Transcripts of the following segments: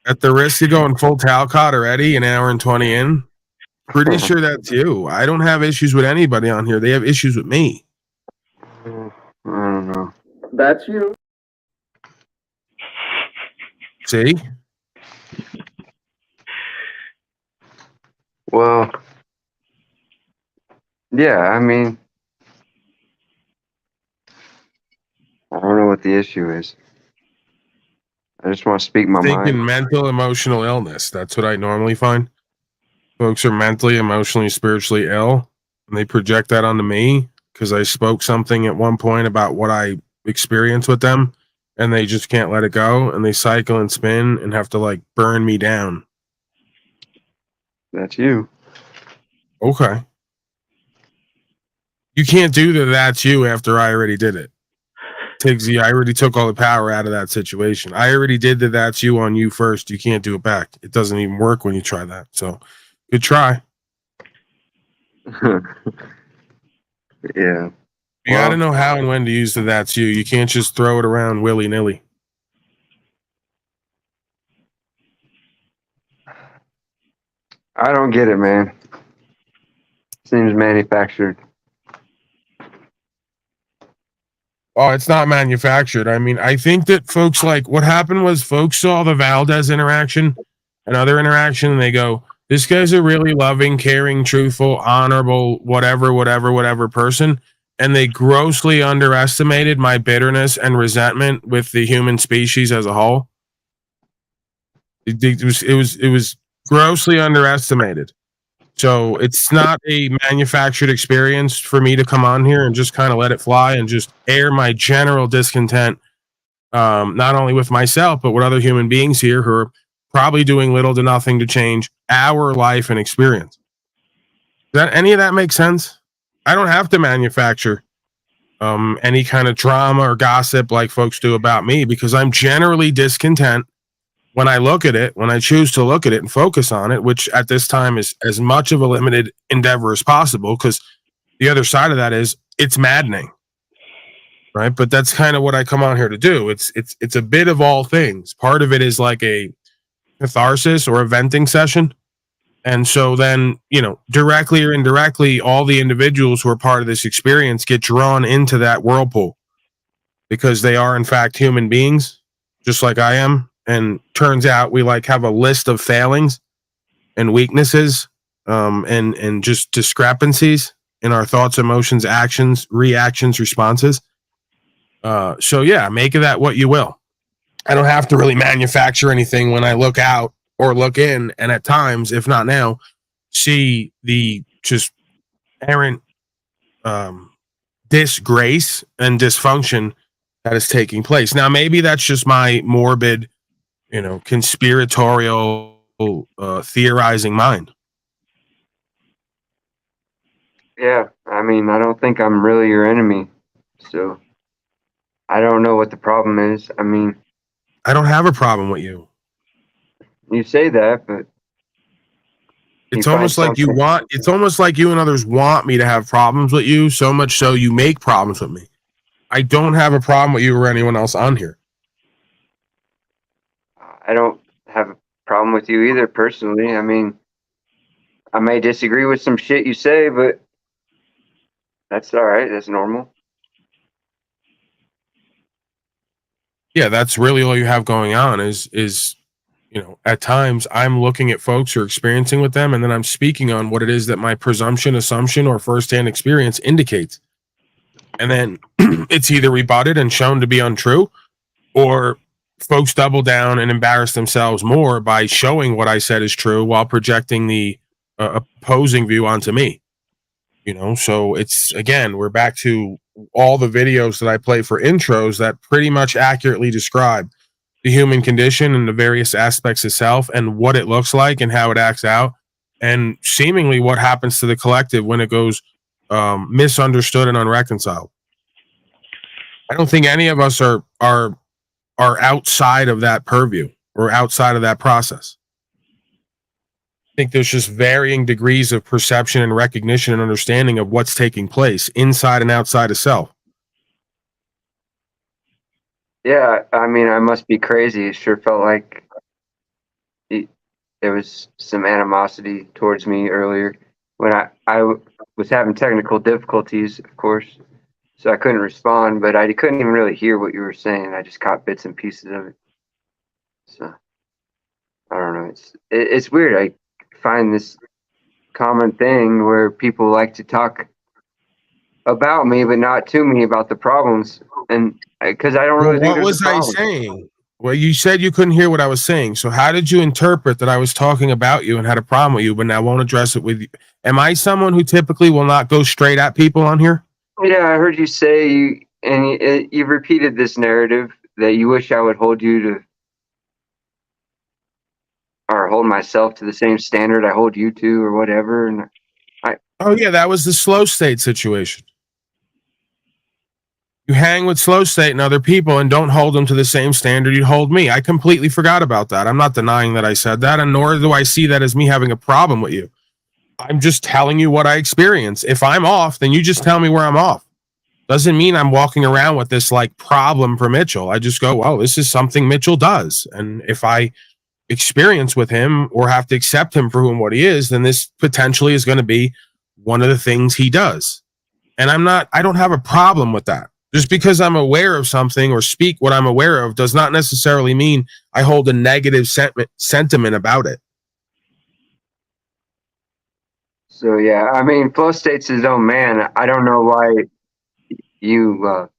At the risk of going full Talcott already, an hour and 20 in, pretty sure that's you. I don't have issues with anybody on here. They have issues with me. I don't know. That's you. See? Well, yeah, I mean, I don't know what the issue is. I just want to speak my Thinking mind. mental, emotional illness. That's what I normally find. Folks are mentally, emotionally, spiritually ill, and they project that onto me because I spoke something at one point about what I experienced with them, and they just can't let it go, and they cycle and spin and have to like burn me down. That's you. Okay. You can't do that. That's you after I already did it. Tigsy, I already took all the power out of that situation. I already did that. That's you on you first. You can't do it back. It doesn't even work when you try that. So, good try. Yeah. You got to know how and when to use the that's you. You can't just throw it around willy nilly. I don't get it, man. Seems manufactured. Oh, it's not manufactured. I mean, I think that folks like what happened was folks saw the Valdez interaction and other interaction, and they go, "This guy's a really loving, caring, truthful, honorable, whatever person." And they grossly underestimated my bitterness and resentment with the human species as a whole. It was grossly underestimated. So it's not a manufactured experience for me to come on here and just kind of let it fly and just air my general discontent, not only with myself, but with other human beings here who are probably doing little to nothing to change our life and experience. Does that any of that make sense? I don't have to manufacture any kind of drama or gossip like folks do about me because I'm generally discontent when I look at it, when I choose to look at it and focus on it, which at this time is as much of a limited endeavor as possible, because the other side of that is it's maddening, right? But that's kind of what I come on here to do. It's a bit of all things. Part of it is like a catharsis or a venting session, and so then directly or indirectly, all the individuals who are part of this experience get drawn into that whirlpool because they are in fact human beings, just like I am. And turns out we like have a list of failings and weaknesses, and just discrepancies in our thoughts, emotions, actions, reactions, responses. So yeah, make of that what you will. I don't have to really manufacture anything when I look out or look in, and at times, if not now, see the just errant disgrace and dysfunction that is taking place. Now, maybe that's just my morbid, conspiratorial, theorizing mind. Yeah, I mean, I don't think I'm really your enemy. So I don't know what the problem is. I mean, I don't have a problem with you. you say that, but It's almost like you want. It's almost like you and others want me to have problems with you, so much so you make problems with me. I don't have a problem with you or anyone else on here. I don't have a problem with you either, personally. I mean, I may disagree with some shit you say, but that's all right. That's normal. Yeah, that's really all you have going on is at times I'm looking at folks who are experiencing with them, and then I'm speaking on what it is that my presumption, assumption, or firsthand experience indicates. And then it's either rebutted and shown to be untrue, or folks double down and embarrass themselves more by showing what I said is true while projecting the opposing view onto me. So it's, again, we're back to all the videos that I play for intros that pretty much accurately describe the human condition and the various aspects itself and what it looks like and how it acts out, and seemingly what happens to the collective when it goes misunderstood and unreconciled. I don't think any of us are outside of that purview or outside of that process. I think there's just varying degrees of perception and recognition and understanding of what's taking place inside and outside of self. Yeah, I mean, I must be crazy. It sure felt like there was some animosity towards me earlier when I was having technical difficulties, of course, so I couldn't respond, but I couldn't even really hear what you were saying. I just caught bits and pieces of it. So I don't know. It's weird. I find this common thing where people like to talk about me, but not to me about the problems, and because I don't really think what there's a was I problem. saying? Well, you said you couldn't hear what I was saying. So how did you interpret that I was talking about you and had a problem with you, but now won't address it with you? Am I someone who typically will not go straight at people on here? Yeah, I heard you say you've repeated this narrative that you wish I would hold you to, or hold myself to the same standard I hold you to, or whatever. And Oh yeah, that was the slow state situation. You hang with slow state and other people and don't hold them to the same standard you hold me. I completely forgot about that. I'm not denying that I said that, and nor do I see that as me having a problem with you. I'm just telling you what I experience. If I'm off, then you just tell me where I'm off. Doesn't mean I'm walking around with this like problem for Mitchell. I just go, well, this is something Mitchell does. And if I experience with him or have to accept him for whom what he is, then this potentially is going to be one of the things he does. And I don't have a problem with that. Just because I'm aware of something or speak what I'm aware of does not necessarily mean I hold a negative sentiment about it. so yeah, I mean, Flow State's his own man. I don't know why you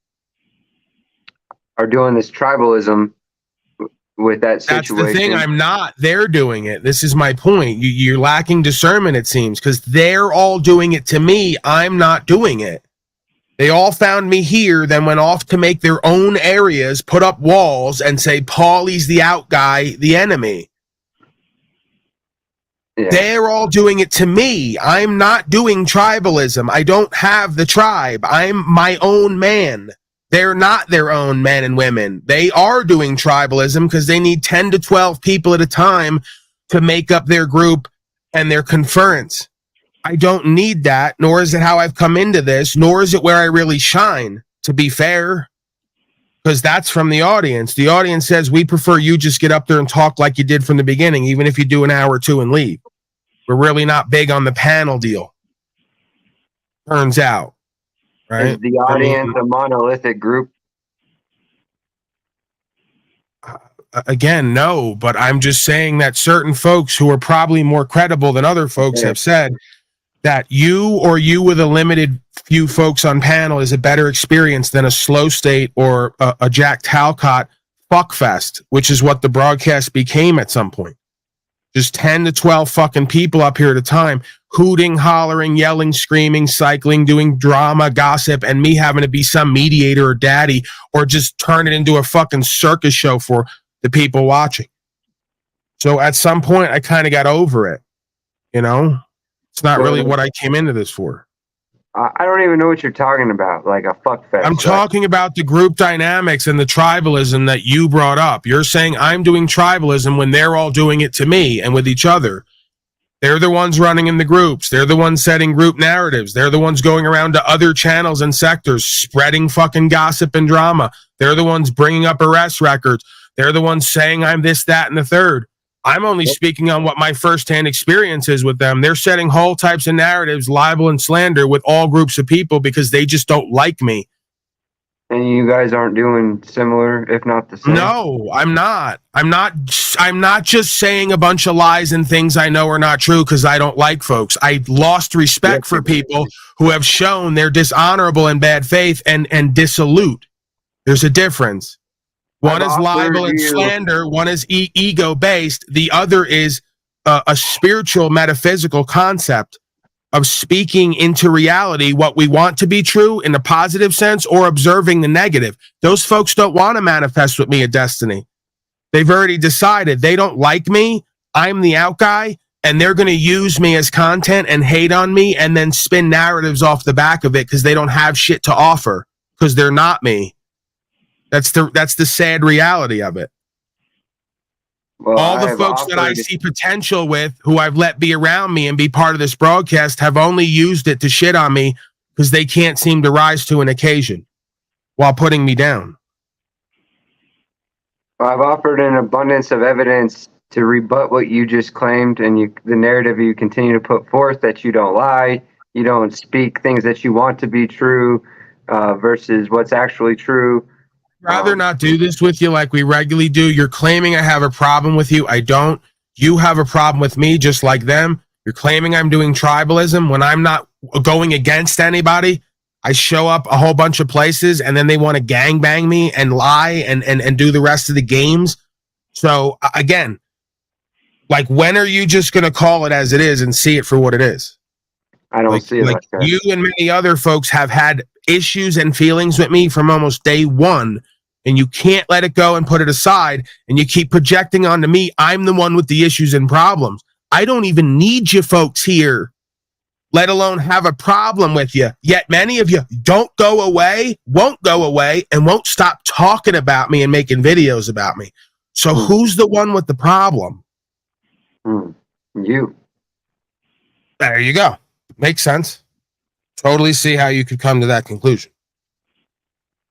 are doing this tribalism with that situation. That's the thing. I'm not. They're doing it. This is my point. You're lacking discernment, it seems, because they're all doing it to me. I'm not doing it. They all found me here, then went off to make their own areas, put up walls, and say, Paulie's the out guy, the enemy. Yeah. They're all doing it to me. I'm not doing tribalism. I don't have the tribe. I'm my own man. They're not their own men and women. They are doing tribalism because they need 10 to 12 people at a time to make up their group and their conference. I don't need that, nor is it how I've come into this, nor is it where I really shine, to be fair, because that's from the audience. The audience says, we prefer you just get up there and talk like you did from the beginning, even if you do an hour or two and leave. We're really not big on the panel deal. Turns out. Right? Is the audience a monolithic group? Again, no, but I'm just saying that certain folks who are probably more credible than other folks have said that you with a limited few folks on panel is a better experience than a slow state or a Jack Talcott fuckfest, which is what the broadcast became at some point. Just 10 to 12 fucking people up here at a time, hooting, hollering, yelling, screaming, cycling, doing drama, gossip, and me having to be some mediator or daddy or just turn it into a fucking circus show for the people watching. So at some point, I kind of got over it. You know, it's not really what I came into this for. I don't even know what you're talking about, like a fuck fest. I'm talking about the group dynamics and the tribalism that you brought up. You're saying I'm doing tribalism when they're all doing it to me and with each other. They're the ones running in the groups. They're the ones setting group narratives. They're the ones going around to other channels and sectors, spreading fucking gossip and drama. They're the ones bringing up arrest records. They're the ones saying I'm this, that, and the third. I'm only speaking on what my firsthand experience is with them. They're setting whole types of narratives, libel and slander with all groups of people because they just don't like me. And you guys aren't doing similar, if not the same? No, I'm not. I'm not just saying a bunch of lies and things I know are not true because I don't like folks. I lost respect for people who have shown they're dishonorable in bad faith and dissolute. There's a difference. One is libel and slander. One is ego-based. The other is a spiritual, metaphysical concept of speaking into reality what we want to be true in a positive sense or observing the negative. Those folks don't want to manifest with me a destiny. They've already decided they don't like me. I'm the out guy, and they're going to use me as content and hate on me and then spin narratives off the back of it because they don't have shit to offer because they're not me. That's the sad reality of it. Well, all the folks that I see potential with, who I've let be around me and be part of this broadcast, have only used it to shit on me because they can't seem to rise to an occasion while putting me down. Well, I've offered an abundance of evidence to rebut what you just claimed, and the narrative you continue to put forth, that you don't lie, you don't speak things that you want to be true, versus what's actually true. Rather not do this with you like we regularly do. You're claiming I have a problem with you. I don't. You have a problem with me just like them. You're claiming I'm doing tribalism when I'm not going against anybody. I show up a whole bunch of places and then they want to gangbang me and lie and do the rest of the games. So again, like, when are you just going to call it as it is and see it for what it is? I don't see it like like that. You and many other folks have had issues and feelings with me from almost day one, and you can't let it go and put it aside, and you keep projecting onto me. I'm the one with the issues and problems. I don't even need you folks here, let alone have a problem with you. Yet many of you don't go away, won't go away, and won't stop talking about me and making videos about me. So who's the one with the problem? You. There you go. Makes sense. Totally see how you could come to that conclusion.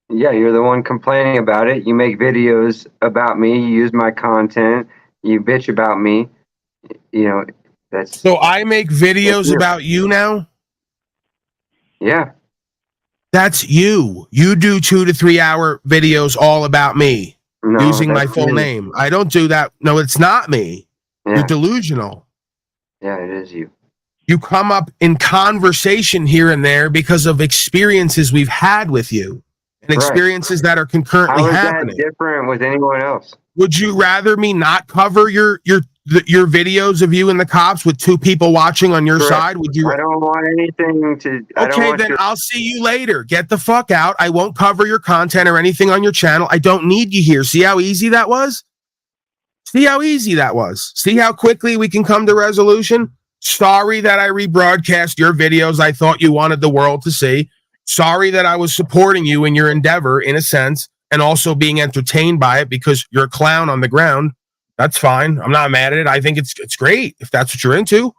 Yeah, you're the one complaining about it. You make videos about me. You use my content. You bitch about me. You know, that's... So I make videos about you now? Yeah. That's you. You do 2 to 3 hour videos all about me, using my full name. I don't do that. No, it's not me. Yeah. You're delusional. Yeah, it is you. You come up in conversation here and there because of experiences we've had with you, and experiences that are concurrently happening. How is that different with anyone else? Would you rather me not cover your videos of you and the cops with 2 people watching on your side? Would you? I don't want anything to... Okay, then I'll see you later. Get the fuck out. I won't cover your content or anything on your channel. I don't need you here. See how easy that was? See how easy that was? See how quickly we can come to resolution? Sorry that I rebroadcast your videos I thought you wanted the world to see. Sorry that I was supporting you in your endeavor, in a sense, and also being entertained by it because you're a clown on the ground. That's fine. I'm not mad at it. I think it's great if that's what you're into.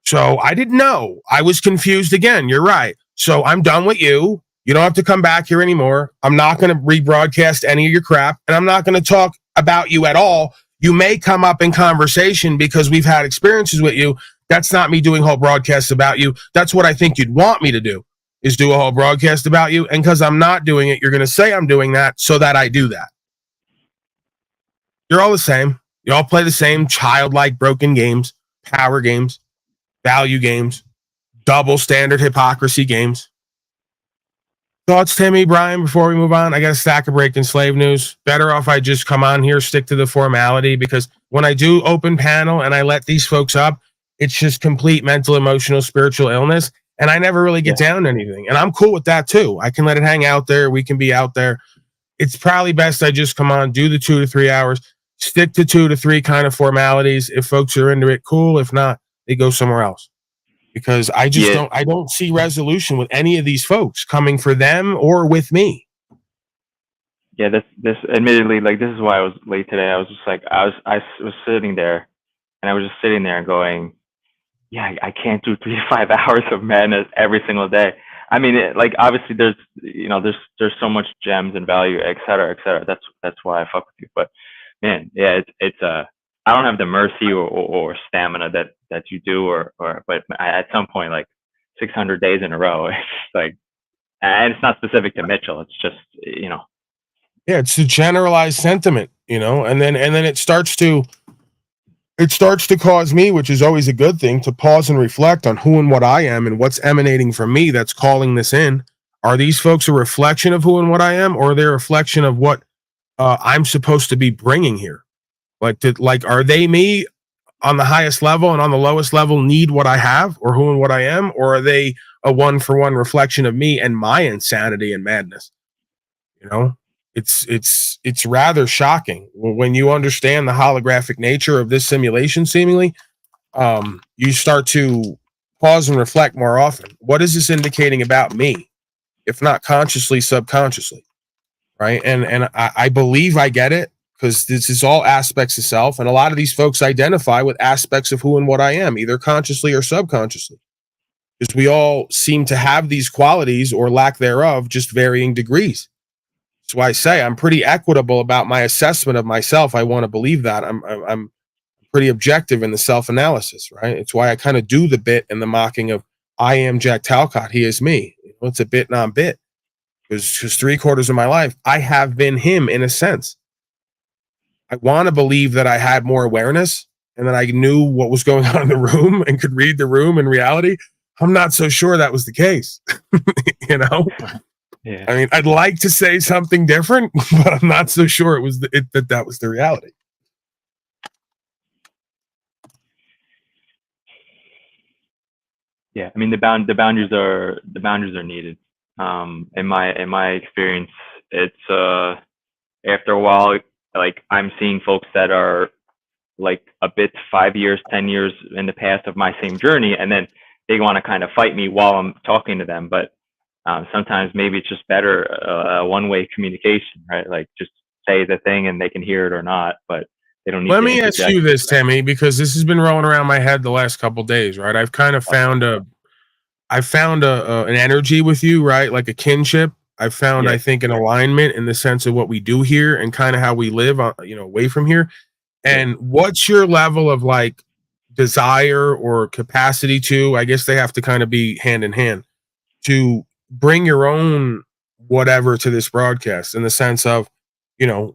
So I didn't know. I was confused again. You're right. So I'm done with you. You don't have to come back here anymore. I'm not going to rebroadcast any of your crap, and I'm not going to talk about you at all. You may come up in conversation because we've had experiences with you. That's not me doing whole broadcasts about you. That's what I think you'd want me to do, is do a whole broadcast about you. And because I'm not doing it, you're going to say I'm doing that so that I do that. You're all the same. You all play the same childlike broken games, power games, value games, double standard hypocrisy games. Thoughts, Timmy, Brian, before we move on? I got a stack of breaking slave news. Better off I just come on here, stick to the formality, because when I do open panel and I let these folks up, it's just complete mental, emotional, spiritual illness. And I never really get down to anything. And I'm cool with that too. I can let it hang out there. We can be out there. It's probably best I just come on, do the 2 to 3 hours, stick to 2 to 3 kind of formalities. If folks are into it, cool. If not, they go somewhere else. Because I just don't see resolution with any of these folks coming for them or with me. Yeah, this admittedly, like, this is why I was late today. I was just like, I was sitting there, and I was just sitting there and going, yeah, I can't do 3 to 5 hours of madness every single day. I mean, like, obviously there's so much gems and value, et cetera, et cetera. That's why I fuck with you. But man, yeah, it's I don't have the mercy or stamina that you do, but at some point, like 600 days in a row, it's like, and it's not specific to Mitchell. It's just, yeah, it's a generalized sentiment, and then it starts to cause me, which is always a good thing, to pause and reflect on who and what I am and what's emanating from me that's calling this in. Are these folks a reflection of who and what I am, or are they a reflection of what I'm supposed to be bringing here? Like, are they me on the highest level and on the lowest level need what I have or who and what I am? Or are they a 1-for-1 reflection of me and my insanity and madness? It's rather shocking when you understand the holographic nature of this simulation, seemingly. You start to pause and reflect more often. What is this indicating about me, if not consciously, subconsciously? Right. And I believe I get it, because this is all aspects of self. And a lot of these folks identify with aspects of who and what I am, either consciously or subconsciously, because we all seem to have these qualities or lack thereof, just varying degrees. That's why I say I'm pretty equitable about my assessment of myself. I want to believe that I'm pretty objective in the self-analysis, right? It's why I kind of do the bit and the mocking of I am Jack Talcott, he is me. It's a bit non-bit. Because 3/4 of my life, I have been him in a sense. I want to believe that I had more awareness and that I knew what was going on in the room and could read the room in reality. I'm not so sure that was the case. You know? Yeah. I mean, I'd like to say something different, but I'm not so sure it was that was the reality. Yeah, I mean the boundaries are needed. In my experience, it's after a while, like I'm seeing folks that are like a bit 5 years, 10 years in the past of my same journey, and then they want to kind of fight me while I'm talking to them. But sometimes maybe it's just better one-way communication, right? Like just say the thing and they can hear it or not, but they don't need Let to me ask interject. you this, Tammy, because this has been rolling around my head the last couple days, right? I've kind of found an energy with you, right? Like a kinship. I found, Yeah. I think, an alignment in the sense of what we do here and kind of how we live, away from here. And what's your level of like desire or capacity to? I guess they have to kind of be hand in hand to bring your own whatever to this broadcast in the sense of,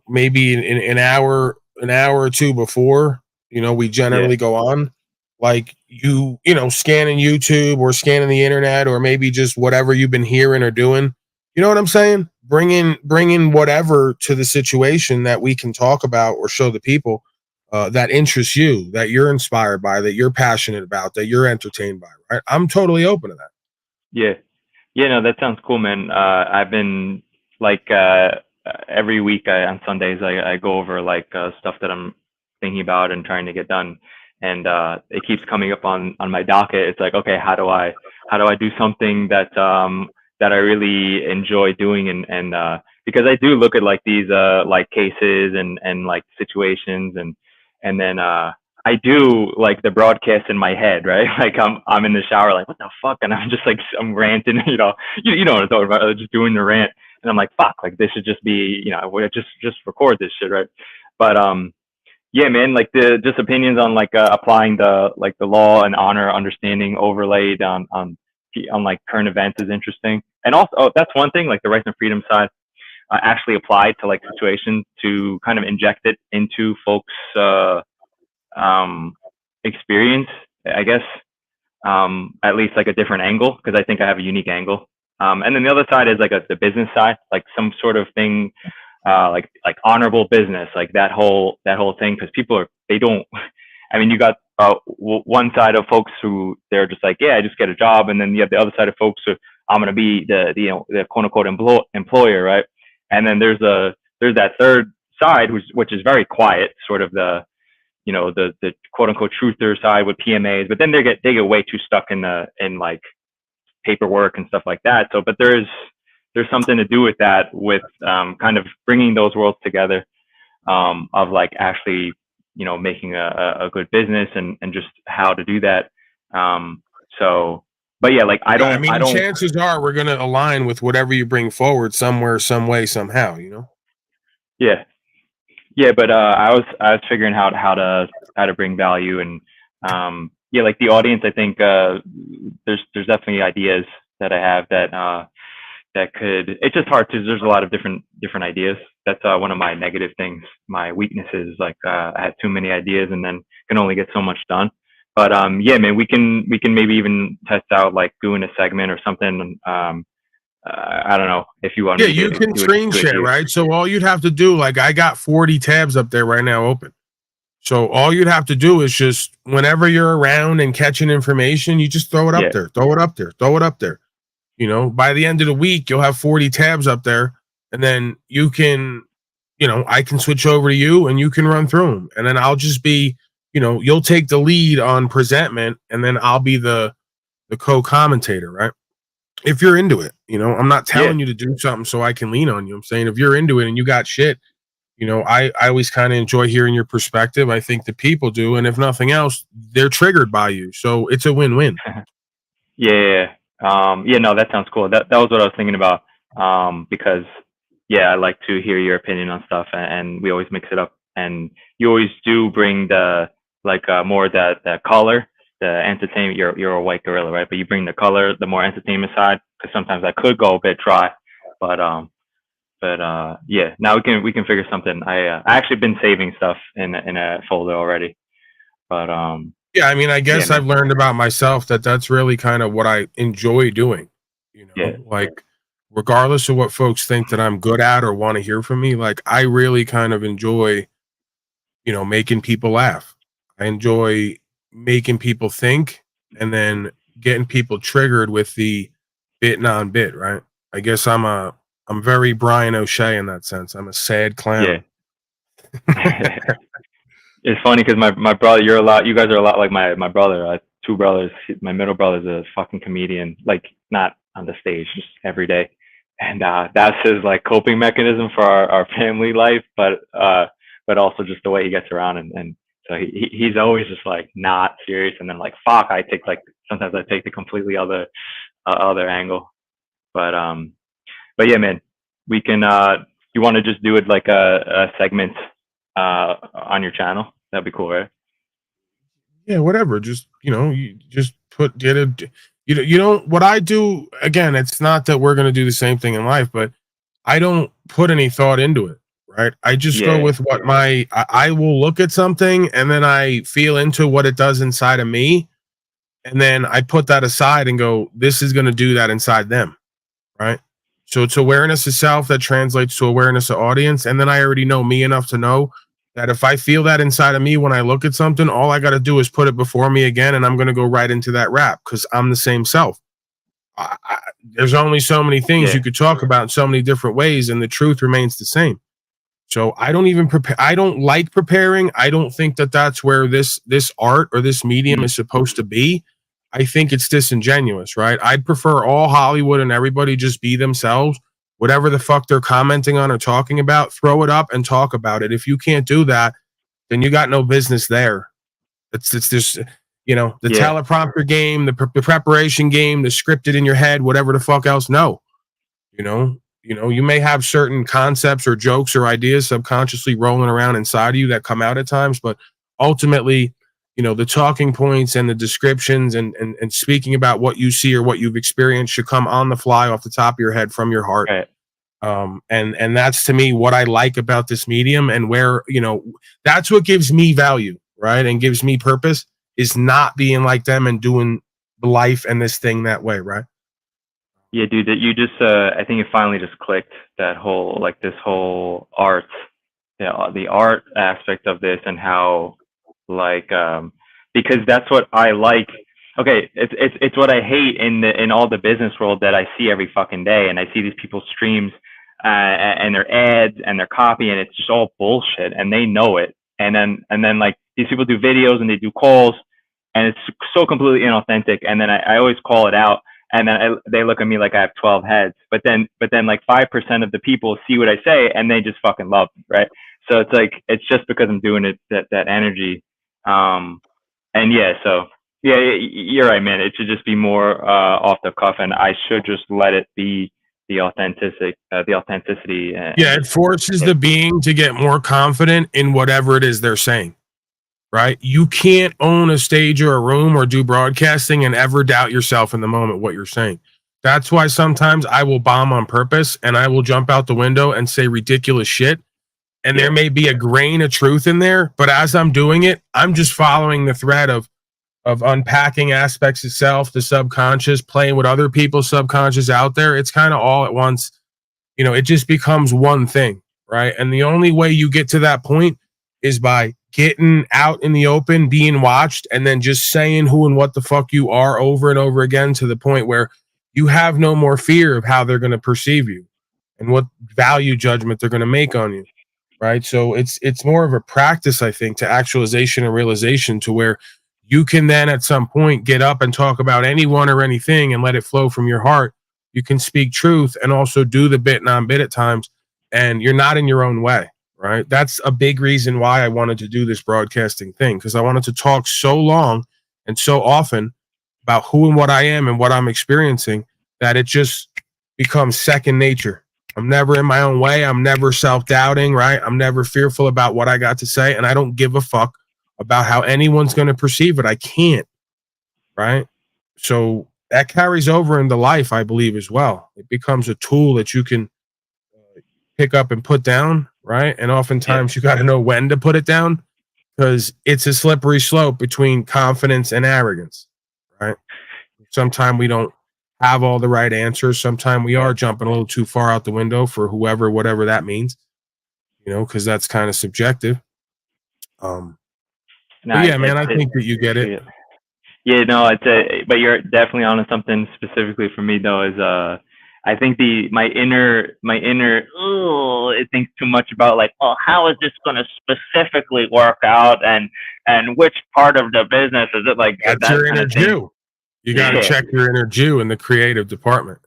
maybe in an hour or two before, we generally go on, like scanning YouTube or scanning the internet or maybe just whatever you've been hearing or doing. You know what I'm saying? Bring in whatever to the situation that we can talk about or show the people that interests you, that you're inspired by, that you're passionate about, that you're entertained by. Right? I'm totally open to that. Yeah. Yeah, no, that sounds cool, man. I've been like every week on Sundays I go over like stuff that I'm thinking about and trying to get done, and it keeps coming up on my docket. It's like, okay, how do I do something that that I really enjoy doing, and because I do look at like these like cases and like situations, and then I do like the broadcast in my head, right? Like I'm in the shower, like what the fuck, and I'm just like I'm ranting, you know what I'm talking about, just doing the rant, and I'm like fuck, like this should just be, just record this shit, right? But yeah, man, like the just opinions on like applying the law and honor understanding overlaid on like current events is interesting, and also that's one thing, like the rights and freedom side actually applied to like situations to kind of inject it into folks experience, I guess, at least like a different angle, because I think I have a unique angle. And then the other side is like the business side, like some sort of thing, like honorable business, like that whole thing, because they don't. I mean, you got one side of folks who they're just like, yeah, I just get a job, and then you have the other side of folks who I'm gonna be the quote unquote employer, right? And then there's that third side, which is very quiet, sort of the quote unquote truther side with PMAs, but then they get way too stuck in like paperwork and stuff like that. So, but there's something to do with that, with kind of bringing those worlds together, of like actually, making a good business and just how to do that. So, but yeah, like I don't. Chances are we're gonna align with whatever you bring forward somewhere, some way, somehow. Yeah. Yeah, but I was figuring out how to bring value, and yeah, like the audience, I think there's definitely ideas that I have that could. It's just hard because there's a lot of different ideas. That's one of my negative things. My weaknesses, like I have too many ideas and then can only get so much done. But yeah, man, we can maybe even test out like doing a segment or something. I don't know if you want. Yeah, you can screen share, right? So all you'd have to do, like I got 40 tabs up there right now open. So all you'd have to do is just whenever you're around and catching information, you just throw it up there, throw it up there, throw it up there. By the end of the week, you'll have 40 tabs up there, and then you can, I can switch over to you and you can run through them. And then I'll just be, you'll take the lead on presentment, and then I'll be the co-commentator, right? If you're into it, I'm not telling you to do something so I can lean on you. I'm saying if you're into it and you got shit, I always kind of enjoy hearing your perspective. I think the people do. And if nothing else, they're triggered by you. So it's a win-win. Yeah. No, that sounds cool. That was what I was thinking about. Because I like to hear your opinion on stuff, and we always mix it up. And you always do bring the more that color, the entertainment. You're a white gorilla, right? But you bring the color, the more entertainment side, because sometimes I could go a bit dry, but yeah. Now we can figure something. I actually been saving stuff in a folder already, but Yeah, I mean, I yeah, guess man. I've learned about myself that that's really kind of what I enjoy doing. You Yeah, know, like regardless of what folks think that I'm good at or want to hear from me, like I really kind of enjoy, making people laugh. I enjoy making people think and then getting people triggered with the bit non bit, right? I guess I'm very Brian O'Shea in that sense. I'm a sad yeah. clown. It's funny because my brother, you guys are a lot like my brother. Two brothers. My middle brother's a fucking comedian, like not on the stage, just every day, and that's his like coping mechanism for our family life, but also just the way he gets around, and so he's always just like not serious, and then like fuck, I take like sometimes I take the completely other angle, but but yeah, man, we can. You want to just do it like a segment on your channel? That'd be cool, right? Yeah, whatever. Just you just get a you don't what I do again, it's not that we're gonna do the same thing in life, but I don't put any thought into it, right? I just go Yeah, with what I will look at something and then I feel into what it does inside of me, and then I put that aside and go, this is gonna do that inside them, right? So it's awareness of self that translates to awareness of audience. And then I already know me enough to know that if I feel that inside of me when I look at something, all I got to do is put it before me again, and I'm going to go right into that rap because I'm the same self. There's only so many things yeah, you could talk about in so many different ways, and the truth remains the same. So I don't even prepare. I don't like preparing. I don't think that that's where this art or this medium mm, is supposed to be. I think it's disingenuous, right? I'd prefer all Hollywood and everybody just be themselves. Whatever the fuck they're commenting on or talking about, throw it up and talk about it. If you can't do that, then you got no business there. It's just the yeah, teleprompter game, the preparation game, the scripted in your head, whatever the fuck else. No, you may have certain concepts or jokes or ideas subconsciously rolling around inside of you that come out at times, but ultimately, the talking points and the descriptions and speaking about what you see or what you've experienced should come on the fly off the top of your head from your heart. right. And that's to me what I like about this medium, and where that's what gives me value, right, and gives me purpose, is not being like them and doing life and this thing that way, right? Yeah, dude, that you just I think it finally just clicked, that whole like this whole art, yeah, the art aspect of this, and how like because that's what I like. Okay, it's what I hate in all the business world that I see every fucking day, and I see these people's streams and their ads and their copy, and it's just all bullshit, and they know it. And then like these people do videos and they do calls, and it's so completely inauthentic. And then I always call it out, and then they look at me like I have 12 heads. But then like 5% of the people see what I say and they just fucking love me, right? So it's like it's just because I'm doing it, that energy. And yeah, so yeah, you're right, man. It should just be more off the cuff, and I should just let it be the authenticity. Yeah, it forces the being to get more confident in whatever it is they're saying, right? You can't own a stage or a room or do broadcasting and ever doubt yourself in the moment what you're saying. That's why sometimes I will bomb on purpose and I will jump out the window and say ridiculous shit. And there may be a grain of truth in there, but as I'm doing it, I'm just following the thread of unpacking aspects of self, the subconscious, playing with other people's subconscious out there. It's kind of all at once. It just becomes one thing, right? And the only way you get to that point is by getting out in the open, being watched, and then just saying who and what the fuck you are over and over again, to the point where you have no more fear of how they're going to perceive you and what value judgment they're going to make on you, right? So it's more of a practice, I think, to actualization and realization, to where you can then at some point get up and talk about anyone or anything and let it flow from your heart. You can speak truth and also do the bit non-bit at times, and you're not in your own way, right? That's a big reason why I wanted to do this broadcasting thing, because I wanted to talk so long and so often about who and what I am and what I'm experiencing that it just becomes second nature. I'm never in my own way. I'm never self-doubting, right? I'm never fearful about what I got to say, and I don't give a fuck about how anyone's going to perceive it. I can't, right? So that carries over into life, I believe, as well. It becomes a tool that you can pick up and put down, right? And oftentimes you got to know when to put it down because it's a slippery slope between confidence and arrogance, right? Sometimes we don't have all the right answers. Sometimes we are jumping a little too far out the window for whoever, whatever that means, because that's kind of subjective. No, yeah, man, I think that you get it. Yeah, no, but you're definitely onto something specifically for me though. Is I think my inner it thinks too much about like, oh, how is this going to specifically work out, and which part of the business is it like? That's your inner Jew. You got to check your inner Jew in the creative department.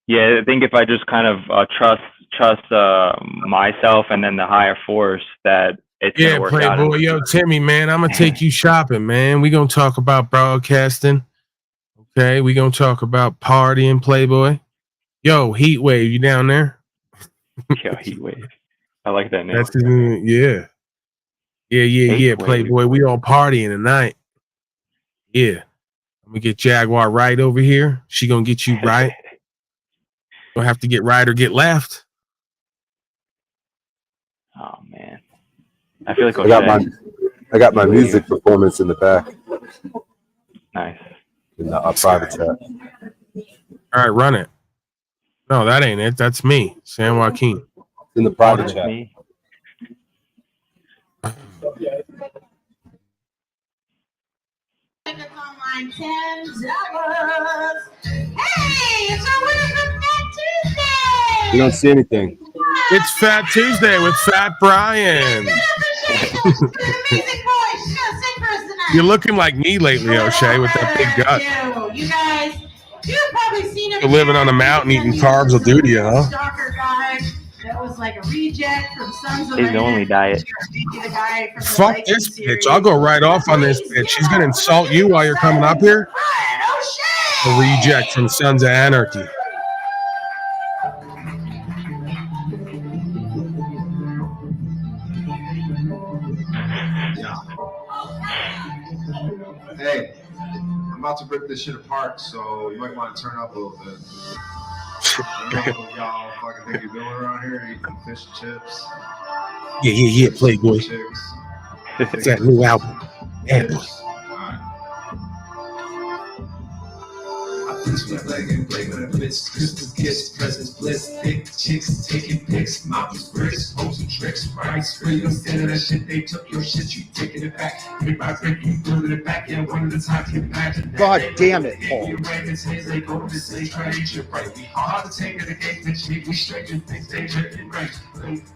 Yeah, I think if I just kind of trust myself and then the higher force that it's gonna work out. Playboy, yo, Timmy, man, I'm gonna take you shopping, man. We gonna talk about broadcasting. Okay, we gonna talk about partying, Playboy. Yo, Heat Wave, you down there? Yo, Heat Wave. I like that name. That's yeah. Playboy, we all partying tonight. Yeah. I'm gonna get Jaguar right over here. She gonna get you right. Don't have to get right or get left. Oh man. I feel like I got my music performance in the back. Nice. In the private chat. All right, run it. No, that ain't it. That's me, San Joaquin. In the private chat. Me. Online $10. Hey, it's our winner from Fat Tuesday. You don't see anything. It's Fat Tuesday with Fat Brian. You're looking like me lately, O'Shea, with that big gut. You guys, you've probably seen him. You're living on a mountain eating carbs will do to you, huh? Stalker guy that was like a reject from Sons of His only diet. Fuck this bitch. I'll go right off on this bitch. She's gonna insult you while you're coming up here. A reject from Sons of Anarchy. Hey, I'm about to rip this shit apart, so you might want to turn up a little bit. I don't know what y'all fucking think you're doing around here, eating fish and chips. Yeah, Playboy. It's that new album. Yeah, boy. Crystal kiss, presents bliss, thick chicks taking pics, mountains, bricks, hoes and tricks, right? Spray them standing that shit, they took your shit, you taking it back, brick by brick, you building it back, yeah, one at a time, can imagine that. God damn it, Paul. They go to say, try to eat your right, we hard to take it against the cheek, we straighten things, danger and right,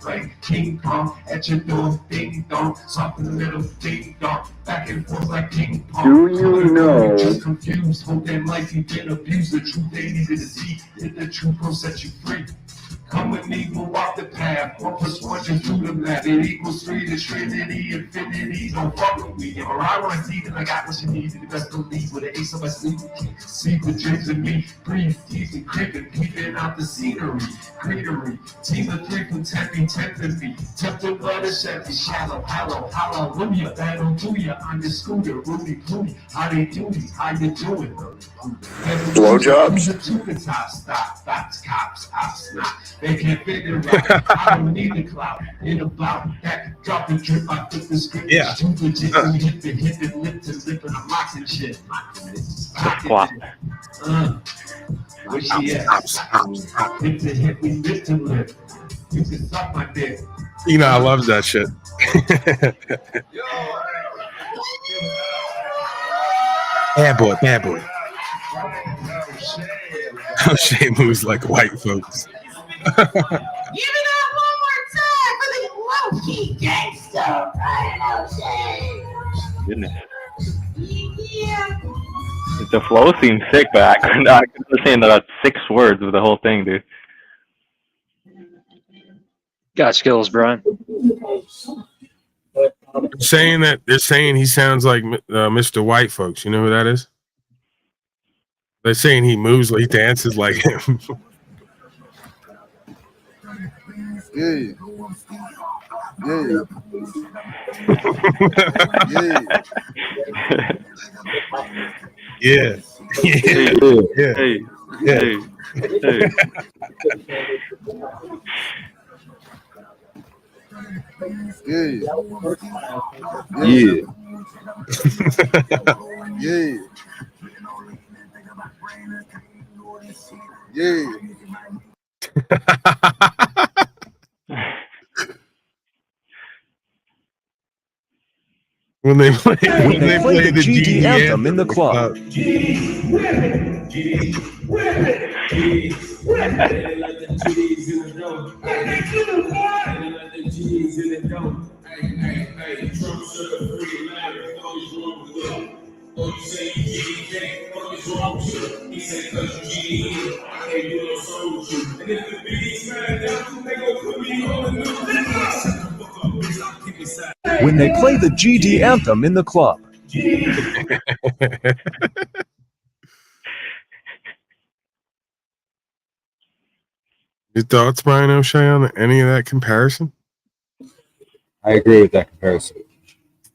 like King Kong, at your door, ding dong, soft in the middle, ding dong, back and forth like ping pong. Do you know? Just confused, whole damn life you've been abused, the truth they needed to see, if the truth will set you free. Come with me, we'll walk the path. 1 + 1 just do the math. It equals 3, the Trinity, infinity. Don't fuck with me. If I want to see, then I got what you need. The best believe with an ace of my sleeve. See the dreams in me. Breathe, deep and creeping, peeping out the scenery. Greenery. Team of 3 from tempting me. Tempted blood is empty. Shallow, hollow. When you battle, do ya on the scooter? Rudy, Pooty. How they do me? How you doing? Blowjobs? Stop, cops, ops, not. They can't figure out. I don't need the clout. In about that, drop the drip. I put the script. Yeah. Too legit. Hit it, lip to lip, and I'm locking shit. Where she at? Hit to hit, we lip to lip. You can suck my dick. I love that shit. Bad boy. O'Shea moves like white folks. Give it up one more time for the low-key gangster, Brian O'Shea. Goodness. Yeah. The flow seems sick, but I couldn't understand about 6 words of the whole thing, dude. Got skills, Brian. They're saying he sounds like Mr. White folks. You know who that is? They're saying he moves, he dances like him. Yeah. Yeah. Hey, Yeah. hey, Yeah. hey, hey. When they play the GD anthem in the club. When they play the GD anthem in the club. Your thoughts, Brian O'Shea, on any of that comparison? I agree with that comparison.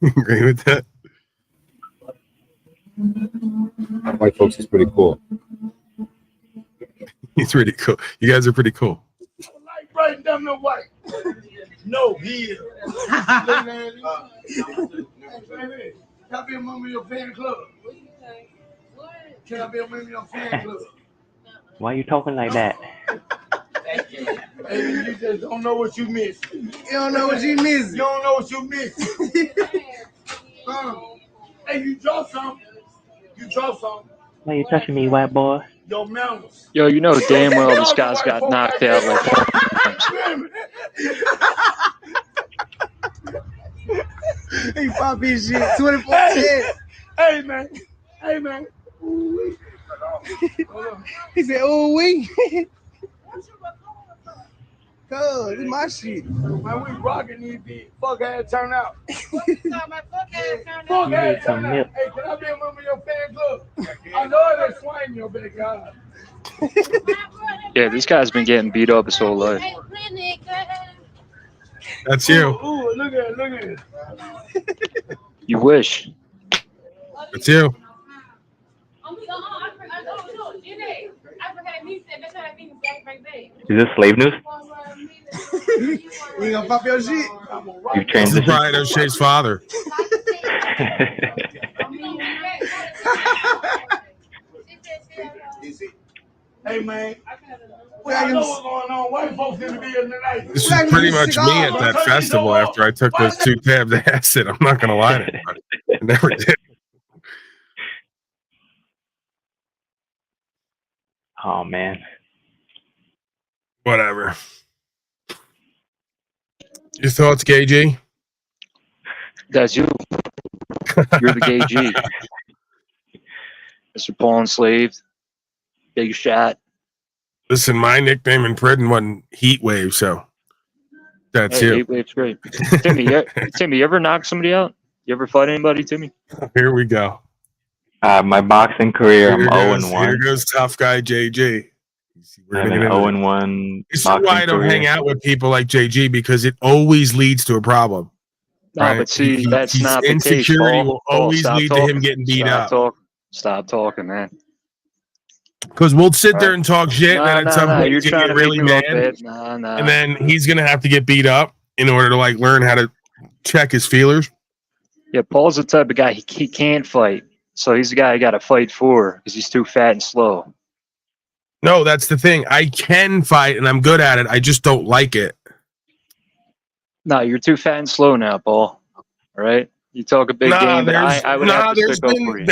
Agree with that? White folks is pretty cool. He's pretty cool. You guys are pretty cool. Like right down the white. No, he is. Can I be a member of your fan club? Can I be a member of your fan club? Why are you talking like that? Hey, you just don't know what you miss. You don't know what you miss. You don't know what you miss. Hey, you drop some. You drop some. Why you touching me, white boy? Your mouth. Yo, you know damn well this guy's got knocked out like 4 times. He pop his shit 24/7. Hey, man. Hey, man. Ooh, He said, "Oh, we." Cuz, it's my shit. man, we rocking these beats. Fuck ass turn out. Fuck You ass need some turn out. milk. Hey, can I be a member of your fan club? I know that swing your big guy. Yeah, this guy's been getting beat up his whole life. That's you. Ooh, look at it, look at it. You wish. That's you. Is this slave news? You ain't gonna pop your shit. You've This is transitioned. Brian O'Shea's father. Hey, man. I know what's going on. White folks in the building tonight. This is pretty much me at that festival after I took those 2 tabs of acid. I'm not gonna lie to you. I never did. Oh man. Whatever. Your thoughts, Gay G? That's you. You're the gay G. Mr. Paul Enslaved. Big shot. Listen, my nickname in prison wasn't Heat Wave, so that's Hey, you. Heat Wave's great. Timmy, you ever knock somebody out? You ever fight anybody, Timmy? Here we go. My boxing career, I'm Here 0-1. goes tough guy JG. I have an 0-1 This is why I boxing don't career. hang out with people like JG because it always leads to a problem. No, Right? but see, that's He's not the case, insecurity Paul. will Paul, always stop lead to talking. him getting beat up. Stop talking, man. Because we'll sit there and talk shit, and then at some point you're he's gonna trying get to really make me mad, look bad. Nah. and then he's gonna have to get beat up in order to like learn how to check his feelers. Yeah, Paul's the type of guy he can't fight, so he's the guy you got to fight for because he's too fat and slow. No, that's the thing. I can fight, and I'm good at it. I just don't like it. No, you're too fat and slow now, Paul. All right, you talk a big game, but I would have to stick up for you.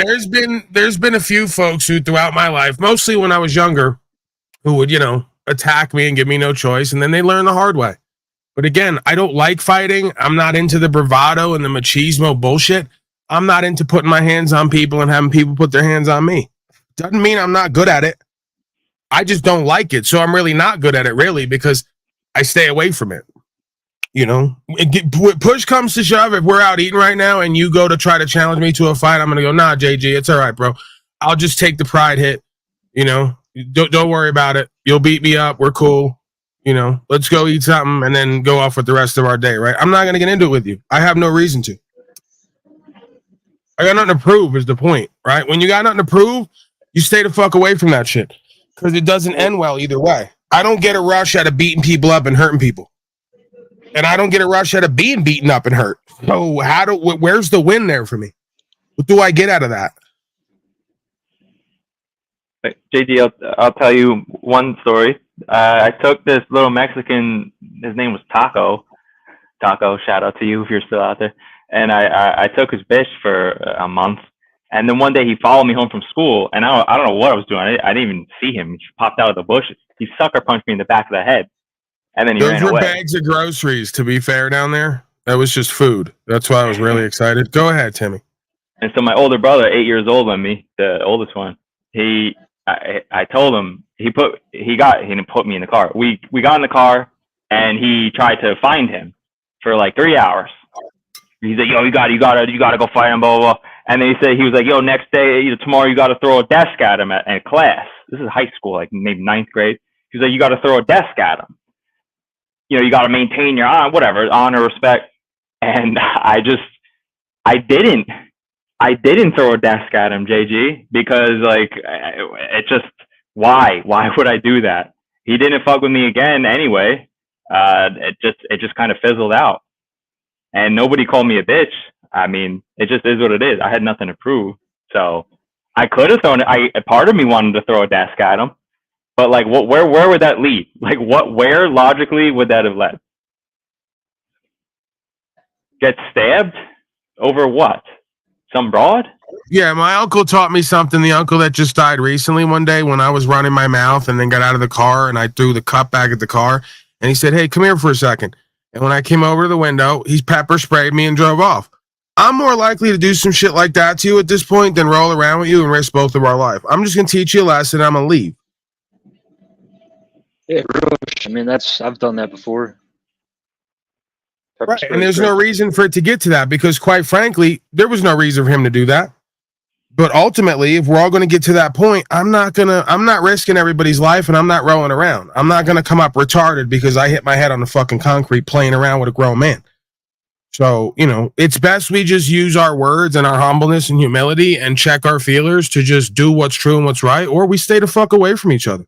There's been a few folks who throughout my life, mostly when I was younger, who would, attack me and give me no choice, and then they learn the hard way. But again, I don't like fighting. I'm not into the bravado and the machismo bullshit. I'm not into putting my hands on people and having people put their hands on me. Doesn't mean I'm not good at it. I just don't like it. So I'm really not good at it, really, because I stay away from it. Push comes to shove. If we're out eating right now and you go to try to challenge me to a fight, I'm going to go, nah, JG, it's all right, bro. I'll just take the pride hit. Don't worry about it. You'll beat me up. We're cool. You know, let's go eat something and then go off with the rest of our day, right? I'm not going to get into it with you. I have no reason to. I got nothing to prove is the point, right? When you got nothing to prove, you stay the fuck away from that shit because it doesn't end well either way. I don't get a rush out of beating people up and hurting people. And I don't get a rush out of being beaten up and hurt. So where's the win there for me? What do I get out of that? JD, I'll tell you one story. I took this little Mexican, his name was Taco. Taco, shout out to you if you're still out there. And I took his bitch for a month. And then one day he followed me home from school, and I don't know what I was doing. I didn't even see him. He just popped out of the bushes. He sucker punched me in the back of the head, and then he ran away. Those were bags of groceries, to be fair, down there. That was just food. That's why I was really excited. Go ahead, Timmy. And so my older brother, 8 years older than me, the oldest one, I told him he didn't put me in the car. We got in the car, and he tried to find him for like 3 hours. He's like, yo, you gotta go fight him, blah, blah, blah. And then he was like, yo, next day, tomorrow, you gotta throw a desk at him at class. This is high school, like maybe 9th grade. He's like, you gotta throw a desk at him. You gotta maintain your honor, respect. And I didn't throw a desk at him, JG, because like it just why would I do that? He didn't fuck with me again anyway. It just kind of fizzled out. And nobody called me a bitch. I mean, it just is what it is. I had nothing to prove. So I could have thrown it. Part of me wanted to throw a desk at him. But like, where would that lead? Like, where logically would that have led? Get stabbed? Over what? Some broad? Yeah, my uncle taught me something. The uncle that just died recently one day when I was running my mouth and then got out of the car and I threw the cup back at the car. And he said, hey, come here for a second. And when I came over to the window, he pepper sprayed me and drove off. I'm more likely to do some shit like that to you at this point than roll around with you and risk both of our life. I'm just going to teach you a lesson. I'm going to leave. Yeah, I mean, I've done that before. Right, and there's no reason for it to get to that because, quite frankly, there was no reason for him to do that. But ultimately, if we're all going to get to that point, I'm not risking everybody's life and I'm not rolling around. I'm not going to come up retarded because I hit my head on the fucking concrete playing around with a grown man. So, it's best we just use our words and our humbleness and humility and check our feelers to just do what's true and what's right, or we stay the fuck away from each other.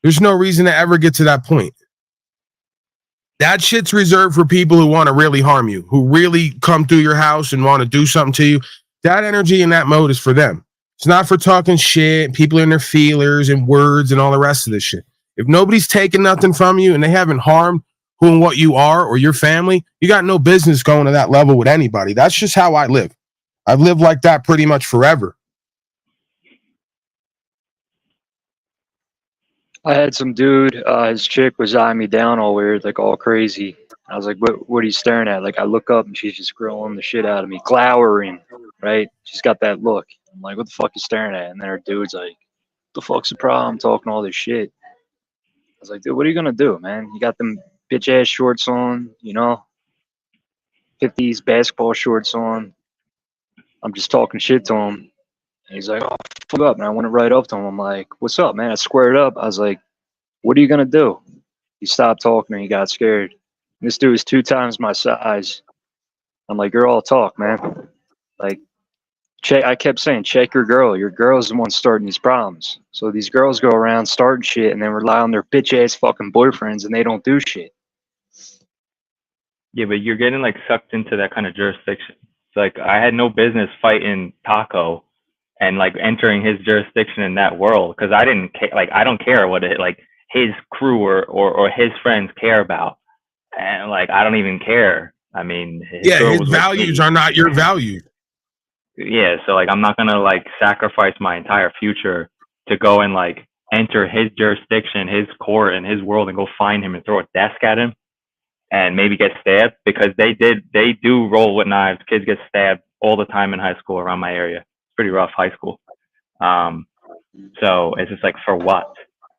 There's no reason to ever get to that point. That shit's reserved for people who want to really harm you, who really come through your house and want to do something to you. That energy in that mode is for them. It's not for talking shit, people in their feelers and words and all the rest of this shit. If nobody's taking nothing from you and they haven't harmed who and what you are or your family, you got no business going to that level with anybody. That's just how I live. I've lived like that pretty much forever. I had some dude, his chick was eyeing me down all weird, like all crazy. I was like, what are you staring at? Like, I look up and she's just grilling the shit out of me, glowering, right? She's got that look. I'm like, what the fuck you staring at? And then her dude's like, the fuck's the problem? Talking all this shit. I was like, dude, what are you going to do, man? You got them bitch ass shorts on, 50s basketball shorts on. I'm just talking shit to him. And he's like, oh, fuck up. And I went right up to him. I'm like, what's up, man? I squared up. I was like, what are you going to do? He stopped talking and he got scared. This dude is 2 times my size. I'm like, you're all talk, man. Like, I kept saying, check your girl. Your girl's the one starting these problems. So these girls go around starting shit and then rely on their bitch ass fucking boyfriends and they don't do shit. Yeah, but you're getting like sucked into that kind of jurisdiction. It's like I had no business fighting Taco and like entering his jurisdiction in that world because I didn't care. Like I don't care what his crew or his friends care about. And like, I don't even care. I mean, his values are not your values. Yeah. So like, I'm not going to like sacrifice my entire future to go and like enter his jurisdiction, his court and his world and go find him and throw a desk at him and maybe get stabbed because they do roll with knives. Kids get stabbed all the time in high school around my area. It's pretty rough high school. So it's just like, for what?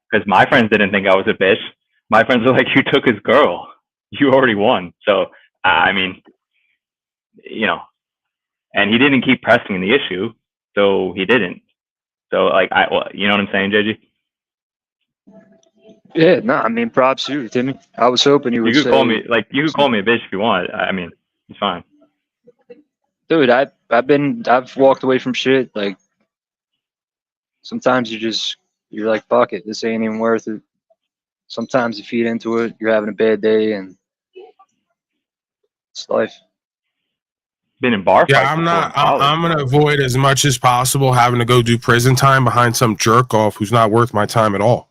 Because my friends didn't think I was a bitch. My friends were like, you took his girl. You already won. So, I mean, and he didn't keep pressing the issue. So he didn't. So like, you know what I'm saying, JG? Yeah, no, I mean, props to you, Timmy. I was hoping you You would could say, call me you could call me a bitch if you want. I mean, it's fine. dude, I've walked away from shit. Like, sometimes you're like, fuck it, this ain't even worth it. Sometimes you feed into it, you're having a bad day, and it's life. Been in bar Yeah, fights I'm before not. in college. I'm gonna avoid as much as possible having to go do prison time behind some jerk off who's not worth my time at all.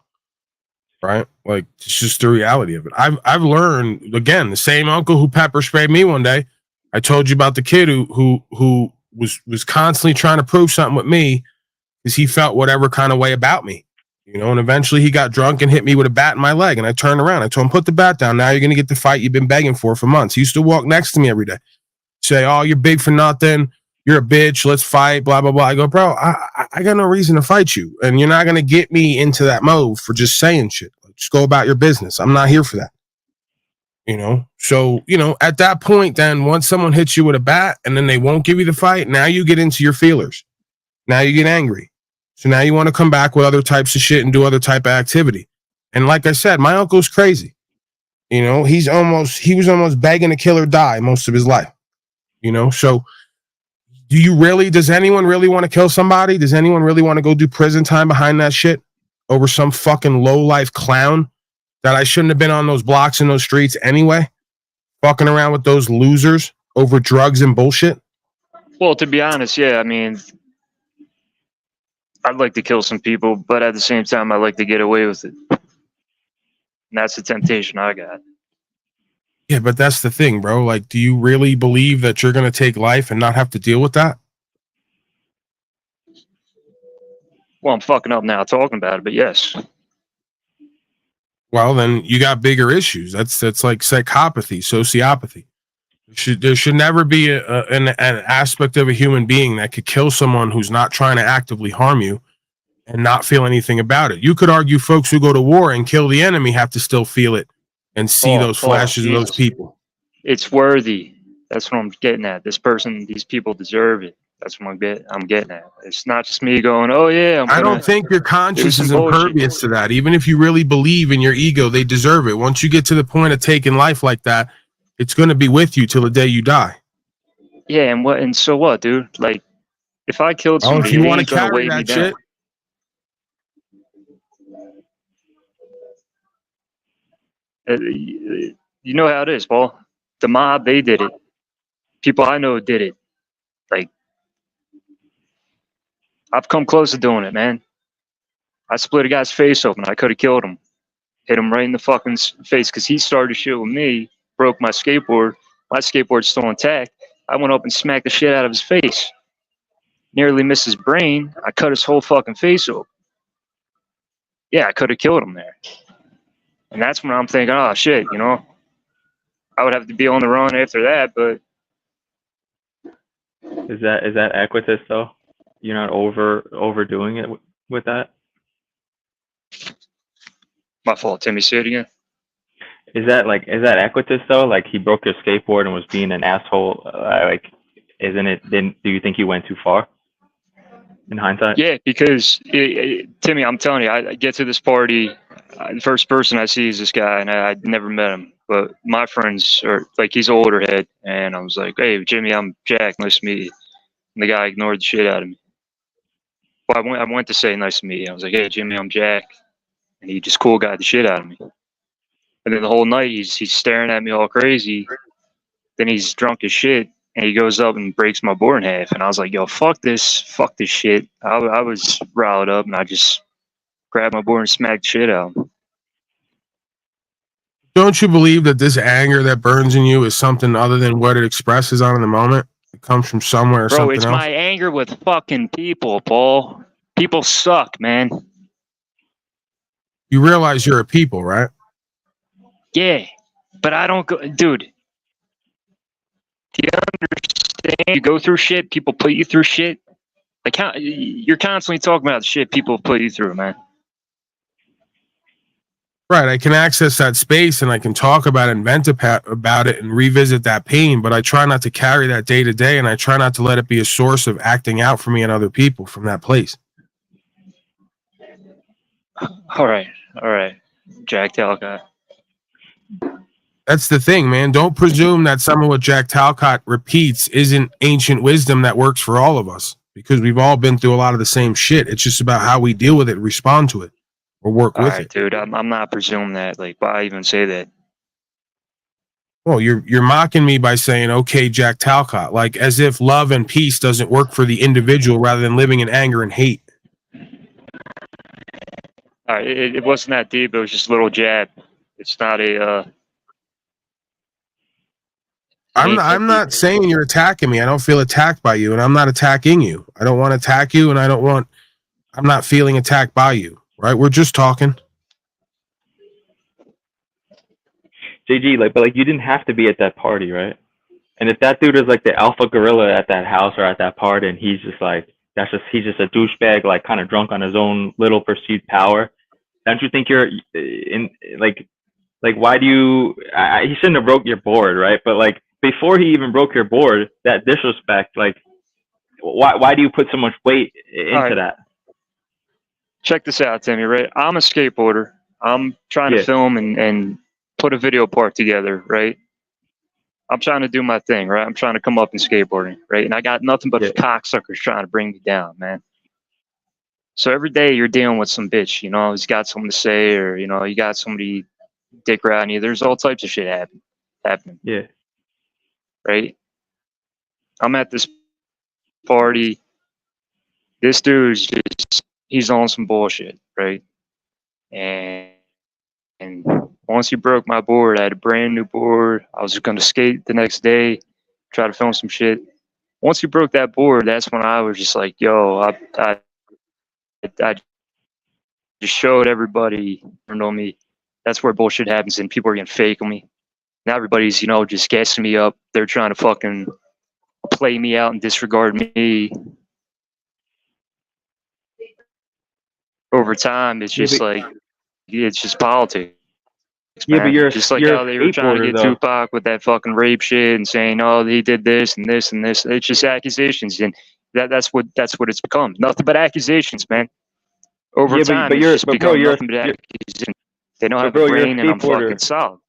Right? Like it's just the reality of it. I've learned again. The same uncle who pepper sprayed me one day. I told you about the kid who was constantly trying to prove something with me because he felt whatever kind of way about me. You know, and eventually he got drunk and hit me with a bat in my leg. And I turned around. I told him, put the bat down. Now you're gonna get the fight you've been begging for months. He used to walk next to me every day. Say, oh, you're big for nothing. You're a bitch. Let's fight. Blah, blah, blah. I go, bro, I got no reason to fight you. And you're not going to get me into that mode for just saying shit. Just go about your business. I'm not here for that. You know? So, you know, at that point, then once someone hits you with a bat and then they won't give you the fight, now you get into your feelers. Now you get angry. So now you want to come back with other types of shit and do other type of activity. And like I said, my uncle's crazy. You know, he was almost begging to kill or die most of his life. You know, so does anyone really want to kill somebody? Does anyone really want to go do prison time behind that shit over some fucking low life clown that I shouldn't have been on those blocks and those streets anyway? Fucking around with those losers over drugs and bullshit. Well, to be honest, yeah, I mean, I'd like to kill some people, but at the same time, I like to get away with it. And that's the temptation I got. Yeah, but that's the thing, bro. Like, do you really believe that you're going to take life and not have to deal with that? Well, I'm fucking up now talking about it, but yes. Well, then you got bigger issues. That's like psychopathy, sociopathy. There should never be an aspect of a human being that could kill someone who's not trying to actively harm you and not feel anything about it. You could argue folks who go to war and kill the enemy have to still feel it and see those flashes of those people. It's worthy. That's what I'm getting at. These people deserve it. That's what I'm getting at. It's not just me going, oh yeah. I don't think your conscience is impervious to that. Even if you really believe in your ego, they deserve it. Once you get to the point of taking life like that, it's going to be with you till the day you die. Yeah, and so what, dude? Like, if I killed somebody, if you want ain't to gonna carry weigh me that down. shit, You know how it is, Paul. The mob, they did it. People I know did it. Like, I've come close to doing it, man. I split a guy's face open. I could have killed him. Hit him right in the fucking face because he started shit with me, broke my skateboard. My skateboard's still intact. I went up and smacked the shit out of his face. Nearly missed his brain. I cut his whole fucking face open. Yeah, I could have killed him there. And that's when I'm thinking, oh shit, you know, I would have to be on the run after that. But is that equitous though? You're not overdoing it with that. My fault, Timmy. Say it again. Is that equitous though? Like he broke your skateboard and was being an asshole. Like, isn't it? Then do you think you went too far? In hindsight? Yeah, because Timmy, I'm telling you, I get to this party. The first person I see is this guy, and I never met him. But my friends are like, he's an older head, and I was like, "Hey, Jimmy, I'm Jack. Nice to meet you." And the guy ignored the shit out of me. Well, I went to say nice to meet you. I was like, "Hey, Jimmy, I'm Jack," and he just cool guyed the shit out of me. And then the whole night he's staring at me all crazy. Then he's drunk as shit, and he goes up and breaks my board in half. And I was like, yo, fuck this shit. I was riled up, and I just grabbed my board and smacked the shit out of him. Don't you believe that this anger that burns in you is something other than what it expresses on in the moment? It comes from somewhere or Bro, something it's else? my anger with fucking people, Paul. People suck, man. You realize you're a people, right? Yeah, but I don't go, dude. Do you understand? You go through shit, people put you through shit. Like, how you're constantly talking about the shit people put you through, man. Right. I can access that space and I can talk about it and vent about it and revisit that pain, but I try not to carry that day to day, and I try not to let it be a source of acting out for me and other people from that place. All right. Jack Talcott. That's the thing, man. Don't presume that some of what Jack Talcott repeats isn't ancient wisdom that works for all of us, because we've all been through a lot of the same shit. It's just about how we deal with it, respond to it, or work All with right, it. dude. I'm not presuming that. Like, why even say that? Well, you're mocking me by saying, okay, Jack Talcott, like as if love and peace doesn't work for the individual rather than living in anger and hate. All right, it wasn't that deep. It was just a little jab. It's not a. I'm not saying you're attacking me. I don't feel attacked by you, and I'm not attacking you. I don't want to attack you, and I'm not feeling attacked by you. Right? We're just talking. JG, like, but like, you didn't have to be at that party, right? And if that dude is like the alpha gorilla at that house or at that party, and he's just like, he's just a douchebag, like kind of drunk on his own little perceived power. Don't you think you're in like why do you? He shouldn't have broke your board, right? But like before he even broke your board, that disrespect, like, why do you put so much weight into that? Check this out, Timmy. Right, I'm a skateboarder. I'm trying to film and put a video part together, right? I'm trying to do my thing, right? I'm trying to come up in skateboarding, right? And I got nothing but cocksuckers trying to bring me down, man. So every day you're dealing with some bitch, you know, he's got something to say, or, you know, you got somebody dick riding you. There's all types of shit happening. Yeah. Right? I'm at this party. This dude's he's on some bullshit, right? And once he broke my board, I had a brand new board. I was going to skate the next day, try to film some shit. Once he broke that board, that's when I was just like, yo, I just showed everybody, you know me. That's where bullshit happens, and people are getting fake on me. Now everybody's, you know, just gassing me up. They're trying to fucking play me out and disregard me. Over time, it's just like, it's just politics. Yeah, man. but you're just like you're how they were trying to get Tupac with that fucking rape shit and saying, "Oh, he did this and this and this." It's just accusations, and that's what it's become. Nothing but accusations, man. Over time, it's just become nothing but accusations. They don't have a brain, and I'm fucking solid.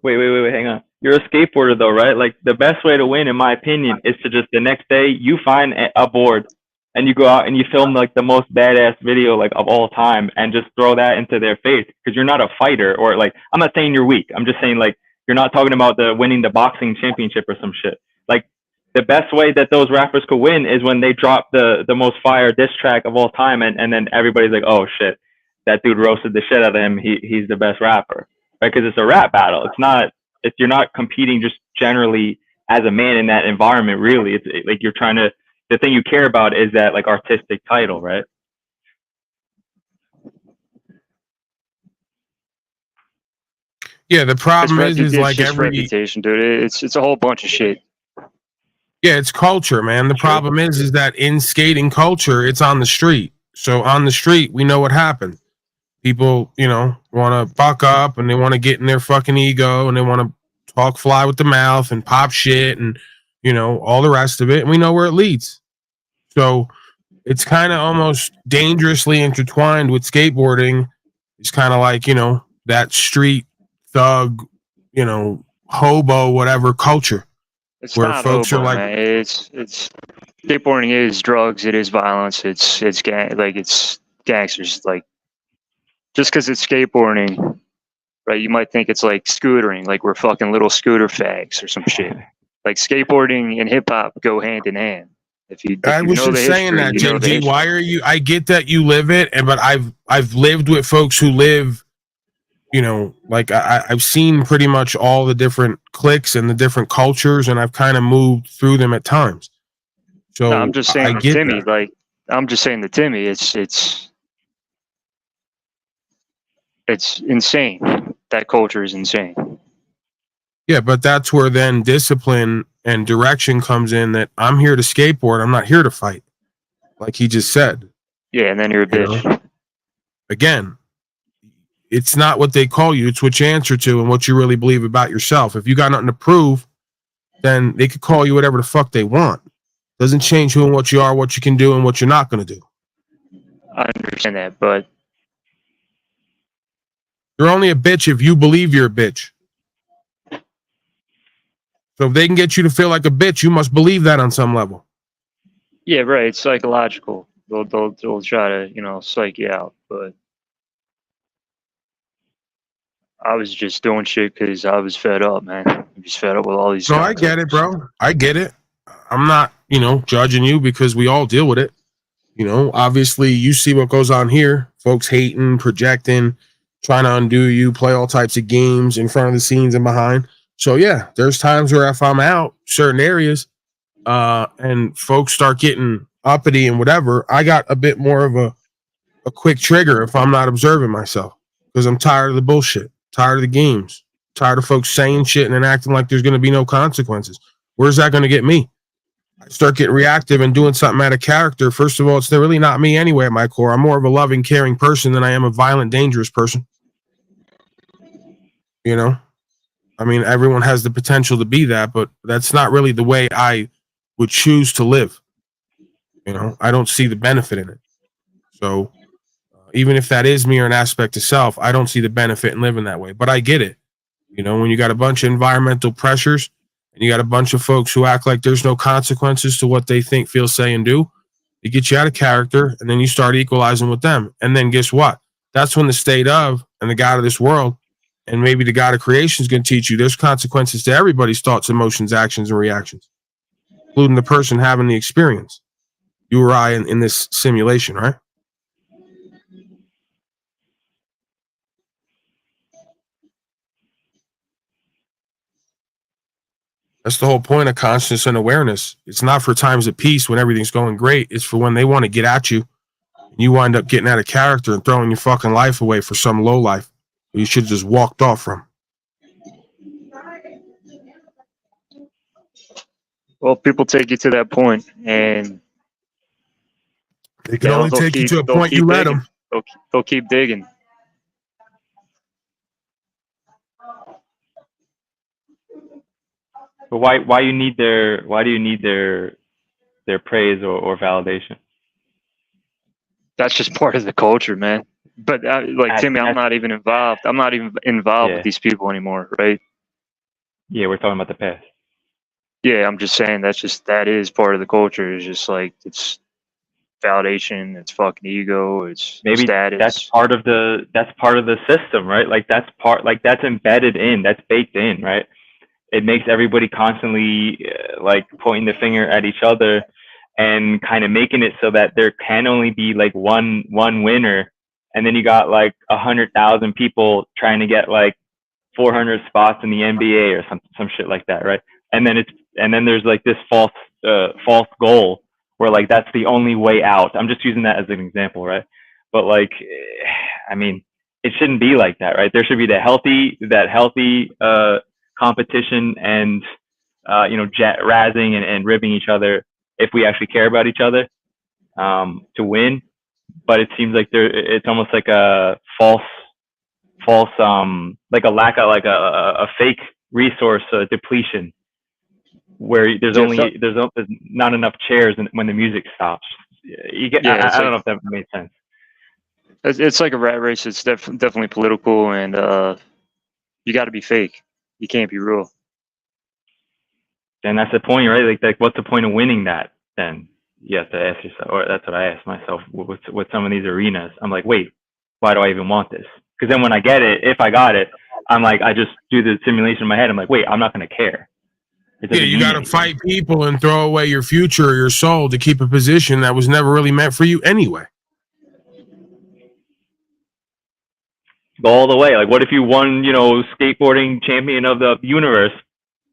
Wait, hang on. You're a skateboarder though, right? Like the best way to win, in my opinion, is to just the next day you find a board and you go out and you film like the most badass video like of all time and just throw that into their face, because you're not a fighter, or like, I'm not saying you're weak. I'm just saying like you're not talking about the winning the boxing championship or some shit. Like the best way that those rappers could win is when they drop the most fire diss track of all time, and then everybody's like, oh shit, that dude roasted the shit out of him. He's the best rapper, right? Because it's a rap battle. It's not. You're not competing just generally as a man in that environment. Really, it's like you're trying to. The thing you care about is that like artistic title, right? Yeah, the problem is like just reputation, dude. It's a whole bunch of shit. Yeah, it's culture, man. The problem is that in skating culture, it's on the street. So on the street, we know what happened. People, you know, want to fuck up and they want to get in their fucking ego and they want to talk fly with the mouth and pop shit and, you know, all the rest of it. And we know where it leads. So it's kind of almost dangerously intertwined with skateboarding. It's kind of like, you know, that street thug, you know, hobo, whatever culture. It's where not folks hobo, are like, man. It's skateboarding is drugs. It is violence. It's it's gangsters. Like, just because it's skateboarding, right? You might think it's like scootering, like we're fucking little scooter fags or some shit. Like skateboarding and hip hop go hand in hand. I was just saying that, JG. Why are you? I get that you live it, but I've lived with folks who live. You know, like I've seen pretty much all the different cliques and the different cultures, and I've kind of moved through them at times. So no, I'm just saying, to Timmy, like I'm just saying to Timmy, it's insane. That culture is insane. Yeah, but that's where then discipline and direction comes in. That I'm here to skateboard. I'm not here to fight, like he just said. Yeah, and then you're a bitch. Know? Again. It's not what they call you. It's what you answer to and what you really believe about yourself. If you got nothing to prove, then they could call you whatever the fuck they want. Doesn't change who and what you are, what you can do, and what you're not going to do. I understand that, but You're only a bitch if you believe you're a bitch. So if they can get you to feel like a bitch, you must believe that on some level. Yeah, right. It's psychological. They'll try to psych you out. But I was just doing shit because I was fed up, man. I'm just fed up with all these. No, I get it, bro. I get it. I'm not, judging you because we all deal with it. Obviously you see what goes on here. Folks hating, projecting, trying to undo you, play all types of games in front of the scenes and behind. So yeah, there's times where if I'm out certain areas, and folks start getting uppity and whatever, I got a bit more of a quick trigger if I'm not observing myself because I'm tired of the bullshit, tired of the games, tired of folks saying shit and then acting like there's going to be no consequences. Where's that going to get me? I start getting reactive and doing something out of character. First of all, it's really not me anyway at my core. I'm more of a loving, caring person than I am a violent, dangerous person. I mean, everyone has the potential to be that, but that's not really the way I would choose to live. I don't see the benefit in it. So even if that is me or an aspect of self, I don't see the benefit in living that way. But I get it. When you got a bunch of environmental pressures and you got a bunch of folks who act like there's no consequences to what they think, feel, say, and do, it gets you out of character, and then you start equalizing with them. And then guess what? That's when the state of and the God of this world and maybe the God of creation is going to teach you there's consequences to everybody's thoughts, emotions, actions, and reactions, including the person having the experience. You or I in this simulation, right? That's the whole point of consciousness and awareness. It's not for times of peace when everything's going great. It's for when they want to get at you. And you wind up getting out of character and throwing your fucking life away for some low life you should have just walked off from. Well, people take you to that point, and they can only take you to a point you let them. They'll keep digging. But why do you need their praise or validation? That's just part of the culture, man. But Timmy, I'm not even involved. I'm not even involved with these people anymore, right? Yeah, we're talking about the past. Yeah, I'm just saying that is part of the culture. It's just like it's validation, it's fucking ego, it's maybe status. That's part of the system, right? Like that's embedded in, that's baked in, right? It makes everybody constantly like pointing the finger at each other and kind of making it so that there can only be like one winner, and then you got like 100,000 people trying to get like 400 spots in the NBA or some shit like that, right? And then there's like this false goal where like that's the only way out. I'm just using that as an example, right? But like, I mean, it shouldn't be like that, right? There should be that healthy competition and razzing and ribbing each other if we actually care about each other to win. But it seems like it's almost like a false like a lack of like a fake resource depletion where there's not enough chairs when the music stops. I don't know if that made sense. It's like a rat race. It's definitely political, and you got to be fake. You can't be real. And that's the point, right? Like what's the point of winning that then? You have to ask yourself, or that's what I ask myself with some of these arenas. I'm like, wait, why do I even want this? Because then when I get it, if I got it, I'm like, I just do the simulation in my head. I'm like, wait, I'm not going to care. Yeah, you got to fight people and throw away your future or your soul to keep a position that was never really meant for you anyway. Go all the way. Like, what if you won, skateboarding champion of the universe,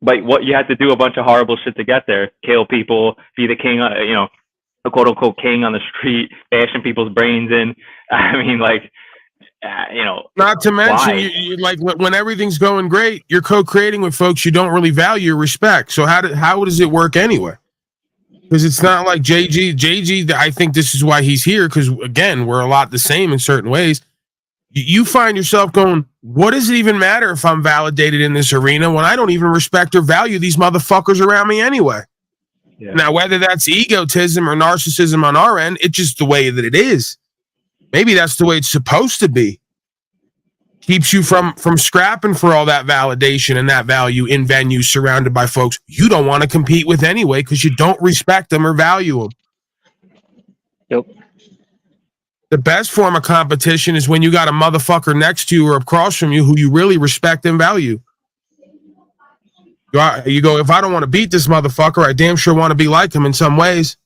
but what you had to do a bunch of horrible shit to get there, kill people, be the king, a quote unquote king on the street, bashing people's brains in. I mean, like, not to mention, you like when everything's going great, you're co-creating with folks you don't really value or respect. So how does it work anyway? Because it's not like JG. I think this is why he's here. Because again, we're a lot the same in certain ways. You find yourself going, what does it even matter if I'm validated in this arena when I don't even respect or value these motherfuckers around me anyway? Yeah. Now, whether that's egotism or narcissism on our end, it's just the way that it is. Maybe that's the way it's supposed to be. keeps you from scrapping for all that validation and that value in venues surrounded by folks you don't want to compete with anyway because you don't respect them or value them. Yep. The best form of competition is when you got a motherfucker next to you or across from you who you really respect and value. You go, if I don't want to beat this motherfucker, I damn sure want to be like him in some ways.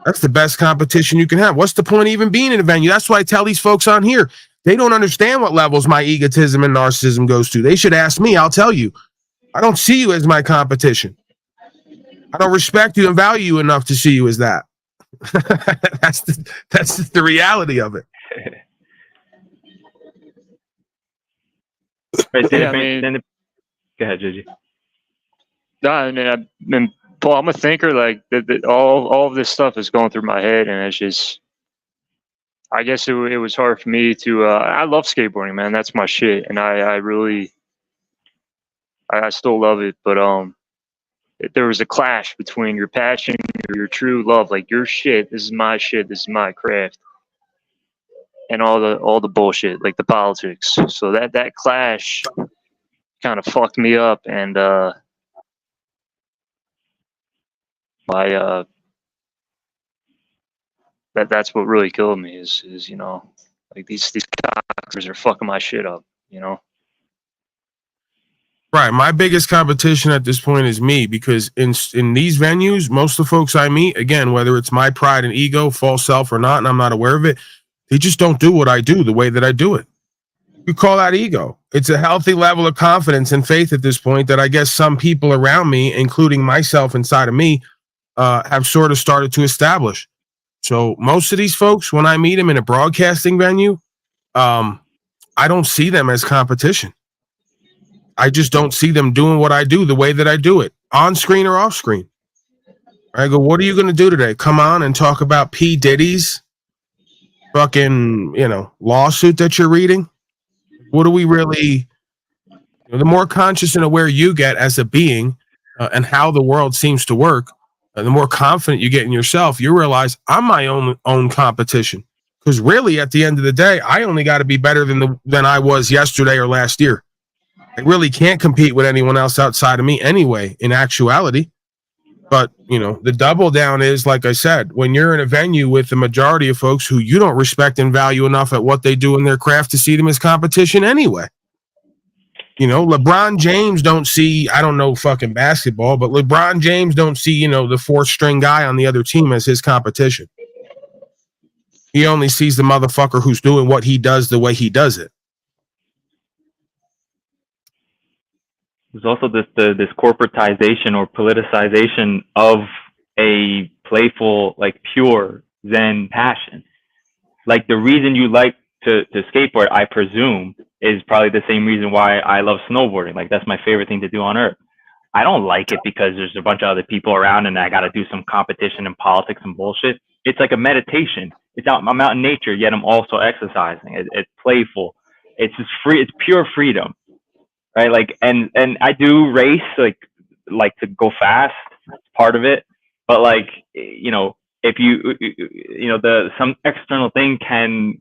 That's the best competition you can have. What's the point of even being in a venue? That's why I tell these folks on here, they don't understand what levels my egotism and narcissism goes to. They should ask me. I'll tell you. I don't see you as my competition. I don't respect you and value you enough to see you as that. That's the reality of it. Right, Yeah, I mean, go ahead, Gigi. no, I mean, Paul, I'm a thinker. Like all of this stuff is going through my head, and it's just, I guess it was hard for me to. I love skateboarding, man. That's my shit, and I really, I still love it. But there was a clash between your passion, your true love, like your shit. This is my shit. This is my craft, and all the bullshit, like the politics. So that clash kind of fucked me up, and my that's what really killed me is you know, like these cockers are fucking my shit up, you know. Right. My biggest competition at this point is me, because in these venues, most of the folks I meet, again, whether it's my pride and ego, false self or not, and I'm not aware of it, they just don't do what I do the way that I do it. You call that ego. It's a healthy level of confidence and faith at this point that I guess some people around me, including myself inside of me, have sort of started to establish. So most of these folks, when I meet them in a broadcasting venue, I don't see them as competition. I just don't see them doing what I do the way that I do it, on screen or off screen. I go, what are you going to do today? Come on and talk about P. Diddy's fucking, lawsuit that you're reading? What do we really, the more conscious and aware you get as a being and how the world seems to work, the more confident you get in yourself, you realize I'm my own competition. Because really, at the end of the day, I only got to be better than I was yesterday or last year. I really can't compete with anyone else outside of me anyway, in actuality. But, the double down is, like I said, when you're in a venue with the majority of folks who you don't respect and value enough at what they do in their craft to see them as competition anyway. LeBron James don't see, I don't know fucking basketball, but LeBron James don't see, the fourth string guy on the other team as his competition. He only sees the motherfucker who's doing what he does the way he does it. There's also this corporatization or politicization of a playful, like pure Zen passion. Like the reason you like to skateboard, I presume, is probably the same reason why I love snowboarding. Like that's my favorite thing to do on earth. I don't like it because there's a bunch of other people around and I got to do some competition and politics and bullshit. It's like a meditation. I'm out in nature, yet I'm also exercising. It's playful. It's just free. It's pure freedom. Right, like, and I do race, like to go fast. That's part of it. But like, if some external thing can,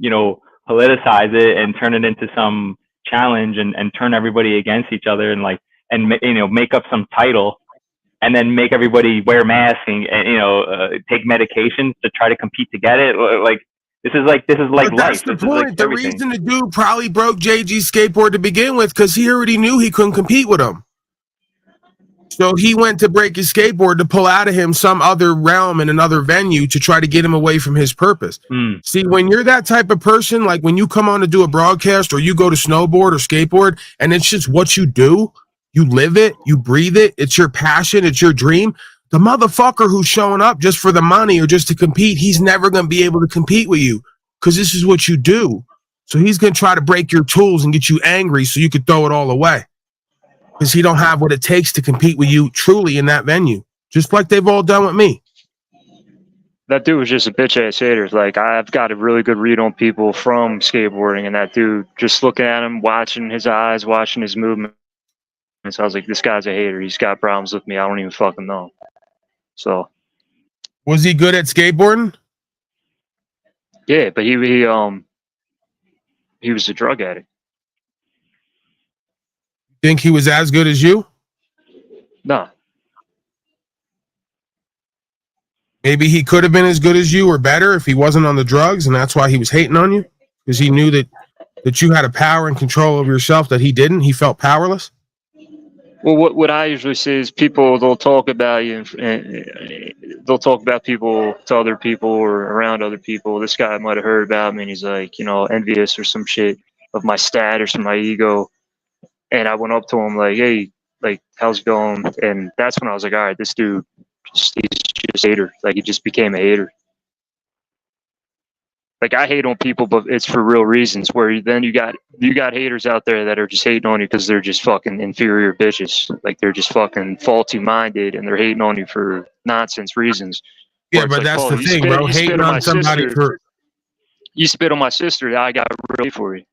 politicize it and turn it into some challenge and turn everybody against each other and make up some title and then make everybody wear masks and take medications to try to compete to get it. Like, This is like but life. That's the point. Like the reason the dude probably broke JG's skateboard to begin with, because he already knew he couldn't compete with him. So he went to break his skateboard to pull out of him some other realm in another venue to try to get him away from his purpose. See, when you're that type of person, like when you come on to do a broadcast or you go to snowboard or skateboard and it's just what you do, you live it, you breathe it, it's your passion, it's your dream. The motherfucker who's showing up just for the money or just to compete, he's never going to be able to compete with you because this is what you do. So he's going to try to break your tools and get you angry so you could throw it all away because he don't have what it takes to compete with you truly in that venue, just like they've all done with me. That dude was just a bitch ass hater. Like, I've got a really good read on people from skateboarding, and that dude, just looking at him, watching his eyes, watching his movement. And so I was like, this guy's a hater. He's got problems with me. I don't even fucking know. So, was he good at skateboarding? Yeah, but he was a drug addict. Think he was as good as you? Nah. Maybe he could have been as good as you or better if he wasn't on the drugs, and that's why he was hating on you, because he knew that you had a power and control over yourself that he didn't. He felt powerless. Well, what I usually see is people, they'll talk about you and they'll talk about people to other people or around other people. This guy might have heard about me and he's like, envious or some shit of my status or my ego. And I went up to him like, hey, like, how's it going? And that's when I was like, all right, this dude, he's just a hater. Like, he just became a hater. Like, I hate on people, but it's for real reasons. Where then you got haters out there that are just hating on you because they're just fucking inferior bitches. Like, they're just fucking faulty minded and they're hating on you for nonsense reasons. Yeah, but that's the thing, bro. Hating on somebody for you spit on my sister, I got ready for you.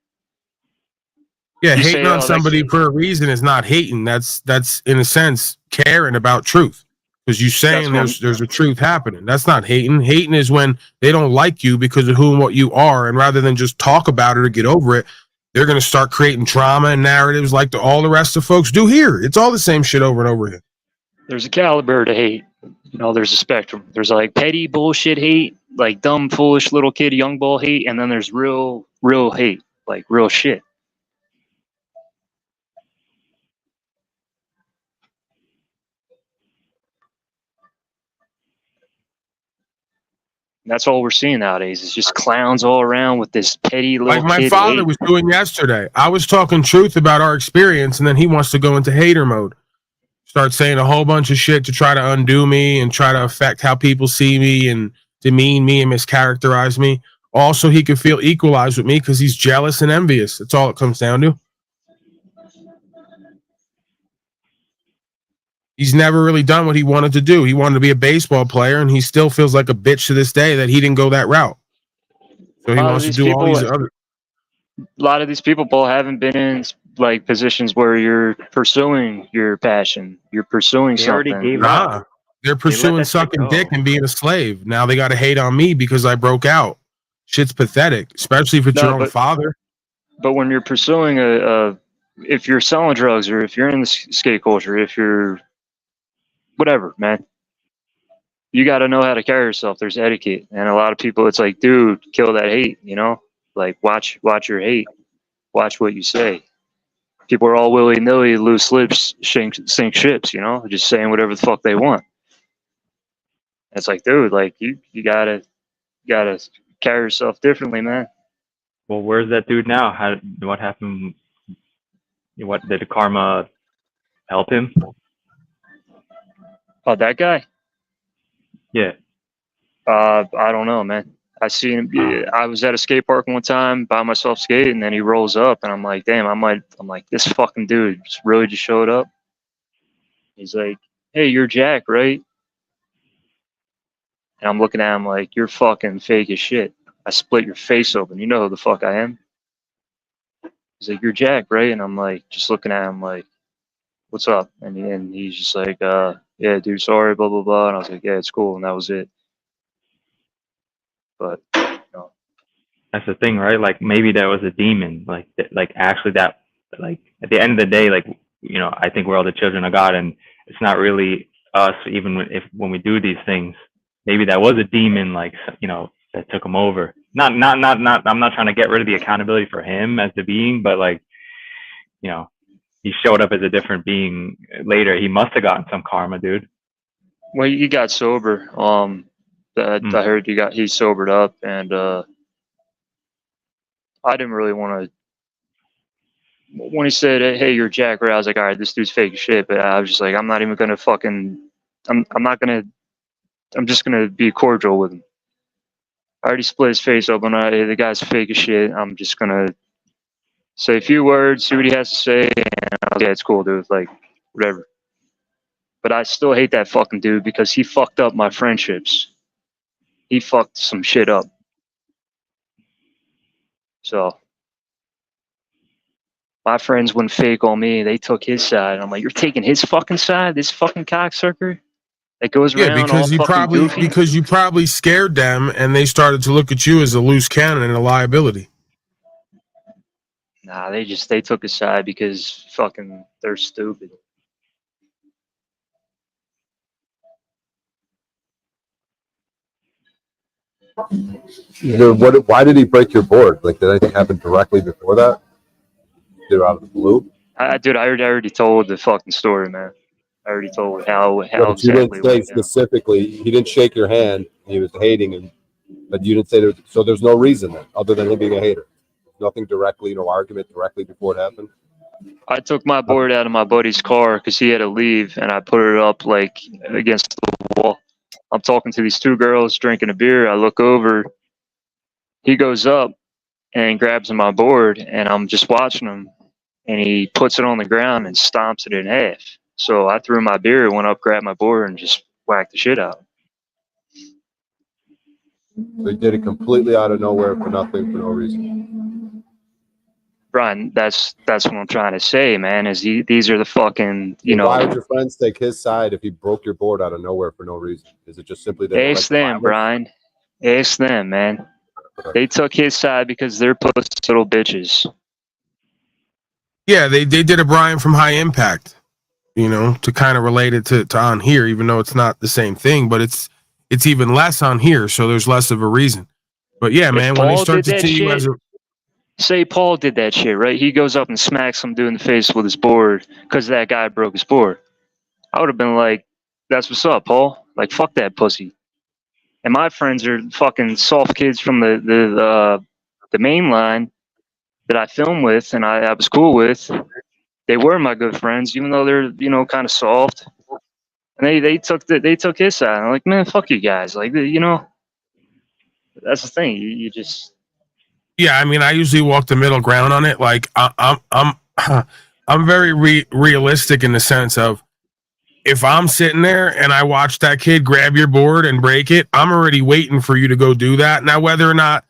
Yeah, hating on somebody for a reason is not hating. That's in a sense caring about truth. Because you're saying there's a truth happening. That's not hating. Hating is when they don't like you because of who and what you are, and rather than just talk about it or get over it, they're going to start creating drama and narratives like all the rest of folks do here. It's all the same shit over and over again. There's a caliber to hate. There's a spectrum. There's like petty bullshit hate, like dumb, foolish little kid, young ball hate, and then there's real hate, like real shit. That's all we're seeing nowadays. It's just clowns all around with this petty little. Like my father was doing yesterday. I was talking truth about our experience, and then he wants to go into hater mode. Start saying a whole bunch of shit to try to undo me and try to affect how people see me and demean me and mischaracterize me. Also, he could feel equalized with me because he's jealous and envious. That's all it comes down to. He's never really done what he wanted to do. He wanted to be a baseball player, and he still feels like a bitch to this day that he didn't go that route. So he wants to do all these other. A lot of these people, Paul, haven't been in like positions where you're pursuing your passion. You're pursuing something. Already gave up. They're pursuing sucking dick and being a slave. Now they got to hate on me because I broke out. Shit's pathetic, especially if it's your own father. But when you're pursuing if you're selling drugs or if you're in the skate culture, if you're whatever, man, you got to know how to carry yourself. There's etiquette, and a lot of people, it's like, dude, kill that hate. Like watch your hate, watch what you say. People are all willy nilly, loose lips, sink ships. Just saying whatever the fuck they want. It's like, dude, like you gotta carry yourself differently, man. Well, where's that dude now? What happened? What did karma help him? Oh, that guy? Yeah. I don't know, man. I see him. I was at a skate park one time by myself skating, and then he rolls up, and I'm like, damn, I'm like, this fucking dude really just showed up. He's like, hey, you're Jack, right? And I'm looking at him like, you're fucking fake as shit. I split your face open. You know who the fuck I am? He's like, you're Jack, right? And I'm like, just looking at him like, what's up? And he's just like, yeah, dude, sorry, blah, blah, blah. And I was like, yeah, it's cool. And that was it. But, that's the thing, right? Like maybe that was a demon. Like actually that, like at the end of the day, like, I think we're all the children of God, and it's not really us, even when we do these things. Maybe that was a demon, like, that took him over. Not. I'm not trying to get rid of the accountability for him as the being, but like, he showed up as a different being later. He must have gotten some karma, dude. Well, he got sober. I heard he sobered up, and I didn't really want to. When he said, "Hey, you're Jack," right? I was like, "All right, this dude's fake as shit." But I was just like, "I'm not even gonna fucking. I'm not gonna. I'm just gonna be cordial with him." I already split his face open. The guy's fake as shit. I'm just gonna say a few words, see what he has to say, and I was like, yeah, it's cool, dude. Like, whatever. But I still hate that fucking dude because he fucked up my friendships. He fucked some shit up. So my friends wouldn't fake on me. They took his side. I'm like, you're taking his fucking side? This fucking cocksucker that goes around because you probably scared them, and they started to look at you as a loose cannon and a liability. Nah, they took his side because fucking they're stupid. Why did he break your board? Like, did anything happen directly before that? Did it out of the blue? Dude, I already told the fucking story, man. I already told how Yeah, but you exactly didn't it say went down. specifically. He didn't shake your hand. He was hating, but you didn't say there. So there's no reason then, other than him being a hater. Nothing directly, no argument directly before it happened. I took my board out of my buddy's car because he had to leave, and I put it up like against the wall. I'm talking to these two girls drinking a beer. I look over. He goes up and grabs my board, and I'm just watching him, and he puts it on the ground and stomps it in half. So I threw my beer, went up, grabbed my board, and just whacked the shit out. So he did it completely out of nowhere for nothing, for no reason. Brian, that's what I'm trying to say, man. Is these are the fucking, Why would your friends take his side if he broke your board out of nowhere for no reason? Is it just simply that? Ask them, Brian. Ask them, man. They took his side because they're pussy little bitches. Yeah, they did a Brian from High Impact, to kind of relate it to on here, even though it's not the same thing, but it's even less on here, so there's less of a reason. But yeah, man, when they start to see you as a say Paul did that shit, right? He goes up and smacks some dude in the face with his board because that guy broke his board. I would have been like, "That's what's up, Paul. Like, fuck that pussy." And my friends are fucking soft kids from the main line that I film with and I was cool with. They were my good friends, even though they're kind of soft. And they took his side. I'm like, man, fuck you guys. Like, that's the thing. You just. Yeah, I mean, I usually walk the middle ground on it. Like, I'm very realistic in the sense of, if I'm sitting there and I watch that kid grab your board and break it, I'm already waiting for you to go do that. Now, whether or not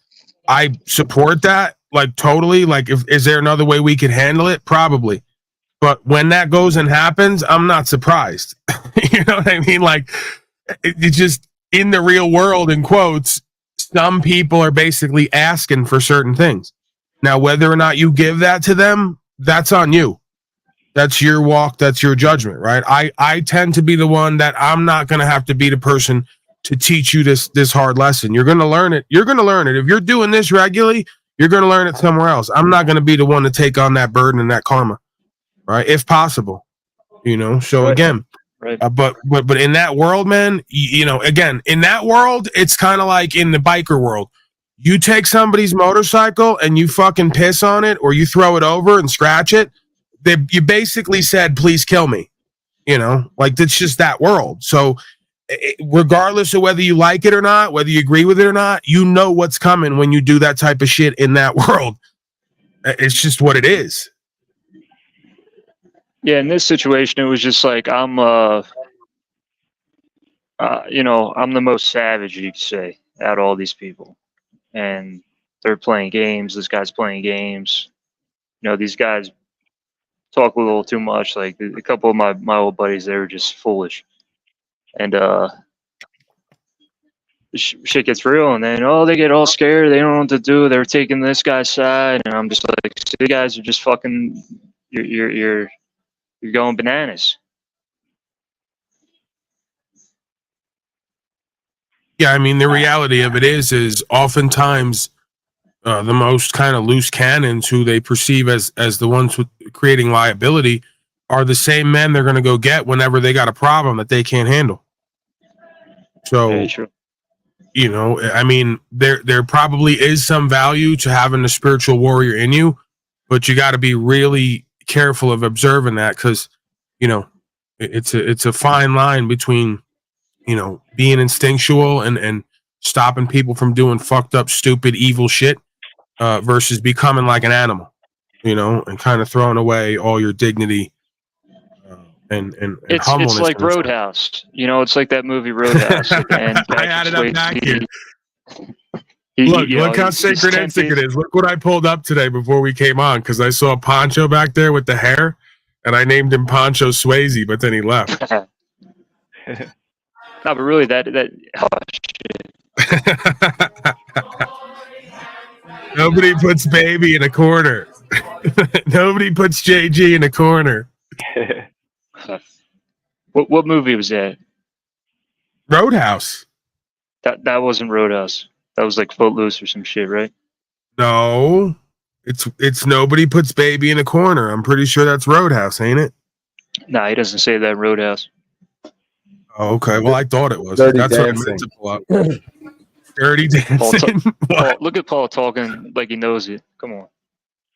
I support that, like, totally, like, is there another way we could handle it? Probably. But when that goes and happens, I'm not surprised. You know what I mean? Like, it just, in the real world, in quotes, some people are basically asking for certain things. Now, whether or not you give that to them, that's on you. That's your walk. That's your judgment, right? I tend to be the one that I'm not going to have to be the person to teach you this hard lesson. You're going to learn it. You're going to learn it. If you're doing this regularly, you're going to learn it somewhere else. I'm not going to be the one to take on that burden and that karma, right? If possible, So Right. Again, right. But in that world, man, again, in that world, it's kind of like in the biker world. You take somebody's motorcycle and you fucking piss on it, or you throw it over and scratch it. You basically said, please kill me, like, it's just that world. So regardless of whether you like it or not, whether you agree with it or not, you know what's coming when you do that type of shit in that world. It's just what it is. Yeah, in this situation, it was just like I'm the most savage, you could say, out of all these people, and they're playing games. This guy's playing games. These guys talk a little too much. Like, a couple of my old buddies, they were just foolish, and shit gets real, and then they get all scared. They don't know what to do. They're taking this guy's side, and I'm just like, you guys are just fucking. You're going bananas. Yeah, I mean, the reality of it is oftentimes the most kind of loose cannons, who they perceive as the ones with creating liability, are the same men they're going to go get whenever they got a problem that they can't handle. So, Very true. I mean, there probably is some value to having a spiritual warrior in you, but you got to be really careful of observing that, because it's a fine line between being instinctual and stopping people from doing fucked up, stupid, evil shit, versus becoming like an animal, and kind of throwing away all your dignity and humbleness. It's like Roadhouse. It's like that movie Roadhouse. And I added up back here. Look Look how synchronistic it is. Look what I pulled up today before we came on, because I saw Poncho back there with the hair, and I named him Poncho Swayze, but then he left. No, but really, that Nobody puts baby in a corner. Nobody puts JG in a corner. What movie was that? Roadhouse. That wasn't Roadhouse. That was like Footloose or some shit, right? No, it's nobody puts baby in a corner. I'm pretty sure that's Roadhouse, ain't it? Nah, he doesn't say that in Roadhouse. Oh, okay. Well, I thought it was. Dirty That's Dancing. what I meant to pull up. Dirty Dancing. Paul, look at Paul talking like he knows it. Come on.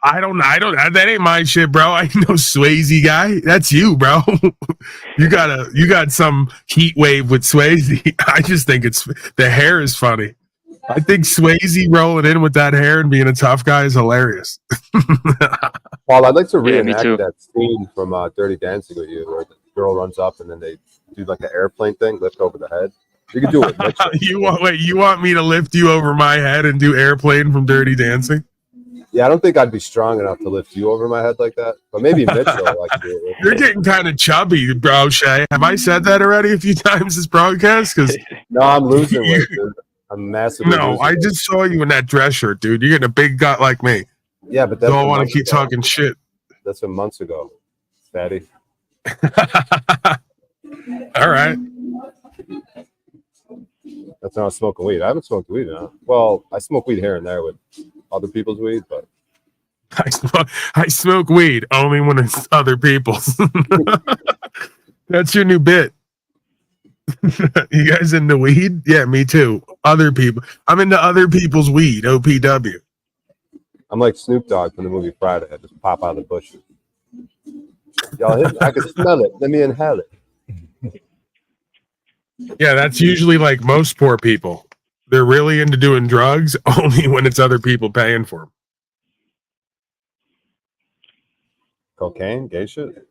I don't. That ain't my shit, bro. I know Swayze guy. That's you, bro. You got some heat wave with Swayze. I just think the hair is funny. I think Swayze rolling in with that hair and being a tough guy is hilarious. Paul, I'd like to Yeah, me reenact too. that scene from Dirty Dancing with you, where the girl runs up and then they do like the airplane thing, lift over the head. You can do it. Mitchell. You want me to lift you over my head and do airplane from Dirty Dancing? Yeah, I don't think I'd be strong enough to lift you over my head like that, but maybe Mitchell. I could do it with. You're getting kind of chubby, bro, Shay. Have I said that already a few times this broadcast? Because No, I'm losing weight, dude. I'm massively. no, losing I weight. just saw you in that dress shirt, dude. You're getting a big gut like me. Yeah, but that's So I from want to months keep ago. talking shit. That's from months ago, fatty. All right. That's not smoking weed. I haven't smoked weed now. Well, I smoke weed here and there with other people's weed, but I smoke weed only when it's other people's. That's your new bit. You guys into weed? Yeah, me too. Other people. I'm into other people's weed. OPW. I'm like Snoop Dogg from the movie Friday. I just pop out of the bushes. Y'all hit me. I can smell it. Let me inhale it. Yeah, that's usually like most poor people. They're really into doing drugs only when it's other people paying for them. Cocaine, gay shit.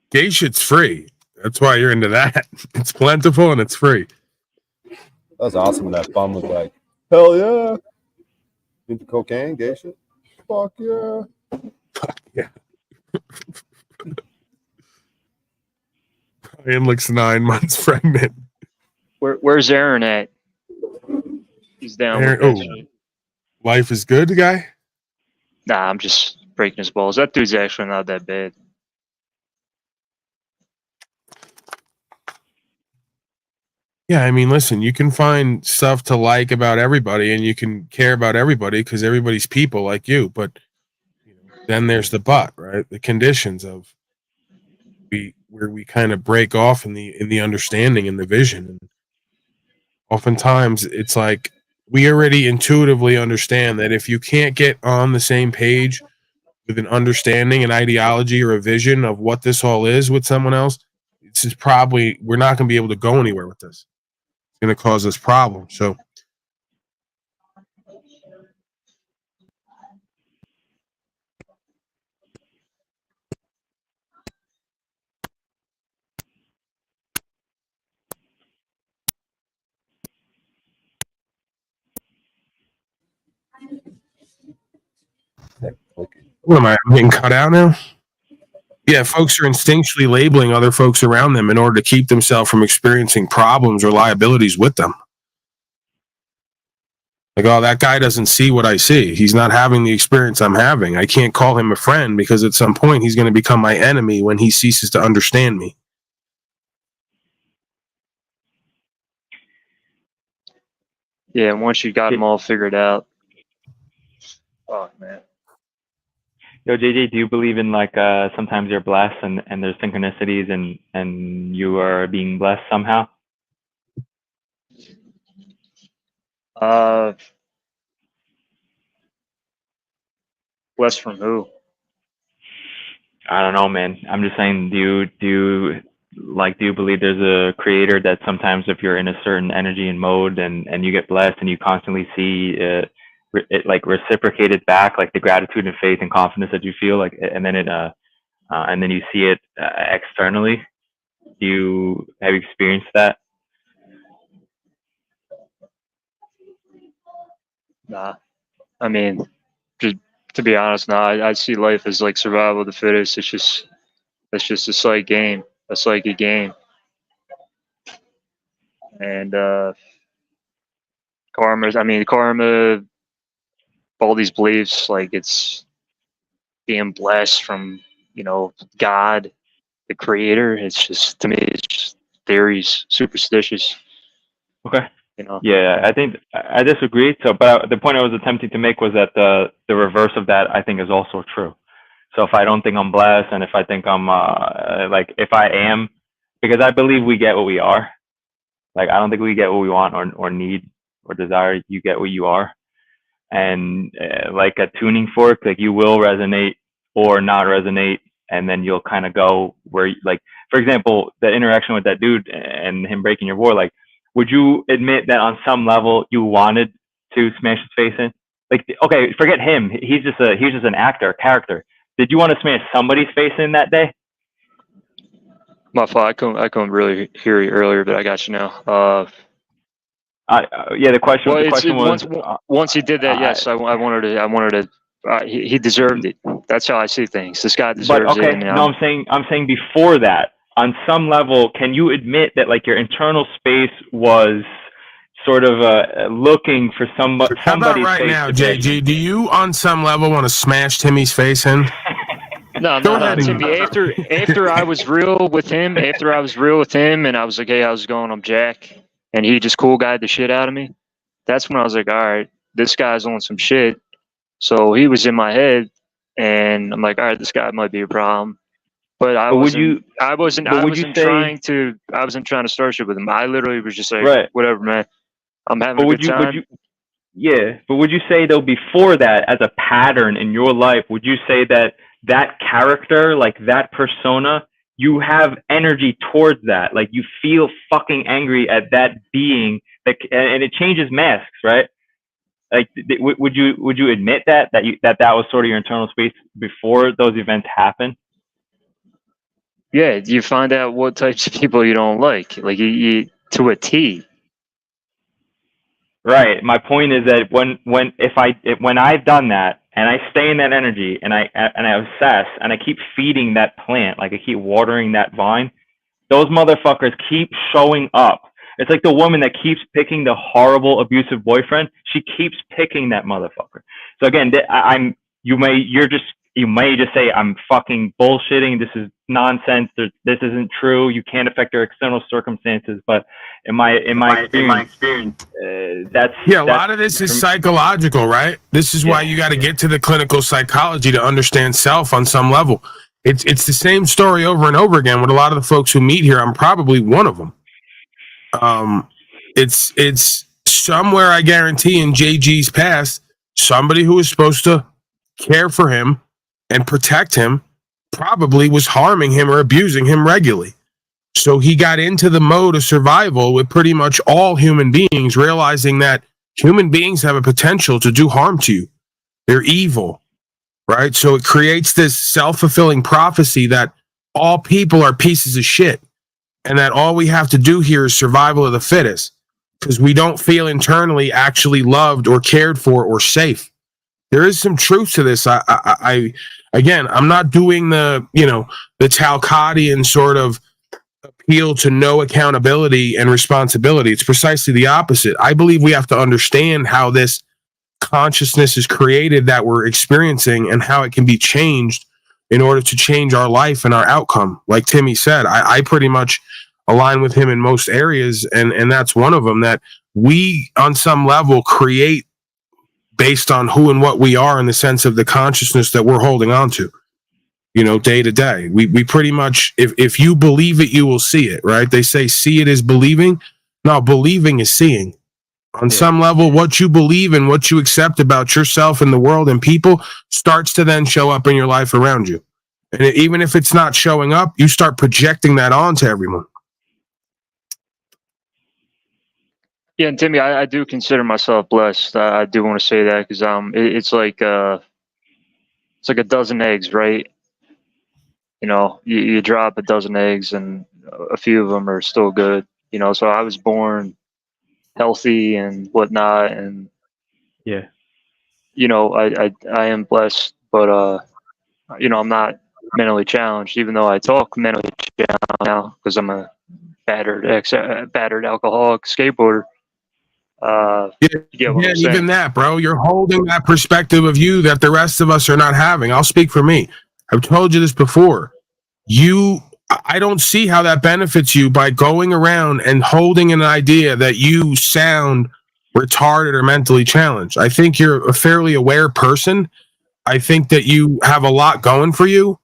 Gay shit's free. That's why you're into that. It's plentiful and it's free. That was awesome. That bum was like, hell yeah. Into cocaine, gay shit. Fuck yeah. Yeah. Ian looks 9 months pregnant. Where's Aaron at? He's down with Aaron- that oh. shit. Life is good, guy? Nah, I'm just breaking his balls. That dude's actually not that bad. Yeah, I mean, listen, you can find stuff to like about everybody and you can care about everybody because everybody's people like you. But then there's the but, right? The conditions of where we kind of break off in the understanding and the vision. And oftentimes it's like we already intuitively understand that if you can't get on the same page with an understanding, an ideology, or a vision of what this all is with someone else, it's just probably we're not going to be able to go anywhere with this. It's going to cause us problems. So what am I? I'm getting cut out now? Yeah, folks are instinctually labeling other folks around them in order to keep themselves from experiencing problems or liabilities with them. Like, oh, that guy doesn't see what I see. He's not having the experience I'm having. I can't call him a friend because at some point he's going to become my enemy when he ceases to understand me. Yeah, and once you got them all figured out. Fuck, man. Yo, JJ, do you believe in like sometimes you're blessed and there's synchronicities and you are being blessed somehow? Blessed from who? I don't know, man. I'm just saying, do you believe there's a creator that sometimes if you're in a certain energy and mode and you get blessed and you constantly see it like reciprocated back, like the gratitude and faith and confidence that you feel, like, and then you see it externally. Have you experienced that? Nah. I mean, just to be honest, nah. I see life as like survival of the fittest. That's just a slight game. That's like a game. And karma, all these beliefs, like it's being blessed from, you know, God, the creator. It's just, to me, it's just theories, superstitious, Okay. you know. Yeah, I think I disagree. So, but the point I was attempting to make was that the reverse of that I think is also true. So if I don't think I'm blessed, and if I think I'm like if I am, because I believe we get what we are. Like I don't think we get what we want or need or desire. You get what you are, and like a tuning fork, like you will resonate or not resonate, and then you'll kind of go where, like, for example, the interaction with that dude and him breaking your board, like, would you admit that on some level you wanted to smash his face in? Like, okay, forget him. He's just an actor, a character. Did you want to smash somebody's face in that day? My fault. I couldn't really hear you earlier, but I got you now. Yeah, the question was once he did that, yes, I wanted to. He deserved it. That's how I see things. This guy deserves but okay, it. No, I'm saying before that, on some level, can you admit that like your internal space was sort of looking for somebody's How about right face now, to JG? Do you, on some level, want to smash Timmy's face in? No, Timmy. After I was real with him, and I was like, hey, how's it going? I'm Jack, and he just cool guyed the shit out of me. That's when I was like, all right, this guy's on some shit. So he was in my head, and I'm like, all right, this guy might be a problem. But I wasn't trying to start shit with him. I literally was just like, right, whatever, man. I'm having a good time. But would you say though, before that, as a pattern in your life, would you say that character, like that persona, you have energy towards that? Like you feel fucking angry at that being, and it changes masks, right? Like, would you admit that was sort of your internal space before those events happen? Yeah, you find out what types of people you don't like you to a T. Right. My point is that when I've done that and I stay in that energy and I obsess and I keep feeding that plant, like I keep watering that vine, those motherfuckers keep showing up. It's like the woman that keeps picking the horrible abusive boyfriend. She keeps picking that motherfucker. So again, you may just say I'm fucking bullshitting. This is nonsense. This isn't true. You can't affect your external circumstances. But in my experience, a lot of this is psychological, right? This is why you got to get to the clinical psychology to understand self on some level. It's the same story over and over again with a lot of the folks who meet here. I'm probably one of them. It's somewhere, I guarantee, in JG's past, somebody who was supposed to care for him and protect him probably was harming him or abusing him regularly. So he got into the mode of survival with pretty much all human beings, realizing that human beings have a potential to do harm to you. They're evil, right? So it creates this self-fulfilling prophecy that all people are pieces of shit and that all we have to do here is survival of the fittest because we don't feel internally actually loved or cared for or safe. There is some truth to this. Again, I'm not doing the Talcottian sort of appeal to no accountability and responsibility. It's precisely the opposite. I believe we have to understand how this consciousness is created that we're experiencing and how it can be changed in order to change our life and our outcome. Like Timmy said, I pretty much align with him in most areas, and that's one of them, that we, on some level, create based on who and what we are in the sense of the consciousness that we're holding on to, day to day. We pretty much, if you believe it, you will see it, right? They say see it is believing. No, believing is seeing. On some level, what you believe and what you accept about yourself and the world and people starts to then show up in your life around you. And even if it's not showing up, you start projecting that onto everyone. Yeah, and Timmy, I do consider myself blessed. I do want to say that because it's like a dozen eggs, right? You drop a dozen eggs, and a few of them are still good. So I was born healthy and whatnot, and I am blessed, but I'm not mentally challenged, even though I talk mentally challenged now because I'm a battered alcoholic skateboarder. You get what I'm saying? Even that, bro. You're holding that perspective of you that the rest of us are not having. I'll speak for me. I've told you this before. I don't see how that benefits you by going around and holding an idea that you sound retarded or mentally challenged. I think you're a fairly aware person. I think that you have a lot going for you.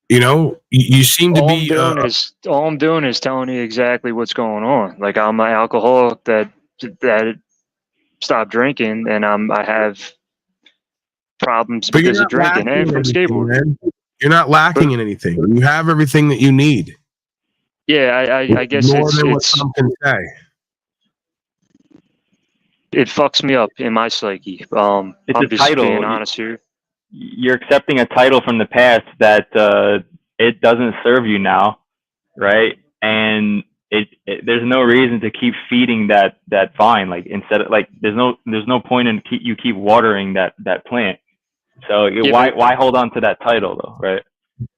You know, you seem to be. All I'm doing is telling you exactly what's going on. Like, I'm an alcoholic that stopped drinking, and I have problems But because of drinking and from skateboarding. You're not lacking in anything. You have everything that you need. Yeah, I guess more than what it's some can say. It fucks me up in my psyche. It's I'm a just title. being honest here. You're accepting a title from the past that it doesn't serve you now, right? And there's no reason to keep feeding that vine. Like, instead of, like, there's no point in you keep watering that plant. So why hold on to that title though, right?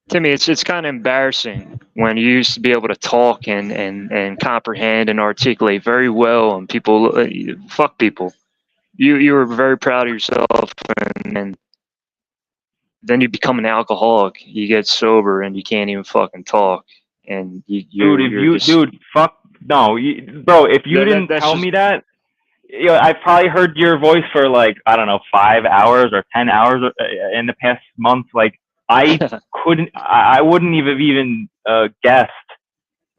Timmy, it's kind of embarrassing when you used to be able to talk and comprehend and articulate very well, and people fuck people. You were very proud of yourself, and then you become an alcoholic. You get sober and you can't even fucking talk. And fuck no, bro. If you didn't tell me that, I've probably heard your voice for, like, I don't know, 5 hours or 10 hours in the past month. Like, I wouldn't have even guessed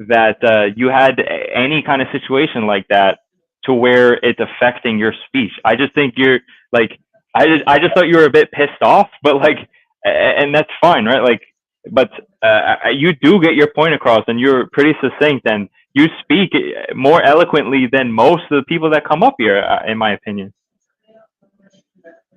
that you had any kind of situation like that to where it's affecting your speech. I just think you're like, I just thought you were a bit pissed off, but like, and that's fine, right? Like, but you do get your point across, and you're pretty succinct, and you speak more eloquently than most of the people that come up here, in my opinion.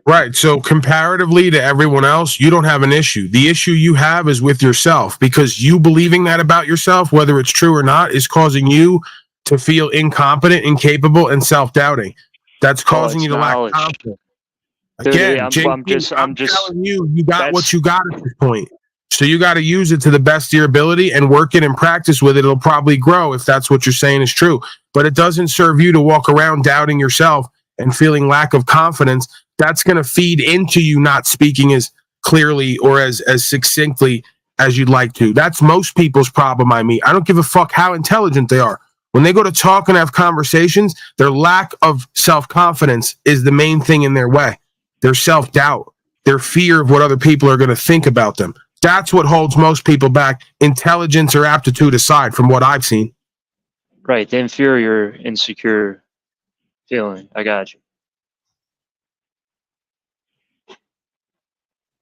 Right. So comparatively to everyone else, you don't have an issue. The issue you have is with yourself, because you believing that about yourself, whether it's true or not, is causing you to feel incompetent, incapable, and self-doubting. That's causing you to lack confidence. Again, I'm telling you, you got what you got at this point. So you got to use it to the best of your ability and work it and practice with it. It'll probably grow if that's what you're saying is true. But it doesn't serve you to walk around doubting yourself and feeling lack of confidence. That's going to feed into you not speaking as clearly or as succinctly as you'd like to. That's most people's problem. I don't give a fuck how intelligent they are. When they go to talk and have conversations, their lack of self-confidence is the main thing in their way. Their self-doubt, their fear of what other people are going to think about them. That's what holds most people back, intelligence or aptitude aside, from what I've seen. Right, the inferior, insecure feeling. I got you.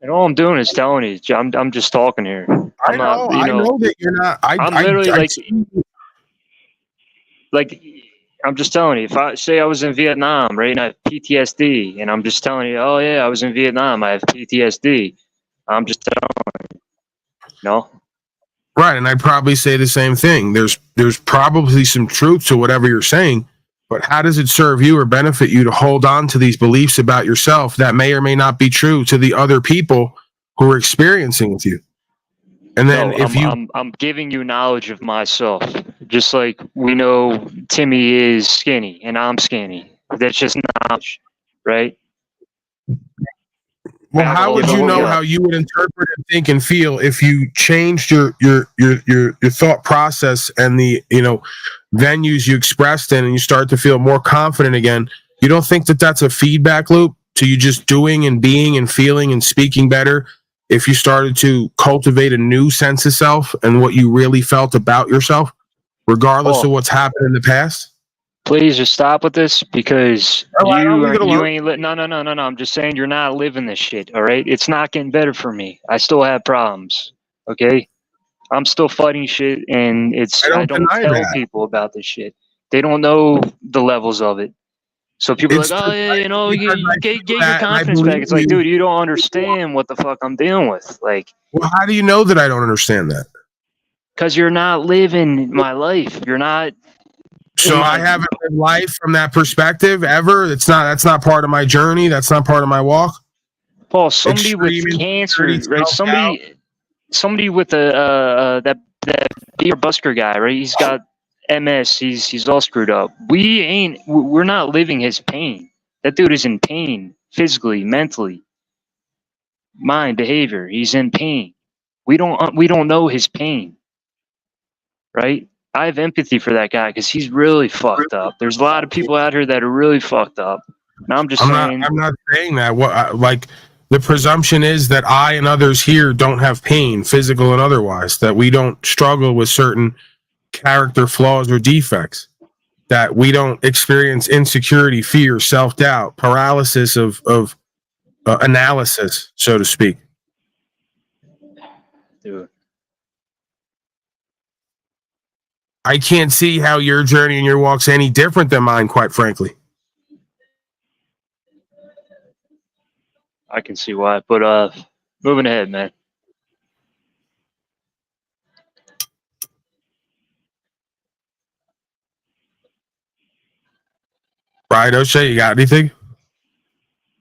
And all I'm doing is telling you, I'm just talking here. I know that you're not. I'm literally like, I'm just telling you. If I say I was in Vietnam, right, and I have PTSD, and I'm just telling you, oh yeah, I was in Vietnam, I have PTSD. I'm just telling you. No. Right, and I'd probably say the same thing. There's probably some truth to whatever you're saying, but how does it serve you or benefit you to hold on to these beliefs about yourself that may or may not be true to the other people who are experiencing with you? And then I'm giving you knowledge of myself, just like we know Timmy is skinny and I'm skinny. That's just knowledge, right? Well, how would you know how you would interpret and think and feel if you changed your thought process and the venues you expressed in, and you start to feel more confident again? You don't think that that's a feedback loop to you just doing and being and feeling and speaking better? If you started to cultivate a new sense of self and what you really felt about yourself, regardless of what's happened in the past? Please just stop with this, because you ain't. No. I'm just saying you're not living this shit. All right, it's not getting better for me. I still have problems. Okay, I'm still fighting shit, and I don't tell people about this shit. They don't know the levels of it. So people are like, oh yeah, you get your confidence back. It's like, dude, you don't understand what the fuck I'm dealing with. Like, well, how do you know that I don't understand that? Because you're not living my life. You're not. So I haven't lived life from that perspective ever. That's not part of my journey. That's not part of my walk. Paul, somebody with cancer, right? Somebody with that Beer Busker guy, right? He's got MS. He's all screwed up. We're not living his pain. That dude is in pain, physically, mentally, mind, behavior. He's in pain. We don't know his pain, right? I have empathy for that guy because he's really fucked up. There's a lot of people out here that are really fucked up. And I'm not saying that. Like the presumption is that I and others here don't have pain, physical and otherwise, that we don't struggle with certain character flaws or defects, that we don't experience insecurity, fear, self-doubt, paralysis of analysis, so to speak. Dude. I can't see how your journey and your walk's any different than mine, quite frankly. I can see why, but moving ahead, man. Right, O'Shea, you got anything?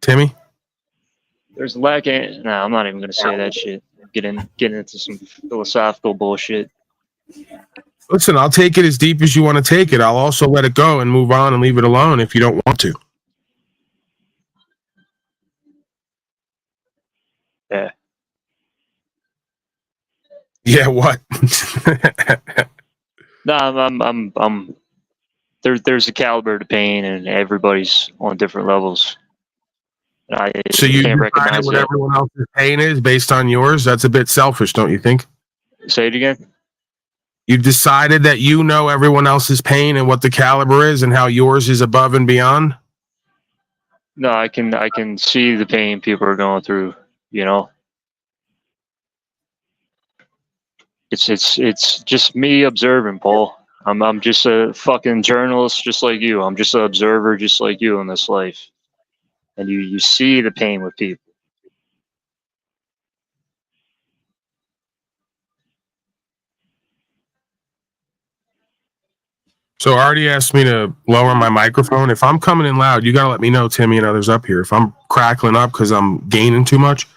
Timmy? There's a lack of. No, I'm not even gonna say that shit. Getting into some philosophical bullshit. Listen, I'll take it as deep as you want to take it. I'll also let it go and move on and leave it alone if you don't want to. Yeah. Yeah, what? No, I'm there's a caliber to pain, and everybody's on different levels. So you can't decided recognize what that. everyone else's pain is based on yours? That's a bit selfish, don't you think? Say it again. You decided that you know everyone else's pain and what the caliber is and how yours is above and beyond? No, I can see the pain people are going through, you know. It's just me observing, Paul. I'm just a fucking journalist just like you. I'm just an observer just like you in this life. And you see the pain with people. So Artie asked me to lower my microphone. If I'm coming in loud, you got to let me know, Timmy and others up here. If I'm crackling up because I'm gaining too much,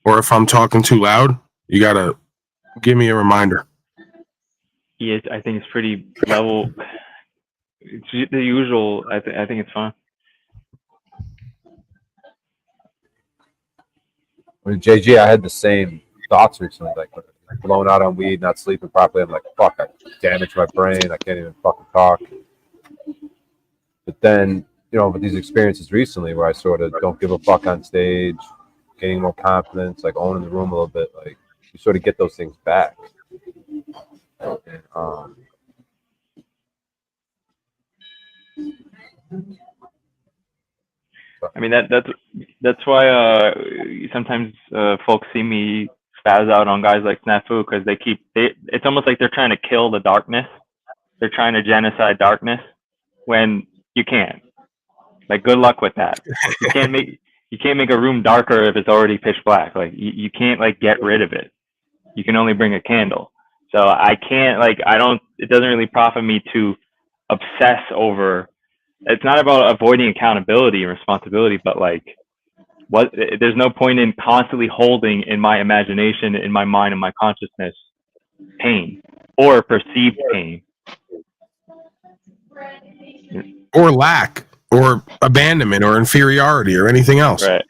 or if I'm talking too loud, you got to give me a reminder. Yeah, I think it's pretty level. It's the usual. I think it's fine. I mean, JG, I had the same thoughts recently, like blown out on weed, not sleeping properly. I'm like, fuck, I damaged my brain. I can't even fucking talk. But then, you know, with these experiences recently where I sort of don't give a fuck on stage, gaining more confidence, like owning the room a little bit, like you sort of get those things back. And, I mean that's why sometimes folks see me spaz out on guys like Snafu because it's almost like they're trying to kill the darkness. They're trying to genocide darkness when you can't. Like, good luck with that. You can't make a room darker if it's already pitch black. Like you can't like get rid of it. You can only bring a candle. So I can't it doesn't really profit me to obsess over. It's not about avoiding accountability and responsibility, but like there's no point in constantly holding in my imagination, in my mind, in my consciousness, pain or perceived pain. Or lack, or abandonment, or inferiority, or anything else. Right.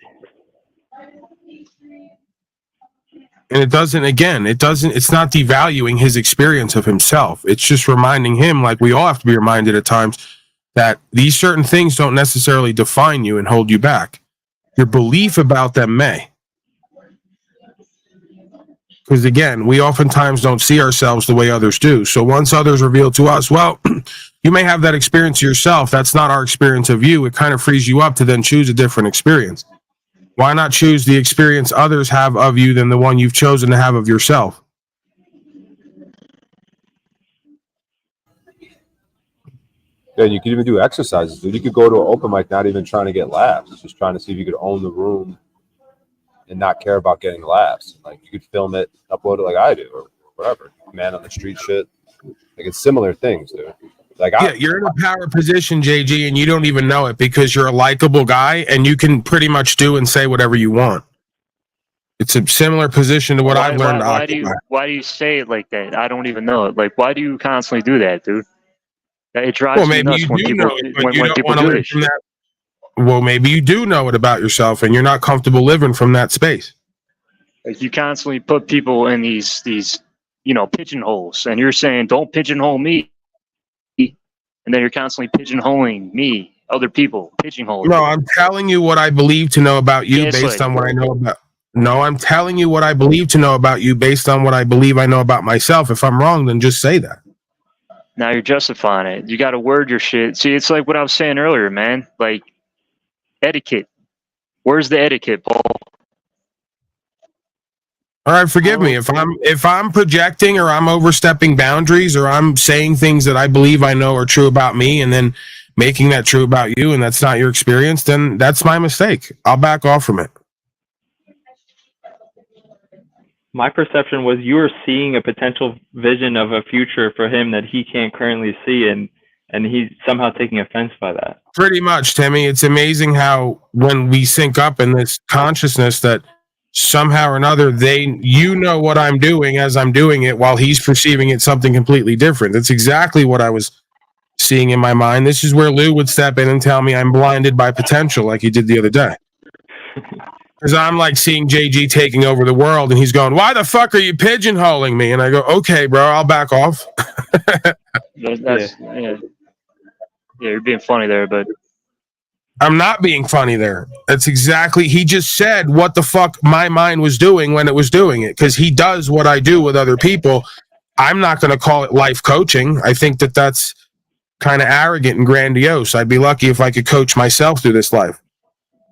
And it's not devaluing his experience of himself. It's just reminding him, like we all have to be reminded at times, that these certain things don't necessarily define you and hold you back. Your belief about them may. Because again, we oftentimes don't see ourselves the way others do. So once others reveal to us, well, you may have that experience yourself. That's not our experience of you. It kind of frees you up to then choose a different experience. Why not choose the experience others have of you than the one you've chosen to have of yourself? yeah, you could even do exercises, dude. You could go to an open mic not even trying to get laughs, just trying to see if you could own the room and not care about getting laughs. Like you could film it, upload it like I do, or whatever. Man on the street shit. Like it's similar things, dude. Like you're in a power position, JG, and you don't even know it because you're a likable guy and you can pretty much do and say whatever you want. It's a similar position to what I've learned. Why do you say it like that? I don't even know it. Like, why do you constantly do that, dude? It drives me maybe nuts you when do people know it, but when you don't people want to do live this from shit. that. Well, maybe you do know it about yourself, and you're not comfortable living from that space. Like you constantly put people in these pigeonholes, and you're saying don't pigeonhole me, and then you're constantly pigeonholing me, other people, pigeonholing. No, I'm telling you what I believe to know about you based on what I know about. No, I'm telling you what I believe to know about you based on what I believe I know about myself. If I'm wrong, then just say that. Now you're justifying it. You got to word your shit. See, it's like what I was saying earlier, man. Like etiquette. Where's the etiquette, Paul? All right, forgive me if I'm projecting or I'm overstepping boundaries or I'm saying things that I believe I know are true about me and then making that true about you and that's not your experience, then that's my mistake. I'll back off from it. My perception was you were seeing a potential vision of a future for him that he can't currently see, and he's somehow taking offense by that. Pretty much, Timmy. It's amazing how when we sync up in this consciousness that somehow or another you know what I'm doing as I'm doing it while he's perceiving it something completely different. That's exactly what I was seeing in my mind. This is where Lou would step in and tell me I'm blinded by potential like he did the other day. Because I'm like seeing JG taking over the world and he's going, why the fuck are you pigeonholing me? And I go, okay, bro, I'll back off. Yeah, you're being funny there, but I'm not being funny there. That's exactly, he just said what the fuck my mind was doing when it was doing it. Because he does what I do with other people. I'm not going to call it life coaching. I think that that's kind of arrogant and grandiose. I'd be lucky if I could coach myself through this life.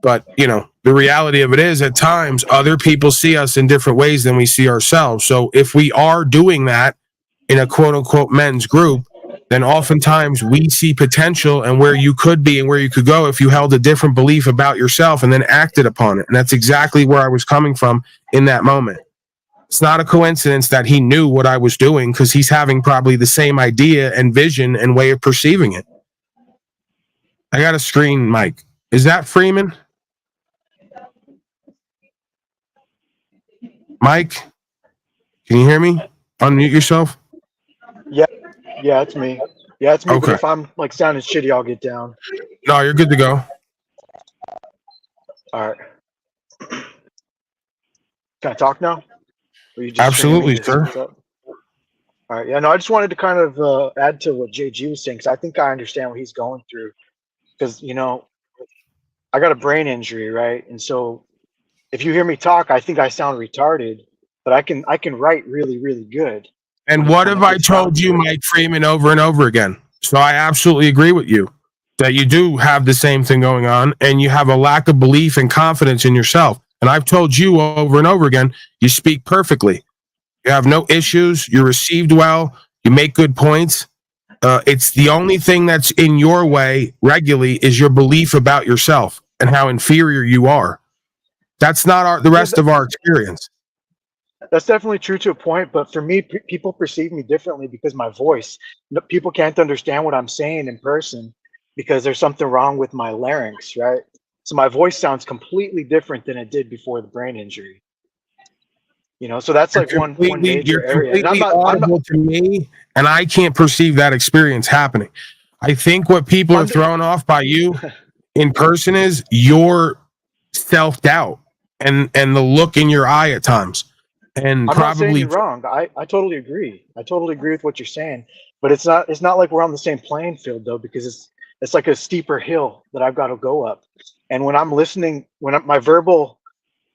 But, the reality of it is at times other people see us in different ways than we see ourselves. So if we are doing that in a quote unquote men's group, then oftentimes we see potential and where you could be and where you could go if you held a different belief about yourself and then acted upon it. And that's exactly where I was coming from in that moment. It's not a coincidence that he knew what I was doing because he's having probably the same idea and vision and way of perceiving it. I got a screen mic. Is that Freeman? Mike, can you hear me? Unmute yourself. Yeah, it's me. Yeah, it's me. Okay. But if I'm like sounding shitty, I'll get down. No, you're good to go. All right. Can I talk now? Or you just Absolutely, sir. All right. Yeah, no, I just wanted to kind of add to what JG was saying because I think I understand what he's going through. Because I got a brain injury, right? And so if you hear me talk, I think I sound retarded, but I can write really, really good. And what have I told you, Mike Freeman, over and over again? So I absolutely agree with you that you do have the same thing going on and you have a lack of belief and confidence in yourself. And I've told you over and over again, you speak perfectly. You have no issues. You're received well. You make good points. It's the only thing that's in your way regularly is your belief about yourself and how inferior you are. That's not the rest of our experience. That's definitely true to a point, but for me, people perceive me differently because my voice. People can't understand what I'm saying in person because there's something wrong with my larynx, right? So my voice sounds completely different than it did before the brain injury. So that's like one major area. And I'm not to me, and I can't perceive that experience happening. I think what people are thrown off by you in person is your self-doubt and the look in your eye at times. And I'm not saying probably you're wrong. I totally agree. I totally agree with what you're saying. But it's not like we're on the same playing field though, because it's like a steeper hill that I've got to go up. And when I'm listening, my verbal,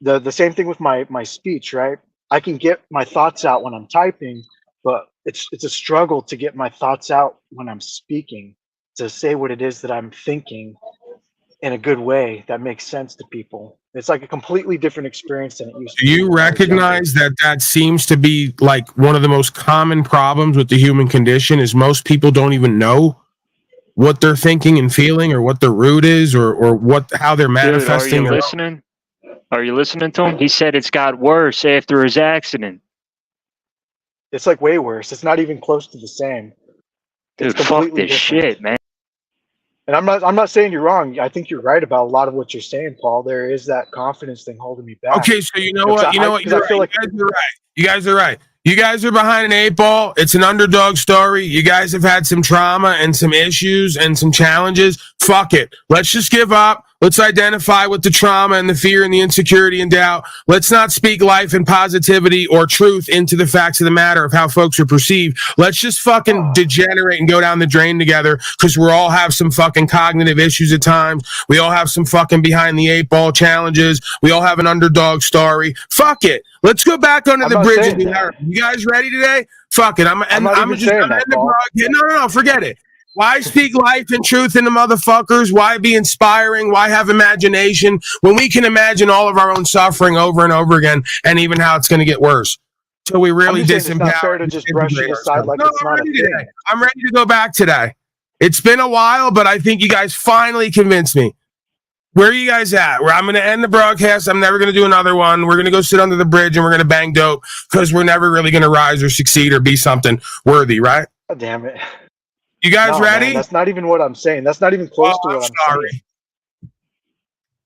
the same thing with my speech, right? I can get my thoughts out when I'm typing, but it's a struggle to get my thoughts out when I'm speaking, to say what it is that I'm thinking in a good way that makes sense to people. It's like a completely different experience than it used to be. Do you recognize that seems to be like one of the most common problems with the human condition is most people don't even know what they're thinking and feeling or what their root is or how they're manifesting. Dude, are you listening? Are you listening to him? He said it's got worse after his accident. It's like way worse. It's not even close to the same. Dude, fuck this shit, man. And I'm not saying you're wrong. I think you're right about a lot of what you're saying, Paul. There is that confidence thing holding me back. Okay, so you know what? You know what? You guys are right. You guys are right. You guys are behind an 8 ball. It's an underdog story. You guys have had some trauma and some issues and some challenges. Fuck it. Let's just give up. Let's identify with the trauma and the fear and the insecurity and doubt. Let's not speak life and positivity or truth into the facts of the matter of how folks are perceived. Let's just fucking degenerate and go down the drain together because we all have some fucking cognitive issues at times. We all have some fucking behind the 8 ball challenges. We all have an underdog story. Fuck it. Let's go back under the bridge and do that. You guys ready today? Fuck it. I'm No, forget it. Why speak life and truth into motherfuckers? Why be inspiring? Why have imagination when we can imagine all of our own suffering over and over again and even how it's going to get worse? So we really disempower. It's not fair to just brush it aside like it's not a thing. I'm ready to go back today. It's been a while, but I think you guys finally convinced me. Where are you guys at? Where I'm going to end the broadcast. I'm never going to do another one. We're going to go sit under the bridge and we're going to bang dope because we're never really going to rise or succeed or be something worthy, right? God damn it. You guys ready? Man, that's not even what I'm saying. That's not even close to what I'm saying.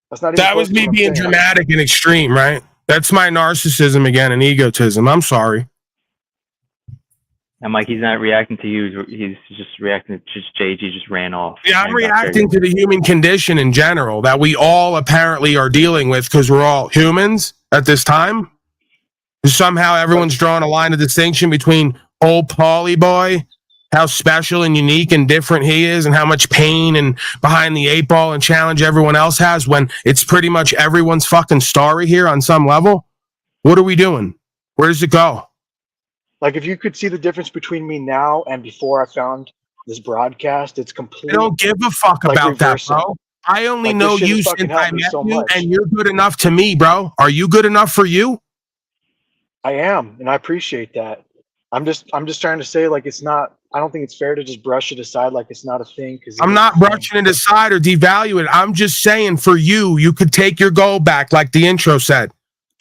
That's not even that was me being dramatic and extreme, right? That's my narcissism again and egotism. I'm sorry. And Mike, he's not reacting to you. He's just reacting to just JG just ran off. Yeah, I'm reacting to the human condition in general that we all apparently are dealing with because we're all humans at this time. Somehow everyone's drawing a line of distinction between old Paulie boy, how special and unique and different he is, and how much pain and behind the 8 ball and challenge everyone else has when it's pretty much everyone's fucking story here on some level. What are we doing? Where does it go? Like, if you could see the difference between me now and before I found this broadcast, it's completely. I don't give a fuck about that, bro. I only know you since I met you, and you're good enough to me, bro. Are you good enough for you? I am, and I appreciate that. I'm just trying to say, like, it's not. I don't think it's fair to just brush it aside like it's not a thing. Because I'm not brushing it aside or devalue it. I'm just saying, for you, you could take your goal back, like the intro said.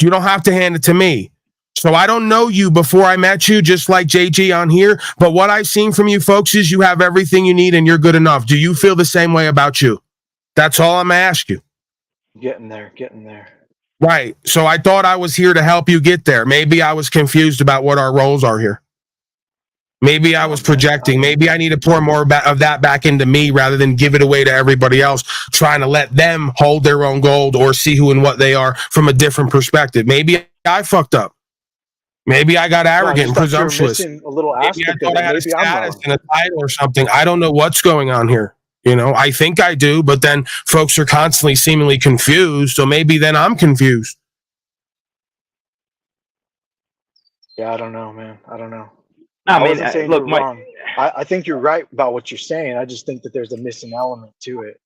You don't have to hand it to me. So I don't know you before I met you, just like JG on here. But what I've seen from you folks is you have everything you need and you're good enough. Do you feel the same way about you? That's all I'm going to ask you. Getting there. Right. So I thought I was here to help you get there. Maybe I was confused about what our roles are here. Maybe I was projecting. Maybe I need to pour more of that back into me rather than give it away to everybody else, trying to let them hold their own gold or see who and what they are from a different perspective. Maybe I fucked up. Maybe I got arrogant and presumptuous. A little Maybe I thought I had a status and a title or something. I don't know what's going on here. You know, I think I do, but then folks are constantly seemingly confused. So maybe then I'm confused. Yeah, I don't know, man. I don't know. No, I wasn't saying you're wrong. I think you're right about what you're saying. I just think that there's a missing element to it.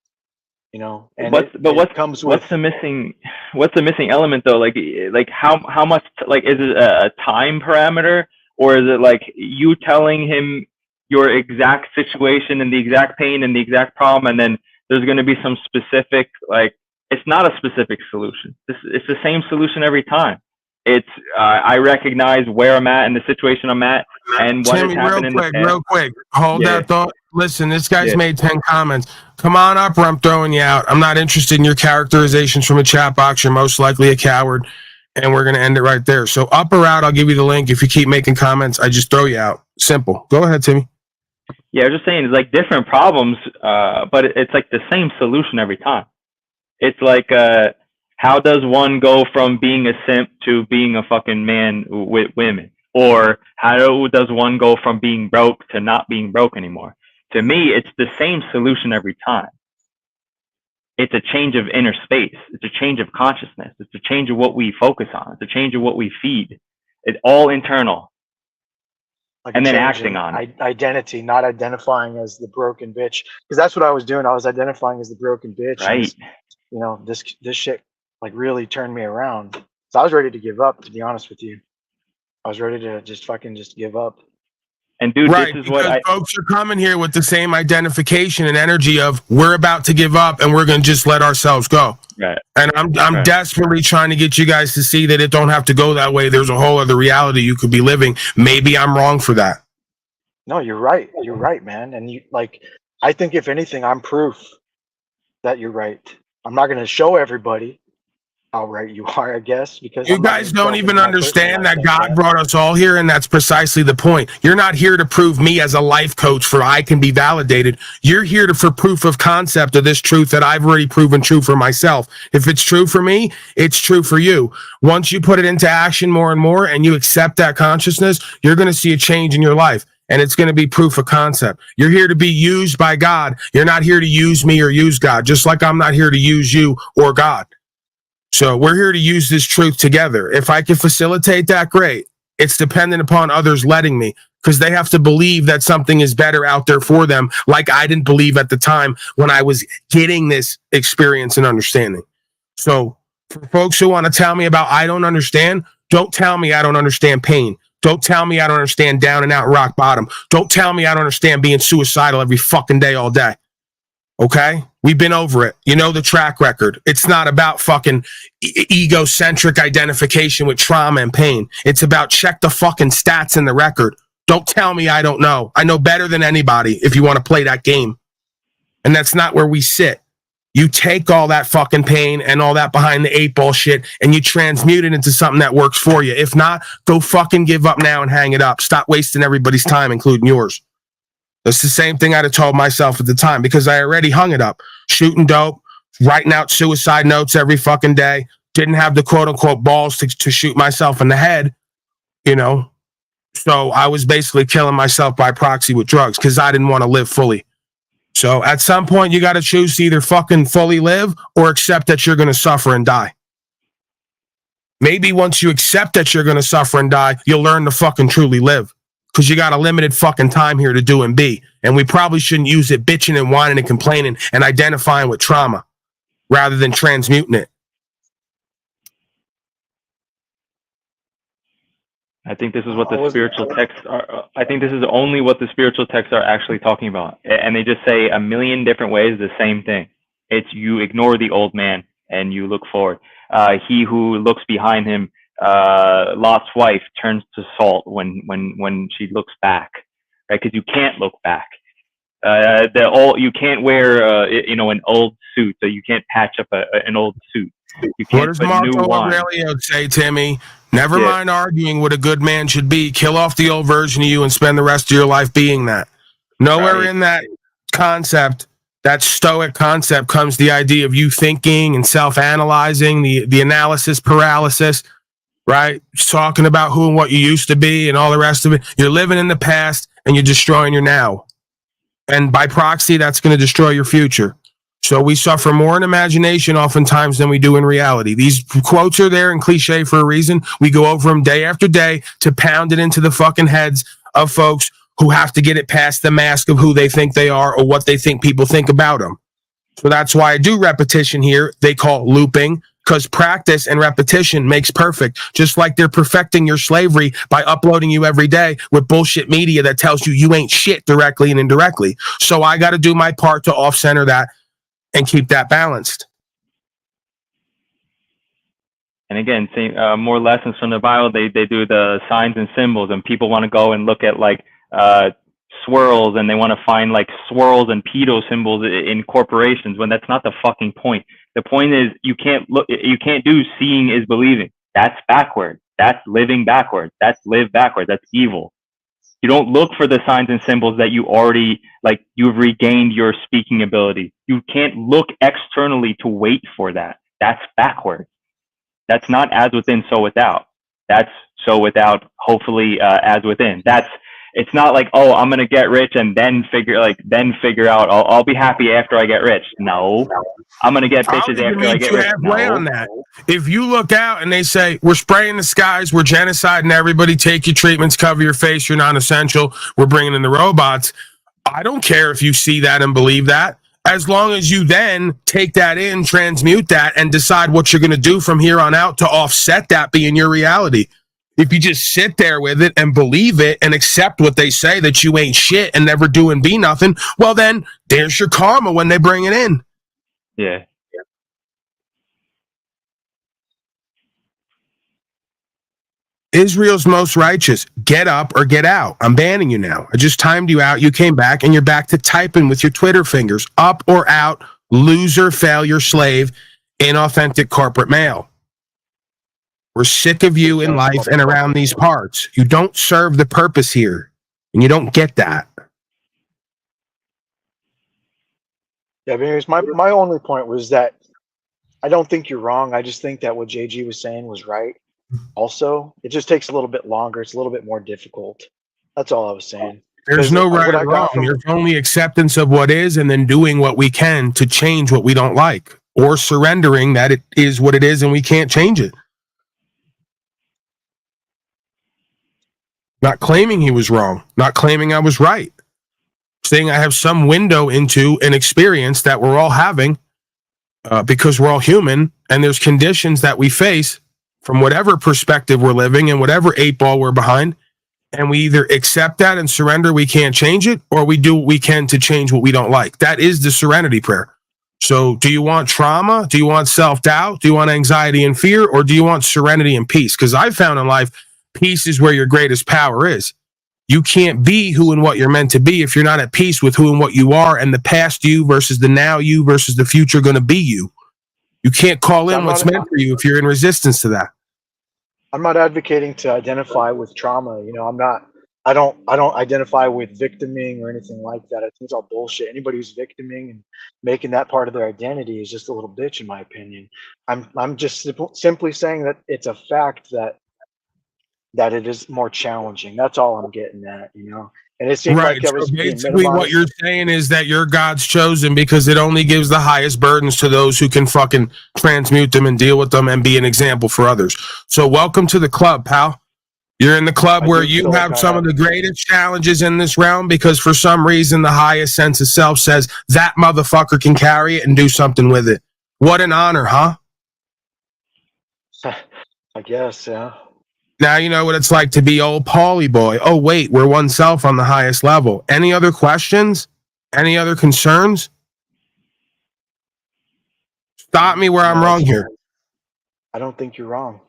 You know, and what's the missing element though? Like how much, like, is it a time parameter, or is it like you telling him your exact situation and the exact pain and the exact problem, and then there's going to be some specific, like, it's not a specific solution. It's the same solution every time. It's I recognize where I'm at and the situation I'm at and what Timmy, has happened in the past. Real quick, hold that thought. Listen, this guy's made 10 comments. Come on up or I'm throwing you out. I'm not interested in your characterizations from a chat box. You're most likely a coward. And we're going to end it right there. So up or out, I'll give you the link. If you keep making comments, I just throw you out. Simple. Go ahead, Timmy. Yeah, I was just saying, it's like different problems, but it's like the same solution every time. It's like, how does one go from being a simp to being a fucking man with women? Or how does one go from being broke to not being broke anymore? To me, it's the same solution every time. It's a change of inner space. It's a change of consciousness. It's a change of what we focus on. It's a change of what we feed. It's all internal. Like, and then acting on it. Identity, not identifying as the broken bitch. Because that's what I was doing. I was identifying as the broken bitch. Right. And, you know, this shit like really turned me around. So I was ready to give up, to be honest with you. I was ready to just give up. And dude, right, this is what folks are coming here with the same identification and energy of we're about to give up and we're going to just let ourselves go. Right. And I'm desperately trying to get you guys to see that it don't have to go that way. There's a whole other reality you could be living. Maybe I'm wrong for that. No, you're right. You're right, man. And I think if anything, I'm proof that you're right. I'm not going to show everybody. how right you are, I guess, because You I'm not guys gonna don't delve even into my personal understand life that like God that. brought us all here, and that's precisely the point. You're not here to prove me as a life coach for I can be validated. You're here for proof of concept of this truth that I've already proven true for myself. If it's true for me, it's true for you. Once you put it into action more and more and you accept that consciousness, you're going to see a change in your life. And it's going to be proof of concept. You're here to be used by God. You're not here to use me or use God, just like I'm not here to use you or God. So we're here to use this truth together. If I can facilitate that, great. It's dependent upon others letting me, because they have to believe that something is better out there for them, like I didn't believe at the time when I was getting this experience and understanding. So for folks who want to tell me about I don't understand, don't tell me I don't understand pain. Don't tell me I don't understand down and out rock bottom. Don't tell me I don't understand being suicidal every fucking day, all day. Okay? We've been over it. You know the track record. It's not about fucking egocentric identification with trauma and pain. It's about check the fucking stats in the record. Don't tell me I don't know. I know better than anybody if you want to play that game. And that's not where we sit. You take all that fucking pain and all that behind the eight ball shit and you transmute it into something that works for you. If not, go fucking give up now and hang it up. Stop wasting everybody's time, including yours. That's the same thing I'd have told myself at the time, because I already hung it up. Shooting dope, writing out suicide notes every fucking day. Didn't have the quote unquote balls to shoot myself in the head, you know. So I was basically killing myself by proxy with drugs because I didn't want to live fully. So at some point, you got to choose to either fucking fully live or accept that you're going to suffer and die. Maybe once you accept that you're going to suffer and die, you'll learn to fucking truly live, because you got a limited fucking time here to do and be. And we probably shouldn't use it bitching and whining and complaining and identifying with trauma rather than transmuting it. I think this is what the spiritual texts are. I think this is only what the spiritual texts are actually talking about. And they just say a million different ways the same thing. It's you ignore the old man and you look forward. He who looks behind him, Lot's wife, turns to salt when she looks back, right? Because you can't look back. You can't wear an old suit, so you can't patch up an old suit. You can't What does put Marco new wine. Aurelio say, Timmy? Never mind arguing what a good man should be. Kill off the old version of you and spend the rest of your life being that. Nowhere in that concept, that stoic concept, comes the idea of you thinking and self-analyzing, the analysis paralysis, right? Talking about who and what you used to be and all the rest of it. You're living in the past and you're destroying your now. And by proxy, that's going to destroy your future. So we suffer more in imagination oftentimes than we do in reality. These quotes are there and cliche for a reason. We go over them day after day to pound it into the fucking heads of folks who have to get it past the mask of who they think they are or what they think people think about them. So that's why I do repetition here. They call it looping, because practice and repetition makes perfect. Just like they're perfecting your slavery by uploading you every day with bullshit media that tells you you ain't shit directly and indirectly. So I got to do my part to off-center that and keep that balanced. And again, more lessons from the Bible. They do the signs and symbols, and people want to go and look at like swirls, and they want to find like swirls and pedo symbols in corporations, when that's not the fucking point. The point is you can't do seeing is believing. That's backward. That's living backwards. That's live backwards. That's evil. You don't look for the signs and symbols that you already, like, you've regained your speaking ability. You can't look externally to wait for that. That's backwards. That's not as within, so without. That's so without, hopefully as within. It's not like, oh, I'm gonna get rich and then figure out I'll be happy after I get rich. No, I'm gonna get bitches after I get rich. Halfway on that. If you look out and they say we're spraying the skies, we're genociding everybody, take your treatments, cover your face, you're non-essential, we're bringing in the robots. I don't care if you see that and believe that, as long as you then take that in, transmute that, and decide what you're gonna do from here on out to offset that being your reality. If you just sit there with it and believe it and accept what they say, that you ain't shit and never do and be nothing, well then there's your karma when they bring it in. Yeah. Israel's most righteous. Get up or get out. I'm banning you now. I just timed you out. You came back and you're back to typing with your Twitter fingers. Up or out, loser, failure, slave, inauthentic corporate male. We're sick of you in life and around these parts. You don't serve the purpose here, and you don't get that. Yeah, but anyways, my only point was that I don't think you're wrong. I just think that what JG was saying was right. Also, it just takes a little bit longer. It's a little bit more difficult. That's all I was saying. There's 'Cause no what right I or got wrong. from- There's only acceptance of what is and then doing what we can to change what we don't like, or surrendering that it is what it is and we can't change it. Not claiming he was wrong, not claiming I was right. Saying I have some window into an experience that we're all having because we're all human and there's conditions that we face from whatever perspective we're living and whatever 8-ball we're behind. And we either accept that and surrender, we can't change it, or we do what we can to change what we don't like. That is the serenity prayer. So do you want trauma? Do you want self-doubt? Do you want anxiety and fear? Or do you want serenity and peace? Because I found in life, peace is where your greatest power is. You can't be who and what you're meant to be if you're not at peace with who and what you are, and the past you versus the now you versus the future going to be you. You can't call in what's meant for you if you're in resistance to that. I'm not advocating to identify with trauma. You know, I don't identify with victiming or anything like that. I think it's all bullshit. Anybody who's victiming and making that part of their identity is just a little bitch, in my opinion. I'm just simply saying that it's a fact that it is more challenging. That's all I'm getting at, you know. And it seemed Right. like I was So being basically, what minimized. you're saying is that you're God's chosen because it only gives the highest burdens to those who can fucking transmute them and deal with them and be an example for others. So welcome to the club, pal. You're in the club I where do you feel like have I some have- of the greatest challenges in this realm because for some reason the highest sense of self says that motherfucker can carry it and do something with it. What an honor, huh? I guess, yeah. Now you know what it's like to be old Paulie boy. Oh, wait, we're oneself on the highest level. Any other questions? Any other concerns? Stop me where I'm No, wrong here. I don't think you're wrong.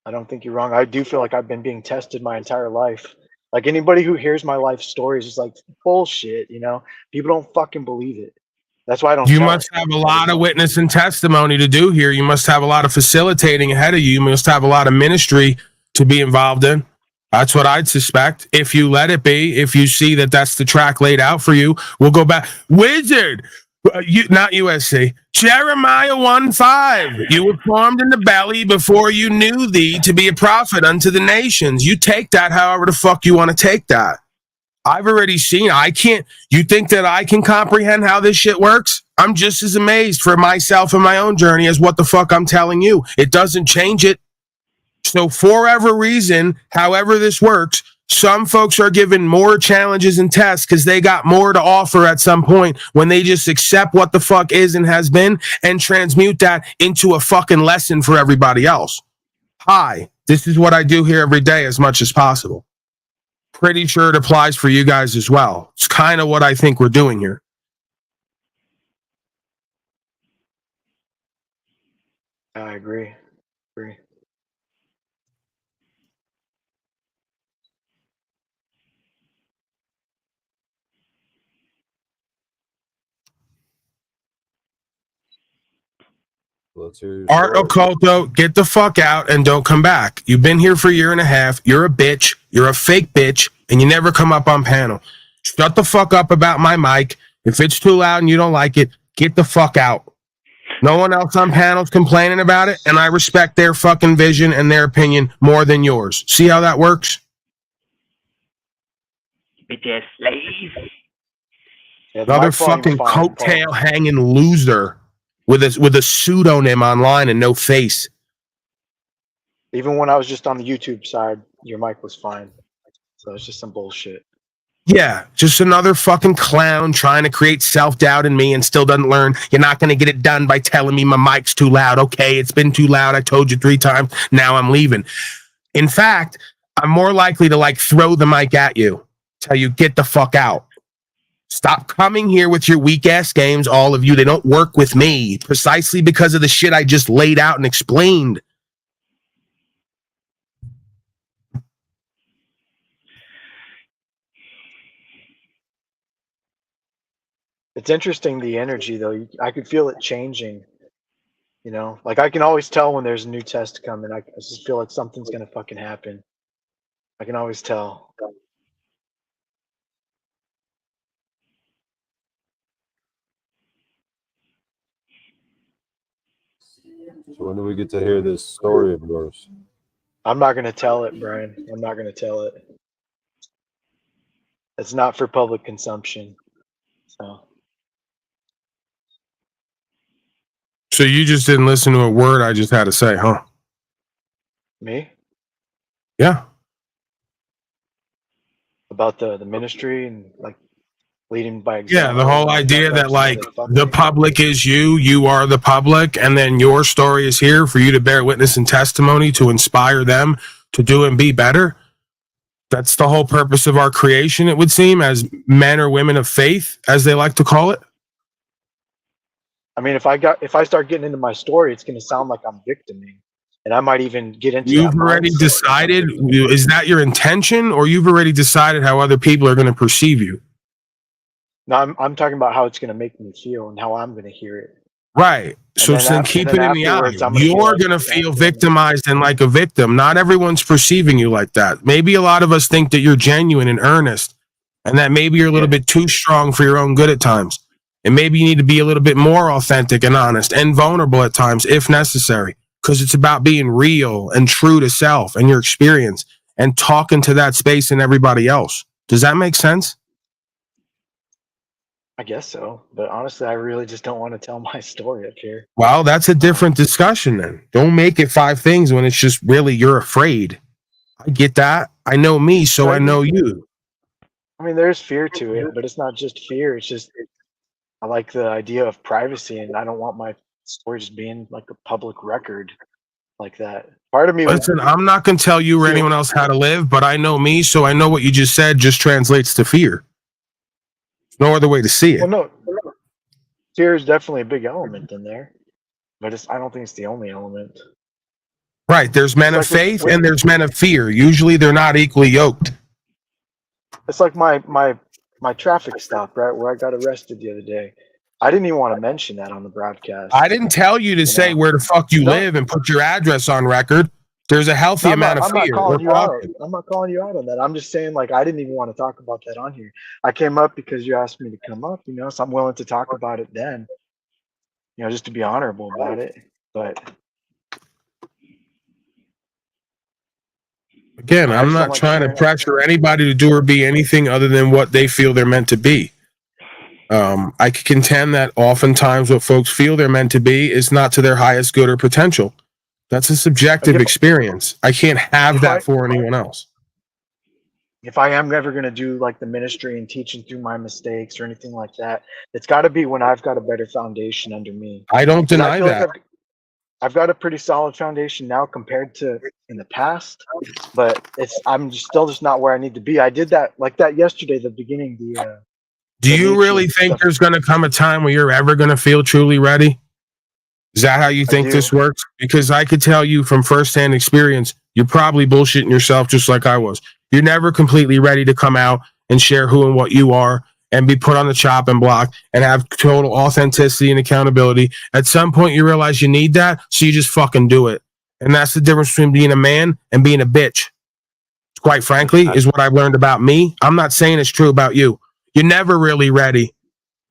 I don't think you're wrong. I do feel like I've been being tested my entire life. Like anybody who hears my life stories is like bullshit, you know? People don't fucking believe it. That's why I don't You tell must it. have a lot of witness and testimony to do here. You must have a lot of facilitating ahead of you. You must have a lot of ministry to be involved in. That's what I'd suspect. If you let it be, if you see that that's the track laid out for you, we'll go back. Wizard, not USC. Jeremiah 1:5. You were formed in the belly before you knew thee to be a prophet unto the nations. You take that however the fuck you want to take that. I've already seen. I can't. You think that I can comprehend how this shit works? I'm just as amazed for myself and my own journey as what the fuck I'm telling you. It doesn't change it. So, for whatever reason, however this works, some folks are given more challenges and tests because they got more to offer at some point when they just accept what the fuck is and has been and transmute that into a fucking lesson for everybody else. Hi, this is what I do here every day as much as possible. Pretty sure it applies for you guys as well. It's kind of what I think we're doing here. I agree. Let's hear your Art story. Occulto, get the fuck out and don't come back. You've been here for a year and a half. You're a bitch. You're a fake bitch, and you never come up on panel. Shut the fuck up about my mic. If it's too loud and you don't like it, get the fuck out. No one else on panel's complaining about it, and I respect their fucking vision and their opinion more than yours. See how that works? Bitch ass slave. Yeah, Another my volume's fucking fine, coattail Paul. hanging loser with a pseudonym online and no face. Even when I was just on the YouTube side, your mic was fine. So it's just some bullshit. Yeah, just another fucking clown trying to create self-doubt in me and still doesn't learn. You're not going to get it done by telling me my mic's too loud. Okay, it's been too loud. I told you 3 times. Now I'm leaving. In fact, I'm more likely to like throw the mic at you, tell you get the fuck out. Stop coming here with your weak ass games, all of you. They don't work with me precisely because of the shit I just laid out and explained. It's interesting, the energy, though. I could feel it changing. You know, like I can always tell when there's a new test coming. I just feel like something's gonna fucking happen. I can always tell. So when do we get to hear this story of yours? I'm not gonna tell it, Brian. I'm not gonna tell it. It's not for public consumption. So you just didn't listen to a word I just had to say, huh? Me? Yeah. About the ministry and like leading by Yeah, example. the whole idea that like the public is you are the public, and then your story is here for you to bear witness and testimony to inspire them to do and be better. That's the whole purpose of our creation, it would seem, as men or women of faith, as they like to call it. I mean, if I start getting into my story, it's gonna sound like I'm victiming. And I might even get into You've that already mindset. decided, is that your intention, or you've already decided how other people are going to perceive you? No, I'm talking about how it's gonna make me feel and how I'm gonna hear it. Right. So then keep it in the eye. You're going to feel victimized and like a victim. Not everyone's perceiving you like that. Maybe a lot of us think that you're genuine and earnest, and that maybe you're a little bit too strong for your own good at times. And maybe you need to be a little bit more authentic and honest and vulnerable at times if necessary, because it's about being real and true to self and your experience and talking to that space and everybody else. Does that make sense? I guess so, but honestly, I really just don't want to tell my story up here. Well, that's a different discussion then. Don't make it 5 things when it's just really you're afraid. I get that. I know me, so I know you. I mean, there's fear to it, but it's not just fear. It's just I like the idea of privacy, and I don't want my story just being like a public record like that. Part of me. Listen, I'm not going to tell you or anyone else how to live, but I know me, so I know what you just said just translates to fear. No other way to see it. Well, no, fear is definitely a big element in there, but I don't think it's the only element. Right. There's men of faith and there's men of fear. Usually they're not equally yoked. It's like my traffic stop, right, where I got arrested the other day. I didn't even want to mention that on the broadcast. I didn't tell you to say where the fuck you live and put your address on record. There's a healthy amount of fear. I'm not calling you out on that. I'm just saying, like, I didn't even want to talk about that on here. I came up because you asked me to come up, so I'm willing to talk about it then, just to be honorable about it. But again, I'm not trying to pressure anybody to do or be anything other than what they feel they're meant to be. I can contend that oftentimes what folks feel they're meant to be is not to their highest good or potential. That's a subjective experience. I can't have that for anyone else. If I am ever going to do like the ministry and teaching through my mistakes or anything like that, it's got to be when I've got a better foundation under me. I don't deny that. Like I've got a pretty solid foundation now compared to in the past, but I'm still just not where I need to be. I did that like that yesterday, the beginning. Do you really think there's going to come a time where you're ever going to feel truly ready? Is that how you think this works? Because I could tell you from firsthand experience, you're probably bullshitting yourself just like I was. You're never completely ready to come out and share who and what you are and be put on the chopping block and have total authenticity and accountability. At some point, you realize you need that, so you just fucking do it. And that's the difference between being a man and being a bitch. Quite frankly, is what I've learned about me. I'm not saying it's true about you. You're never really ready.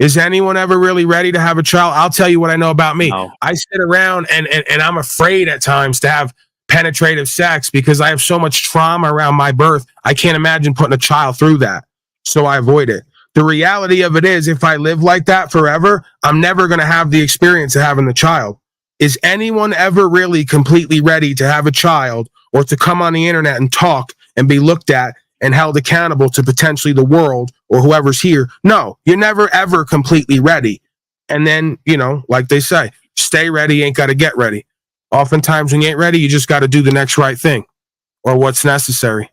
Is anyone ever really ready to have a child? I'll tell you what I know about me. No. I sit around and I'm afraid at times to have penetrative sex because I have so much trauma around my birth. I can't imagine putting a child through that. So I avoid it. The reality of it is, if I live like that forever, I'm never going to have the experience of having the child. Is anyone ever really completely ready to have a child or to come on the internet and talk and be looked at and held accountable to potentially the world or whoever's here? No, you're never, ever completely ready. And then, like they say, stay ready, ain't got to get ready. Oftentimes when you ain't ready, you just got to do the next right thing or what's necessary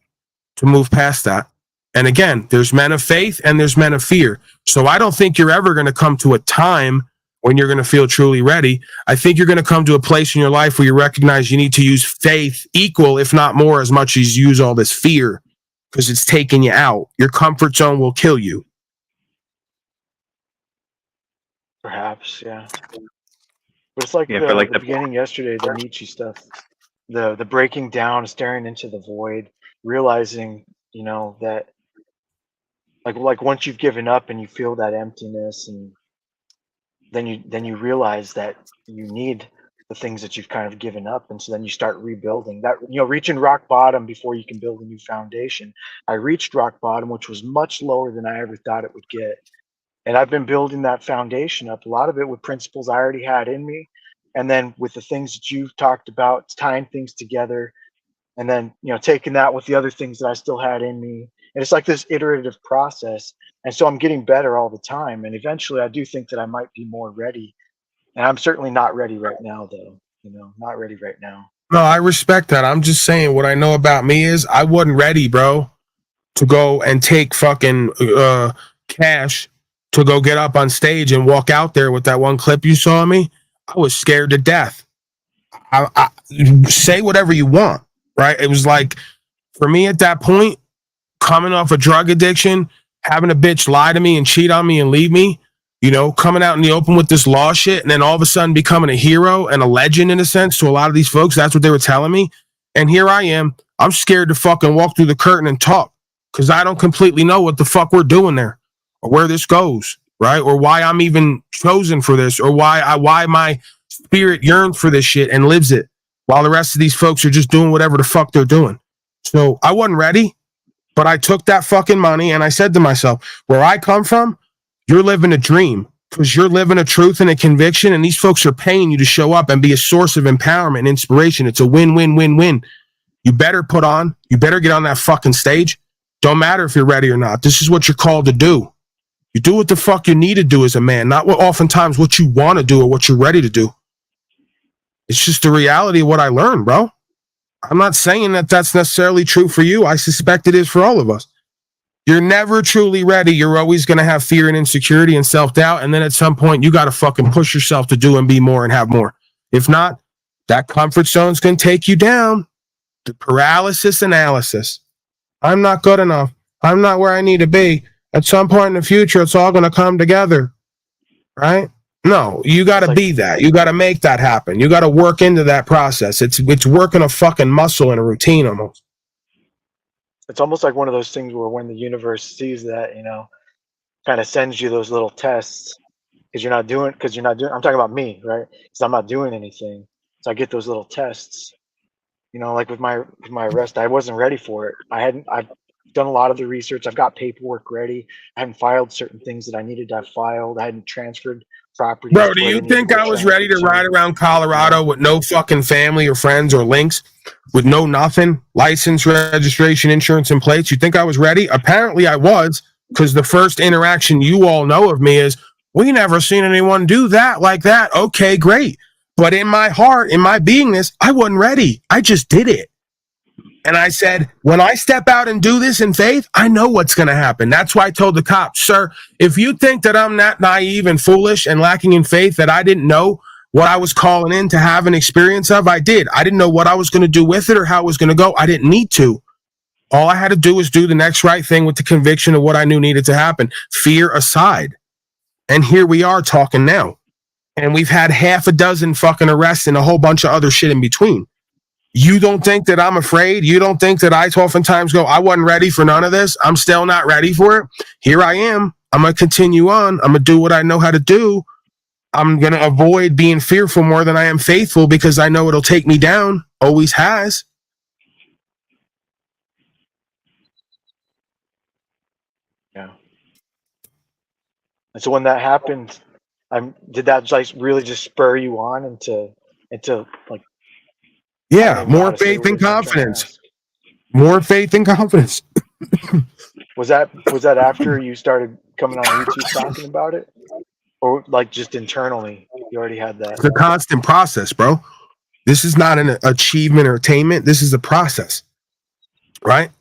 to move past that. And again, there's men of faith and there's men of fear. So I don't think you're ever going to come to a time when you're going to feel truly ready. I think you're going to come to a place in your life where you recognize you need to use faith equal, if not more, as much as you use all this fear. Because it's taking you out. Your comfort zone will kill you. Perhaps, yeah. But it's like Yeah, for like the the beginning yesterday, the Nietzsche stuff, the breaking down, staring into the void, realizing, you know, that like once you've given up and you feel that emptiness, and then you realize that you need the things that you've kind of given up, and so then you start rebuilding that, you know, reaching rock bottom before you can build a new foundation. I reached rock bottom, which was much lower than I ever thought it would get, and I've been building that foundation up, a lot of it with principles I already had in me, and then with the things that you've talked about, tying things together, and then, you know, taking that with the other things that I still had in me, and it's like this iterative process. And so I'm getting better all the time, and eventually I do think that I might be more ready, and I'm certainly not ready right now, though. You know, not ready right now. No, I respect that. I'm just saying what I know about me is I wasn't ready, bro, to go and take fucking cash to go get up on stage and walk out there with that one clip you saw of me. I was scared to death. I say whatever you want, right? It was like, for me at that point, coming off a drug addiction, having a bitch lie to me and cheat on me and leave me, you know, coming out in the open with this law shit, and then all of a sudden becoming a hero and a legend in a sense to a lot of these folks. That's what they were telling me. And here I am. I'm scared to fucking walk through the curtain and talk because I don't completely know what the fuck we're doing there or where this goes, right? Or why I'm even chosen for this, or why my spirit yearns for this shit and lives it while the rest of these folks are just doing whatever the fuck they're doing. So I wasn't ready. But I took that fucking money and I said to myself, where I come from, you're living a dream because you're living a truth and a conviction. And these folks are paying you to show up and be a source of empowerment and inspiration. It's a win, win, win, win. You better put on, you better get on that fucking stage. Don't matter if you're ready or not. This is what you're called to do. You do what the fuck you need to do as a man, not what oftentimes what you want to do or what you're ready to do. It's just the reality of what I learned, bro. I'm not saying that that's necessarily true for you. I suspect it is for all of us. You're never truly ready. You're always going to have fear and insecurity and self-doubt. And then at some point, you got to fucking push yourself to do and be more and have more. If not, that comfort zone's going to take you down. The paralysis analysis. I'm not good enough. I'm not where I need to be. At some point in the future, it's all going to come together. Right? No, you got to be that. You got to make that happen. You got to work into that process. It's working a fucking muscle and a routine almost. It's almost like one of those things where when the universe sees that, you know, kind of sends you those little tests because you're not doing. I'm talking about me, right? Because I'm not doing anything, so I get those little tests. You know, like with my arrest, I wasn't ready for it. I've done a lot of the research. I've got paperwork ready. I hadn't filed certain things that I needed to have filed. I hadn't transferred properties. Bro, do you think I was ready to ride around Colorado with no fucking family or friends or links, with no nothing, license, registration, insurance, and plates? You think I was ready? Apparently I was, because the first interaction you all know of me is, we never seen anyone do that like that. Okay, great. But in my heart, in my beingness, I wasn't ready. I just did it. And I said, when I step out and do this in faith, I know what's going to happen. That's why I told the cops, sir, if you think that I'm that naive and foolish and lacking in faith, that I didn't know what I was calling in to have an experience of, I did. I didn't know what I was going to do with it or how it was going to go. I didn't need to. All I had to do was do the next right thing with the conviction of what I knew needed to happen. Fear aside. And here we are talking now. And we've had half a dozen fucking arrests and a whole bunch of other shit in between. You don't think that I'm afraid? You don't think that I oftentimes go, I wasn't ready for none of this. I'm still not ready for it. Here I am. I'm going to continue on. I'm going to do what I know how to do. I'm going to avoid being fearful more than I am faithful because I know it'll take me down. Always has. Yeah. And so when that happened, did that like really just spur you on into like, yeah, more faith and confidence. More faith and confidence. Was that after you started coming on YouTube talking about it, or like just internally you already had that? It's a constant process, bro. This is not an achievement or attainment. This is a process, right?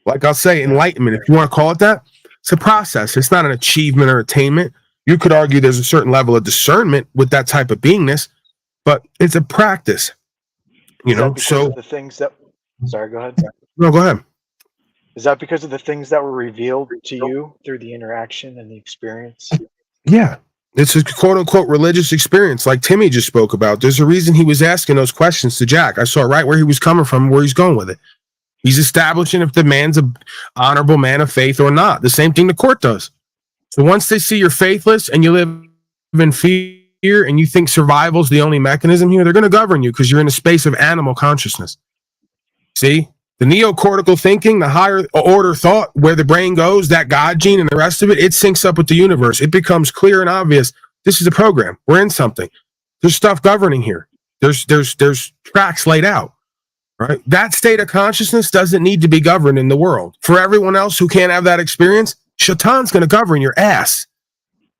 Like I'll say, enlightenment, if you want to call it that. It's a process. It's not an achievement or attainment. You could argue there's a certain level of discernment with that type of beingness, but it's a practice. You know, so the things that. Sorry, go ahead. No, go ahead. Is that because of the things that were revealed to you through the interaction and the experience? Yeah, It's a quote unquote religious experience, like Timmy just spoke about. There's a reason he was asking those questions to Jack. I saw right where he was coming from, where he's going with it. He's establishing if the man's a honorable man of faith or not. The same thing the court does. So once they see you're faithless and you live in fear and you think survival is the only mechanism here, they're going to govern you because you're in a space of animal consciousness. See? The neocortical thinking, the higher order thought, where the brain goes, that God gene and the rest of it, it syncs up with the universe. It becomes clear and obvious. This is a program. We're in something. There's stuff governing here. There's tracks laid out, right? That state of consciousness doesn't need to be governed in the world. For everyone else who can't have that experience, Shaitan's going to govern your ass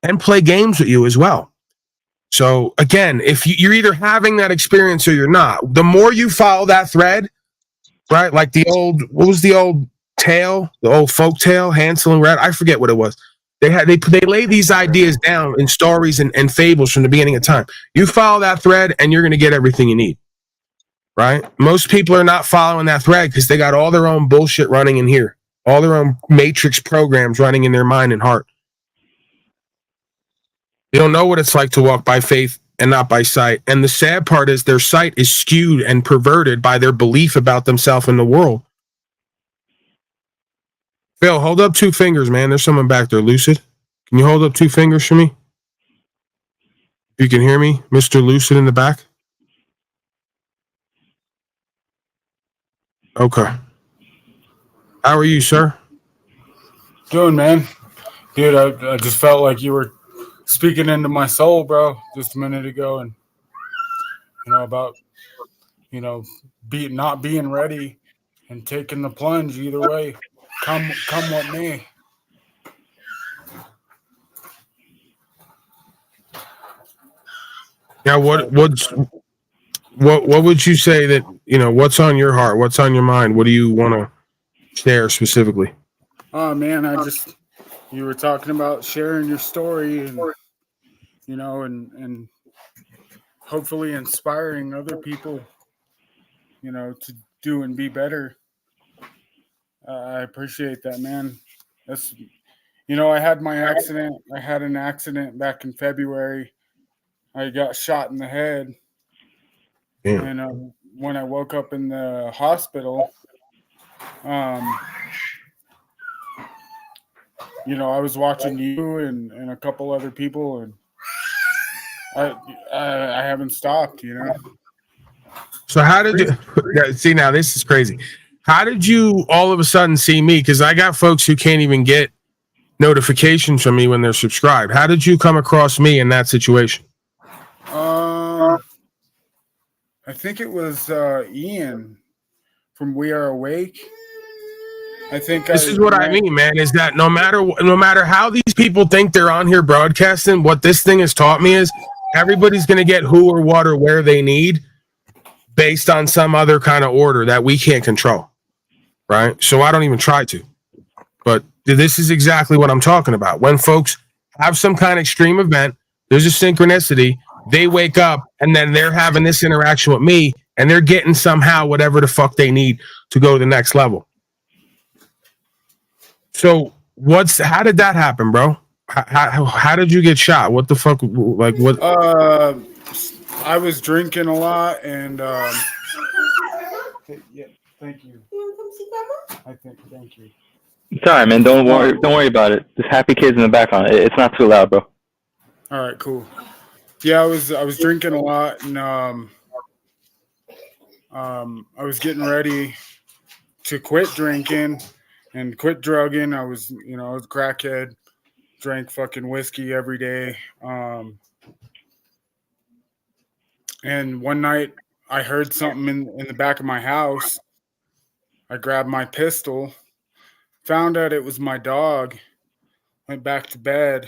and play games with you as well. So again, if you're either having that experience or you're not, the more you follow that thread, right? Like what was the old tale, the old folk tale, Hansel and Gretel? I forget what it was. They lay these ideas down in stories and fables from the beginning of time. You follow that thread and you're going to get everything you need, right? Most people are not following that thread because they got all their own bullshit running in here, all their own matrix programs running in their mind and heart. They don't know what it's like to walk by faith and not by sight. And the sad part is their sight is skewed and perverted by their belief about themselves and the world. Phil, hold up 2 fingers, man. There's someone back there. Lucid. Can you hold up 2 fingers for me? You can hear me, Mr. Lucid in the back? Okay. How are you, sir? Doing, man. Dude, I just felt like you were speaking into my soul, bro, just a minute ago, and about not being ready and taking the plunge either way. Come what may. Yeah, what would you say that, what's on your heart? What's on your mind? What do you want to share specifically? Oh man, you were talking about sharing your story and and hopefully inspiring other people, to do and be better. I appreciate that, man. That's, I had my accident. I had an accident back in February. I got shot in the head. Damn. And when I woke up in the hospital, I was watching you and a couple other people, and I haven't stopped, So how did you see? Now this is crazy. How did you all of a sudden see me? Because I got folks who can't even get notifications from me when they're subscribed. How did you come across me in that situation? I think it was Ian from We Are Awake. I think this is what I mean, man, is that no matter how these people think they're on here broadcasting, what this thing has taught me is everybody's going to get who or what or where they need based on some other kind of order that we can't control, right? So I don't even try to. But this is exactly what I'm talking about. When folks have some kind of extreme event, there's a synchronicity. They wake up and then they're having this interaction with me and they're getting somehow whatever the fuck they need to go to the next level. So how did that happen, bro? How did you get shot? What the fuck? Like what? I was drinking a lot and yeah, thank you. Thank you. It's all right, man. Don't worry about it. There's happy kids in the background. It's not too loud, bro. All right, cool. Yeah, I was drinking a lot and I was getting ready to quit drinking and quit drugging. I was a crackhead, drank fucking whiskey every day. And one night I heard something in the back of my house. I grabbed my pistol, found out it was my dog, went back to bed,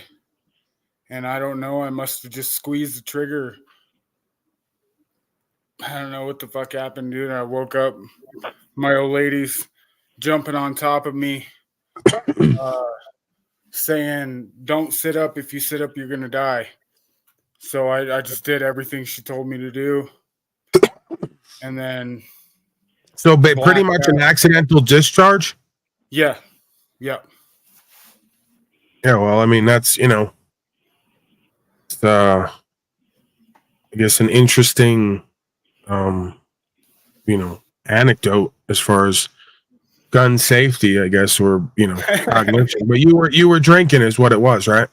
and I don't know, I must have just squeezed the trigger. I don't know what the fuck happened, dude. I woke up, my old lady's jumping on top of me, saying, "Don't sit up. If you sit up, you're going to die." So I just did everything she told me to do. And then... So pretty much an accidental discharge? Yeah. Yeah. Yeah, well, I mean, that's, just I guess an interesting anecdote as far as gun safety, I guess, or cognition. But you were drinking is what it was, right?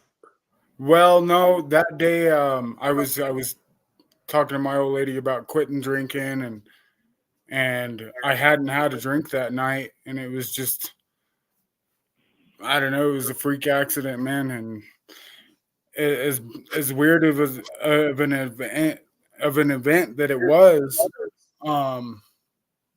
Well, no, that day I was talking to my old lady about quitting drinking, and I hadn't had a drink that night, and it was just, I don't know, it was a freak accident, man, and as weird of an event that it was,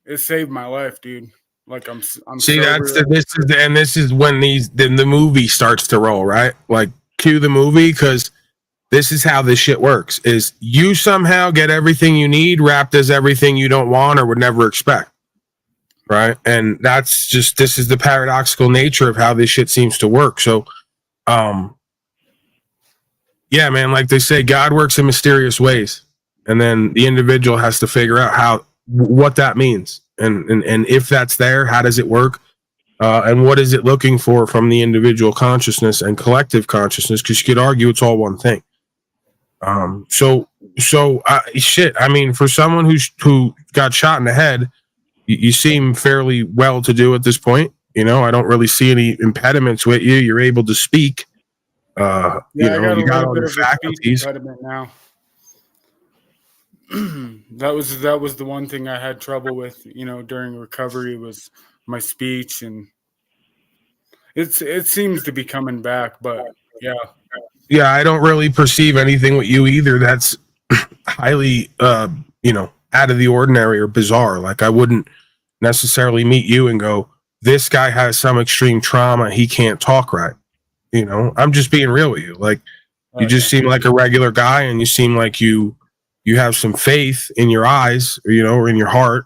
it saved my life, dude. Like I'm See, sober. this is when the movie starts to roll, right? Like cue the movie, because this is how this shit works: is you somehow get everything you need wrapped as everything you don't want or would never expect, right? And this is the paradoxical nature of how this shit seems to work. So, yeah, man, like they say, God works in mysterious ways, and then the individual has to figure out what that means, and if that's there, how does it work, and what is it looking for from the individual consciousness and collective consciousness? Because you could argue it's all one thing. Shit. I mean, for someone who got shot in the head, you seem fairly well to do at this point. I don't really see any impediments with you. You're able to speak. I got you a got little all bit the of a speech faculties. impediment now. that was the one thing I had trouble with, during recovery, was my speech, and it seems to be coming back, but yeah. Yeah, I don't really perceive anything with you either that's highly out of the ordinary or bizarre. Like, I wouldn't necessarily meet you and go, this guy has some extreme trauma, he can't talk right. I'm just being real with you. Like, you just seem like a regular guy, and you seem like you have some faith in your eyes, or in your heart,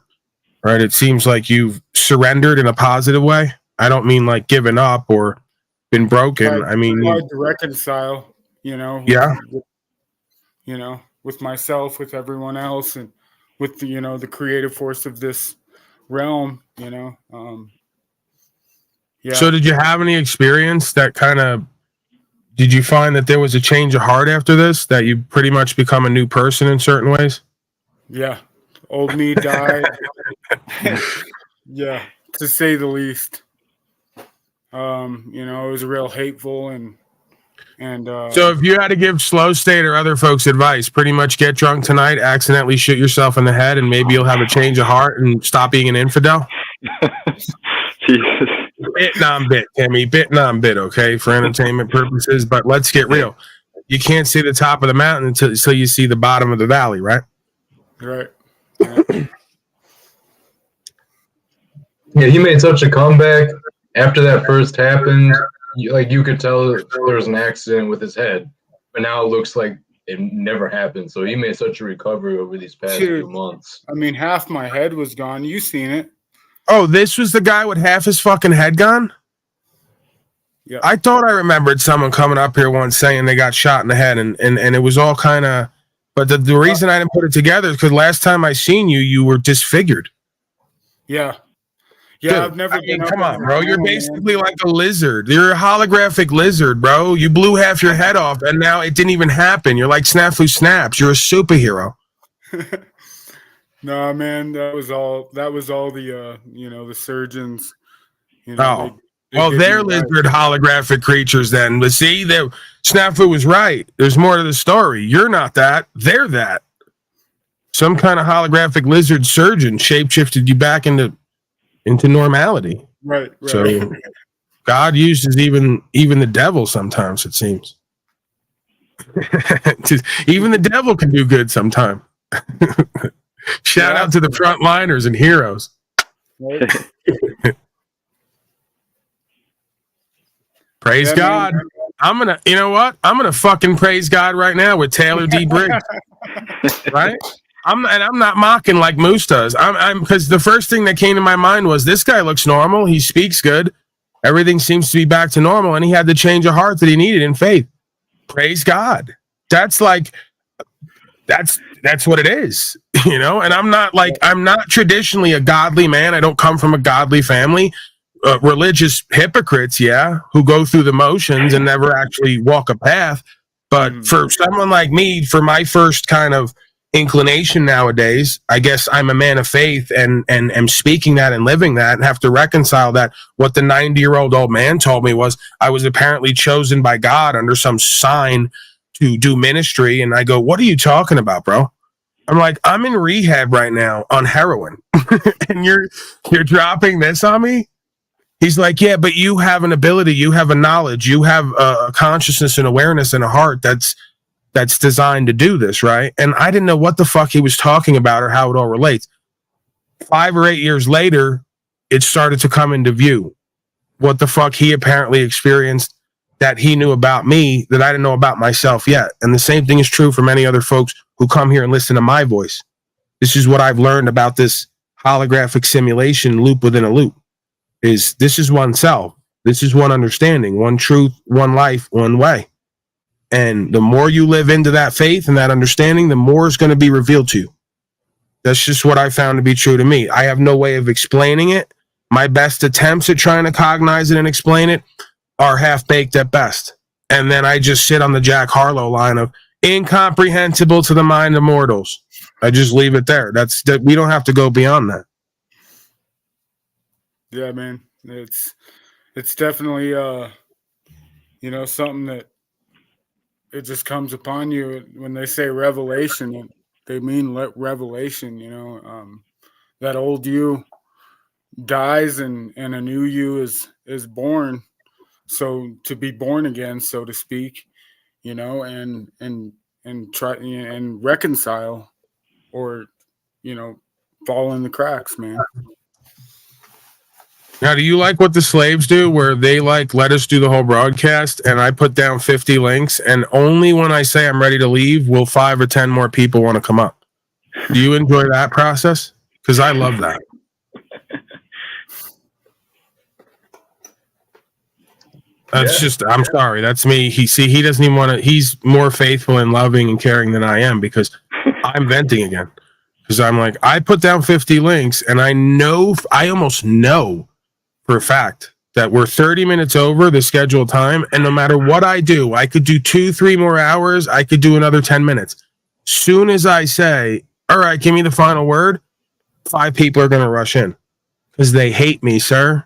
right? It seems like you've surrendered in a positive way. I don't mean like given up or been broken. I mean, hard to reconcile, yeah, with myself, with everyone else, and with the creative force of this realm, yeah. So did you have any experience that did you find that there was a change of heart after this, that you pretty much become a new person in certain ways? Yeah. Old me died. Yeah, to say the least. It was real hateful and so if you had to give Slow State or other folks advice, pretty much get drunk tonight, accidentally shoot yourself in the head, and maybe you'll have a change of heart and stop being an infidel. Jesus. Bit non-bit, Timmy. Bit non-bit, okay, for entertainment purposes. But let's get real. You can't see the top of the mountain until you see the bottom of the valley, right? Right. Yeah, he made such a comeback after that first happened. You could tell there was an accident with his head, but now it looks like it never happened. So he made such a recovery over these past few months. I mean, half my head was gone. You seen it? Oh, this was the guy with half his fucking head gone? Yeah. I thought I remembered someone coming up here once saying they got shot in the head, and it was all kind of. But the reason I didn't put it together is because last time I seen you, you were disfigured. Yeah. Yeah, Dude, I've never been. Come on, bro. You're basically like a lizard. You're a holographic lizard, bro. You blew half your head off, and now it didn't even happen. You're like Snafu Snaps. You're a superhero. No, man, that was all the the surgeons. They're lizard holographic creatures then. But see, Snafu was right. There's more to the story. You're not that. They're that. Some kind of holographic lizard surgeon shapeshifted you back into normality. Right. So God uses even the devil sometimes, it seems. Even the devil can do good sometime. Shout out to the frontliners and heroes. Right. Praise God. Man. I'm gonna fucking praise God right now with Taylor D. Briggs. Right? I'm not mocking like Moose does. I'm because the first thing that came to my mind was this guy looks normal. He speaks good. Everything seems to be back to normal, and he had the change of heart that he needed in faith. Praise God. That's what it is, And I'm not traditionally a godly man. I don't come from a godly family. Religious hypocrites, who go through the motions and never actually walk a path. But for someone like me, for my first kind of inclination nowadays, I guess I'm a man of faith and am speaking that and living that, and have to reconcile that. What the 90-year-old old man told me was I was apparently chosen by God under some sign to do ministry. And I go, what are you talking about, bro? I'm like, I'm in rehab right now on heroin. And you're dropping this on me? He's like, yeah, but you have an ability, you have a knowledge, you have a consciousness and awareness and a heart that's designed to do this, right? And I didn't know what the fuck he was talking about or how it all relates. 5 or 8 years later, it started to come into view what the fuck he apparently experienced that he knew about me that I didn't know about myself yet. And the same thing is true for many other folks who come here and listen to my voice. This is what I've learned about this holographic simulation loop within a loop. This is one self. This is one understanding, one truth, one life, one way. And the more you live into that faith and that understanding, the more is going to be revealed to you. That's just what I found to be true to me. I have no way of explaining it. My best attempts at trying to cognize it and explain it are half-baked at best. And then I just sit on the Jack Harlow line of incomprehensible to the mind of mortals. I just leave it there. We don't have to go beyond that. Yeah, man. It's definitely something that it just comes upon you when they say revelation. They mean revelation. That old you dies and a new you is born. So to be born again, so to speak, and try and reconcile, or fall in the cracks, man. Now, do you like what the slaves do, where they let us do the whole broadcast and I put down 50 links, and only when I say I'm ready to leave will 5 or 10 more people want to come up? Do you enjoy that process? Because I love that. That's just, I'm sorry, that's me. He doesn't even want to, he's more faithful and loving and caring than I am, because I'm venting again. Because I'm like, I put down 50 links and I almost know for a fact that we're 30 minutes over the scheduled time, and no matter what I do, I could do 2-3 more hours, I could do another 10 minutes. Soon as I say, all right, give me the final word, 5 people are going to rush in because they hate me, sir.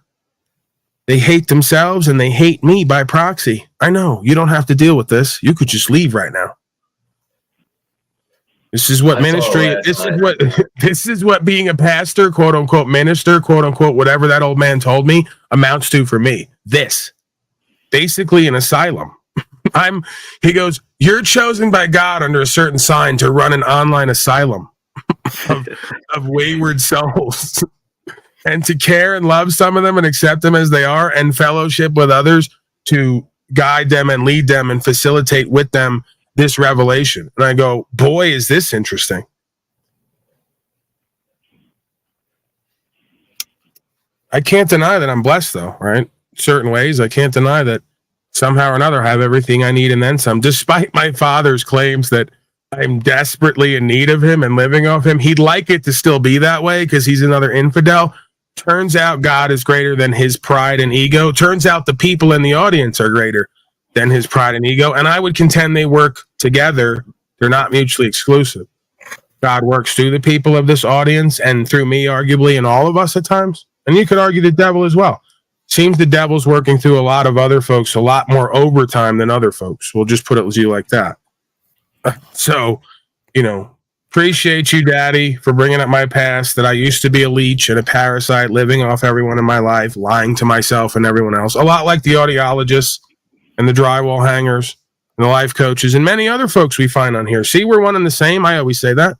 They hate themselves and they hate me by proxy. I know, you don't have to deal with this. You could just leave right now. This is what ministry, this is what being a pastor, quote unquote minister, quote unquote, whatever that old man told me, amounts to for me. This, basically an asylum. He goes, you're chosen by God under a certain sign to run an online asylum of wayward souls, and to care and love some of them and accept them as they are, and fellowship with others to guide them and lead them and facilitate with them this revelation. And I go, boy, is this interesting. I can't deny that I'm blessed, though, right? Certain ways, I can't deny that somehow or another I have everything I need and then some, despite my father's claims that I'm desperately in need of him and living off him. He'd like it to still be that way because he's another infidel. Turns out God is greater than his pride and ego. Turns out the people in the audience are greater than his pride and ego. And I would contend they work together. They're not mutually exclusive. God works through the people of this audience and through me, arguably, and all of us at times. And you could argue the devil as well. Seems the devil's working through a lot of other folks, a lot more overtime than other folks. We'll just put it to you like that. So, appreciate you, Daddy, for bringing up my past, that I used to be a leech and a parasite, living off everyone in my life, lying to myself and everyone else. A lot like the audiologists and the drywall hangers and the life coaches and many other folks we find on here. See, we're one and the same. I always say that.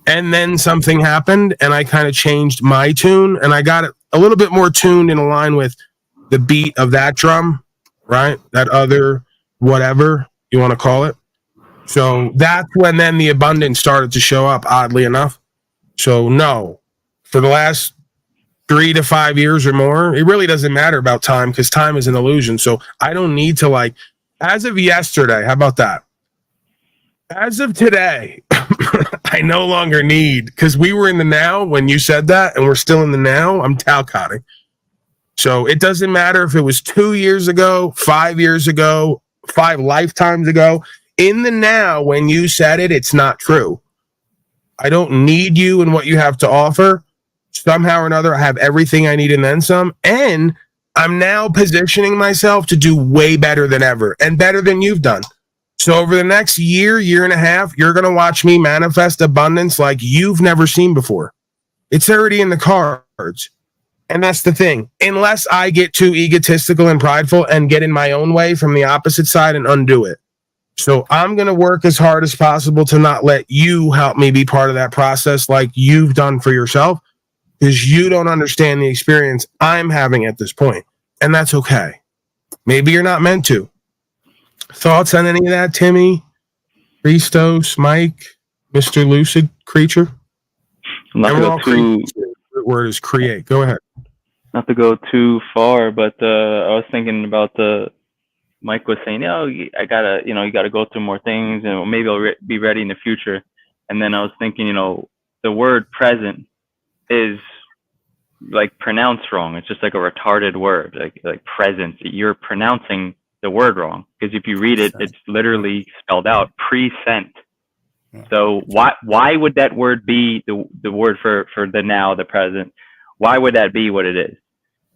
And then something happened and I kind of changed my tune and I got it a little bit more tuned in line with the beat of that drum, right? That other whatever you want to call it. So that's when then the abundance started to show up, oddly enough. So no, for the last 3 to 5 years or more, it really doesn't matter about time because time is an illusion. So I don't need to as of yesterday, how about that? As of today, I no longer need, because we were in the now when you said that and we're still in the now, I'm talcotting. So it doesn't matter if it was 2 years ago, 5 years ago, 5 lifetimes ago. in the now, when you said it, it's not true. I don't need you and what you have to offer. Somehow or another, I have everything I need and then some. And I'm now positioning myself to do way better than ever and better than you've done. So over the next year, year and a half, you're going to watch me manifest abundance like you've never seen before. It's already in the cards. And that's the thing. Unless I get too egotistical and prideful and get in my own way from the opposite side and undo it. So I'm going to work as hard as possible to not let you help me be part of that process like you've done for yourself, because you don't understand the experience I'm having at this point. And that's okay. Maybe you're not meant to. Thoughts on any of that, Timmy, Christos, Mike, Mr. Lucid Creature? Not to go too. The word is create. Go ahead. Not to go too far, but I was thinking about Mike was saying, I gotta, you gotta go through more things, and maybe I'll be ready in the future. And then I was thinking, the word present is like pronounced wrong. It's just like a retarded word, like present. You're pronouncing the word wrong, because if you read it, it's literally spelled out present. So why would that word be the word for the now, the present? Why would that be what it is?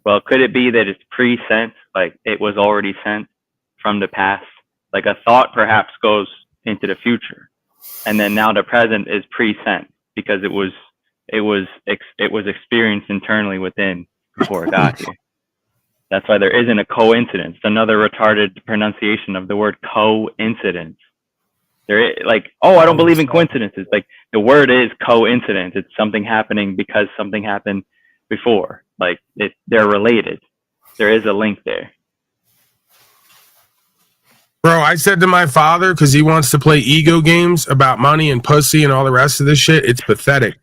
Well, could it be that it's pre-sent, like it was already sent from the past? Like a thought perhaps goes into the future, and then now the present is pre-sent because it was experienced internally within before it got here. That's why there isn't a coincidence. Another retarded pronunciation of the word coincidence. There is, I don't believe in coincidences. Like the word is coincidence. It's something happening because something happened before. Like they're related. There is a link there. Bro, I said to my father, because he wants to play ego games about money and pussy and all the rest of this shit, it's pathetic.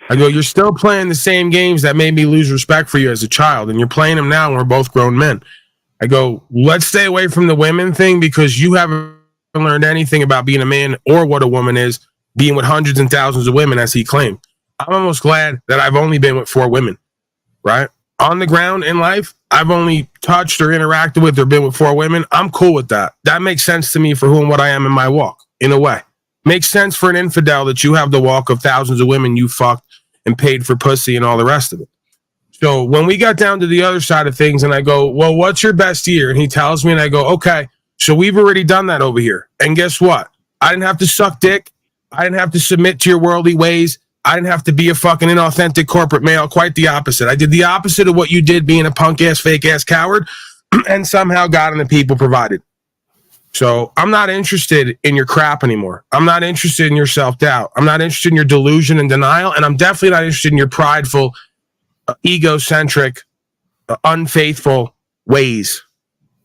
I go, you're still playing the same games that made me lose respect for you as a child, and you're playing them now, and we're both grown men. I go, let's stay away from the women thing, because you haven't learned anything about being a man or what a woman is, being with hundreds and thousands of women, as he claimed. I'm almost glad that I've only been with 4 women, right? On the ground in life, I've only touched or interacted with or been with 4 women. I'm cool with that. That makes sense to me for who and what I am in my walk, in a way. Makes sense for an infidel that you have the walk of thousands of women you fucked and paid for pussy and all the rest of it. So when we got down to the other side of things and I go, well, what's your best year? And he tells me and I go, okay, so we've already done that over here. And guess what? I didn't have to suck dick. I didn't have to submit to your worldly ways. I didn't have to be a fucking inauthentic corporate male. Quite the opposite. I did the opposite of what you did, being a punk ass, fake ass coward, and somehow God and the people provided. So I'm not interested in your crap anymore. I'm not interested in your self-doubt. I'm not interested in your delusion and denial. And I'm definitely not interested in your prideful, egocentric, unfaithful ways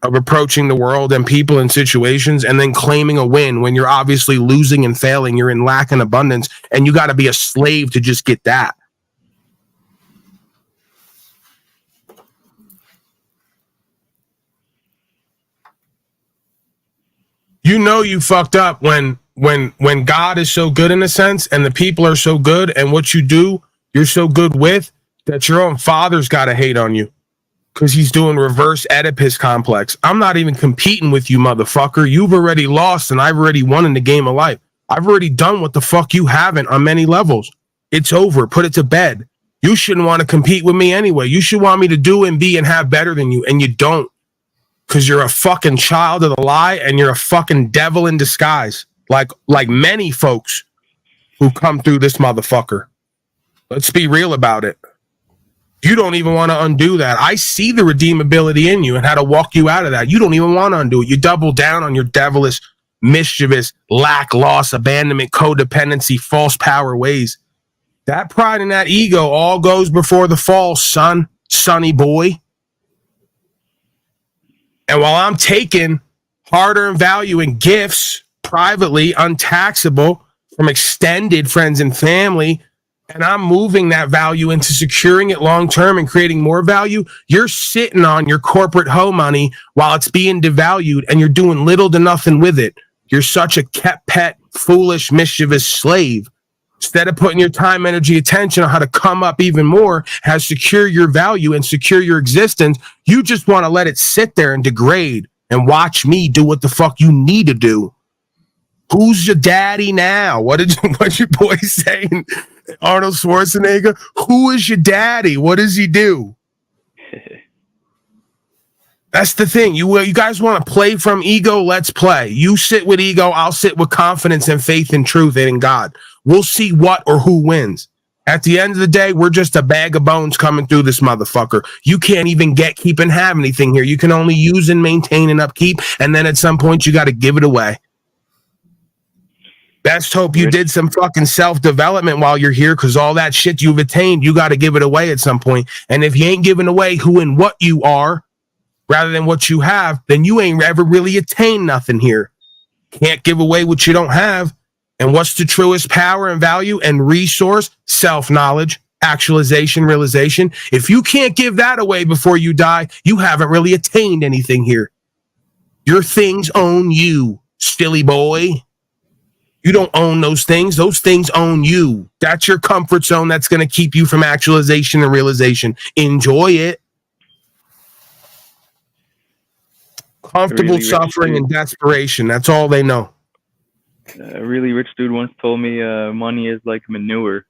of approaching the world and people and situations and then claiming a win when you're obviously losing and failing. You're in lack and abundance, and you got to be a slave to just get that. You know you fucked up when God is so good in a sense and the people are so good and what you do, you're so good with, that your own father's got to hate on you because he's doing reverse Oedipus complex. I'm not even competing with you, motherfucker. You've already lost and I've already won in the game of life. I've already done what the fuck you haven't on many levels. It's over. Put it to bed. You shouldn't want to compete with me anyway. You should want me to do and be and have better than you, and you don't. Because you're a fucking child of the lie and you're a fucking devil in disguise. Like many folks who come through this motherfucker. Let's be real about it. You don't even want to undo that. I see the redeemability in you and how to walk you out of that. You don't even want to undo it. You double down on your devilish, mischievous, lack, loss, abandonment, codependency, false power ways. That pride and that ego all goes before the fall, son, sonny boy. And while I'm taking hard-earned value in gifts, privately, untaxable, from extended friends and family, and I'm moving that value into securing it long-term and creating more value, you're sitting on your corporate hoe money while it's being devalued, and you're doing little to nothing with it. You're such a kept pet, foolish, mischievous slave. Instead of putting your time, energy, attention on how to come up even more, how to secure your value and secure your existence, you just want to let it sit there and degrade and watch me do what the fuck you need to do. Who's your daddy now? What's your boy saying? Arnold Schwarzenegger. Who is your daddy? What does he do? That's the thing. You guys want to play from ego? Let's play. You sit with ego. I'll sit with confidence and faith and truth and in God. We'll see what or who wins. At the end of the day, we're just a bag of bones coming through this motherfucker. You can't even keep and have anything here. You can only use and maintain and upkeep. And then at some point, you got to give it away. Best hope you did some fucking self-development while you're here, because all that shit you've attained, you got to give it away at some point. And if you ain't giving away who and what you are, rather than what you have, then you ain't ever really attained nothing here. Can't give away what you don't have. And what's the truest power and value and resource? Self-knowledge, actualization, realization. If you can't give that away before you die, you haven't really attained anything here. Your things own you, silly boy. You don't own those things. Those things own you. That's your comfort zone that's going to keep you from actualization and realization. Enjoy it. Comfortable really suffering and desperation. That's all they know. A really rich dude once told me money is like manure.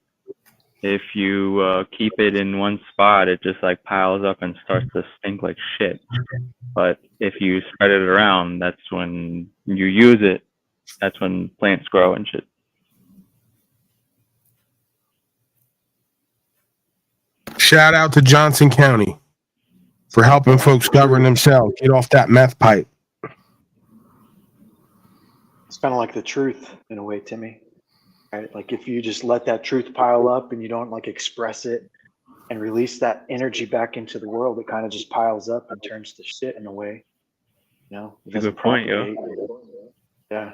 If you keep it in one spot, it just like piles up and starts to stink like shit. But if you spread it around, that's when you use it. That's when plants grow and shit. Shout out to Johnson County for helping folks govern themselves. Get off that meth pipe. It's kind of like the truth in a way, Timmy. Right? Like if you just let that truth pile up and you don't like express it and release that energy back into the world, it kind of just piles up and turns to shit in a way. You know? That's a good point, yo. Yeah.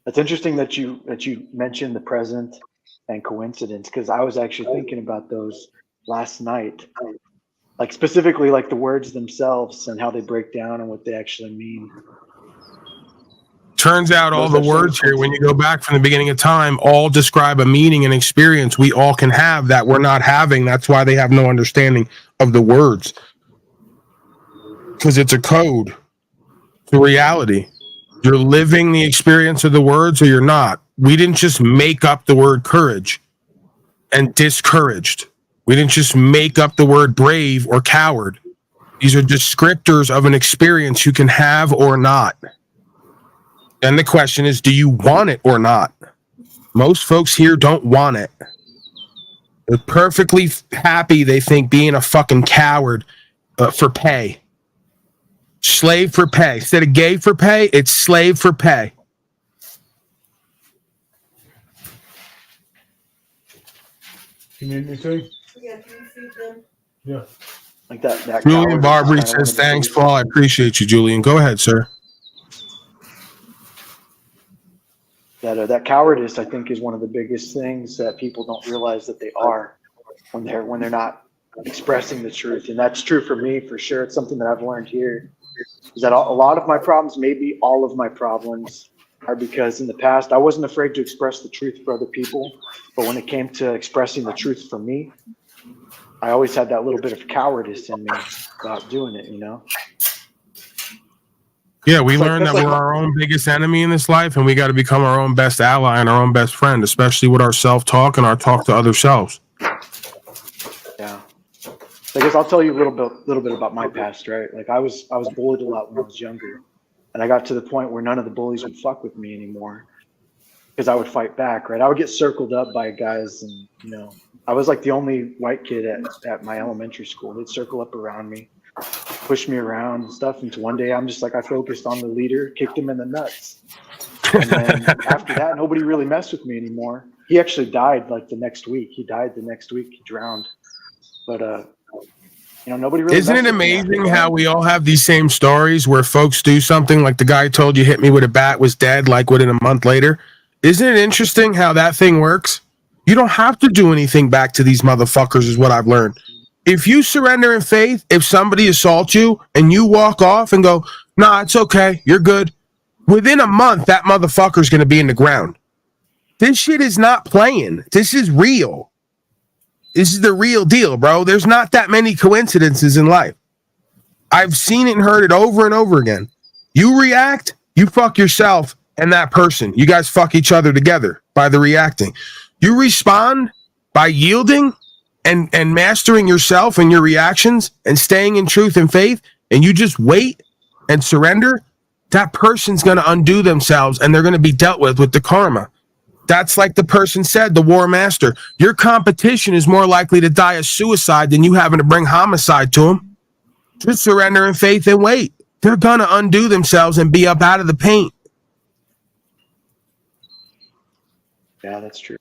It's interesting that you mentioned the present and coincidence, because I was actually thinking about those last night. Like specifically like the words themselves and how they break down and what they actually mean. Turns out all the words here, when you go back from the beginning of time, all describe a meaning and experience we all can have that we're not having. That's why they have no understanding of the words. Because it's a code to reality. You're living the experience of the words or you're not. We didn't just make up the word courage and discouraged. We didn't just make up the word brave or coward. These are descriptors of an experience you can have or not. And the question is, do you want it or not? Most folks here don't want it. They're perfectly happy, they think, being a fucking coward for pay. Slave for pay. Instead of gay for pay, it's slave for pay. You need anything? Yeah, can you feed them? Yeah. Like that Julian Barbary says, thanks, Paul. I appreciate you, Julian. Go ahead, sir. That cowardice, I think, is one of the biggest things that people don't realize that they are when they're not expressing the truth. And that's true for me, for sure. It's something that I've learned here, is that a lot of my problems, maybe all of my problems, are because in the past I wasn't afraid to express the truth for other people, but when it came to expressing the truth for me, I always had that little bit of cowardice in me about doing it, you know? Yeah, we learned that we're our own biggest enemy in this life, and we got to become our own best ally and our own best friend, especially with our self-talk and our talk to other selves. Yeah. I guess I'll tell you a little bit about my past, right? Like I was bullied a lot when I was younger, and I got to the point where none of the bullies would fuck with me anymore because I would fight back, right? I would get circled up by guys, and you know, I was like the only white kid at my elementary school. They'd circle up around me, push me around and stuff. And one day I'm just like, I focused on the leader, kicked him in the nuts. And then after that, nobody really messed with me anymore. He actually died like the next week. He drowned. But, you know, nobody really. Isn't it amazing how we all have these same stories where folks do something like the guy told you hit me with a bat was dead, like within a month later? Isn't it interesting how that thing works? You don't have to do anything back to these motherfuckers is what I've learned. If you surrender in faith, if somebody assaults you and you walk off and go, nah, it's okay, you're good. Within a month, that motherfucker's going to be in the ground. This shit is not playing. This is real. This is the real deal, bro. There's not that many coincidences in life. I've seen it and heard it over and over again. You react, you fuck yourself, and that person. You guys fuck each other together by the reacting. You respond by yielding and mastering yourself and your reactions and staying in truth and faith, and you just wait and surrender. That person's going to undo themselves, and they're going to be dealt with the karma. That's like the person said, the war master. Your competition is more likely to die a suicide than you having to bring homicide to them. Just surrender in faith and wait. They're going to undo themselves and be up out of the paint. Yeah, that's true.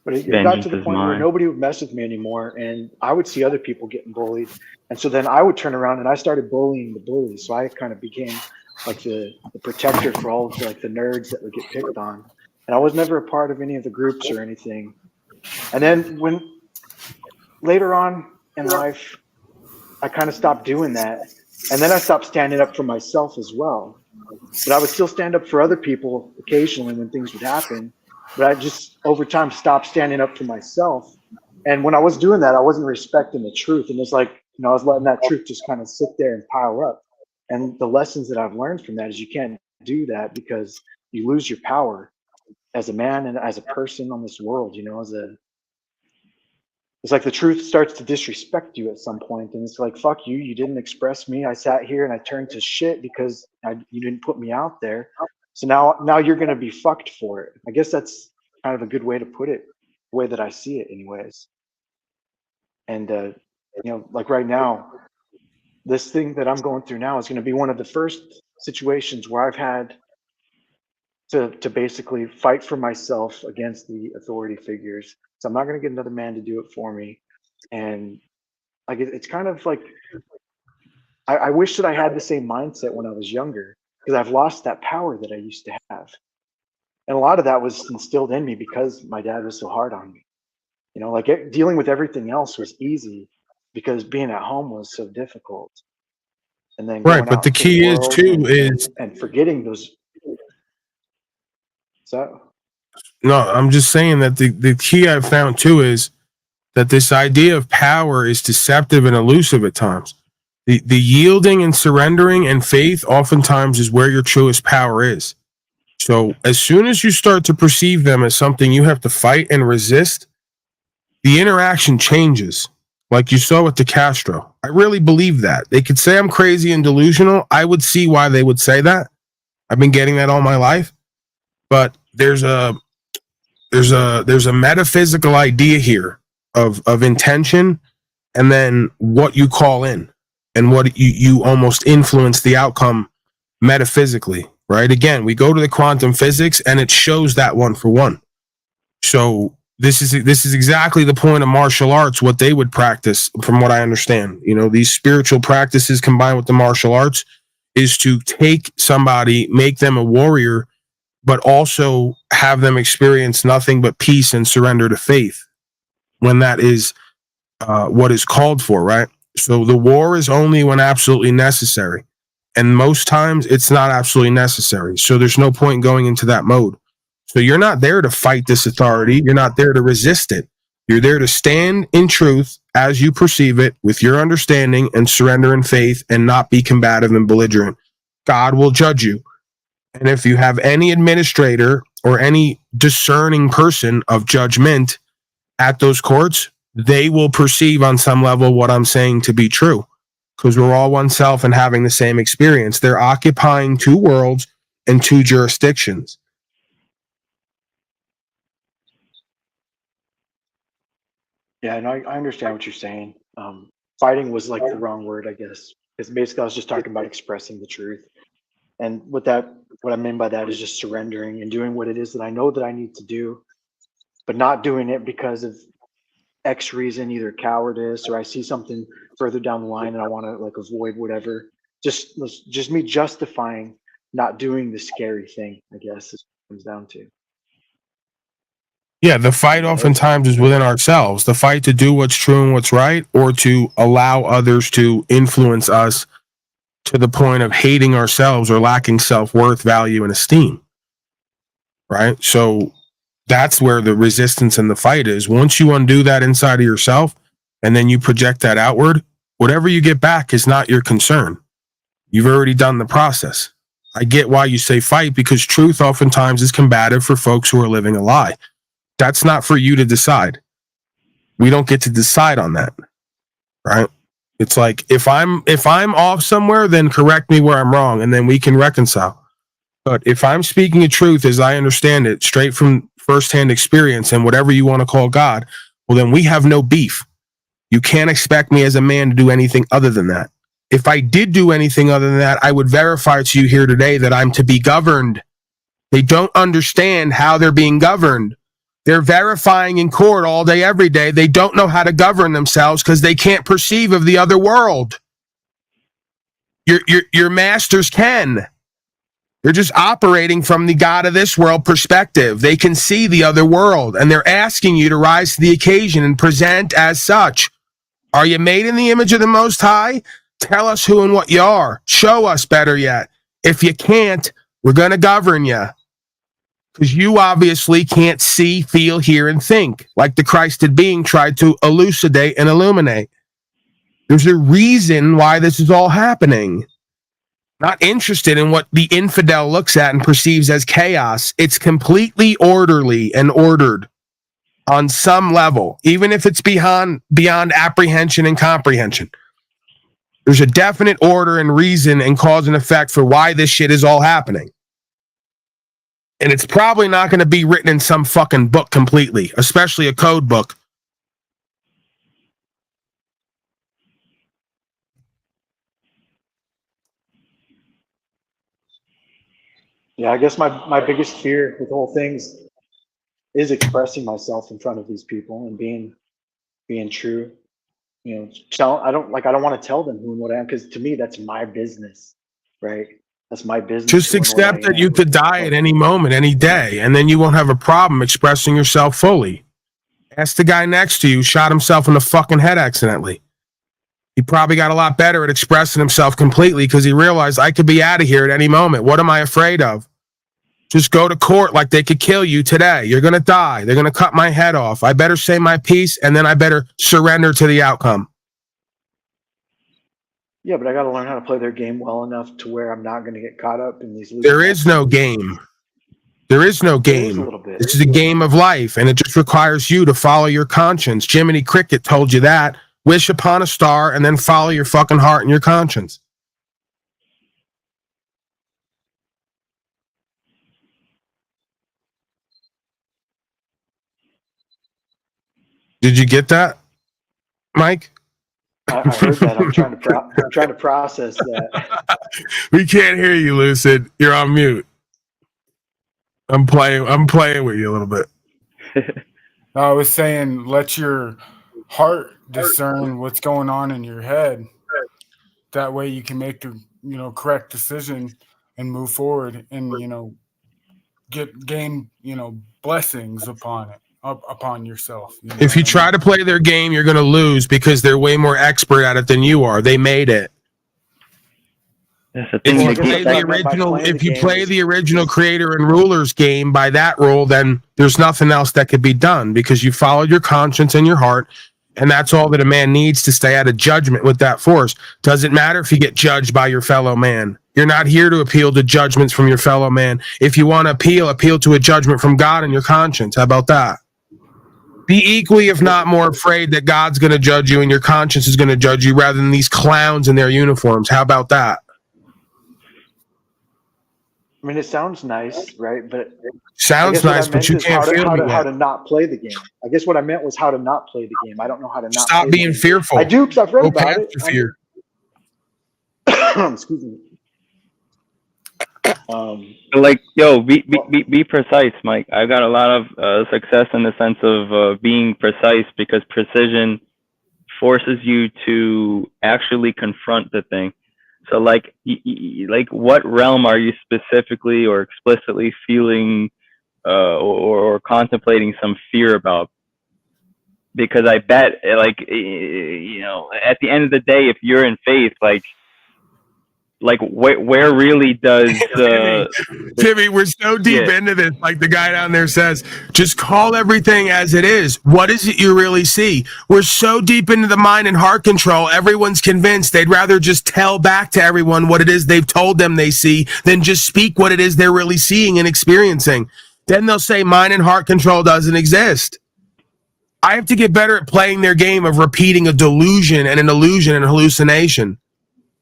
But it got to the point where nobody would mess with me anymore, and I would see other people getting bullied. And so then I would turn around and I started bullying the bullies. So I kind of became like the protector for all of like the nerds that would get picked on. And I was never a part of any of the groups or anything. And then when later on in life, I kind of stopped doing that. And then I stopped standing up for myself as well. But I would still stand up for other people occasionally when things would happen. But I just over time stopped standing up for myself. And when I was doing that, I wasn't respecting the truth. And it's like, I was letting that truth just kind of sit there and pile up. And the lessons that I've learned from that is you can't do that because you lose your power as a man and as a person on this world, it's like the truth starts to disrespect you at some point, and it's like, fuck you, you didn't express me. I sat here and I turned to shit because you didn't put me out there. So now you're going to be fucked for it. I guess that's kind of a good way to put it, the way that I see it anyways. And, like right now, this thing that I'm going through now is going to be one of the first situations where I've had to basically fight for myself against the authority figures. So I'm not going to get another man to do it for me. And like it's kind of like I wish that I had the same mindset when I was younger, because I've lost that power that I used to have. And a lot of that was instilled in me because my dad was so hard on me. Dealing with everything else was easy because being at home was so difficult. And then right, but the key is too and forgetting those. So no, I'm just saying that the key I've found too is that this idea of power is deceptive and elusive at times. The yielding and surrendering and faith oftentimes is where your truest power is. So as soon as you start to perceive them as something you have to fight and resist, the interaction changes. Like you saw with the Castro. I really believe that. They could say I'm crazy and delusional. I would see why they would say that. I've been getting that all my life. But there's a metaphysical idea here of intention, and then what you call in and what you almost influence the outcome metaphysically, right? Again, we go to the quantum physics and it shows that one for one. So this is exactly the point of martial arts, what they would practice from what I understand. These spiritual practices combined with the martial arts is to take somebody, make them a warrior, but also have them experience nothing but peace and surrender to faith when that is what is called for, right? So the war is only when absolutely necessary. And most times it's not absolutely necessary. So there's no point going into that mode. So you're not there to fight this authority. You're not there to resist it. You're there to stand in truth as you perceive it with your understanding and surrender in faith and not be combative and belligerent. God will judge you. And if you have any administrator or any discerning person of judgment at those courts, they will perceive on some level what I'm saying to be true, because we're all oneself and having the same experience. They're occupying two worlds and two jurisdictions. Yeah, and I understand what you're saying. Fighting was like the wrong word, I guess, because basically I was just talking about expressing the truth. And what I mean by that is just surrendering and doing what it is that I know that I need to do, but not doing it because of X reason, either cowardice or I see something further down the line and I want to avoid whatever. Just me justifying not doing the scary thing, I guess, is what it comes down to. Yeah, the fight oftentimes is within ourselves. The fight to do what's true and what's right, or to allow others to influence us to the point of hating ourselves or lacking self-worth, value, and esteem. Right? So that's where the resistance and the fight is. Once you undo that inside of yourself and then you project that outward, whatever you get back is not your concern. You've already done the process. I get why you say fight, because truth oftentimes is combative for folks who are living a lie. That's not for you to decide. We don't get to decide on that, right? It's like if I'm off somewhere, then correct me where I'm wrong, and then we can reconcile. But if I'm speaking the truth as I understand it, straight from firsthand experience and whatever you want to call God, well, then we have no beef. You can't expect me as a man to do anything other than that. If I did do anything other than that, I would verify to you here today that I'm to be governed. They don't understand how they're being governed. They're verifying in court all day, every day. They don't know how to govern themselves because they can't perceive of the other world. Your masters can. They're just operating from the God of this world perspective. They can see the other world, and they're asking you to rise to the occasion and present as such. Are you made in the image of the Most High? Tell us who and what you are. Show us, better yet. If you can't, we're going to govern you. Because you obviously can't see, feel, hear, and think, like the Christed being tried to elucidate and illuminate. There's a reason why this is all happening. Not interested in what the infidel looks at and perceives as chaos. It's completely orderly and ordered on some level, even if it's beyond apprehension and comprehension. There's a definite order and reason and cause and effect for why this shit is all happening. And it's probably not going to be written in some fucking book completely, especially a code book. Yeah, I guess my biggest fear with the whole things is expressing myself in front of these people and being true. You know, I don't want to tell them who and what I am, because to me that's my business, right? That's my business. Just accept that you could die at any moment, any day, and then you won't have a problem expressing yourself fully. Ask the guy next to you, shot himself in the fucking head accidentally. He probably got a lot better at expressing himself completely because he realized I could be out of here at any moment. What am I afraid of? Just go to court like they could kill you today. You're going to die. They're going to cut my head off. I better say my piece, and then I better surrender to the outcome. Yeah, but I got to learn how to play their game well enough to where I'm not going to get caught up in these. There is no game. There is no game. This is a game of life, and it just requires you to follow your conscience. Jiminy Cricket told you that. Wish upon a star, and then follow your fucking heart and your conscience. Did you get that, Mike? I heard that. I'm trying to process that. We can't hear you, Lucid. You're on mute. I'm playing with you a little bit. I was saying, let your heart discern what's going on in your head. That way you can make the correct decision and move forward and gain blessings upon yourself. If you try to play their game, you're going to lose because they're way more expert at it than you are. They made it. If you play the original creator and ruler's game by that rule, then there's nothing else that could be done because you followed your conscience and your heart, and that's all that a man needs to stay out of judgment with that force. Doesn't matter if you get judged by your fellow man. You're not here to appeal to judgments from your fellow man. If you want to appeal to a judgment from God and your conscience. How about that? Be equally, if not more, afraid that God's going to judge you and your conscience is going to judge you rather than these clowns in their uniforms. How about that? I mean, it sounds nice, right? But sounds nice, but you can't feel how to not play the game. I guess what I meant was how to not play the game. I don't know how to not stop play being fearful. I do, because I've read about it. Fear. Excuse me. Be precise, Mike. I've got a lot of success in the sense of being precise because precision forces you to actually confront the thing. So, like what realm are you specifically or explicitly feeling or contemplating some fear about? Because I bet, at the end of the day, if you're in faith, like where really does Jimmy, we're so deep into this, like the guy down there says, just call everything as it is. What is it you really see? We're so deep into the mind and heart control, everyone's convinced they'd rather just tell back to everyone what it is they've told them they see than just speak what it is they're really seeing and experiencing. Then they'll say mind and heart control doesn't exist. I have to get better at playing their game of repeating a delusion and an illusion and hallucination.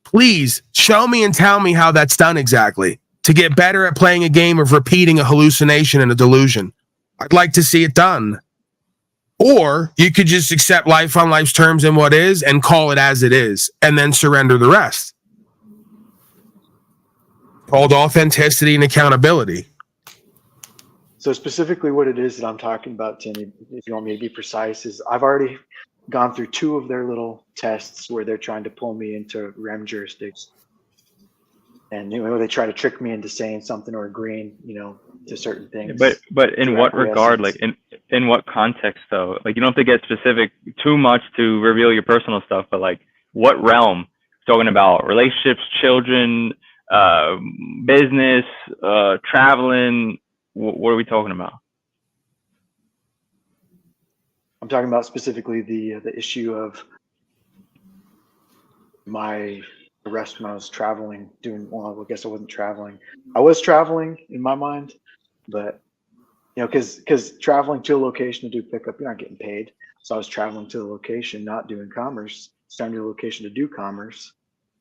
Please show me and tell me how that's done exactly. To get better at playing a game of repeating a hallucination and a delusion. I'd like to see it done. Or you could just accept life on life's terms and what is and call it as it is and then surrender the rest. Called authenticity and accountability. So specifically what it is that I'm talking about, Timmy, if you want me to be precise, is I've already gone through 2 of their little tests where they're trying to pull me into REM jurisdiction. And they try to trick me into saying something or agreeing, to certain things. But in what regard? Like in what context though? Like you don't have to get specific too much to reveal your personal stuff, but like what realm? Talking about relationships, children, business, traveling. What are we talking about? I'm talking about specifically the issue of my arrest when I was traveling, I guess I wasn't traveling. I was traveling in my mind, but because traveling to a location to do pickup, you're not getting paid. So I was traveling to the location, not doing commerce, starting to the location to do commerce,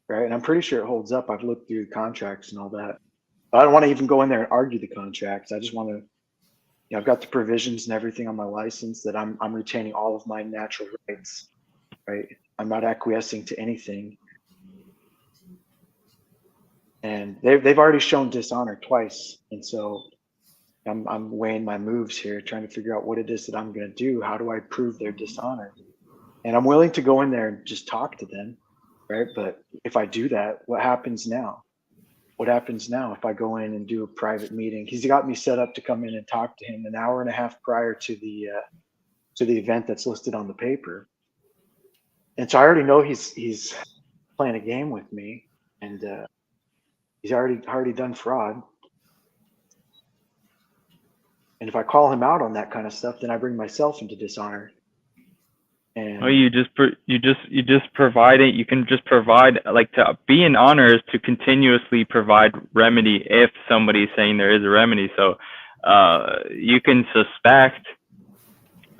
right? And I'm pretty sure it holds up. I've looked through the contracts and all that. I don't want to even go in there and argue the contracts. I just want to, I've got the provisions and everything on my license that I'm retaining all of my natural rights, right? I'm not acquiescing to anything. And they've already shown dishonor twice. And so I'm weighing my moves here, trying to figure out what it is that I'm going to do. How do I prove their dishonor? And I'm willing to go in there and just talk to them, right? But if I do that, what happens now? What happens now if I go in and do a private meeting? He's got me set up to come in and talk to him an hour and a half prior to the event that's listed on the paper. And so I already know he's playing a game with me, and he's already done fraud. And if I call him out on that kind of stuff, then I bring myself into dishonor. And you just provide it. You can just provide, like, to be in honor is to continuously provide remedy if somebody's saying there is a remedy. So you can suspect.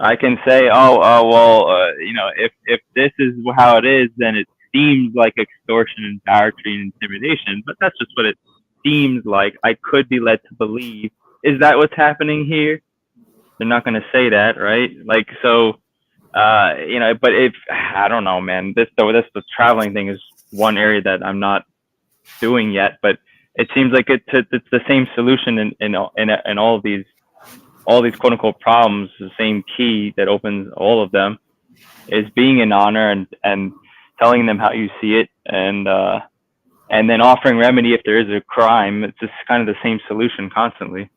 I can say, if this is how it is, then it seems like extortion and battery and intimidation. But that's just what it seems like. I could be led to believe. Is that what's happening here? They're not going to say that, right? Like, so. But if I don't know, man, the traveling thing is one area that I'm not doing yet, but it seems like it's the same solution in all of these quote unquote problems. The same key that opens all of them is being in honor and telling them how you see it, and then offering remedy if there is a crime. It's just kind of the same solution constantly.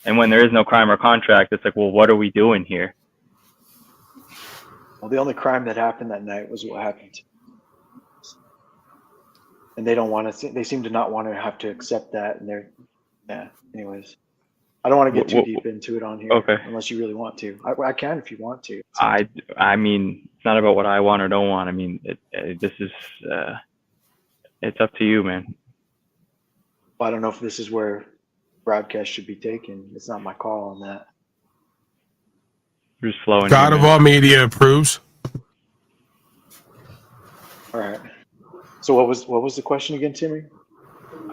And when there is no crime or contract, it's like, well, what are we doing here? Well, the only crime that happened that night was what happened. And they don't want to. They seem to not want to have to accept that. And anyways, I don't want to get too deep into it on here. Okay. Unless you really want to. I can if you want to. I mean, it's not about what I want or don't want. I mean, it's up to you, man. Well, I don't know if this is where broadcast should be taken. It's not my call on that. Just flowing. God of all media approves. All right. So what was the question again, Timmy?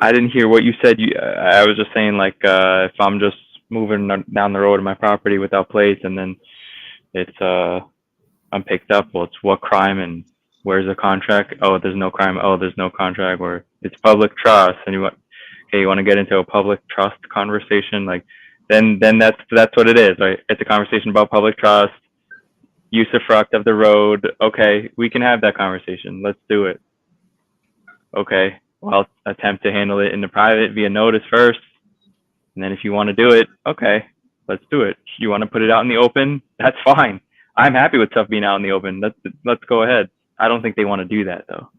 I didn't hear what you said. I was just saying, like, if I'm just moving down the road in my property without plates, and then it's I'm picked up. Well, it's what crime and where's the contract? Oh, there's no crime. Oh, there's no contract. Or it's public trust, and you want to get into a public trust conversation, like. Then that's what it is, right? It's a conversation about public trust, usufruct of the road. Okay, we can have that conversation. Let's do it. Okay, well, attempt to handle it in the private via notice first, and then if you want to do it, okay, let's do it. You want to put it out in the open? That's fine. I'm happy with stuff being out in the open. Let's go ahead. I don't think they want to do that though.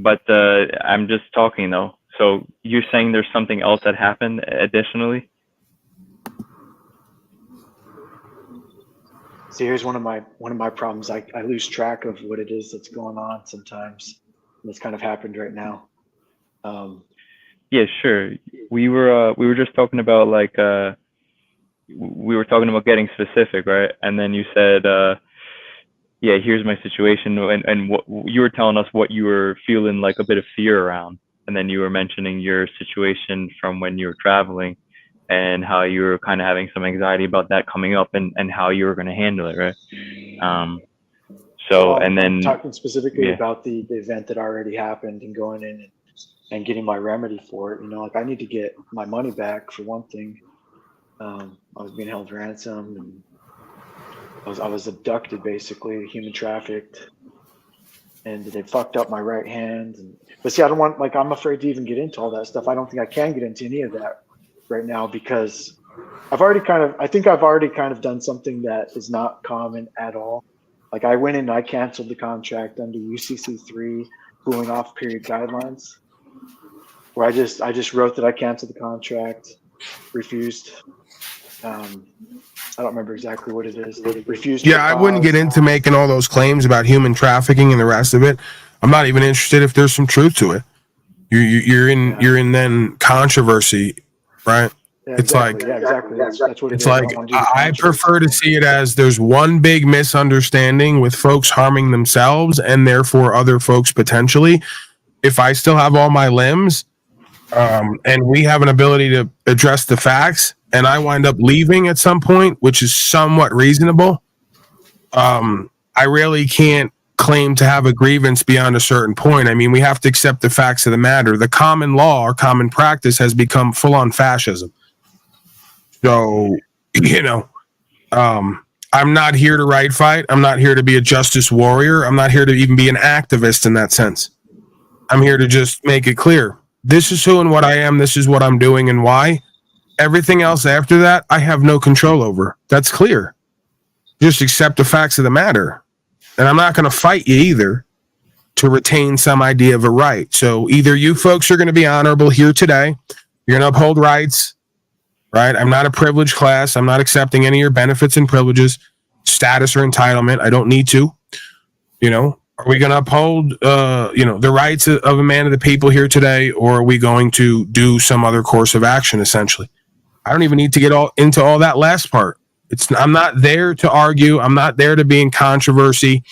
but I'm just talking though. So you're saying there's something else that happened additionally? See, here's one of my problems. I lose track of what it is that's going on sometimes. And it's kind of happened right now. Yeah, sure. We were just talking about like we were talking about getting specific, right? And then you said, yeah, here's my situation, and what you were telling us what you were feeling like a bit of fear around, and then you were mentioning your situation from when you were traveling, and how you were kind of having some anxiety about that coming up, and how you were going to handle it, right? So, Well, and then I'm talking specifically yeah. about the event that already happened and going in and getting my remedy for it. You know, like I need to get my money back for one thing. I was being held ransom, and I was abducted, basically, human trafficked, and they fucked up my right hand. But see, I don't want, like, I'm afraid to even get into all that stuff. I don't think I can get into any of that right now because I think I've already kind of done something that is not common at all. Like I went in and I canceled the contract under UCC 3 cooling off period guidelines, where I just wrote that I canceled the contract, refused. I don't remember exactly what it is. Refused. Yeah, I wouldn't get into making all those claims about human trafficking and the rest of it. I'm not even interested if there's some truth to it. You're in then controversy, right? Yeah, It's exactly. like Yeah, exactly. That's what it it's is. like don't wanna do the I controversy. prefer to see it as there's one big misunderstanding with folks harming themselves and therefore other folks potentially. If I still have all my limbs, and we have an ability to address the facts, and I wind up leaving at some point, which is somewhat reasonable, I really can't claim to have a grievance beyond a certain point. I mean, we have to accept the facts of the matter. The common law or common practice has become full-on fascism. So, I'm not here to right fight. I'm not here to be a justice warrior. I'm not here to even be an activist in that sense. I'm here to just make it clear. This is who and what I am. This is what I'm doing and why. Everything else after that, I have no control over. That's clear. Just accept the facts of the matter. And I'm not going to fight you either to retain some idea of a right. So either you folks are going to be honorable here today. You're going to uphold rights, right? I'm not a privileged class. I'm not accepting any of your benefits and privileges, status or entitlement. I don't need to. Are we going to uphold, the rights of a man of the people here today, or are we going to do some other course of action, essentially? I don't even need to get into all that last part. I'm not there to argue. I'm not there to be in controversy.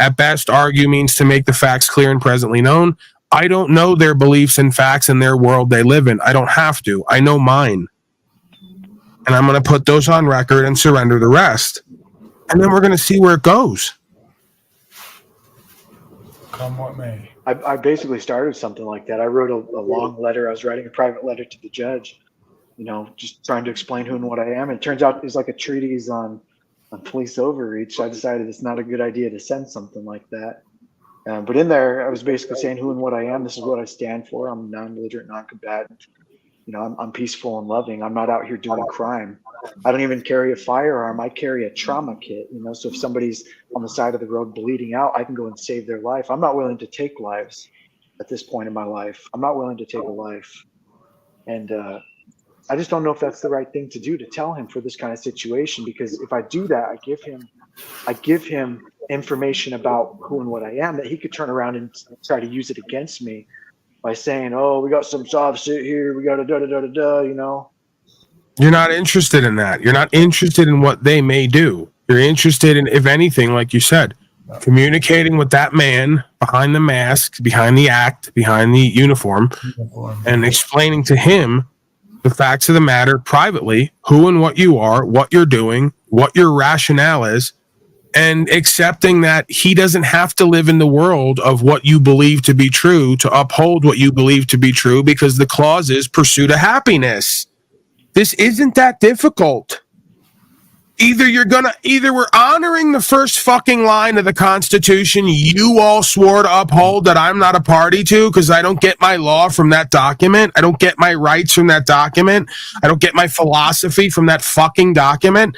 At best, argue means to make the facts clear and presently known. I don't know their beliefs and facts in their world they live in. I don't have to. I know mine. And I'm going to put those on record and surrender the rest. And then we're going to see where it goes. Come what may. I basically started something like that. I wrote a long letter. I was writing a private letter to the judge, just trying to explain who and what I am. And it turns out it's like a treatise on police overreach. I decided it's not a good idea to send something like that. But in there, I was basically saying who and what I am. This is what I stand for. I'm non-belligerent, non-combatant. I'm peaceful and loving. I'm not out here doing crime. I don't even carry a firearm. I carry a trauma kit, so if somebody's on the side of the road bleeding out, I can go and save their life. I'm not willing to take lives at this point in my life. I'm not willing to take a life. And I just don't know if that's the right thing to do, to tell him for this kind of situation, because if I do that, I give him information about who and what I am that he could turn around and try to use it against me by saying, "Oh, we got some soft shit here. We got a da. You're not interested in that. You're not interested in what they may do. You're interested in, if anything, like you said, communicating with that man behind the mask, behind the act, behind the uniform, and explaining to him the facts of the matter privately, who and what you are, what you're doing, what your rationale is, and accepting that he doesn't have to live in the world of what you believe to be true to uphold what you believe to be true, because the clause is pursuit of happiness. This isn't that difficult. Either we're honoring the first fucking line of the Constitution you all swore to uphold that I'm not a party to because I don't get my law from that document. I don't get my rights from that document. I don't get my philosophy from that fucking document.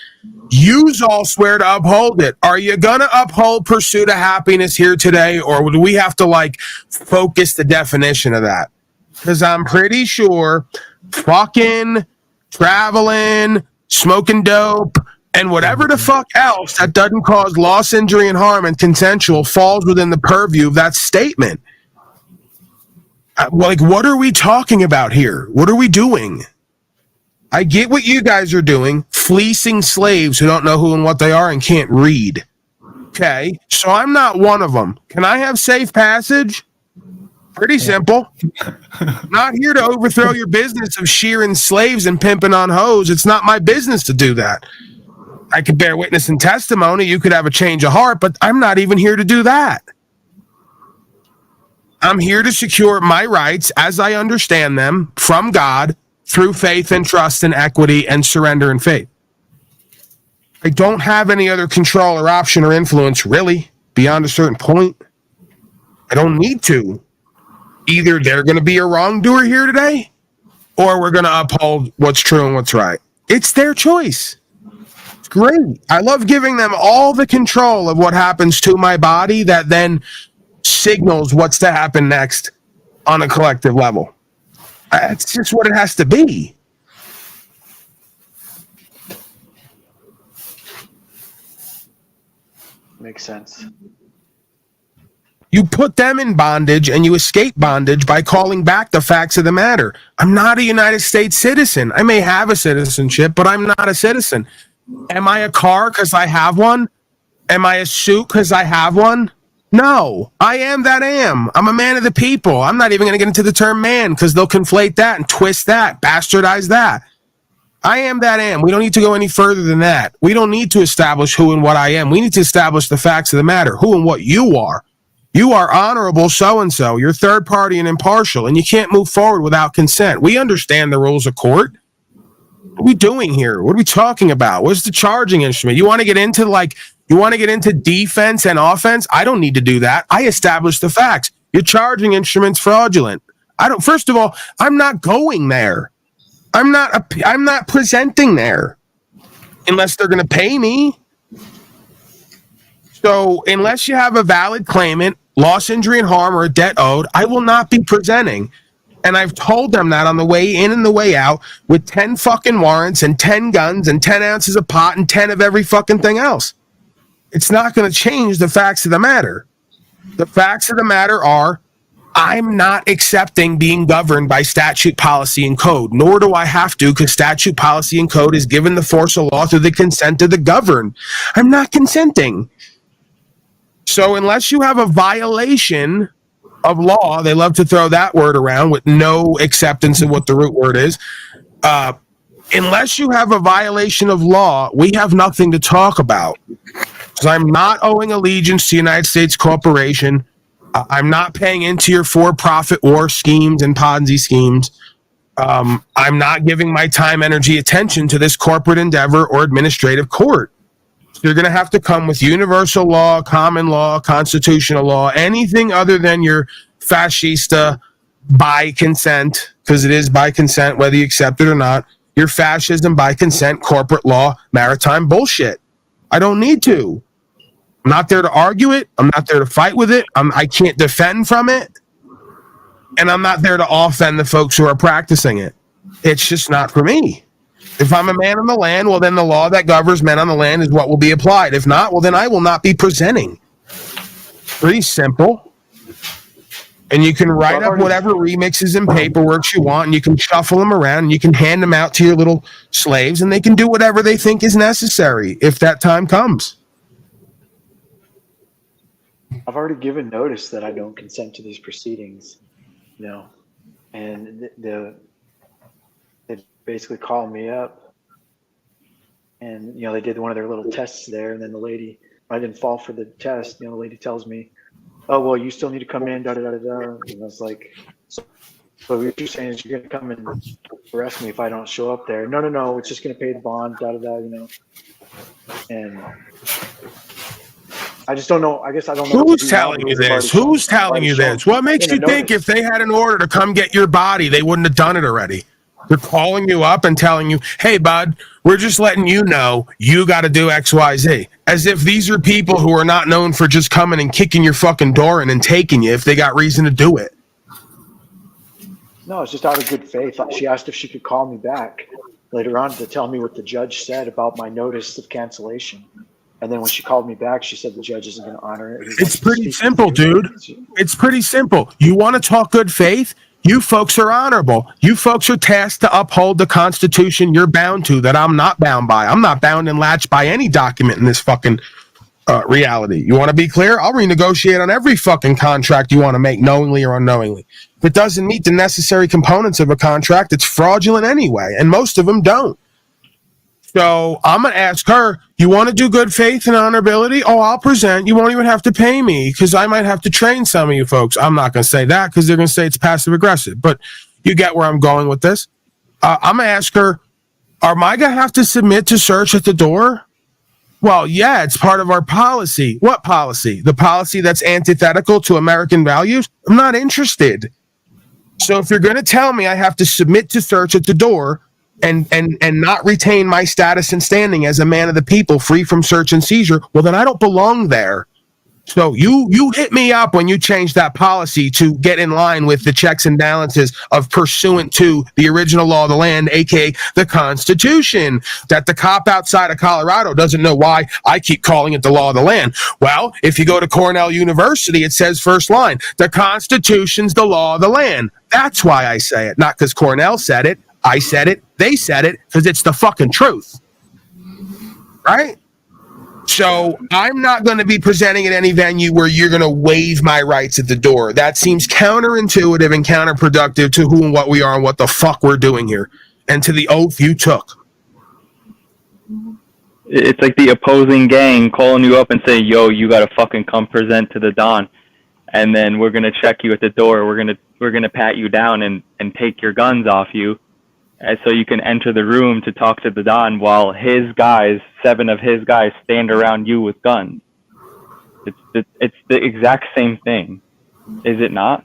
Yous all swear to uphold it. Are you gonna uphold pursuit of happiness here today, or do we have to like focus the definition of that? Because I'm pretty sure fucking traveling, smoking dope, and whatever the fuck else that doesn't cause loss, injury, and harm and consensual falls within the purview of that statement. Like, what are we talking about here? What are we doing? I get what you guys are doing, fleecing slaves who don't know who and what they are and can't read. Okay, so I'm not one of them. Can I have safe passage? Pretty simple. I'm not here to overthrow your business of shearing slaves and pimping on hoes. It's not my business to do that. I could bear witness and testimony. You could have a change of heart, but I'm not even here to do that. I'm here to secure my rights as I understand them from God through faith and trust and equity and surrender and faith. I don't have any other control or option or influence really beyond a certain point. I don't need to. Either they're going to be a wrongdoer here today or we're going to uphold what's true and what's right. It's their choice. It's great. I love giving them all the control of what happens to my body that then signals what's to happen next on a collective level. That's just what it has to be. Makes sense. You put them in bondage and you escape bondage by calling back the facts of the matter. I'm not a United States citizen. I may have a citizenship, but I'm not a citizen. Am I a car because I have one? Am I a suit because I have one? No, I am that I am. I'm a man of the people. I'm not even going to get into the term man because they'll conflate that and twist that, bastardize that. I am that I am. We don't need to go any further than that. We don't need to establish who and what I am. We need to establish the facts of the matter, who and what you are. You are honorable so-and-so. You're third party and impartial, and you can't move forward without consent. We understand the rules of court. What are we doing here? What are we talking about? What's the charging instrument? You want to get into defense and offense? I don't need to do that. I establish the facts. Your charging instrument's fraudulent. First of all, I'm not going there. I'm not presenting there unless they're going to pay me. So unless you have a valid claimant, loss, injury, and harm, or a debt owed, I will not be presenting. And I've told them that on the way in and the way out with 10 fucking warrants and 10 guns and 10 ounces of pot and 10 of every fucking thing else. It's not going to change the facts of the matter. The facts of the matter are I'm not accepting being governed by statute, policy, and code, nor do I have to because statute, policy, and code is given the force of law through the consent of the governed. I'm not consenting. So unless you have a violation of law, they love to throw that word around with no acceptance of what the root word is. Unless you have a violation of law, we have nothing to talk about. So I'm not owing allegiance to United States Corporation. I'm not paying into your for-profit war schemes and Ponzi schemes. I'm not giving my time, energy, attention to this corporate endeavor or administrative court. So you're going to have to come with universal law, common law, constitutional law, anything other than your fascista by consent, because it is by consent, whether you accept it or not, your fascism by consent, corporate law, maritime bullshit. I don't need to. I'm not there to argue it. I'm not there to fight with it. I can't defend from it. And I'm not there to offend the folks who are practicing it. It's just not for me. If I'm a man on the land, well, then the law that governs men on the land is what will be applied. If not, well, then I will not be presenting. Pretty simple. And you can write up whatever remixes and paperwork you want, and you can shuffle them around, and you can hand them out to your little slaves, and they can do whatever they think is necessary if that time comes. I've already given notice that I don't consent to these proceedings, and they basically called me up, and they did one of their little tests there, and then the lady, I didn't fall for the test. The lady tells me, "Oh, well, you still need to come in." Da da da da da. And I was like, "So what you're saying is you're gonna come and arrest me if I don't show up there?" No. It's just gonna pay the bond. Da da da. And I just don't know. I guess I don't know. Who's telling you this? Who's telling you this? What makes you think if they had an order to come get your body, they wouldn't have done it already? They're calling you up and telling you, hey, bud, we're just letting you know you got to do X, Y, Z. As if these are people who are not known for just coming and kicking your fucking door in and taking you if they got reason to do it. No, it's just out of good faith. She asked if she could call me back later on to tell me what the judge said about my notice of cancellation. And then when she called me back, she said the judge isn't going to honor it. It's pretty simple, dude. It's pretty simple. You want to talk good faith? You folks are honorable. You folks are tasked to uphold the Constitution you're bound to, that I'm not bound by. I'm not bound and latched by any document in this fucking reality. You want to be clear? I'll renegotiate on every fucking contract you want to make, knowingly or unknowingly. If it doesn't meet the necessary components of a contract, it's fraudulent anyway, and most of them don't. So I'm going to ask her, you want to do good faith and honorability? Oh, I'll present. You won't even have to pay me because I might have to train some of you folks. I'm not going to say that because they're going to say it's passive aggressive, but you get where I'm going with this. I'm going to ask her, am I going to have to submit to search at the door? Well, yeah, it's part of our policy. What policy? The policy that's antithetical to American values? I'm not interested. So if you're going to tell me I have to submit to search at the door and not retain my status and standing as a man of the people free from search and seizure, well, then I don't belong there. So you hit me up when you change that policy to get in line with the checks and balances of pursuant to the original law of the land, aka the Constitution, that the cop outside of Colorado doesn't know why I keep calling it the law of the land. Well, if you go to Cornell University, it says first line, the Constitution's the law of the land. That's why I say it, not because Cornell said it. I said it, they said it, because it's the fucking truth. Right? So I'm not going to be presenting at any venue where you're going to waive my rights at the door. That seems counterintuitive and counterproductive to who and what we are and what the fuck we're doing here, and to the oath you took. It's like the opposing gang calling you up and saying, yo, you got to fucking come present to the Don. And then we're going to check you at the door. We're going to pat you down and take your guns off you. And so you can enter the room to talk to the Don while his guys, 7 of his guys, stand around you with guns. It's the exact same thing, is it not?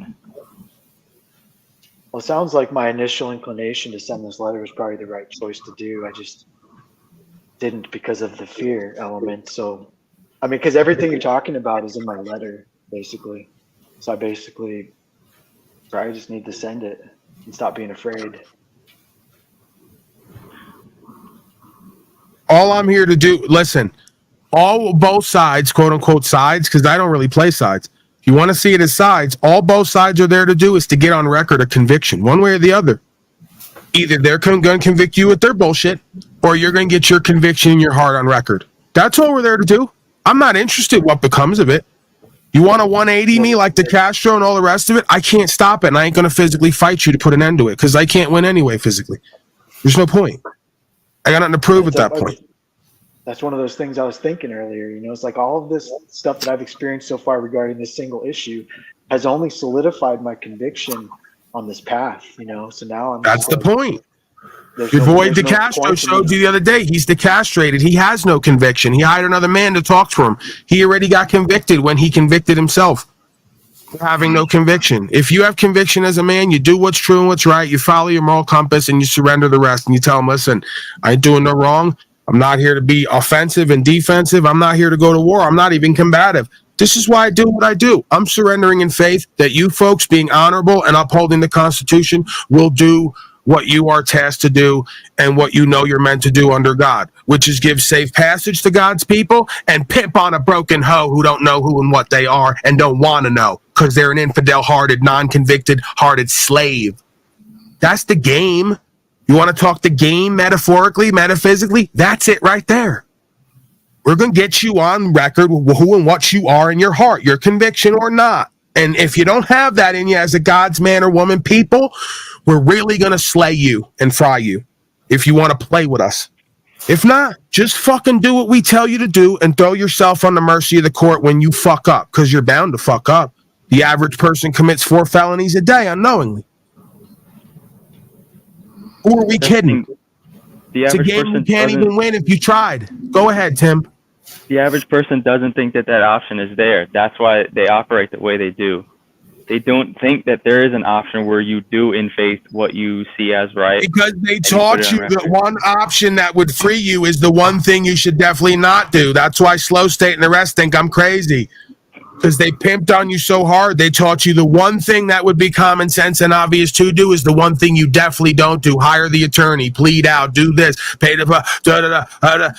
Well, it sounds like my initial inclination to send this letter was probably the right choice to do. I just didn't because of the fear element. So, I mean, because everything you're talking about is in my letter, basically. So I basically probably just need to send it and stop being afraid. All I'm here to do, listen, both sides, quote unquote sides, because I don't really play sides. If you want to see it as sides, all both sides are there to do is to get on record a conviction, one way or the other. Either they're going to convict you with their bullshit, or you're going to get your conviction in your heart on record. That's all we're there to do. I'm not interested what becomes of it. You want to 180 me like the Castro and all the rest of it? I can't stop it, and I ain't going to physically fight you to put an end to it, because I can't win anyway physically. There's no point. I got nothing to prove at that point. That's one of those things I was thinking earlier. You know, it's like all of this stuff that I've experienced so far regarding this single issue has only solidified my conviction on this path, you know. So now I'm That's the point. Your boy DeCastro showed you the other day. He's decastrated. He has no conviction. He hired another man to talk to him. He already got convicted when he convicted himself. Having no conviction. If you have conviction as a man, you do what's true and what's right. You follow your moral compass and you surrender the rest. And you tell them, listen, I ain't doing no wrong. I'm not here to be offensive and defensive. I'm not here to go to war. I'm not even combative. This is why I do what I do. I'm surrendering in faith that you folks, being honorable and upholding the Constitution, will do what you are tasked to do and what you know you're meant to do under God, which is give safe passage to God's people and pimp on a broken hoe who don't know who and what they are and don't want to know because they're an infidel-hearted, non-convicted-hearted slave. That's the game. You want to talk the game metaphorically, metaphysically? That's it right there. We're going to get you on record with who and what you are in your heart, your conviction or not. And if you don't have that in you as a God's man or woman people, we're really going to slay you and fry you if you want to play with us. If not, just fucking do what we tell you to do and throw yourself on the mercy of the court when you fuck up, because you're bound to fuck up. The average person commits 4 felonies a day unknowingly. Who are we kidding? The It's a average game person you can't doesn't. even win if you tried. Go ahead, Tim. The average person doesn't think that option is there. That's why they operate the way they do. They don't think that there is an option where you do in faith what you see as right. Because they and taught you you put it on that record. one option that would free you is the one thing you should definitely not do. That's why Slow State and the rest think I'm crazy. Because they pimped on you so hard, they taught you the one thing that would be common sense and obvious to do is the one thing you definitely don't do. Hire the attorney, plead out, do this, pay the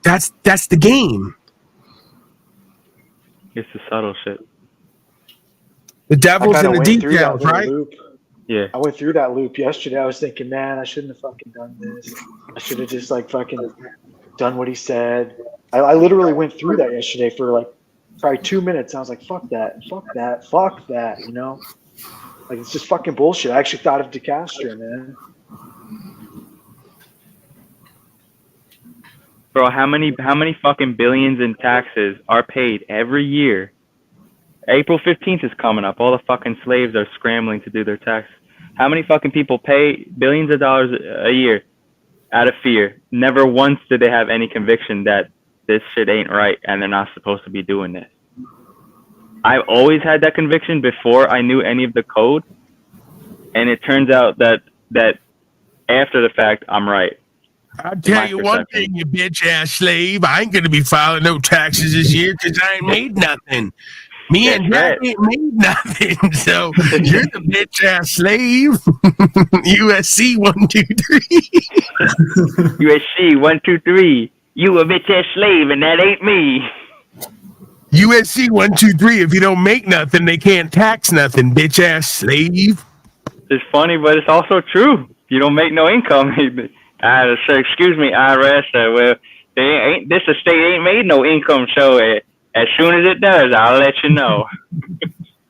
That's the game. It's the subtle shit. The I devil's kind in of the went through that details, little right? loop. Yeah. I went through that loop yesterday. I was thinking, man, I shouldn't have fucking done this. I should have just like fucking done what he said. I literally went through that yesterday for like probably 2 minutes. I was like, fuck that, you know? Like, it's just fucking bullshit. I actually thought of DeCastro, man. Bro, how many fucking billions in taxes are paid every year? April 15th is coming up. All the fucking slaves are scrambling to do their tax. How many fucking people pay billions of dollars a year out of fear? Never once did they have any conviction that this shit ain't right and they're not supposed to be doing this. I've always had that conviction before I knew any of the code, and it turns out that after the fact, I'm right. I'll tell you one thing, you bitch ass slave. I ain't gonna be filing no taxes this year because I ain't made nothing. Me and Jack ain't made nothing. So you're the bitch ass slave. USC 123. USC 123. You a bitch ass slave, and that ain't me. USC 123. If you don't make nothing, they can't tax nothing, bitch ass slave. It's funny, but it's also true. You don't make no income. So excuse me, IRS. Well, this estate ain't made no income, so as soon as it does, I'll let you know.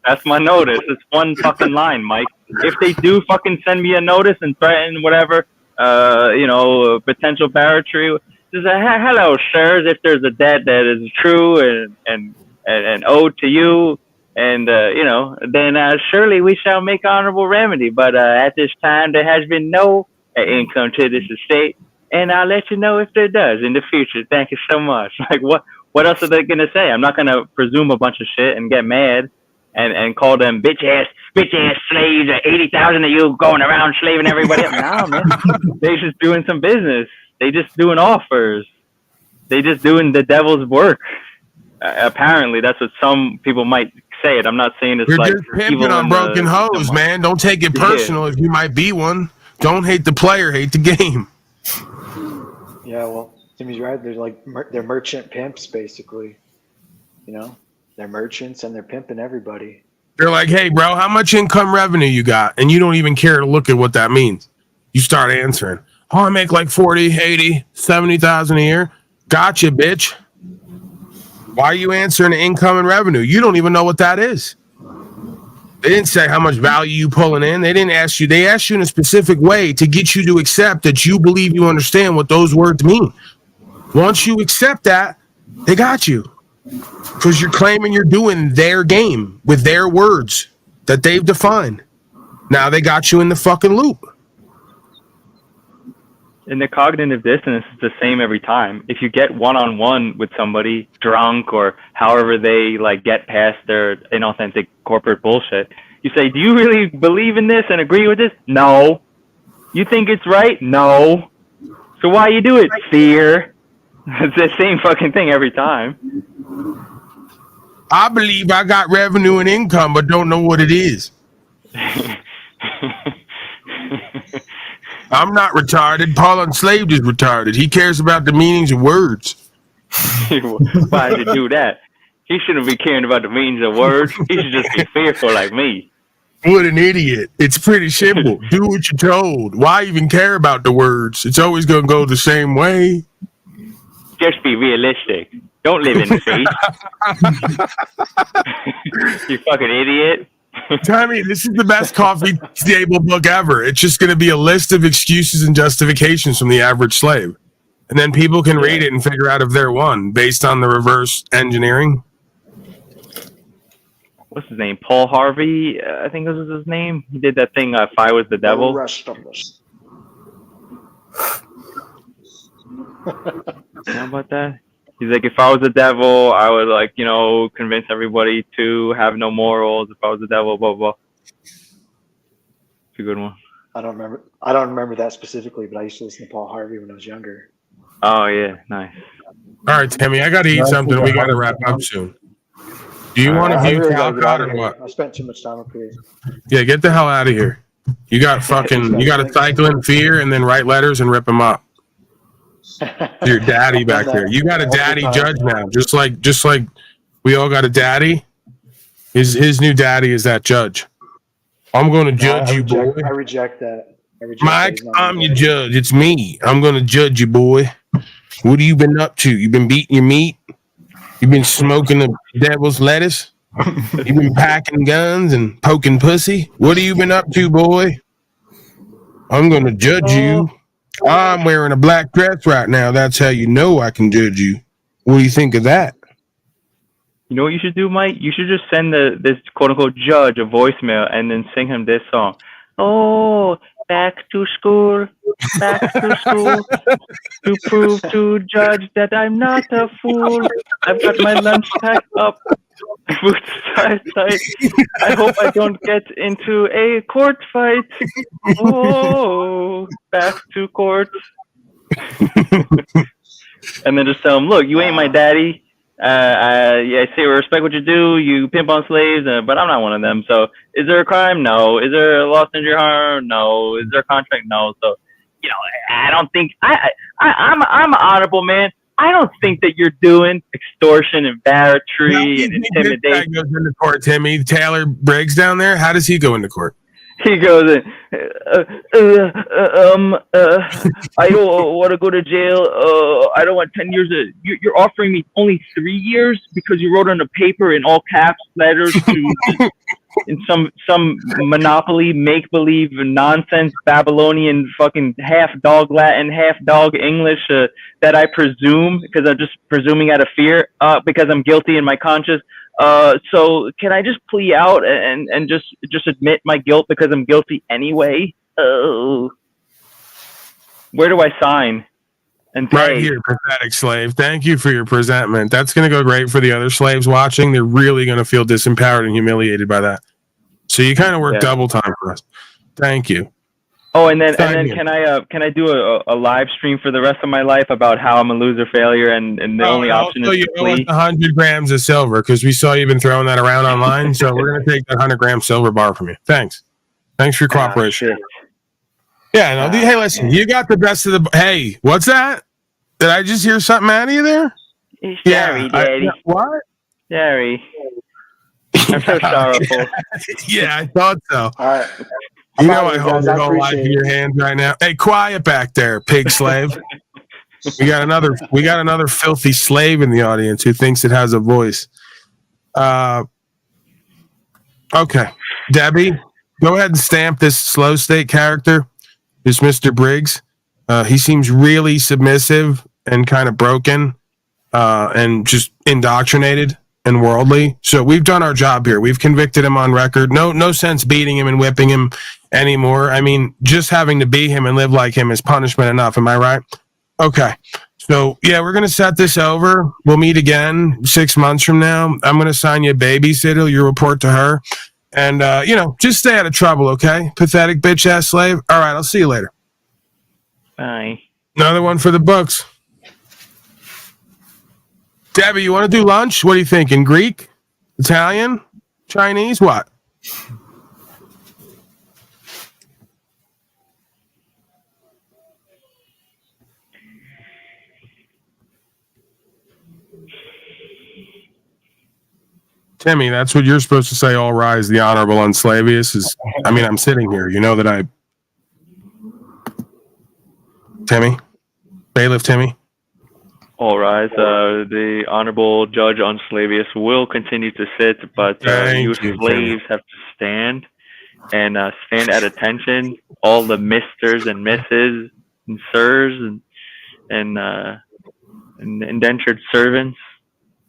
That's my notice. It's one fucking line, Mike. If they do fucking send me a notice and threaten whatever, potential barratry, just say, hello, sirs. If there's a debt that is true and owed to you, and then surely we shall make honorable remedy. But at this time, there has been no income to this estate, and I'll let you know if there does in the future. Thank you so much. Like, what else are they gonna say? I'm not gonna presume a bunch of shit and get mad and call them bitch ass slaves. 80,000 of you going around slaving everybody up. Nah, man. They just doing some business. They just doing offers. They just doing the devil's work. Apparently, that's what some people might say. It. I'm not saying it's You're like just pimping on broken hoes, man. Don't take it personal if you might be one. Don't hate the player, hate the game. Yeah, well, Timmy's right. They're like they're merchant pimps, basically. You know, they're merchants and they're pimping everybody. They're like, hey, bro, how much income revenue you got? And you don't even care to look at what that means. You start answering. Oh, I make like 40, 80, 70,000 a year. Gotcha, bitch. Why are you answering income and revenue? You don't even know what that is. They didn't say how much value you pulling in. They didn't ask you. They asked you in a specific way to get you to accept that you believe you understand what those words mean. Once you accept that, they got you. Because you're claiming you're doing their game with their words that they've defined. Now they got you in the fucking loop. And the cognitive dissonance is the same every time. If you get one-on-one with somebody drunk or however they like get past their inauthentic corporate bullshit, you say, do you really believe in this and agree with this? No. You think it's right? No. So why you do it? Fear. It's the same fucking thing every time. I believe I got revenue and income, but don't know what it is. I'm not retarded. Paul Unslaved is retarded. He cares about the meanings of words. Why did he do that? He shouldn't be caring about the meanings of words. He should just be fearful like me. What an idiot. It's pretty simple. Do what you're told. Why even care about the words? It's always going to go the same way. Just be realistic. Don't live in faith. You fucking idiot. Tommy, this is the best coffee table book ever. It's just going to be a list of excuses and justifications from the average slave. And then people can read it and figure out if they're one based on the reverse engineering. What's his name? Paul Harvey, I think this was his name. He did that thing, If I Was the Devil. How about that? He's like, if I was the devil, I would like, convince everybody to have no morals. If I was the devil, blah blah. It's a good one. I don't remember that specifically, but I used to listen to Paul Harvey when I was younger. Oh yeah, nice. All right, Timmy, I got to eat something. We got to wrap up soon. Do you want to I view really gotta get out Talcott of or here. what? I spent too much time up here. Yeah, get the hell out of here. You got to cycle in fear and then write letters and rip them up. Your daddy back there. You got a daddy judge now, just like we all got a daddy. His new daddy is that judge. I'm going to judge you, boy. I reject that. Mike, I'm your judge. It's me. I'm going to judge you, boy. What have you been up to? You been beating your meat? You been smoking the devil's lettuce? You been packing guns and poking pussy? What have you been up to, boy? I'm going to judge you. I'm wearing a black dress right now. That's how you know I can judge you. What do you think of that? You know what you should do, Mike? You should just send this quote-unquote judge a voicemail and then sing him this song. Oh, back to school to prove to judge that I'm not a fool. I've got my lunch packed up, boots tight. I hope I don't get into a court fight. Oh, back to court. And then just tell him, look, you ain't my daddy. I say respect what you do. You pimp on slaves, but I'm not one of them. So, is there a crime? No. Is there a loss, injury, harm? No. Is there a contract? No. So, I don't think I'm an honorable man. I don't think that you're doing extortion and battery and intimidation. This guy goes into court, Timmy. Taylor Briggs down there. How does he go into court? He goes in, I don't want to go to jail. I don't want 10 years. You're offering me only 3 years because you wrote on a paper in all caps letters to in some monopoly make-believe nonsense Babylonian fucking half dog Latin, half dog English that I presume, because I'm just presuming out of fear, because I'm guilty in my conscience. So can I just plea out and just admit my guilt because I'm guilty anyway? Oh, where do I sign? And pay? Right here, pathetic slave. Thank you for your presentment. That's going to go great for the other slaves watching. They're really going to feel disempowered and humiliated by that. So you kind of work double time for us. Thank you. Oh, and then can I do a live stream for the rest of my life about how I'm a loser failure and the only option is to plea? 100 grams of silver because we saw you've been throwing that around online. So we're going to take that 100-gram silver bar from you. Thanks for your cooperation. Yeah, no. Hey, listen, you got the best of the. Hey, what's that? Did I just hear something out of you there? Sorry, Daddy. What? Sorry. I'm so sorrowful. Yeah, I thought so. All right. You know I hold your whole life in your hands right now. Hey, quiet back there, pig slave. We got another filthy slave in the audience who thinks it has a voice. Okay. Debbie, go ahead and stamp this slow state character. This Mr. Briggs. He seems really submissive and kind of broken and just indoctrinated and worldly. So we've done our job here. We've convicted him on record. No sense beating him and whipping him anymore. I mean, just having to be him and live like him is punishment enough. Am I right? Okay. So, yeah, we're going to set this over. We'll meet again 6 months from now. I'm going to assign you a babysitter. You report to her. And, just stay out of trouble, okay? Pathetic bitch-ass slave. All right, I'll see you later. Bye. Another one for the books. Debbie, you want to do lunch? What are you thinking? Greek? Italian? Chinese? What? Timmy, that's what you're supposed to say. All rise, the honorable Unslavius. I'm sitting here. You know that I... Timmy? Bailiff Timmy? All rise. The Honorable Judge Unslavius will continue to sit, but you slaves have to stand and stand at attention. All the misters and misses and sirs and indentured servants.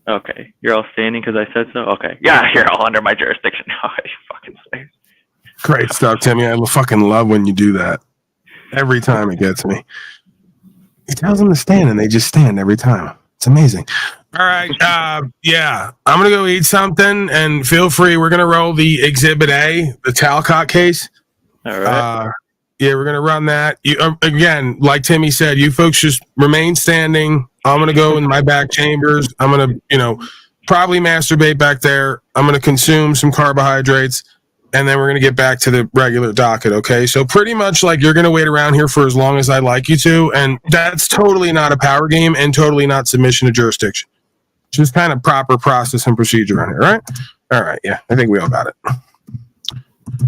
Okay, you're all standing because I said so? Okay. Yeah, you're all under my jurisdiction. Oh, you fucking slaves. Great stuff, Timmy. I fucking love when you do that. Every time it gets me. He tells them to stand, and they just stand every time. It's amazing. All right. Yeah, I'm going to go eat something, and feel free. We're going to roll the Exhibit A, the Talcott case. All right. Yeah, we're going to run that. You, again, like Timmy said, you folks just remain standing. I'm going to go in my back chambers. I'm going to, probably masturbate back there. I'm going to consume some carbohydrates, and then we're going to get back to the regular docket, okay? So pretty much like you're going to wait around here for as long as I'd like you to, and that's totally not a power game and totally not submission to jurisdiction. Just kind of proper process and procedure on here, right? All right, yeah, I think we all got it.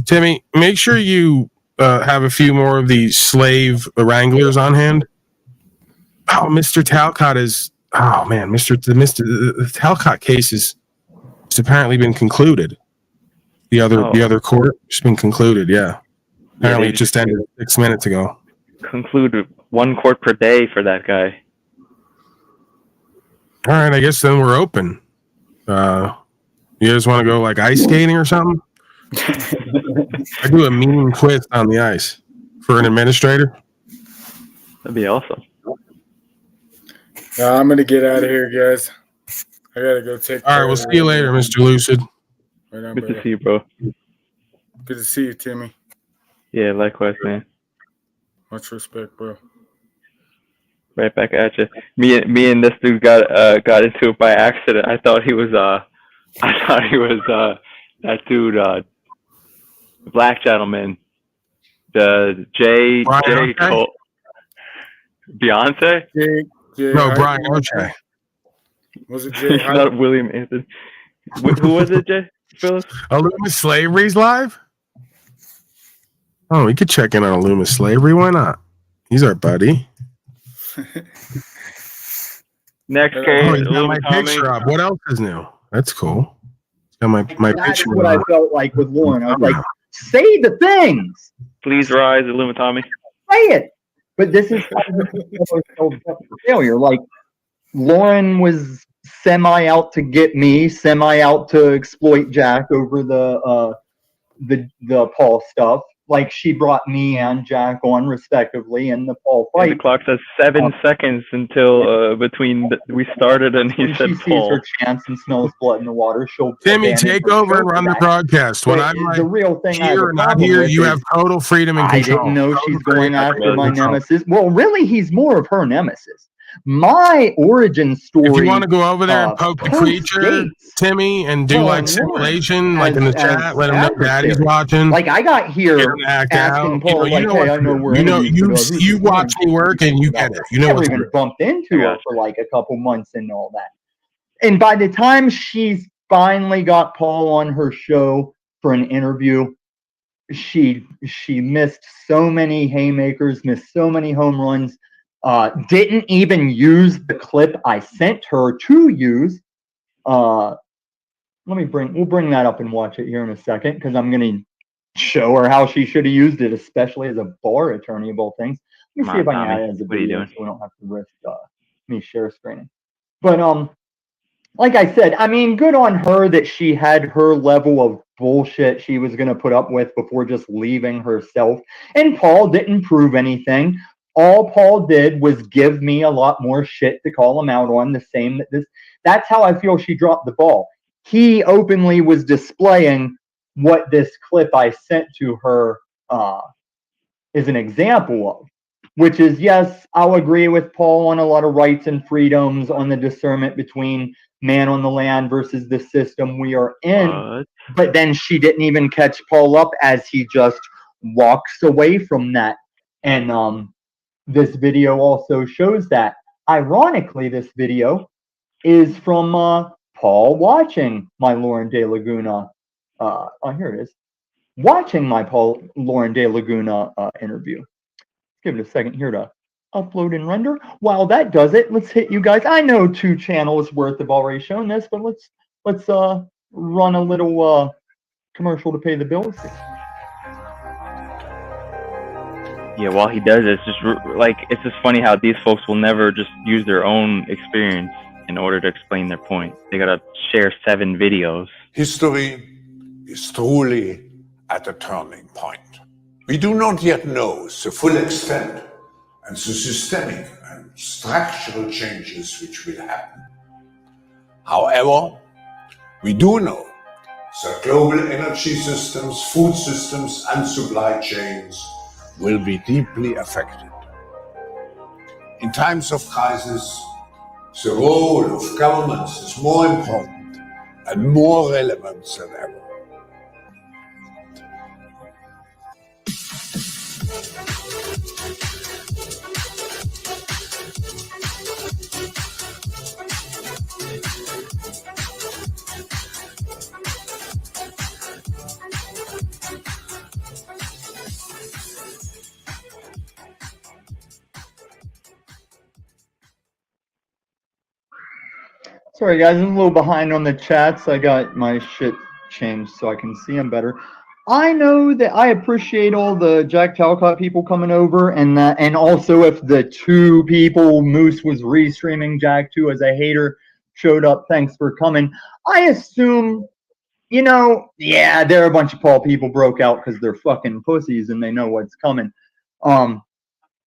Timmy, make sure you have a few more of the slave wranglers on hand. Oh, Mr. Talcott is... Oh, man, the Talcott case has apparently been concluded. The other court has been concluded, yeah. Apparently it just ended 6 minutes ago. Conclude 1 court per day for that guy. All right, I guess then we're open. You guys want to go like ice skating or something? I do a mean twist on the ice for an administrator. That'd be awesome. I'm going to get out of here, guys. I got to go take All right, we'll see you later, Mr. Lucid. Right on, Good brother. to see you, bro. Good to see you, Timmy. Yeah, likewise, man. Much respect, bro. Right back at you. Me and this dude got into it by accident. I thought he was that dude, the black gentleman, the J Cole, Beyonce. No, Brian O'Shea. Was it Jay? Not William Anthony. Who was it, Jay? Phyllis? Illuma Slavery's live? Oh, we could check in on Illuma Slavery. Why not? He's our buddy. Next case, Oh, he's got Illuma my Tommy. picture up. What else is new? That's cool. He's got my That's picture what I up. felt like with Lauren. I was like, say the things. Please rise, Illuma Tommy. Say it. But this is failure. Like, Lauren was semi out to get me, semi out to exploit Jack over the Paul stuff. Like, she brought me and Jack on respectively in the Paul fight. The clock says 7 seconds until we started, and he When said she sees Paul. her chance and smells blood in the water, she'll Timmy, abandon take her over show and for run the that. broadcast. When But I'm like the real thing I have here a or not problem here, with you is have total freedom and I control. didn't know Total she's going freedom after and my control. nemesis. Well, really, he's more of her nemesis. My origin story. If you want to go over there and poke the creature, post-Gates, Timmy, and do Paul like and simulation, Lauren like in the as chat, let him know Daddy's adversaries. watching. Like, I got here Get him to act asking out. Paul, like, what hey, I to know do. we're You know, interviews, but, you watch me work and you get it. You know never what to even do. bumped into her for like a couple months and all that. And by the time she's finally got Paul on her show for an interview, she missed so many haymakers, missed so many home runs, didn't even use the clip I sent her to use. We'll bring that up and watch it here in a second, because I'm gonna show her how she should have used it, especially as a bar attorney of all things. Let me see if I can add it as a What are you video doing? so we don't have to risk me share screening. But like I said, I mean, good on her that she had her level of bullshit she was going to put up with before just leaving herself. And Paul didn't prove anything. All Paul did was give me a lot more shit to call him out on. That's how I feel she dropped the ball. He openly was displaying what this clip I sent to her is an example of. Which is, yes, I'll agree with Paul on a lot of rights and freedoms, on the discernment between man on the land versus the system we are in. But then she didn't even catch Paul up as he just walks away from that. And this video also shows that. Ironically, this video is from Paul watching my Lauren De Laguna. Here it is. Watching my Lauren De Laguna interview. Give it a second here to upload and render. While that does it, let's hit you guys. I know 2 channels worth have already shown this, but let's run a little commercial to pay the bills. Yeah, while he does it, it's just funny how these folks will never just use their own experience in order to explain their point. They gotta share 7 videos. History is truly at a turning point. We do not yet know the full extent and the systemic and structural changes which will happen. However, we do know that global energy systems, food systems, and supply chains will be deeply affected. In times of crisis, the role of governments is more important and more relevant than ever. Sorry, guys, I'm a little behind on the chats. I got my shit changed so I can see them better. I know that I appreciate all the Jack Talcott people coming over, and also if the two people Moose was restreaming Jack to as a hater showed up, thanks for coming. I assume, yeah, there are a bunch of Paul people broke out because they're fucking pussies and they know what's coming.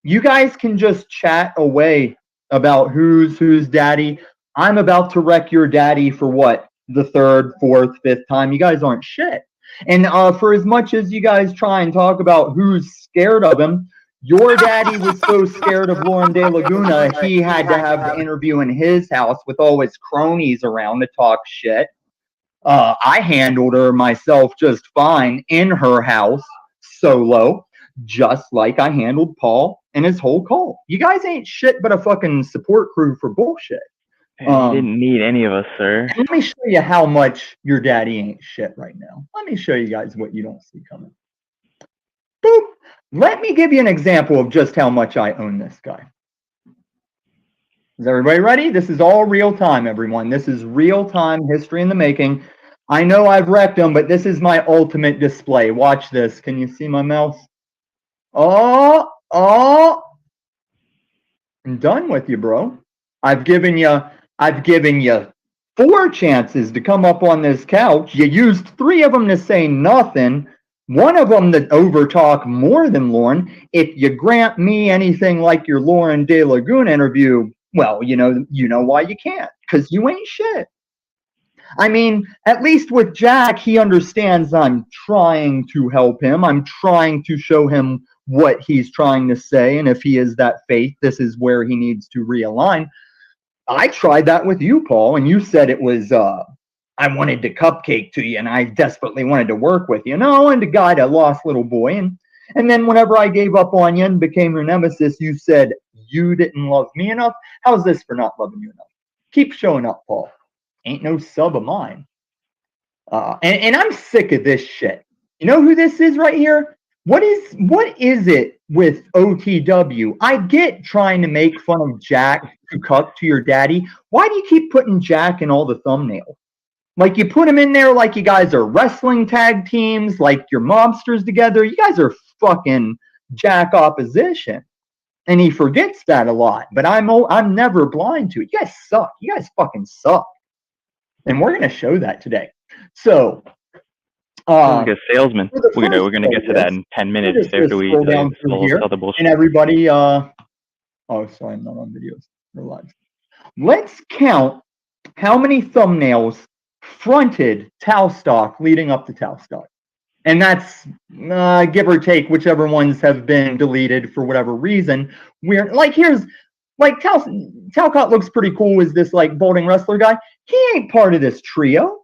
You guys can just chat away about who's daddy. I'm about to wreck your daddy for what? The third, fourth, fifth time. You guys aren't shit. And for as much as you guys try and talk about who's scared of him, your daddy was so scared of Lauren De Laguna, he had to have the interview in his house with all his cronies around to talk shit. I handled her myself just fine in her house, solo, just like I handled Paul and his whole cult. You guys ain't shit but a fucking support crew for bullshit. Hey, you didn't need any of us, sir. Let me show you how much your daddy ain't shit right now. Let me show you guys what you don't see coming. Boop. Let me give you an example of just how much I own this guy. Is everybody ready? This is all real time, everyone. This is real time history in the making. I know I've wrecked him, but this is my ultimate display. Watch this. Can you see my mouse? Oh, I'm done with you, bro. I've given you 4 chances to come up on this couch. You used 3 of them to say nothing. 1 of them to overtalk more than Lauren. If you grant me anything like your Lauren De Laguna interview, well, you know why you can't, because you ain't shit. I mean, at least with Jack, he understands I'm trying to help him. I'm trying to show him what he's trying to say, and if he is that faith, this is where he needs to realign. I tried that with you, Paul, and you said it was, I wanted to cupcake to you, and I desperately wanted to work with you. No, and to guide a lost little boy. And then whenever I gave up on you and became your nemesis, you said you didn't love me enough. How's this for not loving you enough? Keep showing up, Paul. Ain't no sub of mine. And I'm sick of this shit. You know who this is right here? What is it with OTW? I get trying to make fun of Jack to cuck to your daddy. Why do you keep putting Jack in all the thumbnails? Like you put him in there like you guys are wrestling tag teams, like you're mobsters together. You guys are fucking Jack opposition. And he forgets that a lot. But I'm never blind to it. You guys suck. You guys fucking suck. And we're gonna show that today. So like a salesman. We're gonna get to that in 10 minutes after we sell the bullshit. And everybody, oh, sorry, I'm not on videos. Relax. Let's count how many thumbnails fronted Talstock leading up to Talstock. And that's give or take whichever ones have been deleted for whatever reason. We're like, here's like Talcott looks pretty cool as this like balding wrestler guy. He ain't part of this trio.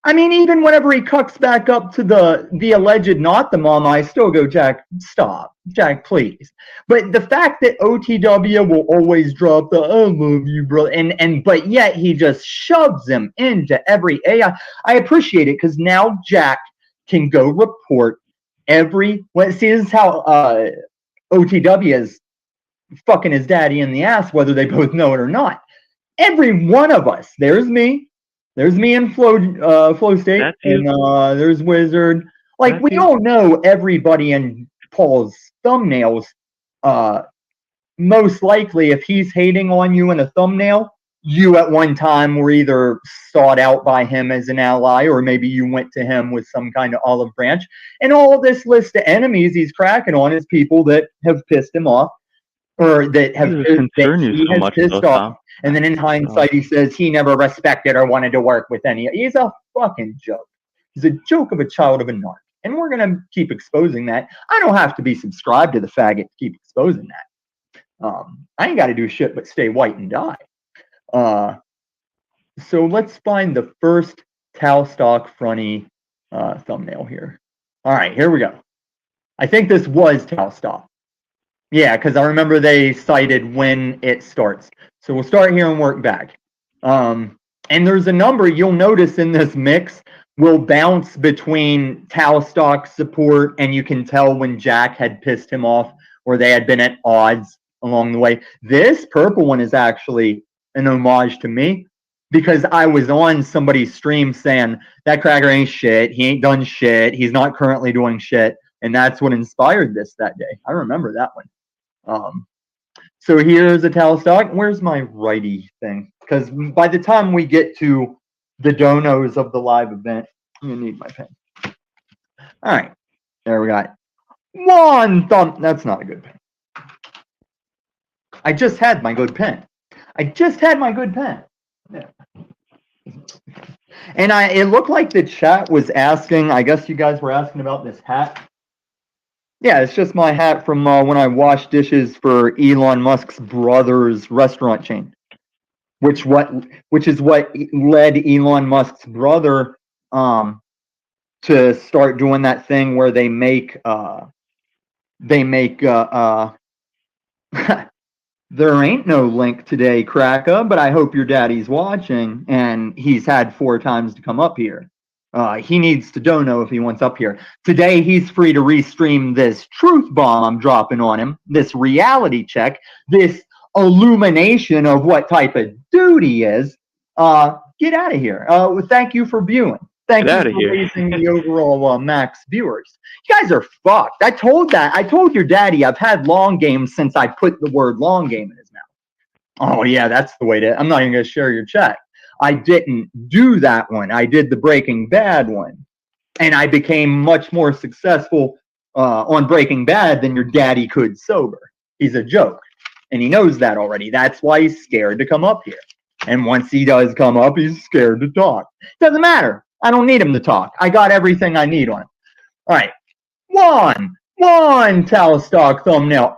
I mean, even whenever he cucks back up to the alleged not the mom, I still go, Jack, stop. Jack, please. But the fact that OTW will always drop the I love you, bro, but yet he just shoves him into every AI. I appreciate it because now Jack can go report see, this is how OTW is fucking his daddy in the ass, whether they both know it or not. Every one of us, there's me in Flow State, and there's Wizard. Like, we all know everybody in Paul's thumbnails. Most likely, if he's hating on you in a thumbnail, you at one time were either sought out by him as an ally, or maybe you went to him with some kind of olive branch. And all this list of enemies he's cracking on is people that have pissed him off. or that have What does it concern that you he so has much, pissed though, off. Tom? And then in hindsight, he says he never respected or wanted to work with any. He's a fucking joke. He's a joke of a child of a narc. And we're going to keep exposing that. I don't have to be subscribed to the faggot to keep exposing that. I ain't got to do shit but stay white and die. So let's find the first Talstock fronty thumbnail here. All right, here we go. I think this was Talstock. Yeah, because I remember they cited when it starts. So we'll start here and work back. And there's a number you'll notice in this mix will bounce between Talstock support, and you can tell when Jack had pissed him off or they had been at odds along the way. This purple one is actually an homage to me because I was on somebody's stream saying that cracker ain't shit. He ain't done shit. He's not currently doing shit. And that's what inspired this that day. I remember that one. So here's a Talstock. Where's my righty thing? Because by the time we get to the donos of the live event, I'm gonna need my pen. All right, there we got one thumb. That's not a good pen. I just had my good pen. Yeah. And it looked like the chat was asking. I guess you guys were asking about this hat. Yeah, it's just my hat from when I washed dishes for Elon Musk's brother's restaurant chain, which is what led Elon Musk's brother to start doing that thing where they make there ain't no link today, Kraka, but I hope your daddy's watching and he's had 4 times to come up here. He needs to dono if he wants up here. Today, he's free to restream this truth bomb I'm dropping on him, this reality check, this illumination of what type of dude he is. Get out of here. Thank you for viewing. Thank you for raising the overall max viewers. You guys are fucked. I told your daddy I've had long games since I put the word long game in his mouth. Oh, yeah, that's the way to. I'm not even going to share your check. I didn't do that one. I did the Breaking Bad one. And I became much more successful on Breaking Bad than your daddy could sober. He's a joke. And he knows that already. That's why he's scared to come up here. And once he does come up, he's scared to talk. Doesn't matter. I don't need him to talk. I got everything I need on him. All right. One Talstock thumbnail.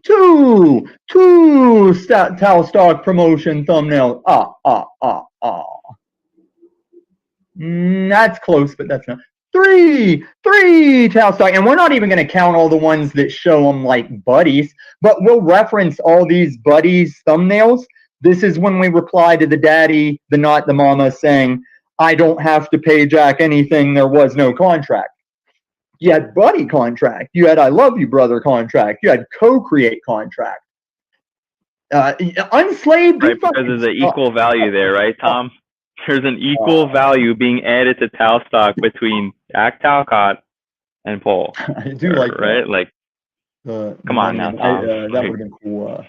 Two Talstock promotion thumbnail. That's close, but that's not. Three Talstock, and we're not even going to count all the ones that show them like buddies, but we'll reference all these buddies thumbnails. This is when we reply to the daddy, the not the mama, saying, I don't have to pay Jack anything. There was no contract. You had buddy contract. You had I love you, brother contract. You had co-create contract. Unslaved. Right, because there's an equal value there, right, Tom? There's an equal value being added to Talstock between Jack Talcott and Paul. I do like right? that. Like, come on now, Tom. That would have been cool.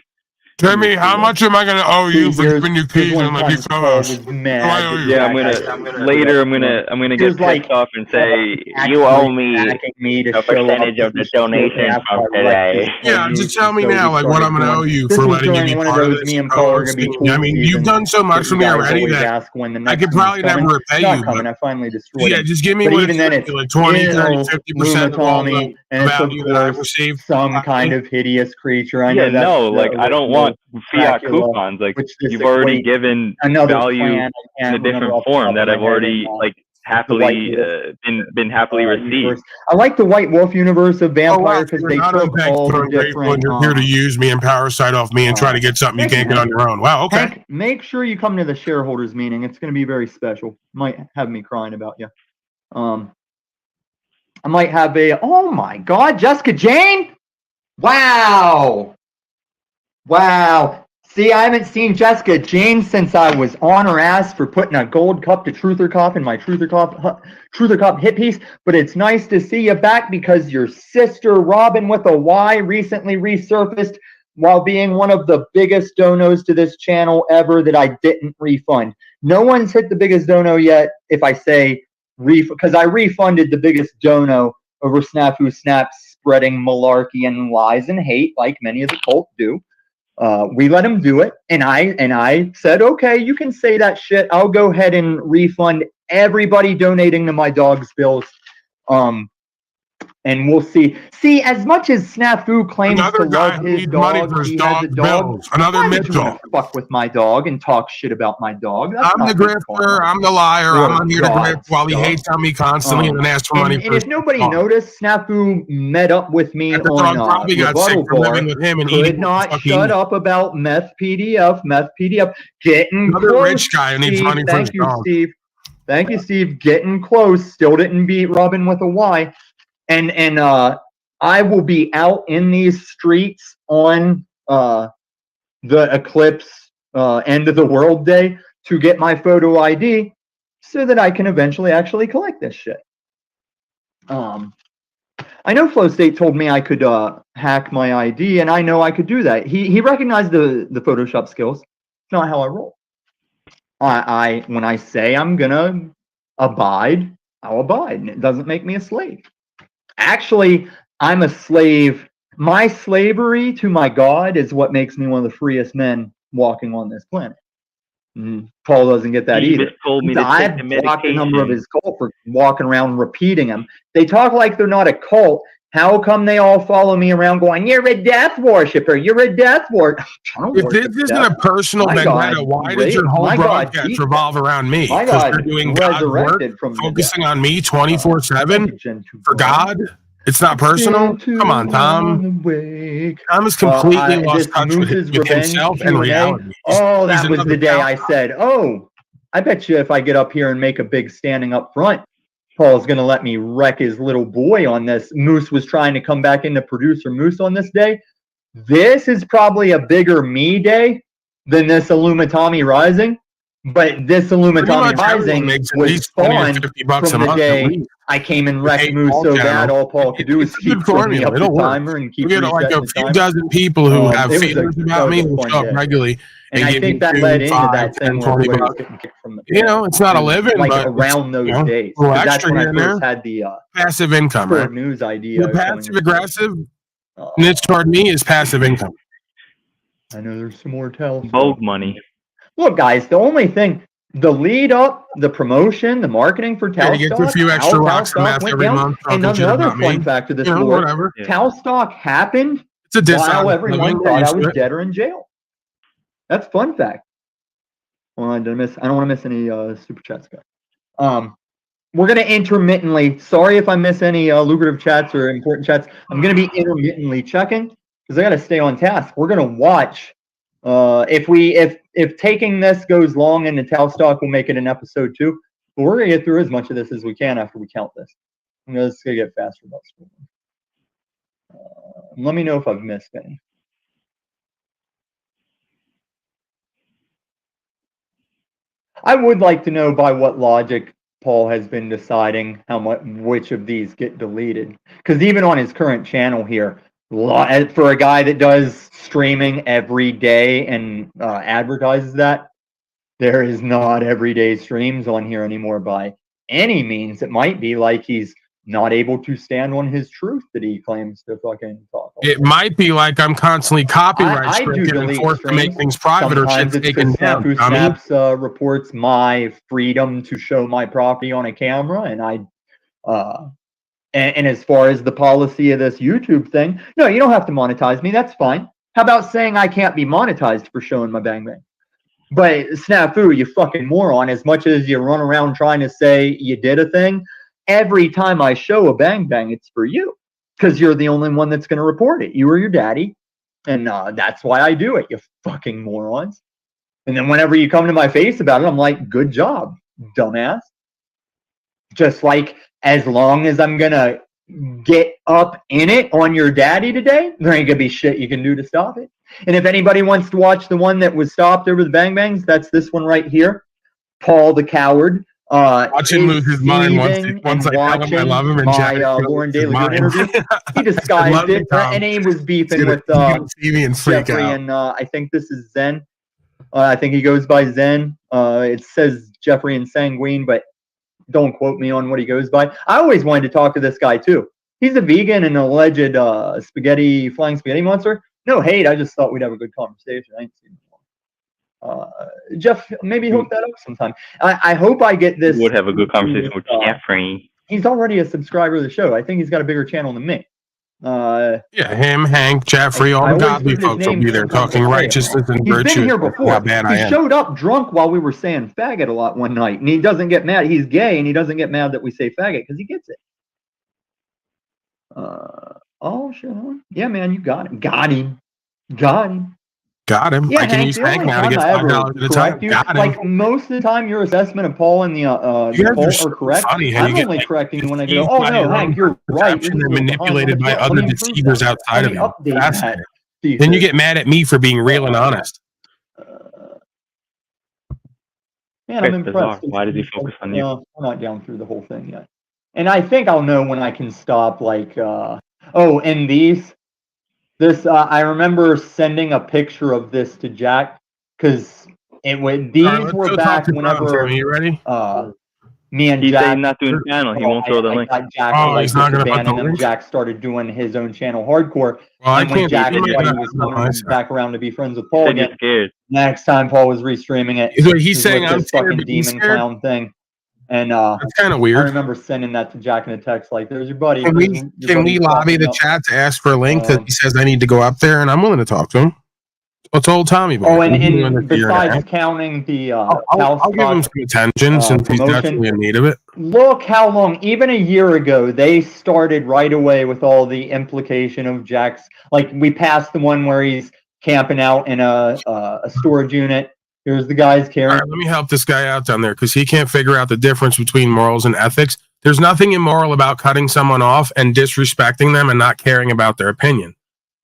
Timmy, how much am I gonna owe you for giving you keys and let you co-host? Yeah, I'm gonna get pissed off and say you owe me a percentage of the donation from today. Yeah, just tell me now, like what I'm gonna owe you for letting you be part of this. I mean, you've done so much for me already that I could probably never repay you. I finally destroyed. Yeah, just give me what it's like 20, 30, 50% of all the value that I've received. Some kind of hideous creature. I Yeah, know no, like I don't want fiat coupons. Like you've already given value in a different form that I've already like happily been happily received. I like the White Wolf universe of Vampire because they took all the different. You're here to use me and power side off me and try to get something you can't get on your own. Wow, okay. Hank, make sure you come to the shareholders meeting. It's going to be very special. Might have me crying about you. I might have a. Oh my God, Jessica Jane! Wow. See, I haven't seen Jessica Jane since I was on her ass for putting a gold cup to Truther Cop in my Truther Cop hit piece. But it's nice to see you back because your sister Robin with a Y recently resurfaced while being one of the biggest donos to this channel ever that I didn't refund. No one's hit the biggest dono yet. If I say because I refunded the biggest dono over Snafu Snap's spreading malarkey and lies and hate like many of the cult do. We let him do it, and I said, okay, you can say that shit. I'll go ahead and refund everybody donating to my dog's bills. And we'll see. See, as much as Snafu claims Another to guy love who his needs money dog, for his he has a dog's dog. bills. Another Why would you Mitchell. want to fuck with my dog and talk shit about my dog? That's I'm the not good grifter. karma. I'm the liar. For I'm on here to grift God's while he sake. hates on me constantly and then asks for money And for if his nobody dog. noticed, Snafu met up with me And the on dog probably got sick Rebuttal from living Bar. with him and Could eating not fucking shut up about meth PDF. Getting another close, rich guy who needs Steve. money for his Thank you, dog. Steve. Thank you, Steve. Getting close. Still didn't beat Robin with a Y. And I will be out in these streets on the Eclipse end of the world day to get my photo ID so that I can eventually actually collect this shit. I know Flow State told me I could hack my ID, and I know I could do that. He recognized the Photoshop skills. It's not how I roll. When I say I'm gonna abide, I'll abide, and it doesn't make me a slave. Actually, I'm a slave. My slavery to my God is what makes me one of the freest men walking on this planet. Paul doesn't get that He either. just told me to I've take the blocked a number of medication. his cult for walking around repeating them. They talk like they're not a cult. How come they all follow me around going, you're a death worshiper, you're a death worshiper? If this isn't a personal vendetta, why does your whole broadcast revolve around me? My Because God you're doing God's work, resurrected from the focusing dead. on me 24/7 for God? It's not personal? Come on, Tom. Tom has completely lost touch with himself and reality. Oh, He's that was another the day I said, oh, I bet you if I get up here and make a big standing up front, Paul's going to let me wreck his little boy on this. Moose was trying to come back into producer Moose on this day. This is probably a bigger me day than this Illumitami Rising. But this Illumitami Rising was spawned from the day I came and wrecked Moose so bad, all Paul could do is keep putting me up the timer and keep you get like a resetting the few timer. dozen people who have It was feelings about me who show up regularly and I give think you that 2, led into 5, that 10, thing where 20 everybody was bucks. getting kicked from the You know, it's not a living, like but around those days. a little 'Cause that's extra when I here and first there. had the Passive income, right? news idea. The passive aggressive niche toward me is passive income. I know there's some more tells. Vogue money. Look, guys, the only thing, the lead up, the promotion, the marketing for Yeah, you get a few extra rocks of math every month and talking shit another about fun me. fact of this You know, lore, whatever. Talstock happened It's a dishonest while everyone living. thought You're I used was to it. dead or in jail. That's fun fact. Well, I don't want to miss any super chats, guys. We're gonna intermittently. Sorry if I miss any lucrative chats or important chats. I'm gonna be intermittently checking because I gotta stay on task. We're gonna watch. If taking this goes long into Talstock, we'll make it an episode 2. But we're gonna get through as much of this as we can after we count this. I'm gonna get faster about school. Let me know if I've missed any. I would like to know by what logic Paul has been deciding which of these get deleted. Because even on his current channel here, for a guy that does streaming every day and advertises that, there is not everyday streams on here anymore by any means. It might be like he's not able to stand on his truth that he claims to fucking talk. It might be like I'm constantly copyright I do stricken and delete forced to make streams. things private Sometimes or it's shit's taken down. Snafu dummy. Snaps reports my freedom to show my property on a camera, and and as far as the policy of this YouTube thing, no, you don't have to monetize me. That's fine. How about saying I can't be monetized for showing my bang bang? But Snafu, you fucking moron, as much as you run around trying to say you did a thing, every time I show a bang bang, it's for you. Because you're the only one that's going to report it. You or your daddy. And that's why I do it, you fucking morons. And then whenever you come to my face about it, I'm like, good job, dumbass. Just like, as long as I'm going to get up in it on your daddy today, there ain't going to be shit you can do to stop it. And if anybody wants to watch the one that was stopped over the bang bangs, that's this one right here. Paul the Coward. Watch him lose his mind once I tell him I love him and my Jack Lauren his Daily mind. Good interview. He disguised it, and he was beefing with see me and freak Jeffrey, out. and I think this is Zen. I think he goes by Zen. It says Jeffrey and Sanguine, but don't quote me on what he goes by. I always wanted to talk to this guy too. He's a vegan and an alleged flying spaghetti monster. No hate. I just thought we'd have a good conversation. I ain't seen him. Jeff, maybe hook that up sometime. I hope I get this. Would have a good conversation with Jeffrey. He's already a subscriber of the show. I think he's got a bigger channel than me. Yeah, him, Hank, Jeffrey, all the godly folks will be there talking righteousness and He's virtue. been here before. How bad I He am. showed up drunk while we were saying faggot a lot one night, and he doesn't get mad. He's gay, and he doesn't get mad that we say faggot because he gets it. Oh, shit. Yeah, man, you got him. Got him. Got him. Yeah, I can Hank, use the Hank only now to time get I ever $5 at a correct time. you, Got him. like most of the time, your assessment of Paul and the You guys Paul are so are correct. funny how I'm you get, only like, correcting you when I deceived go, oh by no, your Hank, own you're right. perception You're and just a little behind. manipulated by Let other me improve deceivers that. outside Let of me you. update that. Fascinating. Then you get mad at me for being real and honest. Man, I'm That's impressed. bizarre. Why did he focus on you? No, I'm not down through the whole thing yet. And I think I'll know when I can stop, like, oh, and this, I remember sending a picture of this to Jack, because these were back whenever, you ready? Me and He said Jack. he's not doing channel. He won't throw the link. I got Jack Oh, to, like, he's not gonna put disband the him, and link? Jack started doing his own channel, Hardcore. Well, I and when can't Jack do decided that. he was That's not coming nice. back around to be friends with He Paul said you're again, scared. next time Paul was restreaming it, So he's was saying with I'm this scared, fucking but he's demon scared? clown thing. And That's kind of I weird. remember sending that to Jack in a text, like, "There's your buddy." Can we lobby the chat to ask for a link because he says I need to go up there, and I'm willing to talk to him. What's old Tommy boy? Oh, and He's doing it for a year and a besides half. counting the I'll give him some attention since he's promotion. definitely in need of it. Look how long, even a year ago, they started right away with all the implication of Jack's. Like, we passed the one where he's camping out in a storage unit. Here's the guy's All carrying. right, let me help this guy out down there because he can't figure out the difference between morals and ethics. There's nothing immoral about cutting someone off and disrespecting them and not caring about their opinion.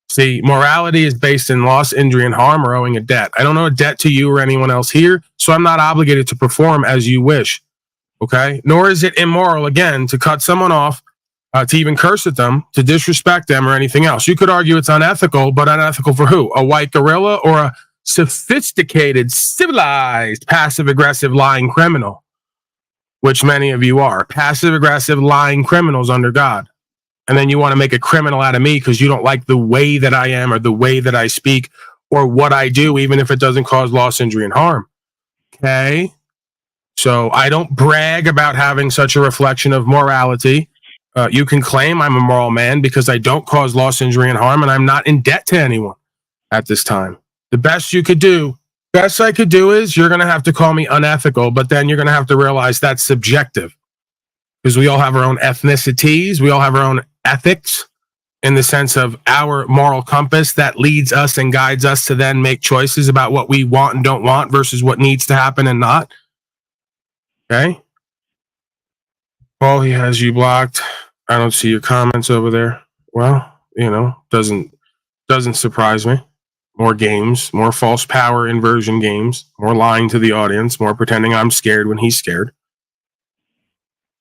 See, morality is based in loss, injury, and harm or owing a debt. I don't owe a debt to you or anyone else here, so I'm not obligated to perform as you wish. Okay? Nor is it immoral, again, to cut someone off, to even curse at them, to disrespect them, or anything else. You could argue it's unethical, but unethical for who? A white gorilla or a sophisticated, civilized, passive-aggressive, lying criminal? Which many of you are. Passive-aggressive, lying criminals under God. And then you want to make a criminal out of me because you don't like the way that I am or the way that I speak or what I do, even if it doesn't cause loss, injury, and harm. Okay? So I don't brag about having such a reflection of morality. You can claim I'm a moral man because I don't cause loss, injury, and harm, and I'm not in debt to anyone at this time. The best I could do is you're going to have to call me unethical, but then you're going to have to realize that's subjective because we all have our own ethnicities. We all have our own ethics in the sense of our moral compass that leads us and guides us to then make choices about what we want and don't want versus what needs to happen and not. Okay. Paul, he has you blocked. I don't see your comments over there. Well, doesn't surprise me. More games, more false power inversion games, more lying to the audience, more pretending I'm scared when he's scared.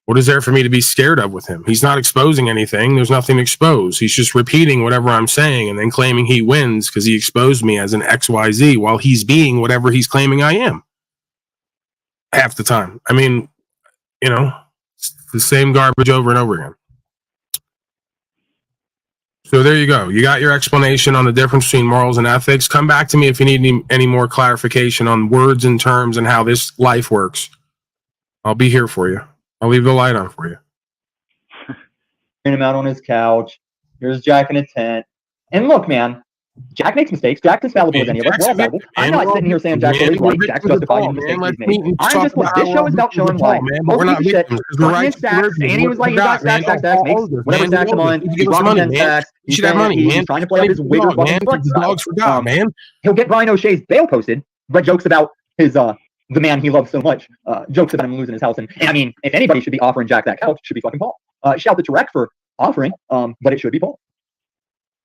What is there for me to be scared of with him? He's not exposing anything. There's nothing to expose. He's just repeating whatever I'm saying and then claiming he wins because he exposed me as an XYZ while he's being whatever he's claiming I am. Half the time. I mean, it's the same garbage over and over again. So there you go. You got your explanation on the difference between morals and ethics. Come back to me if you need any more clarification on words and terms and how this life works. I'll be here for you. I'll leave the light on for you. Him out on his couch. Here's Jack in a tent. And look, man, Jack makes mistakes. Jack's as fallible as any of us. We're all fallible. I'm not sitting here saying Jack's always right. Jack's justified in the mistakes he's made. I'm just like, this show is about showing why. We're not victims. Fucking stacks. And he was like, you got stacks, makes whatever stacks him on. He's rocking 10 stacks. You should have money, man. He's trying to play up his wigger fucking front dogs for God, man. He'll get Brian O'Shea's bail posted, but jokes about his the man he loves so much, jokes about him losing his house. And I mean, if anybody should be offering Jack that couch, it should be fucking Paul. Shout out to Tarek for offering, but it should be Paul.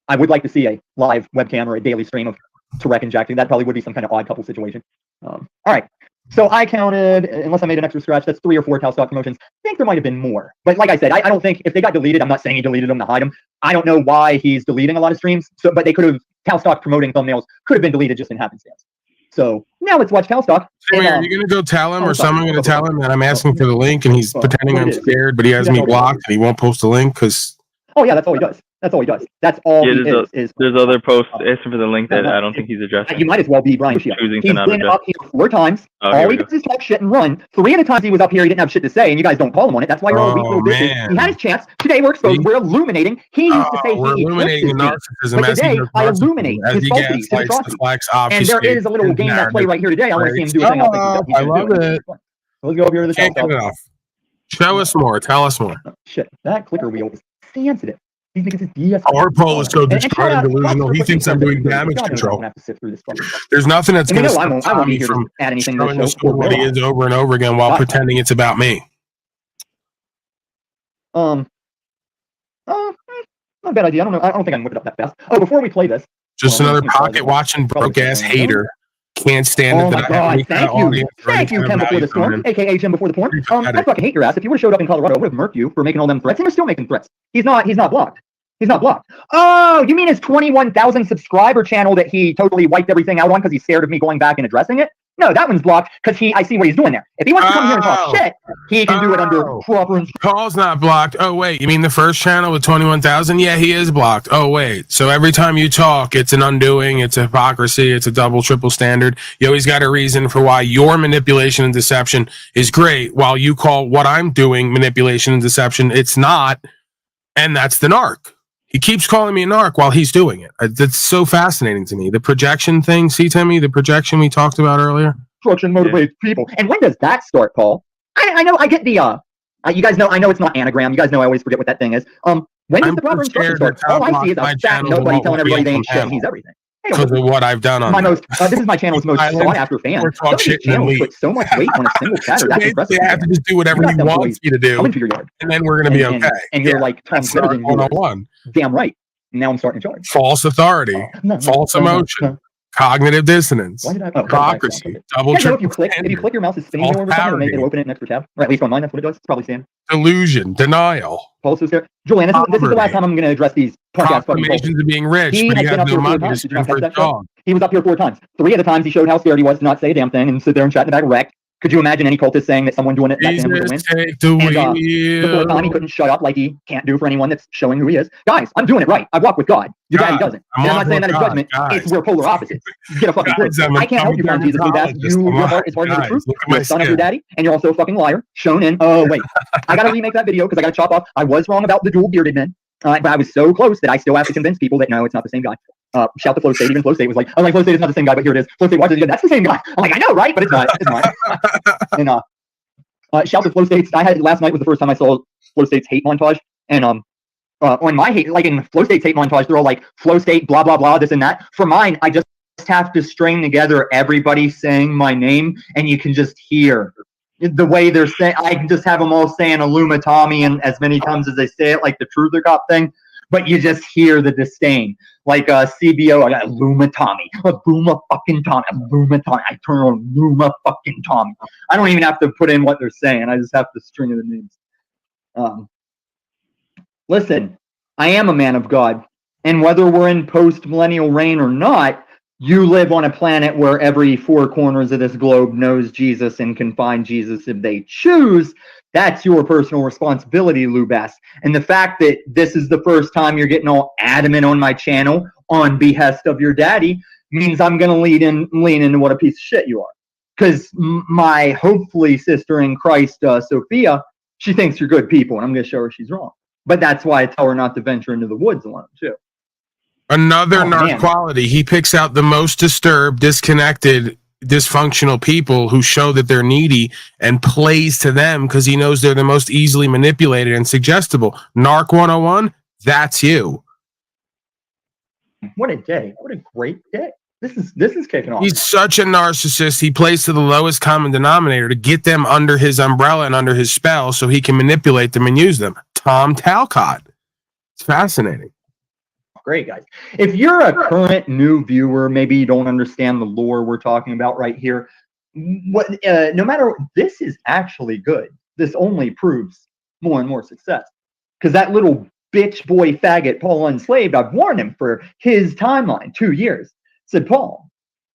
I would like to see a live webcam or a daily stream of Tarek and Jack. That probably would be some kind of odd couple situation. All right. So I counted, unless I made an extra scratch, that's 3 or 4 Talstock promotions. I think there might have been more. But like I said, I don't think, if they got deleted, I'm not saying he deleted them to hide them. I don't know why he's deleting a lot of streams. But they could have, Talstock promoting thumbnails could have been deleted just in happenstance. So now let's watch Talstock. Are you going to go tell him or someone going to tell him that I'm asking for the link and he's pretending I'm scared, but he has me blocked and he won't post the link because... Oh yeah, that's all he does. That's all he does. That's all Yeah, he is. there's other posts asking for the link that I don't think he's addressing. You might as well be Brian Shea. Choosing to He's not been address. up here 4 times. Oh, here All we he go. does is talk shit and run. 3 of the times he was up here, he didn't have shit to say, and you guys don't call him on it. That's why you're all weak little bitches. man. He had his chance. Today we're exposed. We're illuminating. He used to say we're he illuminating the eclipses me. narcissism But as he today, does I narcissism, illuminate as his he falsities, his gaslights, atrocities. deflects, And there obfuscates, is a little game at play narrative right here today. I want to see him creates. do a thing. I don't think he does. He's I gonna love do it. Let's go over here to the Can't top. get enough. Show us more. Tell us more. Shit, that clicker wheel is sensitive. He's because his DS. Our poll is so And destroyed and delusional. He thinks I'm doing damage God knows I control. won't have to sit through this fucking stuff. There's nothing that's And going to I stop won't be Tommy here to from add anything to showing the the show. school what he is over and over again while pretending it's about me. Not a bad idea. I don't know. I don't think I can whip it up that fast. Oh, before we play this, Just another pocket watching broke ass hater. Can't stand it. Oh my that I have God! any kind of audience or any Thank you, kind of Pimp before value the storm, coming in. aka Jim before the porn. I fucking hate your ass. If you would have showed up in Colorado, I would have murked you for making all them threats, and you're still making threats. He's not blocked. He's not blocked. Oh, you mean his 21,000 subscriber channel that he totally wiped everything out on because he's scared of me going back and addressing it? No, that one's blocked because I see what he's doing there. If he wants to come here and talk shit, he can do it under proper. Paul's not blocked. Oh wait, you mean the first channel with 21,000? Yeah, he is blocked. Oh wait, so every time you talk, it's an undoing, it's a hypocrisy, it's a double, triple standard. You always got a reason for why your manipulation and deception is great, while you call what I'm doing manipulation and deception. It's not, and that's the narc. He keeps calling me a narc while he's doing it. That's so fascinating to me. The projection thing, see, Timmy, the projection we talked about earlier. Projection motivates people. And when does that start, Paul? I know. I get the you guys know. I know it's not anagram. You guys know I always forget what that thing is. When does the proper instruction start? All I see is a fat nobody telling everybody they ain't shit. He's everything. Because of what I've done on my most. This is my channel's most sought after fan. Some of these channels put so much weight on a single chatter. That's impressive. They have to just do whatever he wants you to do, into your yard, and then we're gonna be okay. And you're like Tom Cruise. 101. Damn right. Now I'm starting to charge. False authority, false emotion, cognitive dissonance, hypocrisy, double, if triple you click your mouse is spinning wheel over something, it'll open it in an extra tab. Or at least on mine, that's what it does. It's probably Sam. delusion, denial. Pulse is there. Julian, this is the last time I'm going to address these podcast fucking Proclamations of being rich, He but has you been have up no here 4 money to times. Did you not spend for catch a that show? dog. He was up here 4 times. 3 of the times he showed how scared he was to not say a damn thing and sit there and chat in the back wreck. Could you imagine any cultist saying that someone doing it that to him would win? Take the And wheel. before time, he couldn't shut up like he can't do for anyone that's showing who he is. Guys, I'm doing it right. I walk with God. Your daddy doesn't. And I'm not saying that as judgment. It's we're polar opposites. Get a fucking clue. I can't help you find Jesus, dude. Your heart is harder than the truth. You're a son of your daddy, and you're also a fucking liar. Shown in. Oh, wait. I got to remake that video because I got to chop off. I was wrong about the dual bearded men. But I was so close that I still have to convince people that no, it's not the same guy. Shout to Flow State. Even Flow State was like, I'm like, Flow State is not the same guy, but here it is. Flow State watches it. That's the same guy. I'm like, I know, right? But it's not. It's not. And shout to Flow State's. Last night was the first time I saw Flow State's hate montage. And on my hate, like in Flow State's hate montage, they're all like Flow State, blah blah blah, this and that. For mine, I just have to string together everybody saying my name, and you can just hear the way they're saying. I can just have them all saying Illuma Tommy and as many times as they say it, like the Truther Cop thing. But you just hear the disdain. Like CBO, I got Illuma Tommy, Booma fucking Tommy, Illuma Tommy. I turn on Illuma fucking Tommy. I don't even have to put in what they're saying. I just have to string of the names. Listen, I am a man of God. And whether we're in post-millennial reign or not, you live on a planet where every 4 corners of this globe knows Jesus and can find Jesus if they choose. That's your personal responsibility, Lubass. And the fact that this is the first time you're getting all adamant on my channel on behest of your daddy means I'm going to lean into what a piece of shit you are. Because my hopefully sister in Christ, Sophia, she thinks you're good people, and I'm going to show her she's wrong. But that's why I tell her not to venture into the woods alone, too. Another narc quality. He picks out the most disturbed, disconnected, dysfunctional people who show that they're needy and plays to them because he knows they're the most easily manipulated and suggestible. Narc 101, that's you. What a day. What a great day. This is kicking off. He's such a narcissist. He plays to the lowest common denominator to get them under his umbrella and under his spell so he can manipulate them and use them. Tom Talcott. It's fascinating. Great, guys. If you're a current new viewer, maybe you don't understand the lore we're talking about right here. No matter, this is actually good. This only proves more and more success. Because that little bitch boy faggot, Paul Unslaved, I've warned him for his timeline, 2 years. Said, Paul,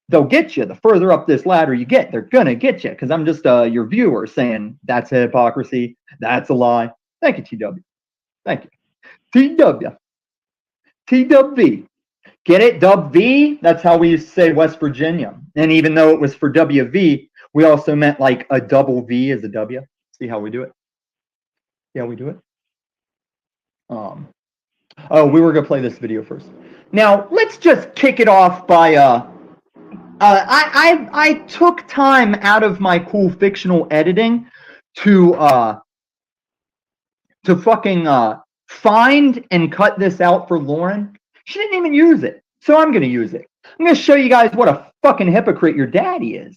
they'll get you. The further up this ladder you get, they're going to get you. Because I'm just your viewer saying that's hypocrisy. That's a lie. Thank you, TW. Thank you. TW. TWV. Get it? Dub V? That's how we used to say West Virginia. And even though it was for WV, we also meant like a double V as a W. See how we do it? See how we do it? Oh, we were going to play this video first. Now, let's just kick it off by, I took time out of my cool fictional editing to fucking, find and cut this out for Lauren. She didn't even use it. So I'm going to use it. I'm going to show you guys what a fucking hypocrite your daddy is.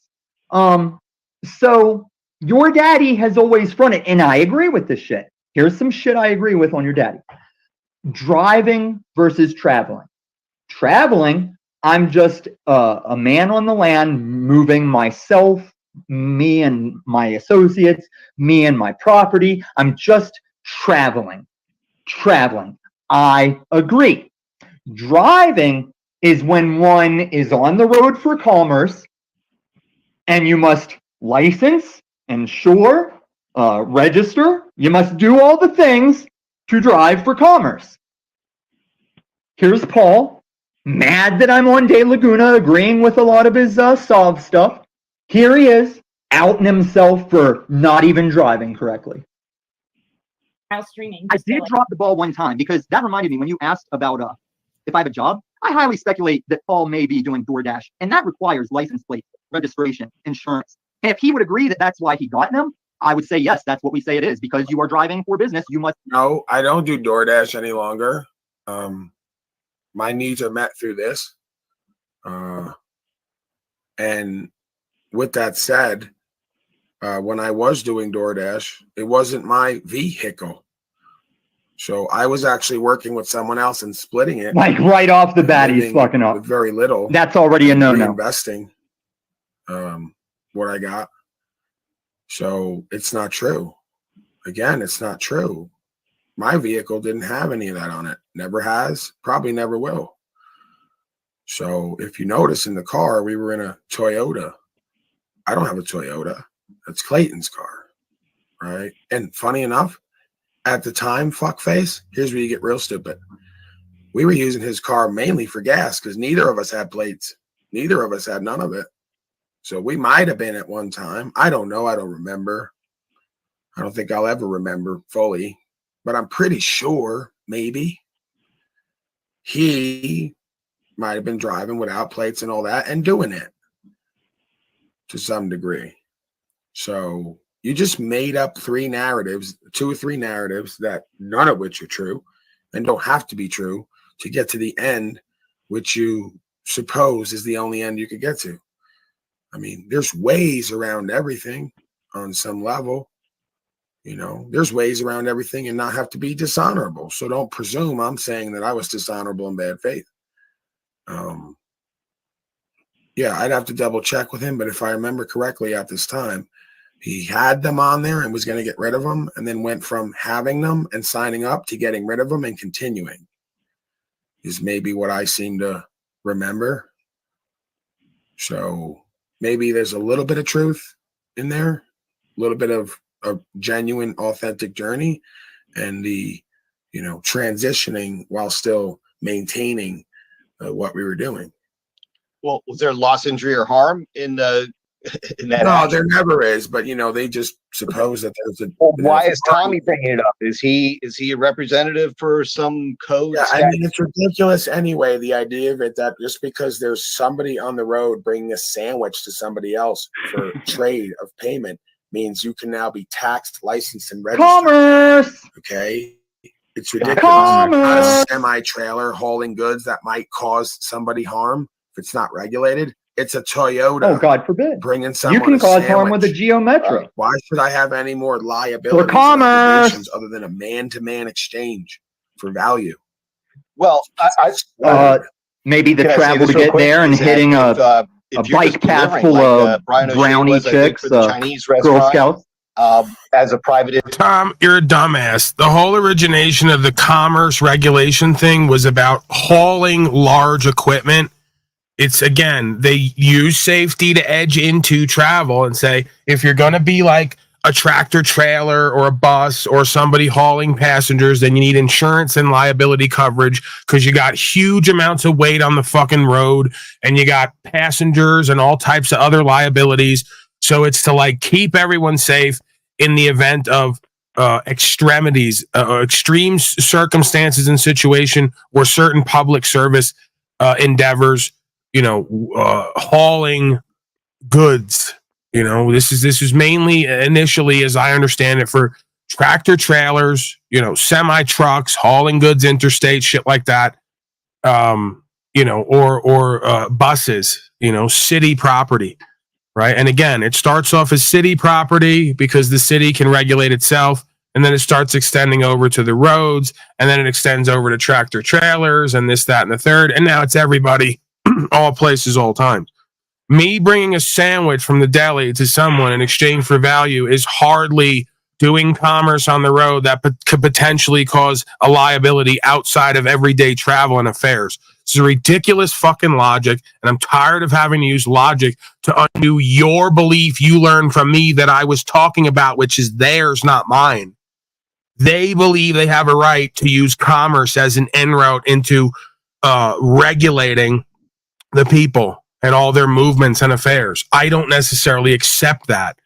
So your daddy has always fronted, and I agree with this shit. Here's some shit I agree with on your daddy. Driving versus traveling. Traveling, I'm just a man on the land moving myself, me and my associates, me and my property. I'm just traveling. Traveling. I agree. Driving is when one is on the road for commerce and you must license, insure, register. You must do all the things to drive for commerce. Here's Paul, mad that I'm on De Laguna agreeing with a lot of his Solve stuff. Here he is, outing himself for not even driving correctly. Streaming. I did drop the ball one time because that reminded me when you asked about if I have a job. I highly speculate that Paul may be doing DoorDash, and that requires license plate, registration, insurance. And if he would agree that that's why he got them, I would say yes, that's what we say it is. Because you are driving for business, you must. No, I don't do DoorDash any longer. My needs are met through this. And with that said, when I was doing DoorDash, it wasn't my vehicle. So I was actually working with someone else and splitting it. Like right off the bat, he's fucking up. With very little. That's already a no-no. Reinvesting what I got. So it's not true. Again, it's not true. My vehicle didn't have any of that on it. Never has. Probably never will. So if you notice in the car, we were in a Toyota. I don't have a Toyota. That's Clayton's car. Right? And funny enough, at the time, fuckface, here's where you get real stupid. We were using his car mainly for gas because neither of us had plates. Neither of us had none of it. So we might have been at one time. I don't know. I don't remember. I don't think I'll ever remember fully. But I'm pretty sure maybe he might have been driving without plates and all that and doing it to some degree. So you just made up two or three narratives that none of which are true and don't have to be true to get to the end, which you suppose is the only end you could get to. I mean, there's ways around everything on some level. You know, there's ways around everything and not have to be dishonorable. So don't presume I'm saying that I was dishonorable in bad faith. Yeah, I'd have to double check with him. But if I remember correctly at this time, he had them on there and was going to get rid of them and then went from having them and signing up to getting rid of them and continuing is maybe what I seem to remember. So maybe there's a little bit of truth in there, a little bit of a genuine, authentic journey and the, you know, transitioning while still maintaining what we were doing. Well, was there loss, injury, or harm in that? No, action? there never is. But you know, they just suppose that there's a. Well, why is Tommy bringing it up? Is he a representative for some code? Yeah, I mean, it's ridiculous anyway. The idea of it that just because there's somebody on the road bringing a sandwich to somebody else for trade of payment means you can now be taxed, licensed, and registered. Commerce. Okay. It's ridiculous. Commerce. Not a semi-trailer hauling goods that might cause somebody harm if it's not regulated. It's a Toyota. Oh, God forbid. Bringing someone You can a cause harm sandwich. with a Geometro. Why should I have any more liability For commerce. other than a man-to-man exchange for value? Well, maybe the Can I say travel this to real get quick? there and Is that hitting a if you're bike just path delivering, full like, of Brian O'Shea brownie was, I think, chicks, for the Chinese Girl restaurant, Scouts. as a private. Tom, you're a dumbass. The whole origination of the commerce regulation thing was about hauling large equipment. It's, again, they use safety to edge into travel and say, if you're going to be like a tractor trailer or a bus or somebody hauling passengers, then you need insurance and liability coverage because you got huge amounts of weight on the fucking road and you got passengers and all types of other liabilities. So it's to like keep everyone safe in the event of extremities, extreme circumstances and situation where certain public service endeavors, hauling goods. This is mainly initially, as I understand it, for tractor trailers, semi trucks, hauling goods interstate, shit like that. Or buses, city property, right? And again, it starts off as city property because the city can regulate itself, and then it starts extending over to the roads, and then it extends over to tractor trailers and this, that, and the third, and now it's everybody, all places, all times. Me bringing a sandwich from the deli to someone in exchange for value is hardly doing commerce on the road that could potentially cause a liability outside of everyday travel and affairs. It's a ridiculous fucking logic, and I'm tired of having to use logic to undo your belief you learned from me that I was talking about, which is theirs, not mine. They believe they have a right to use commerce as an inroad into regulating the people and all their movements and affairs. I don't necessarily accept that.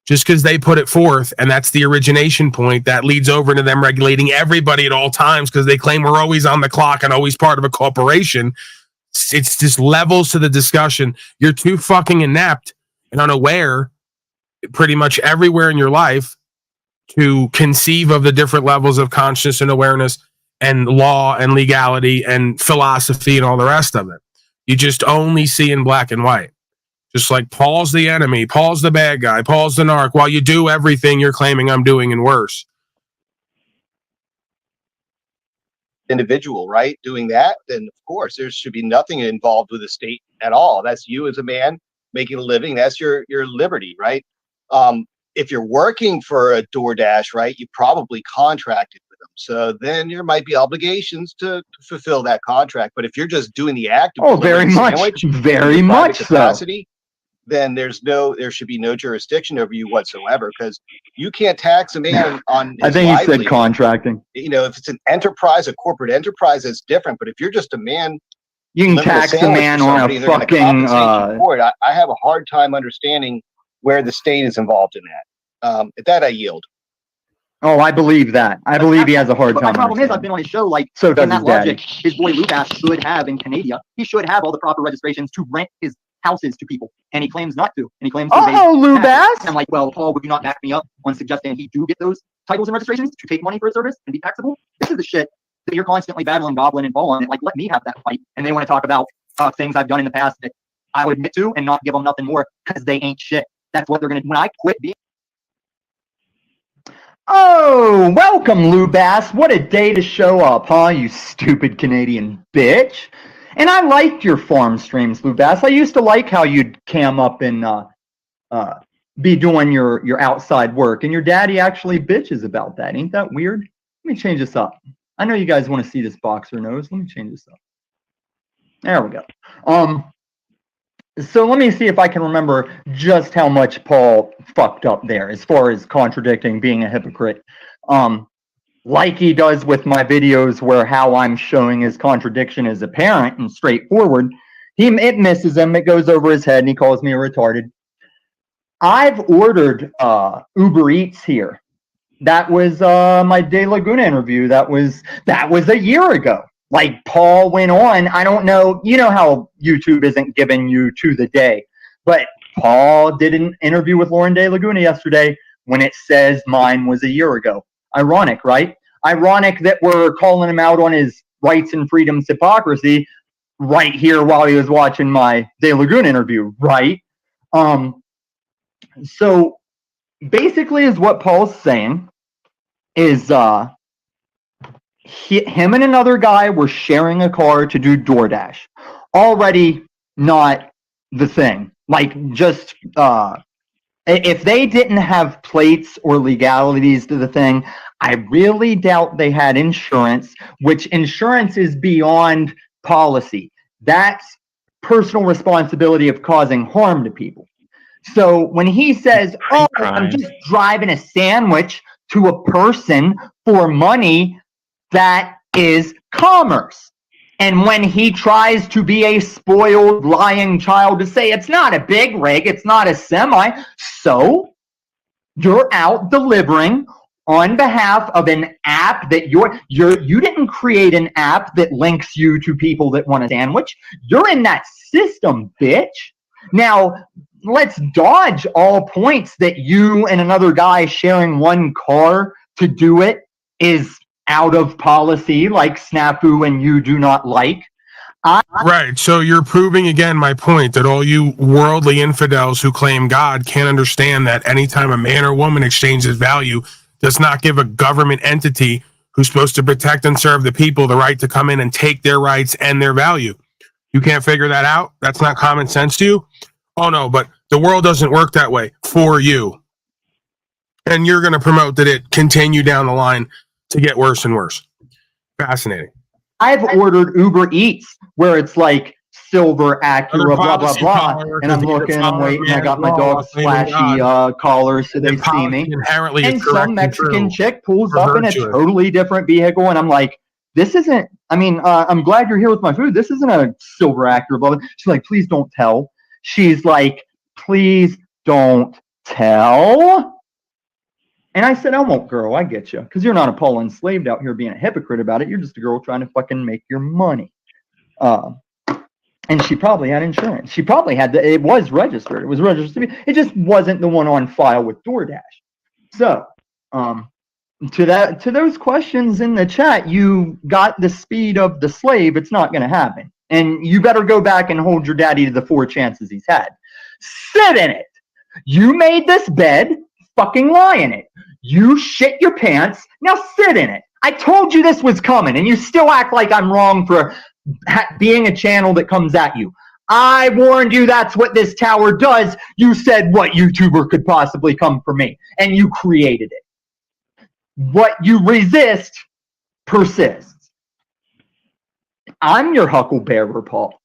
Just because they put it forth, and that's the origination point, that leads over to them regulating everybody at all times because they claim we're always on the clock and always part of a corporation. It's just levels to the discussion. You're too fucking inept and unaware pretty much everywhere in your life to conceive of the different levels of consciousness and awareness and law and legality and philosophy and all the rest of it. You just only see in black and white. Just like Paul's the enemy, Paul's the bad guy, Paul's the narc, while you do everything you're claiming I'm doing and worse. Individual, right? Doing that, then of course there should be nothing involved with the state at all. That's you as a man making a living. That's your liberty, right? If you're working for a DoorDash, right, you probably contracted with them. So then there might be obligations to fulfill that contract. But if you're just doing the act of very much, very much capacity, then there should be no jurisdiction over you whatsoever, because you can't tax a man on his I think you said livelihood. contracting. If it's an enterprise, a corporate enterprise, it's different. But if you're just a man, you can tax a man on a fucking. I have a hard time understanding where the state is involved in that. At that, I yield. Oh, I believe that. I believe he has a hard time. My problem is, I've been on his show, like, so in does that his daddy. logic, his boy Lucas should have in Canada. He should have all the proper registrations to rent his houses to people, and he claims not to. And he claims to evade Lou taxes. Bass. I'm like, well, Paul, would you not back me up on suggesting he do get those titles and registrations to take money for a service and be taxable? This is the shit that you're constantly battling Goblin and Paul on. Like, let me have that fight. And they want to talk about things I've done in the past that I would admit to and not give them nothing more because they ain't shit. That's what they're gonna do. When I quit being. Oh, welcome, Lou Bass. What a day to show up, huh, you stupid Canadian bitch. And I liked your farm streams, Lou Bass. I used to like how you'd cam up and be doing your outside work. And your daddy actually bitches about that. Ain't that weird? Let me change this up. I know you guys want to see this boxer nose. Let me change this up. There we go. So let me see if I can remember just how much Paul fucked up there as far as contradicting, being a hypocrite. Like he does with my videos where how I'm showing his contradiction is apparent and straightforward. It misses him, it goes over his head, and he calls me a retarded. I've ordered Uber Eats here. That was my De Laguna interview. That was a year ago. Like Paul went on, I don't know, you know how YouTube isn't giving you to the day, but Paul did an interview with Lauren De Laguna yesterday when it says mine was a year ago. Ironic, right? Ironic that we're calling him out on his rights and freedoms hypocrisy right here while he was watching my De Laguna interview, right? So basically is what Paul's saying is him and another guy were sharing a car to do DoorDash. Already not the thing. Like, just if they didn't have plates or legalities to the thing, I really doubt they had insurance, which insurance is beyond policy. That's personal responsibility of causing harm to people. So when he says, "Oh, I'm Crime. just driving a sandwich to a person for money," that is commerce. And when he tries to be a spoiled, lying child to say it's not a big rig, it's not a semi, so you're out delivering on behalf of an app that you didn't create an app that links you to people that want a sandwich. You're in that system, bitch. Now, let's dodge all points that you and another guy sharing one car to do it is out of policy, like Snafu and you do not like. Right. So you're proving again my point that all you worldly infidels who claim God can't understand that anytime a man or woman exchanges value does not give a government entity who's supposed to protect and serve the people the right to come in and take their rights and their value. You can't figure that out? That's not common sense to you? Oh no, but the world doesn't work that way for you. And you're going to promote that it continue down the line to get worse and worse. Fascinating. I've ordered Uber Eats where it's like silver, Acura, blah, blah, blah. And I'm looking, I'm waiting. I got my dog's flashy collars so they see me. And some Mexican chick pulls up in a totally different vehicle. And I'm like, this isn't, I mean, I'm glad you're here with my food. This isn't a silver Acura, blah, blah. She's like, please don't tell. She's like, please don't tell. And I said, I won't, girl. I get you. Because you're not a Paul Enslaved out here being a hypocrite about it. You're just a girl trying to fucking make your money. And she probably had insurance. She probably had it was registered. It was registered. It just wasn't the one on file with DoorDash. So, to those questions in the chat, you got the speed of the slave. It's not going to happen. And you better go back and hold your daddy to the 4 chances he's had. Sit in it. You made this bed. Fucking lie in it. You shit your pants. Now sit in it. I told you this was coming, and you still act like I'm wrong for being a channel that comes at you. I warned you that's what this tower does. You said what YouTuber could possibly come for me, and you created it. What you resist persists. I'm your hucklebearer, Paul.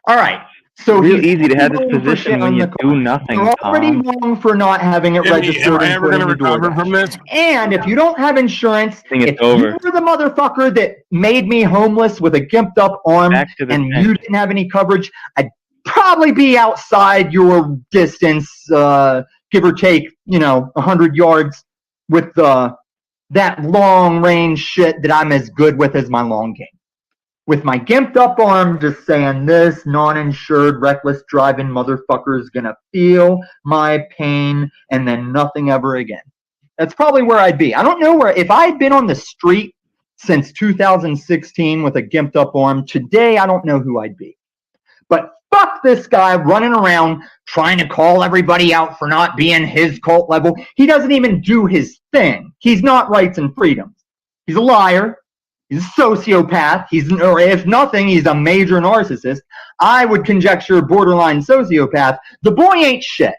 All right. So it's real easy to have this position when you do nothing. You're already wrong for not having it registered and put in the DoorDash. And if you don't have insurance, if you were the motherfucker that made me homeless with a gimped up arm and you didn't have any coverage, I'd probably be outside your distance, give or take, 100 yards with that long range shit that I'm as good with as my long game. With my gimped up arm just saying this non-insured reckless driving motherfucker is gonna feel my pain and then nothing ever again. That's probably where I'd be. I don't know where, if I'd been on the street since 2016 with a gimped up arm, today I don't know who I'd be. But fuck this guy running around trying to call everybody out for not being his cult level. He doesn't even do his thing. He's not rights and freedoms. He's a liar. He's a sociopath. Or if nothing, he's a major narcissist. I would conjecture borderline sociopath. The boy ain't shit.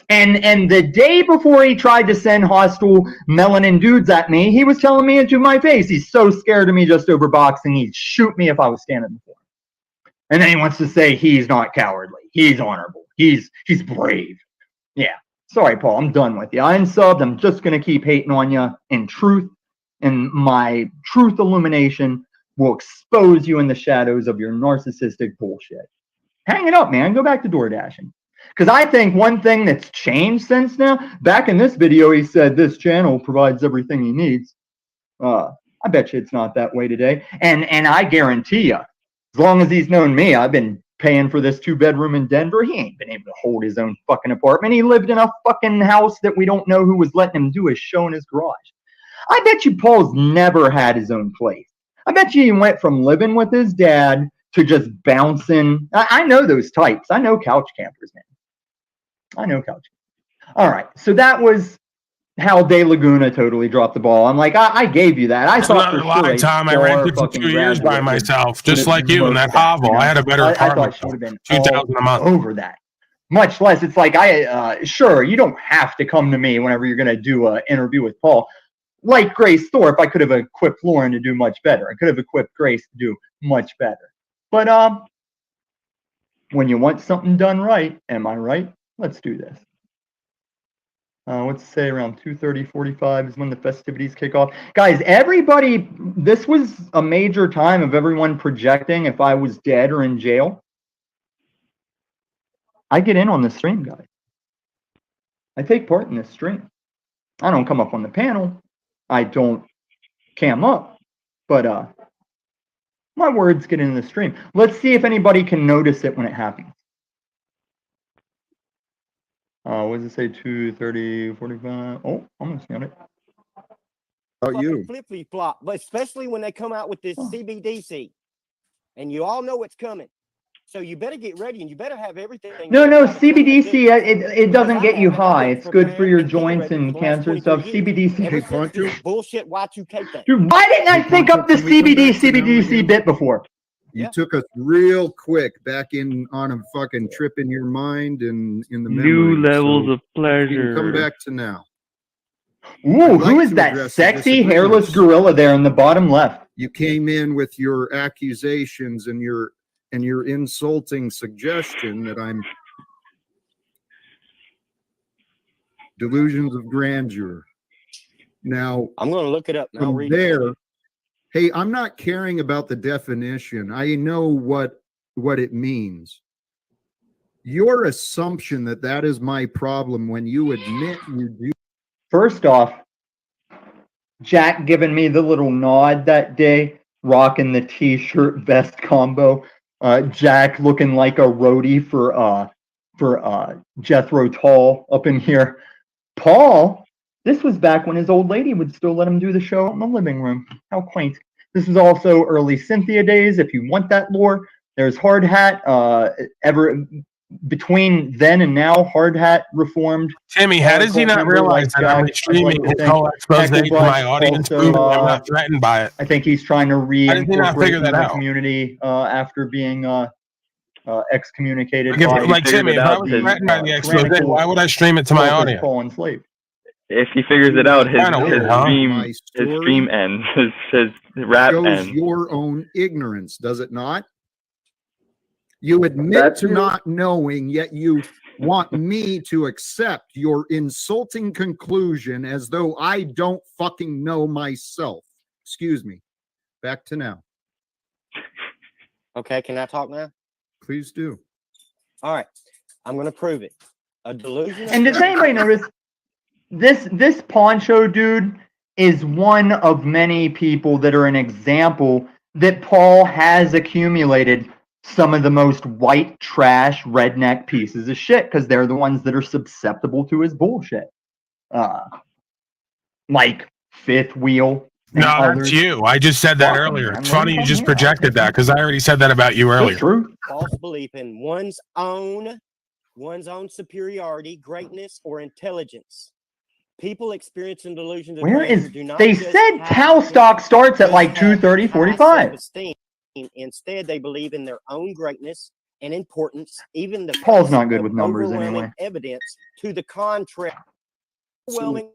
And the day before he tried to send hostile melanin dudes at me, he was telling me into my face, he's so scared of me just over boxing, he'd shoot me if I was standing before him. And then he wants to say he's not cowardly. He's honorable. He's brave. Yeah. Sorry, Paul. I'm done with you. I unsubbed. I'm just going to keep hating on you in truth. And my truth illumination will expose you in the shadows of your narcissistic bullshit. Hang it up, man. Go back to DoorDashing. Because I think one thing that's changed since now, back in this video, he said this channel provides everything he needs. I bet you it's not that way today. And I guarantee you, as long as he's known me, I've been paying for this 2-bedroom in Denver. He ain't been able to hold his own fucking apartment. He lived in a fucking house that we don't know who was letting him do his show in his garage. I bet you Paul's never had his own place. I bet you he went from living with his dad to just bouncing. I know those types. I know couch campers, man. I know couch campers. All right. So that was how De Laguna totally dropped the ball. I'm like, I gave you that. I thought for sure. Time I rented for 2 years by myself, just like you in that hovel. I had a better apartment. I thought she would have been $2,000 a month over that. Much less, it's like sure, you don't have to come to me whenever you're going to do an interview with Paul. Like Grace Thorpe, I could have equipped Lauren to do much better. I could have equipped Grace to do much better. But when you want something done right, am I right? Let's do this. Let's say around 2:30, 45 is when the festivities kick off. Guys, everybody, this was a major time of everyone projecting if I was dead or in jail. I get in on the stream, guys. I take part in this stream. I don't come up on the panel. I don't cam up. But my words get in the stream. Let's see if anybody can notice it when it happens. What does it say? 2:30, 45. Oh, almost got it. How about you? Flippy flop, but especially when they come out with this CBDC, and you all know it's coming. So you better get ready, and you better have everything. No, CBDC, it doesn't get you high. It's good for your joints and cancer stuff. CBDC. Bullshit Y2K thing. Dude, why didn't I think up the CBDC bit before? Yeah. took us real quick back in on a fucking trip in your mind and in the memory. New levels So of pleasure. you can come back to now. Ooh, I'd like who is to that address the sexy hairless disagreements. gorilla there in the bottom left? You came in with your accusations and your insulting suggestion that I'm delusions of grandeur. Now I'm going to look it up now. from there, hey, I'm not caring about the definition. I know what it means. Your assumption that that is my problem when you admit you do. First off, Jack giving me the little nod that day, rocking the t-shirt vest combo. Jack looking like a roadie for Jethro Tull up in here. Paul, this was back when his old lady would still let him do the show in the living room. How quaint. This is also early Cynthia days. If you want that lore, there's Hard Hat. Between then and now, Hard Hat reformed. Timmy, how does he not realize that I'm streaming his whole expose to my audience, proving I'm not threatened by it? I think he's trying to How does he not reincorporate figure that the out? community after being excommunicated. Like Timmy, if I was threatened by the expose, why would I stream it to my audience? Enslaved. If he figures it out, his weird, huh? stream ends. His rap Shows ends. your own ignorance, does it not? You admit to not knowing, yet you want me to accept your insulting conclusion as though I don't fucking know myself. Excuse me. Back to now. Okay, can I talk now? Please do. All right, I'm going to prove it. A delusion. And does anybody notice this Poncho dude is one of many people that are an example that Paul has accumulated some of the most white trash redneck pieces of shit because they're the ones that are susceptible to his bullshit. Like Fifth Wheel. No, that's you. I just said that earlier. It's funny you just projected that because I already said that about you earlier. True. False belief in one's own superiority, greatness, or intelligence. People experiencing delusions of Where grandeur is do not they just said have Tau stock starts at like 2:30, 45. self-esteem. Instead, they believe in their own greatness and importance, even the Paul's face not good of with numbers overwhelming anyway. evidence to the contrary. Overwhelming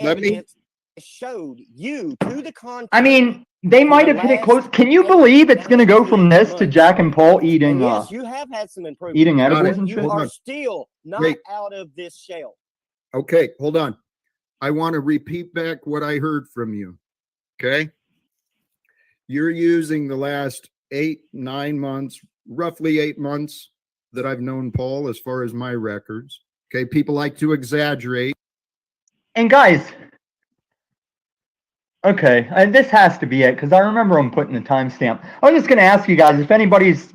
let me- evidence showed you to the contrary. I mean, they might have hit it close. Can you believe it's going to go from this to Jack and Paul eating And yes, you have had some improvement. eating Got edibles it. and You shit? Hold are on. still not Wait. out of this shell. Okay, hold on. I want to repeat back what I heard from you. Okay. You're using the last 8-9 months, roughly 8 months that I've known Paul as far as my records. Okay. People like to exaggerate. And guys, okay, and this has to be it because I remember I'm putting the timestamp. I was just going to ask you guys if anybody's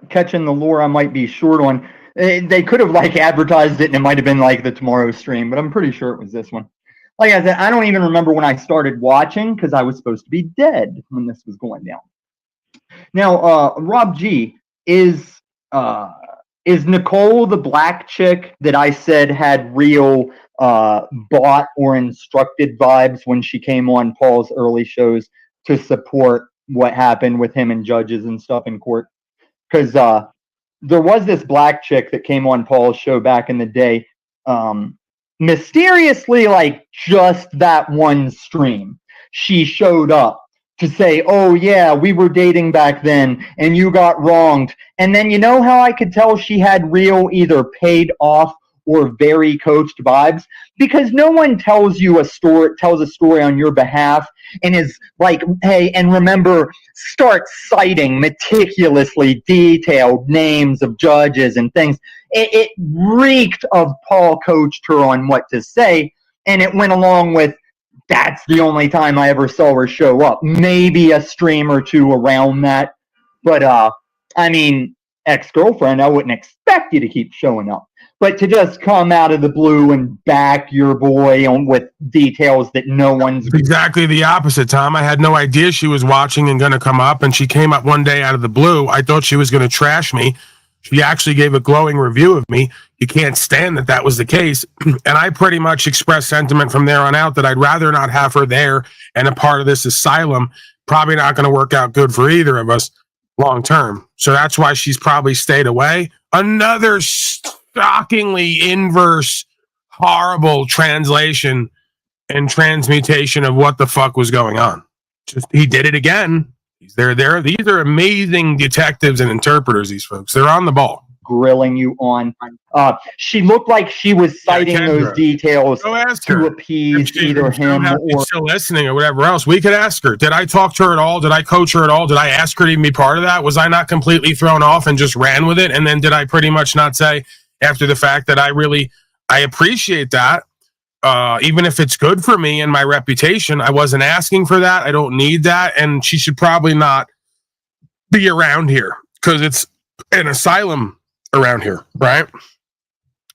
catching the lore I might be short on. They could have like advertised it and it might have been like the tomorrow stream, but I'm pretty sure it was this one. Like I said, I don't even remember when I started watching because I was supposed to be dead when this was going down. Now, Rob G, is Nicole the black chick that I said had real bought or instructed vibes when she came on Paul's early shows to support what happened with him and judges and stuff in court? Because there was this black chick that came on Paul's show back in the day, mysteriously, like just that one stream. She showed up to say, oh yeah, we were dating back then and you got wronged. And then you know how I could tell she had real either paid off or very coached vibes, because no one tells a story on your behalf and is like, hey, and remember, start citing meticulously detailed names of judges and things. It reeked of Paul coached her on what to say, and it went along with, that's the only time I ever saw her show up. Maybe a stream or two around that. But, I mean, ex-girlfriend, I wouldn't expect you to keep showing up. But to just come out of the blue and back your boy on with details that no one's... Exactly the opposite, Tom. I had no idea she was watching and going to come up, and she came up one day out of the blue. I thought she was going to trash me. She actually gave a glowing review of me. You can't stand that was the case. And I pretty much expressed sentiment from there on out that I'd rather not have her there and a part of this asylum. Probably not going to work out good for either of us long term. So that's why she's probably stayed away. Another shockingly inverse, horrible translation and transmutation of what the fuck was going on. Just he did it again. These are amazing detectives and interpreters, these folks. They're on the ball. Grilling you on. She looked like she was citing those details to appease either him or... still listening or whatever else. We could ask her. Did I talk to her at all? Did I coach her at all? Did I ask her to even be part of that? Was I not completely thrown off and just ran with it? And then did I pretty much not say after the fact that I appreciate that? Even if it's good for me and my reputation, I wasn't asking for that. I don't need that. And she should probably not be around here because it's an asylum around here, right?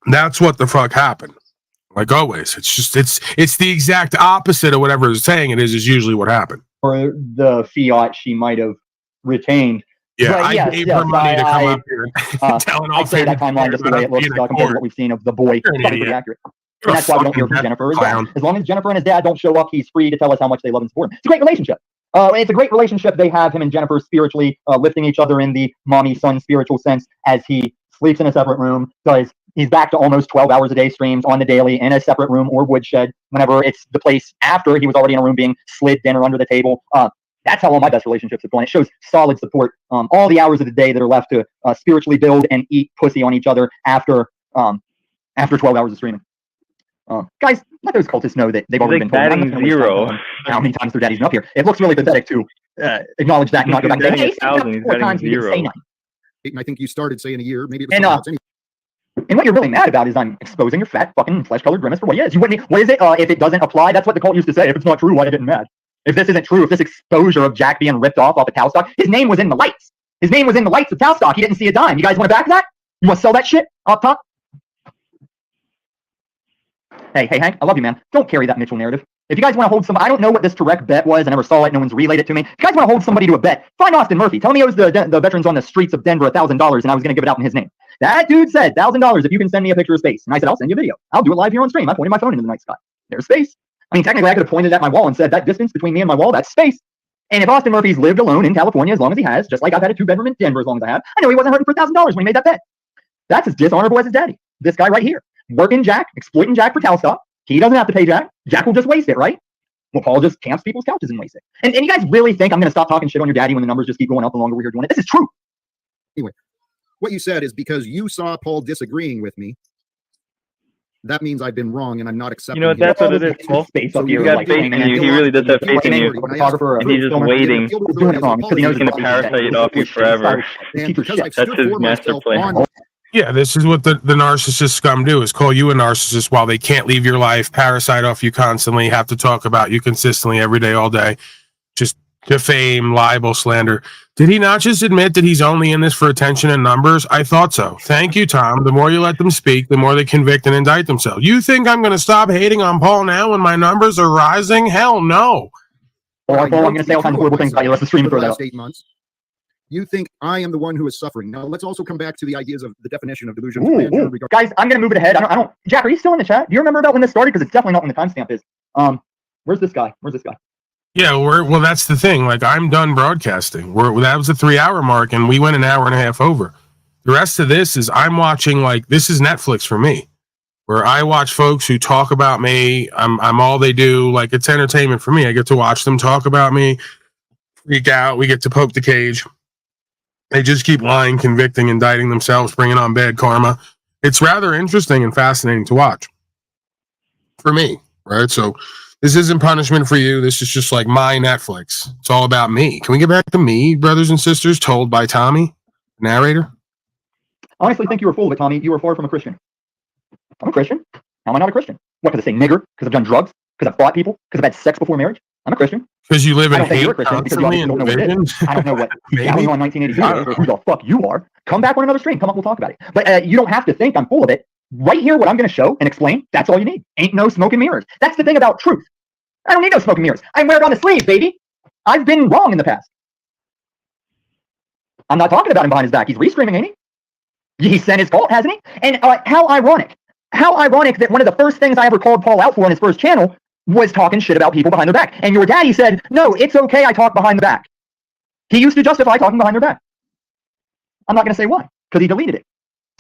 That's what the fuck happened. Like always, it's the exact opposite of whatever it's saying it is usually what happened. Or the fiat she might have retained. Yeah, but I gave her money to come up here and tell an I'd say that timeline just the way it looks compared to what we've seen of the boy. It's pretty accurate. And that's why we don't hear from Jennifer as well. As long as Jennifer and his dad don't show up, he's free to tell us how much they love and support him. It's a great relationship. It's a great relationship they have, him and Jennifer, spiritually lifting each other in the mommy-son spiritual sense as he sleeps in a separate room, because he's back to almost 12 hours a day streams on the daily in a separate room or woodshed whenever it's the place after he was already in a room being slid dinner under the table. That's how all my best relationships have gone. It shows solid support all the hours of the day that are left to spiritually build and eat pussy on each other after 12 hours of streaming. Guys, let those cultists know that they've already been told. Batting zero. How many times their daddy's been up here? It looks really pathetic to acknowledge that and not go back and say, hey, 4 times we didn't say nothing. And I think you started saying a year, maybe it was and what you're really mad about is I'm exposing your fat fucking flesh-colored grimace for what it is. What is it? If it doesn't apply, that's what the cult used to say. If it's not true, why are you getting mad? If this isn't true, if this exposure of Jack being ripped off of Towstock, his name was in the lights. His name was in the lights of Towstock. He didn't see a dime. You guys want to back that? You want to sell that shit up top? Hey, Hank, I love you, man. Don't carry that Mitchell narrative. If you guys want to hold I don't know what this direct bet was. I never saw it. No one's relayed it to me. If you guys want to hold somebody to a bet, find Austin Murphy. Tell me he owes the veterans on the streets of Denver $1,000 and I was going to give it out in his name. That dude said $1,000 if you can send me a picture of space. And I said, I'll send you a video. I'll do it live here on stream. I pointed my phone into the night sky. There's space. I mean, technically, I could have pointed at my wall and said that distance between me and my wall, that's space. And if Austin Murphy's lived alone in California as long as he has, just like I've had a 2-bedroom in Denver as long as I have, I know he wasn't hurting for $1,000 when he made that bet. That's as dishonorable as his daddy. This guy right here. Working Jack, exploiting Jack for Towstock. He doesn't have to pay Jack. Jack will just waste it, right? Well, Paul just camps people's couches and wastes it. And you guys really think I'm going to stop talking shit on your daddy when the numbers just keep going up the longer we're here doing it? This is true. Anyway, what you said is because you saw Paul disagreeing with me, that means I've been wrong and I'm not accepting. You know, that's what it is, Paul. So You got faith in you. He really does have faith in you. And he's just waiting. He's going to parasite it off you forever. That's his master plan. Yeah, this is what the narcissist scum do, is call you a narcissist while they can't leave your life, parasite off you constantly, have to talk about you consistently every day, all day. Just defame, libel, slander. Did he not just admit that he's only in this for attention and numbers? I thought so. Thank you, Tom. The more you let them speak, the more they convict and indict themselves. You think I'm going to stop hating on Paul now when my numbers are rising? Hell no. Paul, I'm going to say all kinds of horrible things about you. Let's the stream throw that out. 8 months. You think I am the one who is suffering. Now, let's also come back to the ideas of the definition of delusion. Guys, I'm going to move it ahead. I don't. Jack, are you still in the chat? Do you remember about when this started? Because it's definitely not when the timestamp is. Where's this guy? Yeah, well, that's the thing. Like, I'm done broadcasting. That was a 3-hour mark, and we went an hour and a half over. The rest of this is I'm watching, like, this is Netflix for me, where I watch folks who talk about me. I'm all they do. Like, it's entertainment for me. I get to watch them talk about me, freak out. We get to poke the cage. They just keep lying, convicting, indicting themselves, bringing on bad karma. it's rather interesting and fascinating to watch for me, right? So this isn't punishment for you. This is just like my Netflix. It's all about me. Can we get back to me, brothers and sisters, told by Tommy, narrator? I honestly think you were full of it, Tommy. You were far from a Christian. I'm a Christian. How am I not a Christian? What, because I say nigger? Because I've done drugs? Because I've fought people? Because I've had sex before marriage? I'm a Christian. Because you live in I don't think hate you're a Christian because you constantly obviously don't know what it is. I don't know what Galileo in 1982 is, who the fuck you are. Come back on another stream. Come up, we'll talk about it. But you don't have to think I'm full of it. Right here, what I'm going to show and explain, that's all you need. Ain't no smoke and mirrors. That's the thing about truth. I don't need no smoke and mirrors. I wear it on the sleeve, baby. I've been wrong in the past. I'm not talking about him behind his back. He's restreaming, ain't he? He sent his fault, hasn't he? And how ironic. How ironic that one of the first things I ever called Paul out for on his first channel was talking shit about people behind their back. And your daddy said, no, it's okay I talk behind the back. He used to justify talking behind their back. I'm not going to say why, because he deleted it.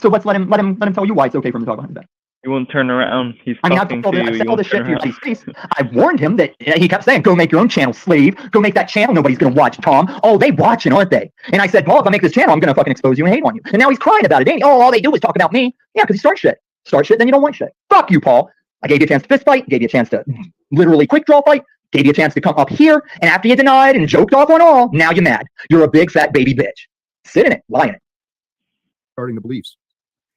So let's let him tell you why it's okay for him to talk behind his back. He won't turn around. He's I mean, talking to I've you. said all this shit to your face. I warned him that he kept saying, go make your own channel, slave. Go make that channel nobody's going to watch, Tom. Oh, they watching, aren't they? And I said, Paul, if I make this channel, I'm going to fucking expose you and hate on you. And now he's crying about it, ain't he? Oh, all they do is talk about me. Yeah, because he starts shit. Start shit, then you don't want shit. Fuck you, Paul. I gave you a chance to fist fight. Gave you a chance to literally quick draw fight. Gave you a chance to come up here. And after you denied and joked off on all, now you're mad. You're a big fat baby bitch. Sit in it. Lie in it. Regarding the beliefs.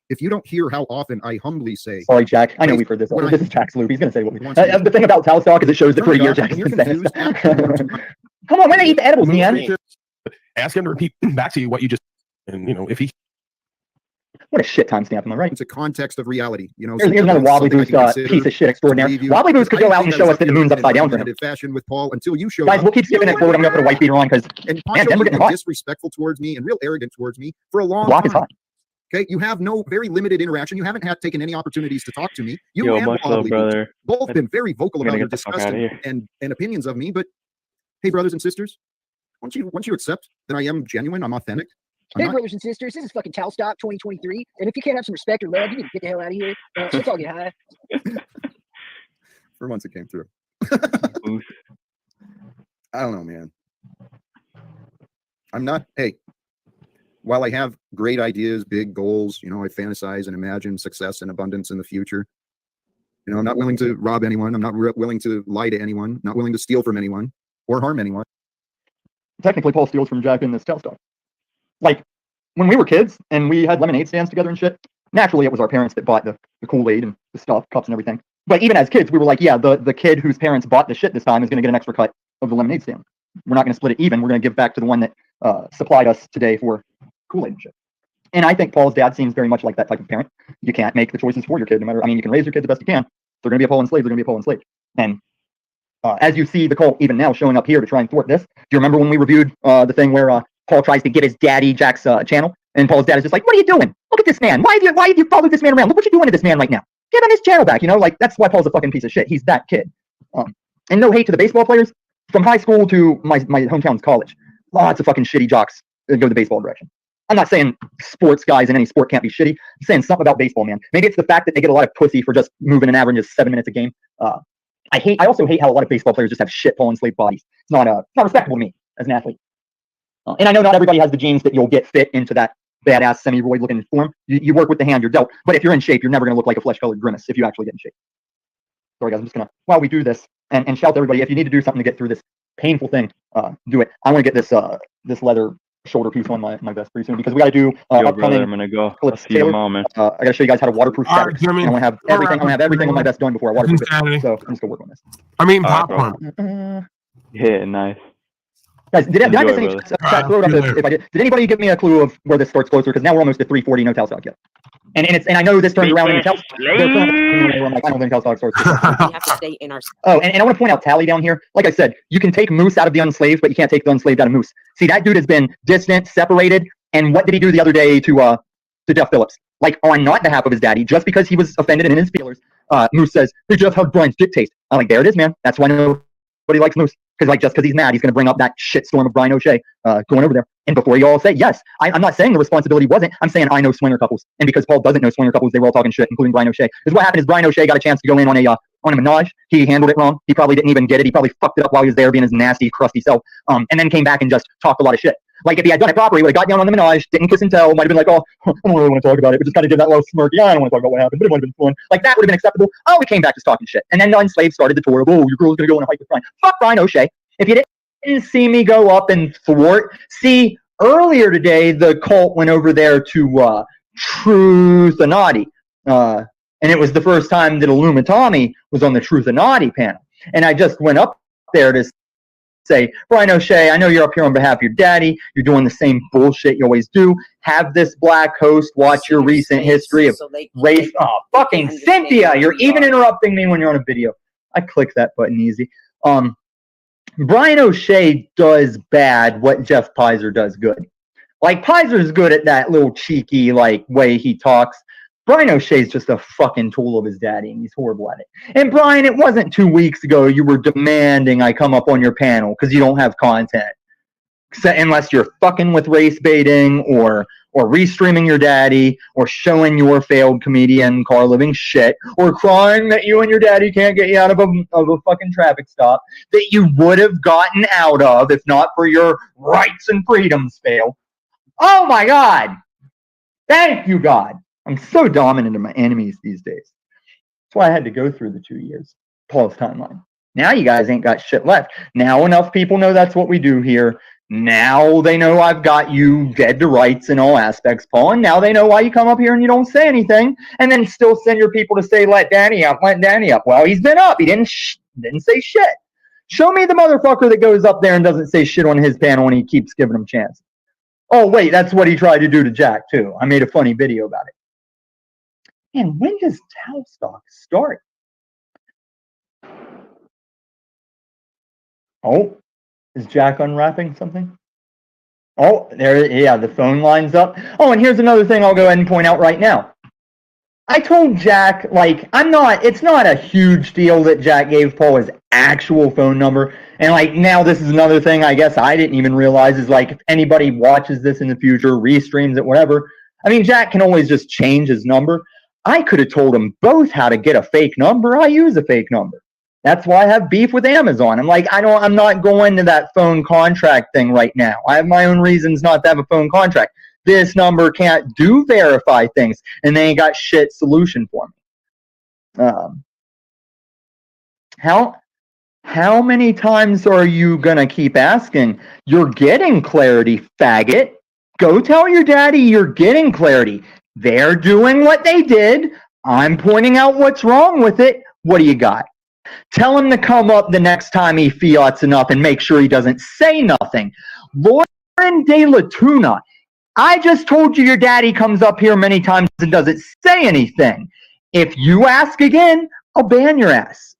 If you don't hear how often I humbly say, sorry, Jack. I know we've heard this. This is Jack's loop. He's going to say what we want. The thing about Tal's talk is it shows that for a year Jack's been saying this. Come on, when they eat the edibles, man. Ask him to repeat back to you what you just, and if he. What a shit timestamp, am I right? It's a context of reality. Here's another Wobbly Boost piece of shit extraordinary. Wobbly Boost could go out and show us that the moon's upside down for him. Fashion with Paul until you show Guys, we'll keep skipping it forward. I'm going to put a white beater on because and then we're getting hot. Disrespectful towards me and real arrogant towards me for a long Block time. is hot. Okay, you have no very limited interaction. You haven't taken any opportunities to talk to me. You and much love, brother. Both been very vocal about your get the fuck disgust outta here. and opinions of me. But hey, brothers and sisters, once you accept that I am genuine, I'm authentic. Hey, brothers and sisters, this is fucking Talstock 2023, and if you can't have some respect or love, you need to get the hell out of here. Let's all get high. For once, it came through. I don't know, man. I'm not. Hey, while I have great ideas, big goals, I fantasize and imagine success and abundance in the future. I'm not willing to rob anyone. I'm not willing to lie to anyone. Not willing to steal from anyone or harm anyone. Technically, Paul steals from Jack in this Talstock. Like, when we were kids and we had lemonade stands together and shit, naturally it was our parents that bought the Kool-Aid and the stuff, cups and everything. But even as kids, we were like, yeah, the kid whose parents bought the shit this time is going to get an extra cut of the lemonade stand. We're not going to split it even. We're going to give back to the one that supplied us today for Kool-Aid and shit. And I think Paul's dad seems very much like that type of parent. You can't make the choices for your kid, no matter. I mean, you can raise your kid the best you can. If they're going to be a Paul enslaved, they're going to be a Paul enslaved. And as you see the cult even now showing up here to try and thwart this, do you remember when we reviewed the thing where Paul tries to get his daddy Jack's channel, and Paul's dad is just like, "What are you doing? Look at this man. Why have you followed this man around? Look what you're doing to this man right now. Give him his channel back." Like that's why Paul's a fucking piece of shit. He's that kid. And no hate to the baseball players from high school to my hometown's college. Lots of fucking shitty jocks that go the baseball direction. I'm not saying sports guys in any sport can't be shitty. I'm saying something about baseball, man. Maybe it's the fact that they get a lot of pussy for just moving an average of 7 minutes a game. I also hate how a lot of baseball players just have shit Paul enslaved bodies. It's not respectable to me as an athlete. And I know not everybody has the genes that you'll get fit into that badass semi-roid looking form. You work with the hand you're dealt. But if you're in shape, you're never going to look like a flesh-colored grimace if you actually get in shape. Sorry, guys. I'm just going to, while we do this, and shout to everybody, if you need to do something to get through this painful thing, do it. I want to get this leather shoulder piece on my vest pretty soon because we got to do Yo, brother, I'm going to go. I'll see you tomorrow, man. I got to show you guys how to waterproof fabrics. I want to have everything on my vest done before I waterproof it. So I'm just going to work on this. I'm eating popcorn. Yeah, nice. Guys, did I miss any chat? Throw it up if I did. Did anybody give me a clue of where this starts closer? Because now we're almost at 340, no Talstock yet. And I know this turns around in the Talstock. I'm like, I don't think Talstock starts. We have to stay in our. Oh, and I want to point out Tally down here. Like I said, you can take Moose out of the Unslaved, but you can't take the Unslaved out of Moose. See, that dude has been distant, separated. And what did he do the other day to Jeff Phillips? Like, on not behalf of his daddy, just because he was offended and in his feelers, Moose says, "Hey Jeff, how's Brian's dick taste?" I'm like, there it is, man. That's why nobody likes Moose. Because just because he's mad, he's going to bring up that shitstorm of Brian O'Shea going over there. And before you all say, yes, I'm not saying the responsibility wasn't. I'm saying I know swinger couples. And because Paul doesn't know swinger couples, they were all talking shit, including Brian O'Shea. Because what happened is Brian O'Shea got a chance to go in on a menage. He handled it wrong. He probably didn't even get it. He probably fucked it up while he was there being his nasty, crusty self. And then came back and just talked a lot of shit. Like if he had done it properly, he would have got down on the Minaj, didn't kiss and tell, might have been like, oh, I don't really want to talk about it, but just kind of give that little smirk. Yeah, I don't want to talk about what happened, but it might have been fun. Like that would have been acceptable. Oh, we came back just talking shit. And then Unslaved started the tour of, oh, your girl's going to go on a hike with Brian. Fuck Brian O'Shea. If you didn't see me go up and thwart, see, earlier today, the cult went over there to Truthanati. And it was the first time that Illumitami was on the Truthanati panel. And I just went up there to say, Brian O'Shea, I know you're up here on behalf of your daddy. You're doing the same bullshit you always do. Have this black host watch your recent history of race. Oh, fucking Cynthia, you're even interrupting me when you're on a video. I click that button easy. Brian O'Shea does bad what Jeff Pizer does good. Like, Pizer's good at that little cheeky, like, way he talks. Brian O'Shea's just a fucking tool of his daddy, and he's horrible at it. And Brian, it wasn't 2 weeks ago you were demanding I come up on your panel because you don't have content. Unless you're fucking with race baiting or restreaming your daddy or showing your failed comedian car living shit or crying that you and your daddy can't get you out of a fucking traffic stop that you would have gotten out of if not for your rights and freedoms fail. Oh my God. Thank you, God. I'm so dominant in my enemies these days. That's why I had to go through the 2 years. Paul's timeline. Now you guys ain't got shit left. Now enough people know that's what we do here. Now they know I've got you dead to rights in all aspects, Paul. And now they know why you come up here and you don't say anything and then still send your people to say, let Danny up, let Danny up. Well, he's been up. He didn't say shit. Show me the motherfucker that goes up there and doesn't say shit on his panel and he keeps giving him chances. Oh, wait, that's what he tried to do to Jack, too. I made a funny video about it. And when does Towstock start? Oh, is Jack unwrapping something? Oh, there, yeah, the phone line's up. Oh, and here's another thing I'll go ahead and point out right now. I told Jack, like, it's not a huge deal that Jack gave Paul his actual phone number. And, like, now this is another thing I guess I didn't even realize is, like, if anybody watches this in the future, restreams it, whatever, I mean, Jack can always just change his number. I could have told them both how to get a fake number. I use a fake number. That's why I have beef with Amazon. I'm like, I'm not going to that phone contract thing right now. I have my own reasons not to have a phone contract. This number can't do verify things, and they ain't got shit solution for me. How many times are you gonna keep asking? You're getting clarity, faggot. Go tell your daddy you're getting clarity. They're doing what they did. I'm pointing out what's wrong with it. What do you got? Tell him to come up the next time he fiats enough and make sure he doesn't say nothing. Lauren De La Tuna, I just told you your daddy comes up here many times and doesn't say anything. If you ask again, I'll ban your ass.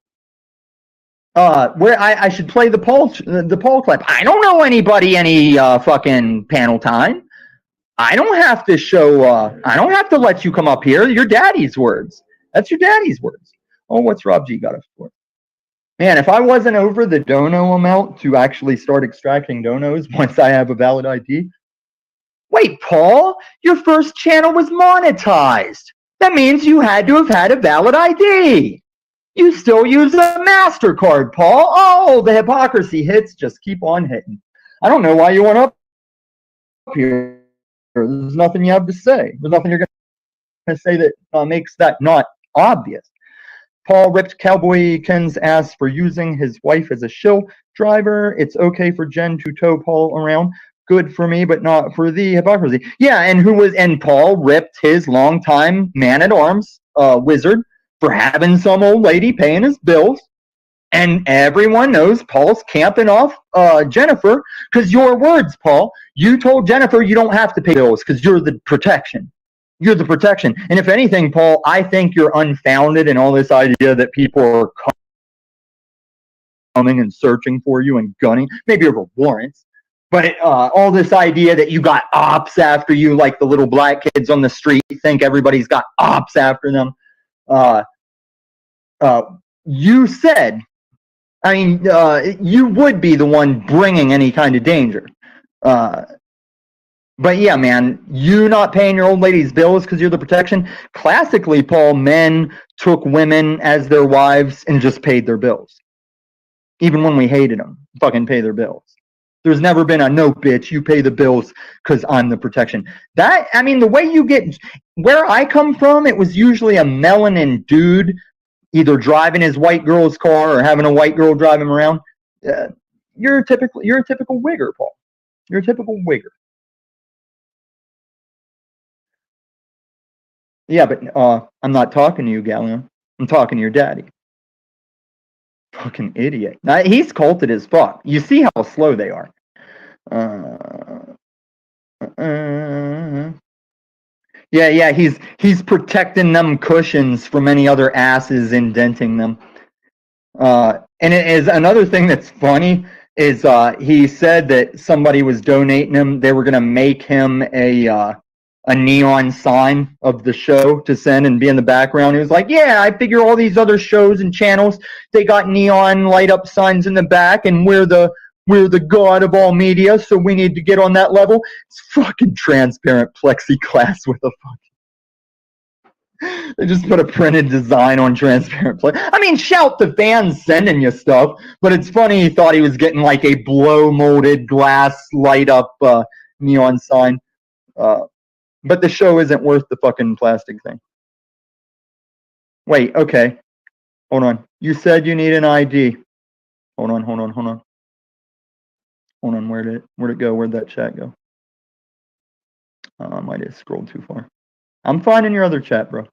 Where I should play the poll clip. I don't know anybody any fucking panel time. I don't have to show, I don't have to let you come up here. Your daddy's words. That's your daddy's words. Oh, what's Rob G got us for? Man, if I wasn't over the dono amount to actually start extracting donos once I have a valid ID. Wait, Paul, your first channel was monetized. That means you had to have had a valid ID. You still use a MasterCard, Paul. Oh, the hypocrisy hits just keep on hitting. I don't know why you went up here. There's nothing you have to say. There's nothing you're going to say that makes that not obvious. Paul ripped Cowboy Ken's ass for using his wife as a shill driver. It's okay for Jen to tow Paul around. Good for me, but not for the hypocrisy. Yeah, and Paul ripped his longtime man-at-arms wizard for having some old lady paying his bills. And everyone knows Paul's camping off Jennifer because your words, Paul. You told Jennifer you don't have to pay bills because you're the protection. You're the protection. And if anything, Paul, I think you're unfounded in all this idea that people are coming and searching for you and gunning, maybe over warrants. But all this idea that you got ops after you, like the little black kids on the street think everybody's got ops after them. You said, I mean, you would be the one bringing any kind of danger. But yeah, man, you not paying your old lady's bills because you're the protection. Classically, Paul, men took women as their wives and just paid their bills. Even when we hated them, fucking pay their bills. There's never been a no, bitch, you pay the bills because I'm the protection. That, I mean, the way you get, where I come from, it was usually a melanin dude either driving his white girl's car or having a white girl drive him around. You're a typical wigger, Paul. You're a typical wigger. Yeah, but I'm not talking to you, Gallion. I'm talking to your daddy. Fucking idiot. Now, he's culted as fuck. You see how slow they are. Yeah, he's protecting them cushions from any other asses indenting them. And it is another thing that's funny is he said that somebody was donating him. They were gonna make him a neon sign of the show to send and be in the background. He was like, yeah, I figure all these other shows and channels, they got neon light up signs in the back, and we're the god of all media, so we need to get on that level. It's fucking transparent plexiglass with a fucking... They just put a printed design on transparent plexiglass. I mean, shout the fans sending you stuff, but it's funny he thought he was getting like a blow molded glass light up neon sign. But the show isn't worth the fucking plastic thing. Wait, okay. Hold on. You said you need an ID. Hold on. Hold on, where'd it go? Where'd that chat go? I might have scrolled too far. I'm finding your other chat, bro.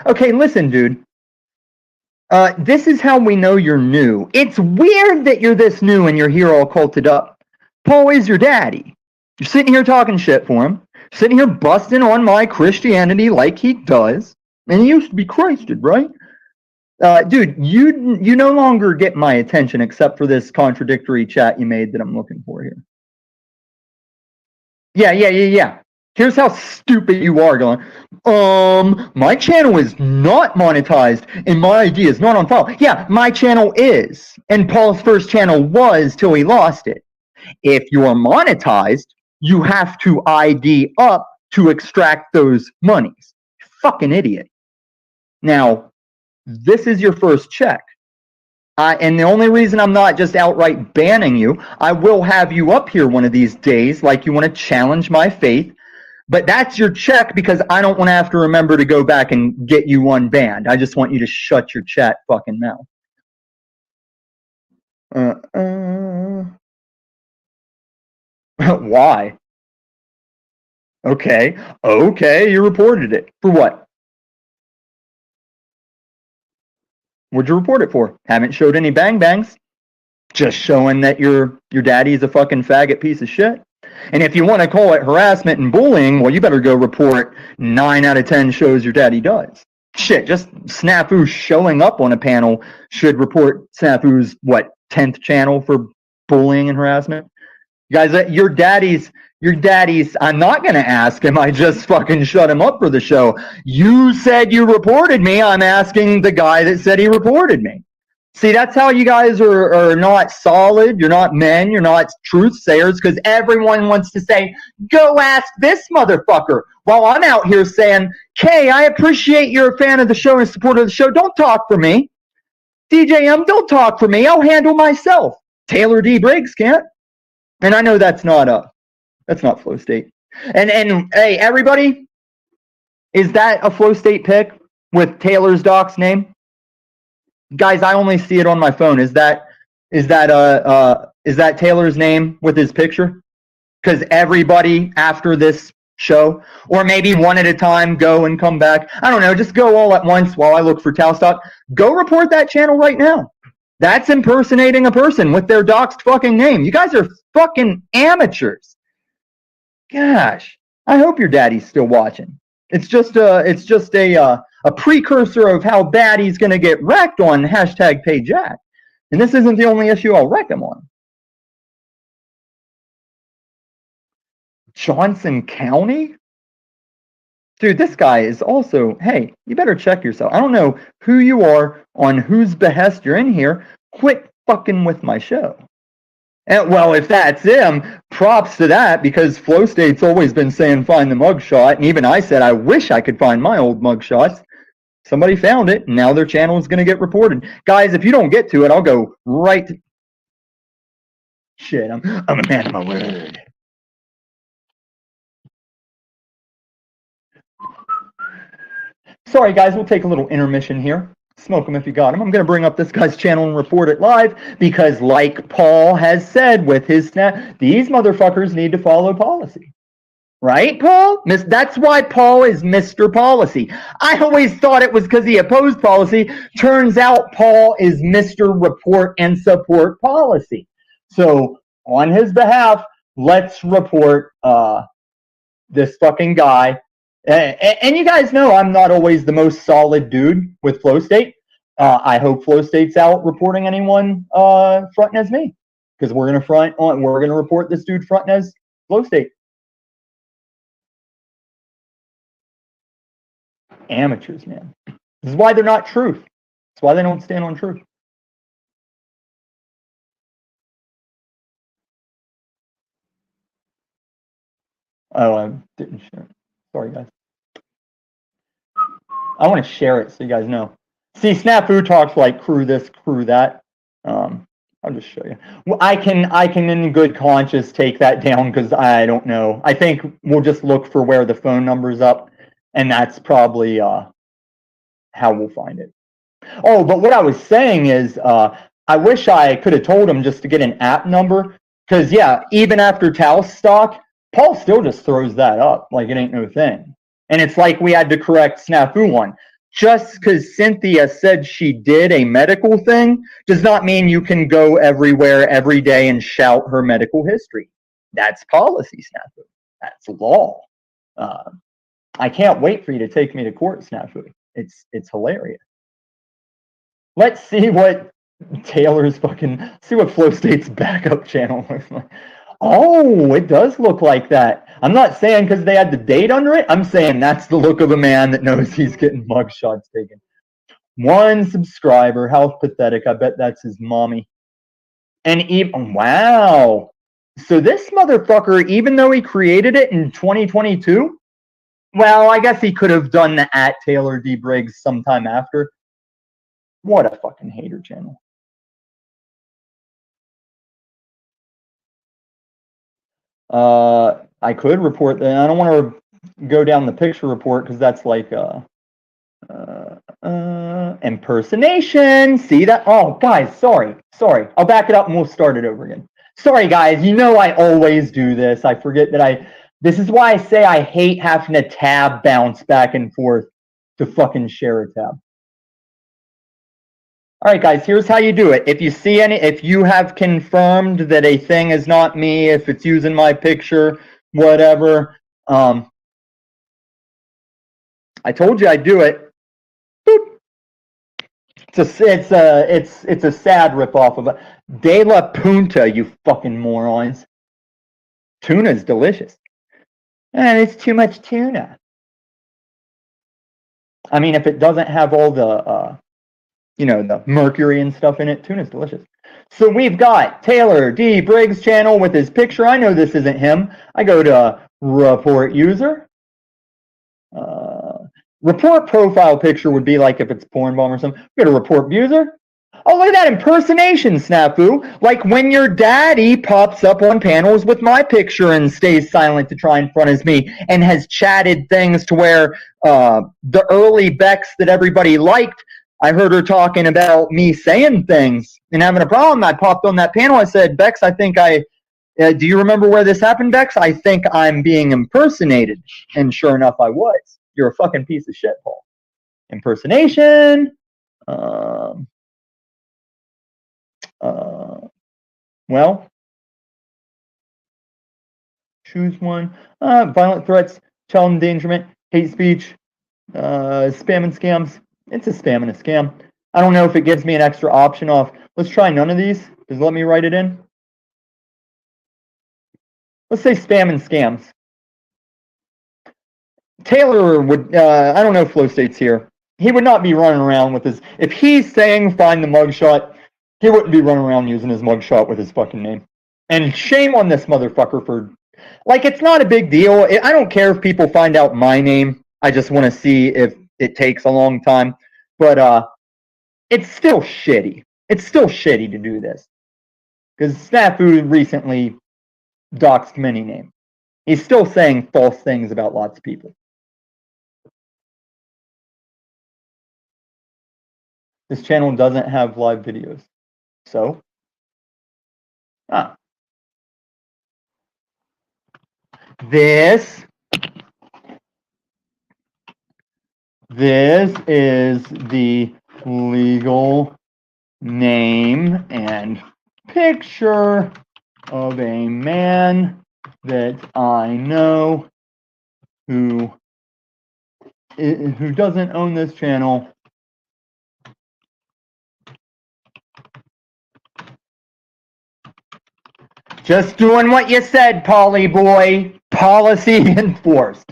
Okay, listen, dude. This is how we know you're new. It's weird that you're this new and you're here all culted up. Paul is your daddy. You're sitting here talking shit for him. Sitting here busting on my Christianity like he does. And he used to be Christed, right? Dude, you no longer get my attention except for this contradictory chat you made that I'm looking for here. Yeah. Here's how stupid you are, going, my channel is not monetized and my ID is not on file. Yeah, my channel is. And Paul's first channel was till he lost it. If you're monetized, you have to ID up to extract those monies. Fucking idiot. Now, this is your first check. And the only reason I'm not just outright banning you, I will have you up here one of these days, like you want to challenge my faith. But that's your check because I don't want to have to remember to go back and get you unbanned. I just want you to shut your chat fucking mouth. Why? Okay, you reported it. For what? What'd you report it for? Haven't showed any bang bangs. Just showing that your daddy's a fucking faggot piece of shit. And if you want to call it harassment and bullying, well, you better go report 9 out of 10 shows your daddy does. Shit, just Snafu showing up on a panel should report Snafu's, 10th channel for bullying and harassment? Guys, your daddy's, I'm not going to ask him. I just fucking shut him up for the show. You said you reported me. I'm asking the guy that said he reported me. See, that's how you guys are not solid. You're not men. You're not truth sayers because everyone wants to say, go ask this motherfucker. While I'm out here saying, Kay, I appreciate you're a fan of the show and a supporter of the show. Don't talk for me. DJM, don't talk for me. I'll handle myself. Taylor D. Briggs can't. And I know that's not Flow State. And hey, everybody, is that a Flow State pic with Taylor's doc's name? Guys, I only see it on my phone. Is that Taylor's name with his picture? Because everybody after this show, or maybe one at a time, go and come back. I don't know. Just go all at once while I look for Talstock. Go report that channel right now. That's impersonating a person with their doxed fucking name. You guys are fucking amateurs. Gosh, I hope your daddy's still watching. It's just a precursor of how bad he's going to get wrecked on #PayJack. And this isn't the only issue I'll wreck him on. Johnson County? Dude, this guy is also, hey, you better check yourself. I don't know who you are, on whose behest you're in here. Quit fucking with my show. And, well, if that's him, props to that, because Flow State's always been saying find the mugshot, and even I said I wish I could find my old mugshots. Somebody found it, and now their channel is going to get reported. Guys, if you don't get to it, I'll go right to... Shit, I'm a man of my word. Sorry, guys, we'll take a little intermission here. Smoke them if you got them. I'm going to bring up this guy's channel and report it live because, like Paul has said with his snap, these motherfuckers need to follow policy. Right, Paul? That's why Paul is Mr. Policy. I always thought it was because he opposed policy. Turns out Paul is Mr. Report and Support Policy. So, on his behalf, let's report this fucking guy. And you guys know I'm not always the most solid dude with Flow State. I hope Flow State's out reporting anyone fronting as me, because we're gonna report this dude fronting as Flow State. Amateurs, man. This is why they're not truth. That's why they don't stand on truth. Oh, I didn't share it. Sorry, guys. I want to share it so you guys know. See, Snafu talks like crew this, crew that. I'll just show you. Well, I can in good conscience take that down because I don't know. I think we'll just look for where the phone number's up, and that's probably how we'll find it. Oh, but what I was saying is I wish I could have told him just to get an app number, because, yeah, even after Taos stock, Paul still just throws that up like it ain't no thing. And it's like we had to correct Snafu one. Just because Cynthia said she did a medical thing does not mean you can go everywhere every day and shout her medical history. That's policy, Snafu. That's law. I can't wait for you to take me to court, Snafu. It's hilarious. Let's see what Taylor's see what Flow State's backup channel looks like. Oh, it does look like that. I'm not saying because they had the date under it. I'm saying that's the look of a man that knows he's getting mugshots taken. 1 subscriber. How pathetic. I bet that's his mommy. And even, wow. So this motherfucker, even though he created it in 2022, well, I guess he could have done the @Taylor D. Briggs sometime after. What a fucking hater channel. I could report that. I don't want to go down the picture report because that's like impersonation. See that? Oh, guys, sorry. I'll back it up and we'll start it over again. Sorry, guys. You know I always do this. I forget that this is why I say I hate having to tab bounce back and forth to fucking share a tab. All right, guys, here's how you do it. If you have confirmed that a thing is not me, if it's using my picture, whatever, I told you I'd do it. Boop. It's a sad ripoff of it. De La Punta, you fucking morons. Tuna's delicious. And it's too much tuna. I mean, if it doesn't have all the the mercury and stuff in it, tuna's delicious. So we've got Taylor D. Briggs channel with his picture. I know this isn't him. I go to report user. Report profile picture would be like if it's porn bomb or something. Go to report user. Oh, look at that impersonation, Snafu. Like when your daddy pops up on panels with my picture and stays silent to try and front as me and has chatted things to where the early Bex that everybody liked, I heard her talking about me saying things and having a problem. I popped on that panel. I said, Bex, I think do you remember where this happened, Bex? I think I'm being impersonated. And sure enough, I was. You're a fucking piece of shit, Paul. Impersonation. Well, choose one. Violent threats, child endangerment, hate speech, spam and scams. It's a spam and a scam. I don't know if it gives me an extra option off. Let's try none of these. Just let me write it in. Let's say spam and scams. Taylor would, I don't know if Flow State's here. He would not be running around with his, if he's saying find the mugshot, he wouldn't be running around using his mugshot with his fucking name. And shame on this motherfucker for, like, it's not a big deal. I don't care if people find out my name. I just want to see if it takes a long time, but it's still shitty. It's still shitty to do this because Snafu recently doxed many names. He's still saying false things about lots of people. This channel doesn't have live videos, so this is the legal name and picture of a man that I know who doesn't own this channel. Just doing what you said, Polly boy. Policy enforced.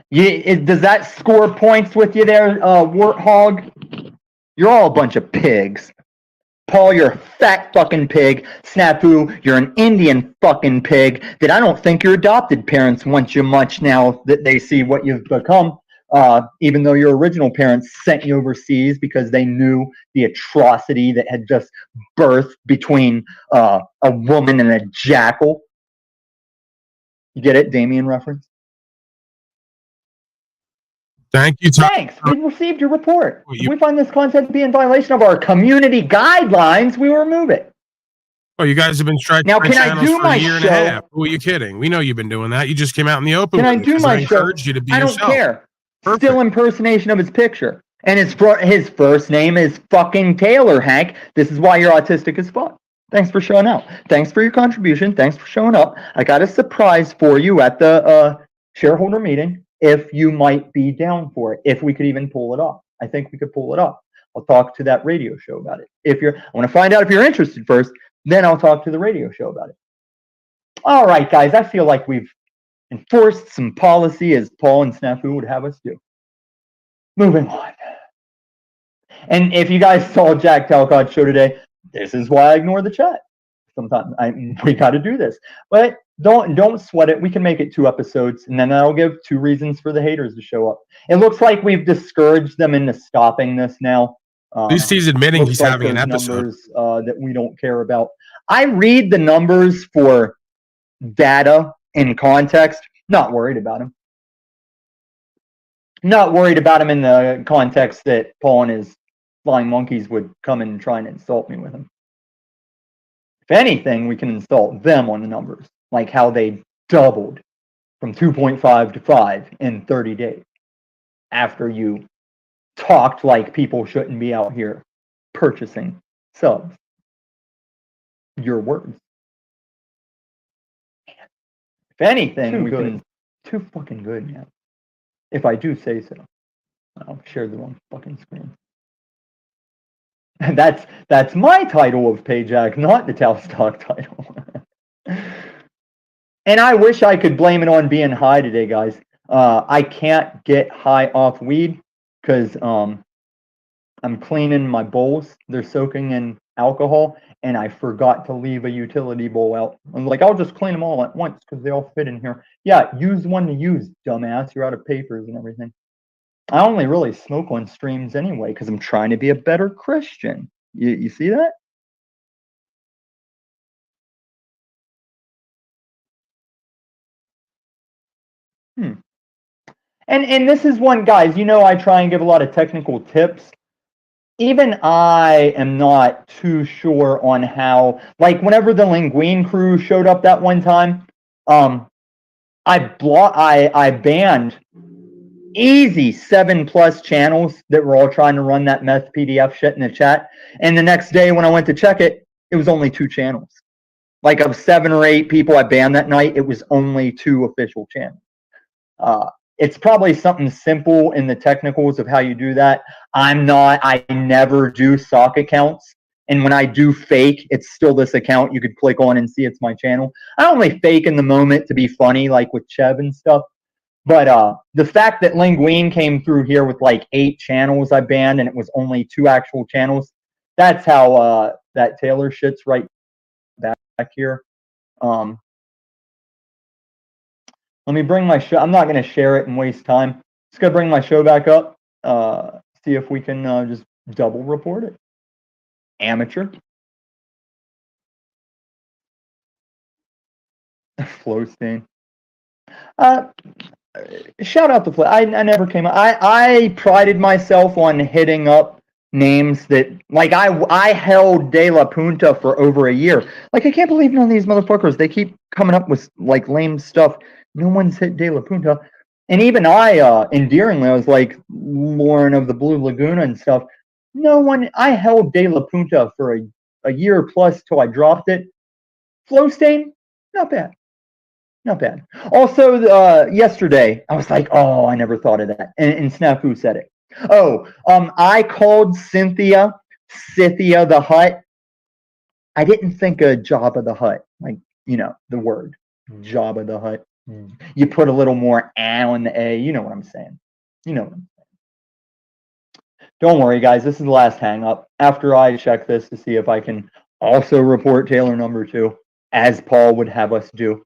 Does that score points with you there, Warthog? You're all a bunch of pigs. Paul, you're a fat fucking pig. Snafu, you're an Indian fucking pig that I don't think your adopted parents want you much now that they see what you've become. Even though your original parents sent you overseas because they knew the atrocity that had just birthed between a woman and a jackal. You get it, Damien reference? Thank you, Tom. Thanks. We received your report. If we find this content to be in violation of our community guidelines, we will remove it. Oh, you guys have been striking Now, my can I channels do for my a year and show? a half. Who are you kidding? We know you've been doing that. You just came out in the open. Can I with it do 'cause my I show? encouraged you to be I don't yourself. care. Perfect. Still impersonation of his picture. And his first name is fucking Taylor, Hank. This is why you're autistic as fuck. Thanks for showing up. Thanks for your contribution. Thanks for showing up. I got a surprise for you at the shareholder meeting if you might be down for it, if we could even pull it off. I think we could pull it off. I'll talk to that radio show about it. I want to find out if you're interested first, then I'll talk to the radio show about it. All right, guys, I feel like we've enforced some policy as Paul and Snafu would have us do. Moving on. And if you guys saw Jack Talcott's show today, this is why I ignore the chat. Sometimes we got to do this, but don't sweat it. We can make it 2 episodes, and then I'll give 2 reasons for the haters to show up. It looks like we've discouraged them into stopping this now. At least he's admitting he's having an episode. Numbers that we don't care about. I read the numbers for data in context. Not worried about them. Not worried about them in the context that Paul and his flying monkeys would come and try and insult me with them. If anything, we can insult them on the numbers, like how they doubled from 2.5 to 5 in 30 days after you talked like people shouldn't be out here purchasing subs. Your words. If anything, we can. Too fucking good, man. If I do say so. I'll share the wrong fucking screen. That's my title of Payjack, not the Talstock title. And I wish I could blame it on being high today, guys. I can't get high off weed because I'm cleaning my bowls. They're soaking in alcohol, and I forgot to leave a utility bowl out. I'm like, I'll just clean them all at once because they all fit in here. Yeah, use one to use, dumbass. You're out of papers and everything. I only really smoke on streams anyway because I'm trying to be a better Christian. You see that? And this is one, guys, you know I try and give a lot of technical tips. Even I am not too sure on how, like whenever the Linguine crew showed up that one time, I banned easy 7+ channels that were all trying to run that meth PDF shit in the chat. And the next day when I went to check it, it was only 2 channels. Like of 7 or 8 people I banned that night, it was only 2 official channels. It's probably something simple in the technicals of how you do that. I never do sock accounts. And when I do fake, it's still this account you could click on and see it's my channel. I only fake in the moment to be funny, like with Chev and stuff. But the fact that Linguine came through here with like 8 channels I banned and it was only 2 actual channels, that's how that Taylor shit's right back here. Let me bring my show. I'm not going to share it and waste time. Just gotta bring my show back up. See if we can just double report it. Amateur. Flow stain. Shout out to Flow. I never came up. I prided myself on hitting up names that, like, I held De La Punta for over a year. Like, I can't believe none of these motherfuckers, they keep coming up with like lame stuff. No one's hit De La Punta. And even I, endearingly, I was like Lauren of the Blue Laguna and stuff. No one, I held De La Punta for a year plus till I dropped it. Flow stain, not bad. Not bad. Also, yesterday, I was like, oh, I never thought of that. And Snafu said it. Oh, I called Cynthia the Hutt. I didn't think of Jabba the Hutt. Like, you know, the word. Jabba the Hutt. You put a little more on the A. You know what I'm saying. You know what I'm saying. Don't worry, guys. This is the last hang up. After I check this to see if I can also report Taylor number 2, as Paul would have us do,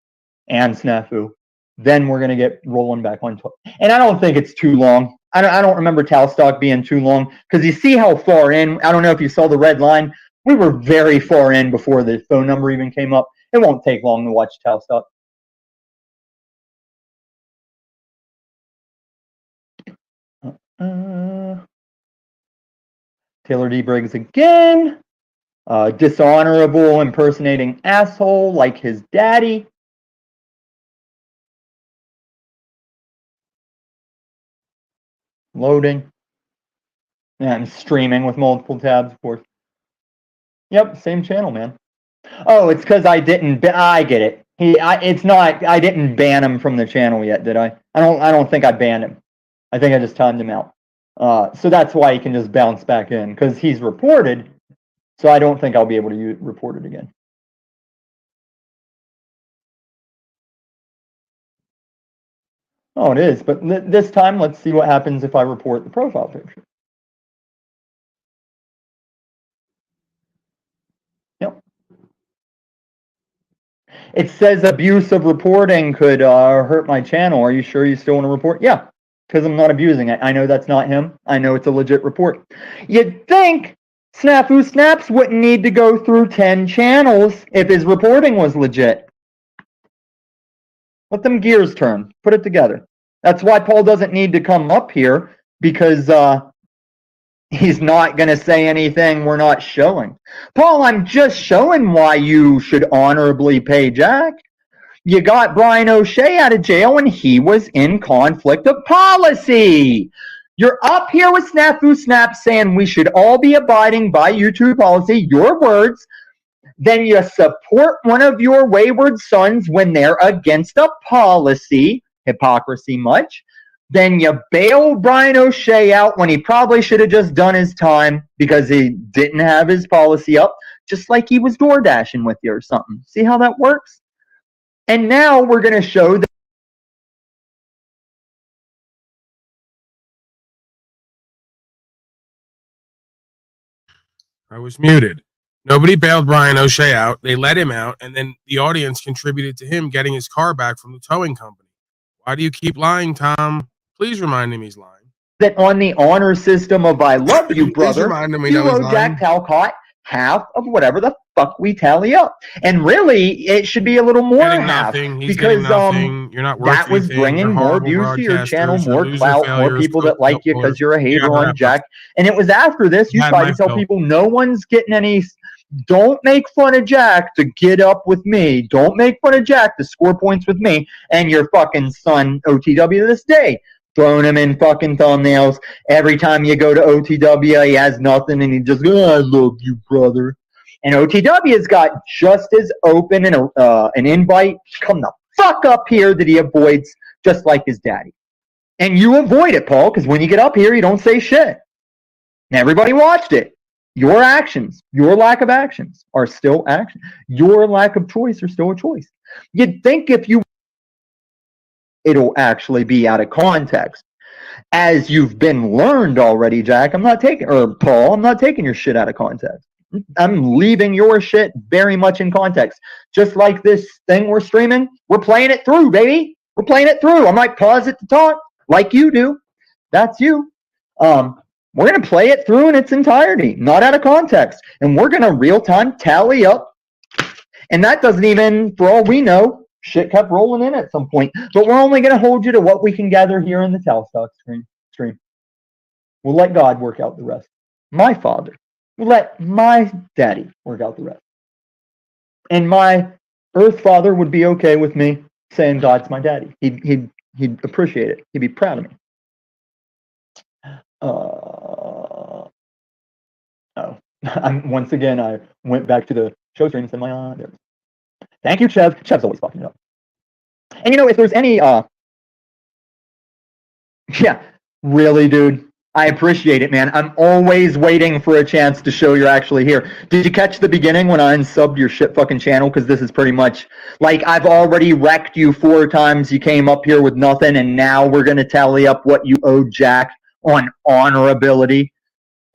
and Snafu, then we're going to get rolling back on. And I don't think it's too long. I don't remember Talstock being too long, because you see how far in. I don't know if you saw the red line. We were very far in before the phone number even came up. It won't take long to watch Talstock. Taylor D. Briggs again. Dishonorable impersonating asshole like his daddy. Loading. Yeah, I'm streaming with multiple tabs, of course. Yep, same channel, man. Oh, it's because I didn't. I get it. It's not. I didn't ban him from the channel yet, did I? I don't think I banned him. I think I just timed him out. So that's why he can just bounce back in, because he's reported. So I don't think I'll be able to report it again. Oh, it is. But this time, let's see what happens if I report the profile picture. Yep. It says abuse of reporting could hurt my channel. Are you sure you still want to report? Yeah, because I'm not abusing it. I know that's not him. I know it's a legit report. You'd think Snafu Snaps wouldn't need to go through 10 channels if his reporting was legit. Let them gears turn. Put it together. That's why Paul doesn't need to come up here, because he's not going to say anything we're not showing. Paul, I'm just showing why you should honorably pay Jack. You got Brian O'Shea out of jail and he was in conflict of policy. You're up here with Snafu Snap saying we should all be abiding by YouTube policy, your words. Then you support one of your wayward sons when they're against a policy. Hypocrisy much. Then you bail Brian O'Shea out when he probably should have just done his time because he didn't have his policy up, just like he was door dashing with you or something. See how that works? And now we're going to show that. I was muted. Nobody bailed Brian O'Shea out. They let him out, and then the audience contributed to him getting his car back from the towing company. Why do you keep lying, Tom? Please remind him he's lying. That on the honor system of I love you, brother, remind him we you know he's owe Jack lying. Talcott half of whatever the fuck we tally up. And really, it should be a little more Getting half. nothing. He's Because getting nothing. You're not worth that was anything. bringing You're more horrible views to your channel, broadcasters. more You're loser clout, more failures, people that like you because you're a hater Yeah, on whatever. Jack. And it was after this, you Had tried my to tell fill. people no one's getting any. Don't make fun of Jack to get up with me. Don't make fun of Jack to score points with me. And your fucking son, OTW, to this day, throwing him in fucking thumbnails. Every time you go to OTW, he has nothing, and he just goes, I love you, brother. And OTW has got just as open an invite to come the fuck up here that he avoids, just like his daddy. And you avoid it, Paul, because when you get up here, you don't say shit. And everybody watched it. Your actions, your lack of actions are still action. Your lack of choice are still a choice. You'd think if you, it'll actually be out of context. As you've been learned already, Jack, Paul, I'm not taking your shit out of context. I'm leaving your shit very much in context. Just like this thing we're streaming, we're playing it through, baby. We're playing it through. I might pause it to talk like you do. That's you. We're going to play it through in its entirety, not out of context. And we're going to real time tally up. And that doesn't even, for all we know, shit kept rolling in at some point. But we're only going to hold you to what we can gather here in the Talstock stream. We'll let God work out the rest. My father. We'll let my daddy work out the rest. And my earth father would be okay with me saying God's my daddy. He'd appreciate it. He'd be proud of me. Once again, I went back to the show stream and said, there. Thank you, Chev. Chev's always fucking it up. And you know, if there's any, yeah, really, dude, I appreciate it, man. I'm always waiting for a chance to show you're actually here. Did you catch the beginning when I unsubbed your shit fucking channel? Because this is pretty much, like, I've already wrecked you 4 times. You came up here with nothing, and now we're going to tally up what you owe Jack on honorability.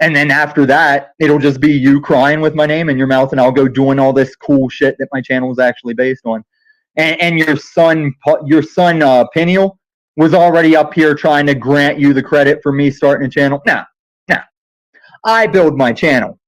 And then after that, it'll just be you crying with my name in your mouth, and I'll go doing all this cool shit that my channel is actually based on. And your son, Peniel, was already up here trying to grant you the credit for me starting a channel. No. I build my channel.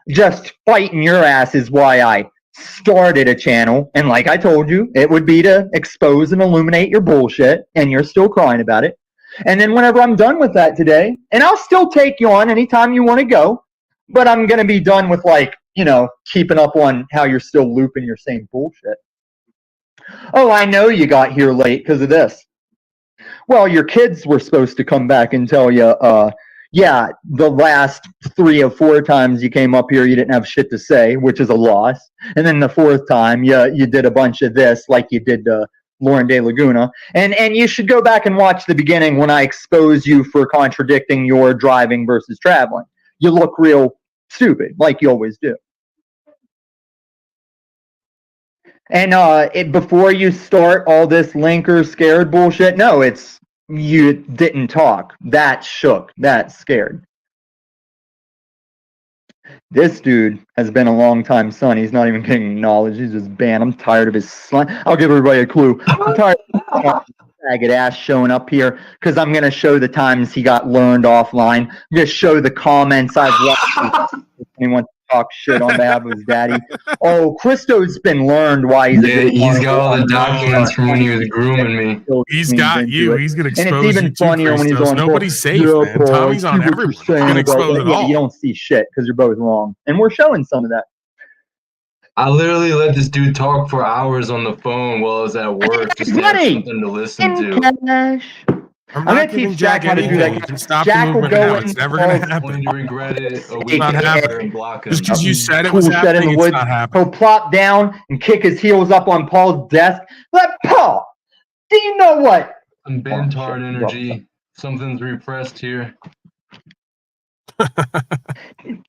Just fighting your ass is why I started a channel. And like I told you, it would be to expose and illuminate your bullshit, and you're still crying about it. And then whenever I'm done with that today, and I'll still take you on anytime you want to go, but I'm going to be done with, like, you know, keeping up on how you're still looping your same bullshit. Oh, I know you got here late because of this. Well, your kids were supposed to come back and tell you, yeah, the last 3 or 4 times you came up here, you didn't have shit to say, which is a loss. And then the 4th time, you did a bunch of this, like you did Lauren De Laguna. And you should go back and watch the beginning when I expose you for contradicting your driving versus traveling. You look real stupid, like you always do. And before you start all this linker scared bullshit, no, it's you didn't talk. That shook. That scared. This dude has been a long time son. He's not even getting acknowledged. He's just banned. I'm tired of his slang. I'll give everybody a clue. I'm tired of faggot ass showing up here because I'm going to show the times he got learned offline. I'm going to show the comments I've watched. If anyone talk shit on behalf of his daddy. Oh, Christo's been learned why he's he's got all the documents from when he was grooming me. He's got you. He's gonna expose and it's even you too, funnier when he's Christos. on. Nobody's safe, man. Tommy's on everyone. He's gonna expose it all. You don't see shit because you're both wrong, and we're showing some of that. I literally let this dude talk for hours on the phone while I was at work just to have something to listen to. I'm gonna not giving teach Jack how to do that. You can stop Jack the will movement go now. in It's never gonna calls- happen. Going to regret it a week It's not after happening. and block him. Just because you said it Cool was shit in happening, the it's woods. not happening. He'll plop down and kick his heels up on Paul's desk. Let Paul, do you know what? Some Bentard energy. Something's repressed here.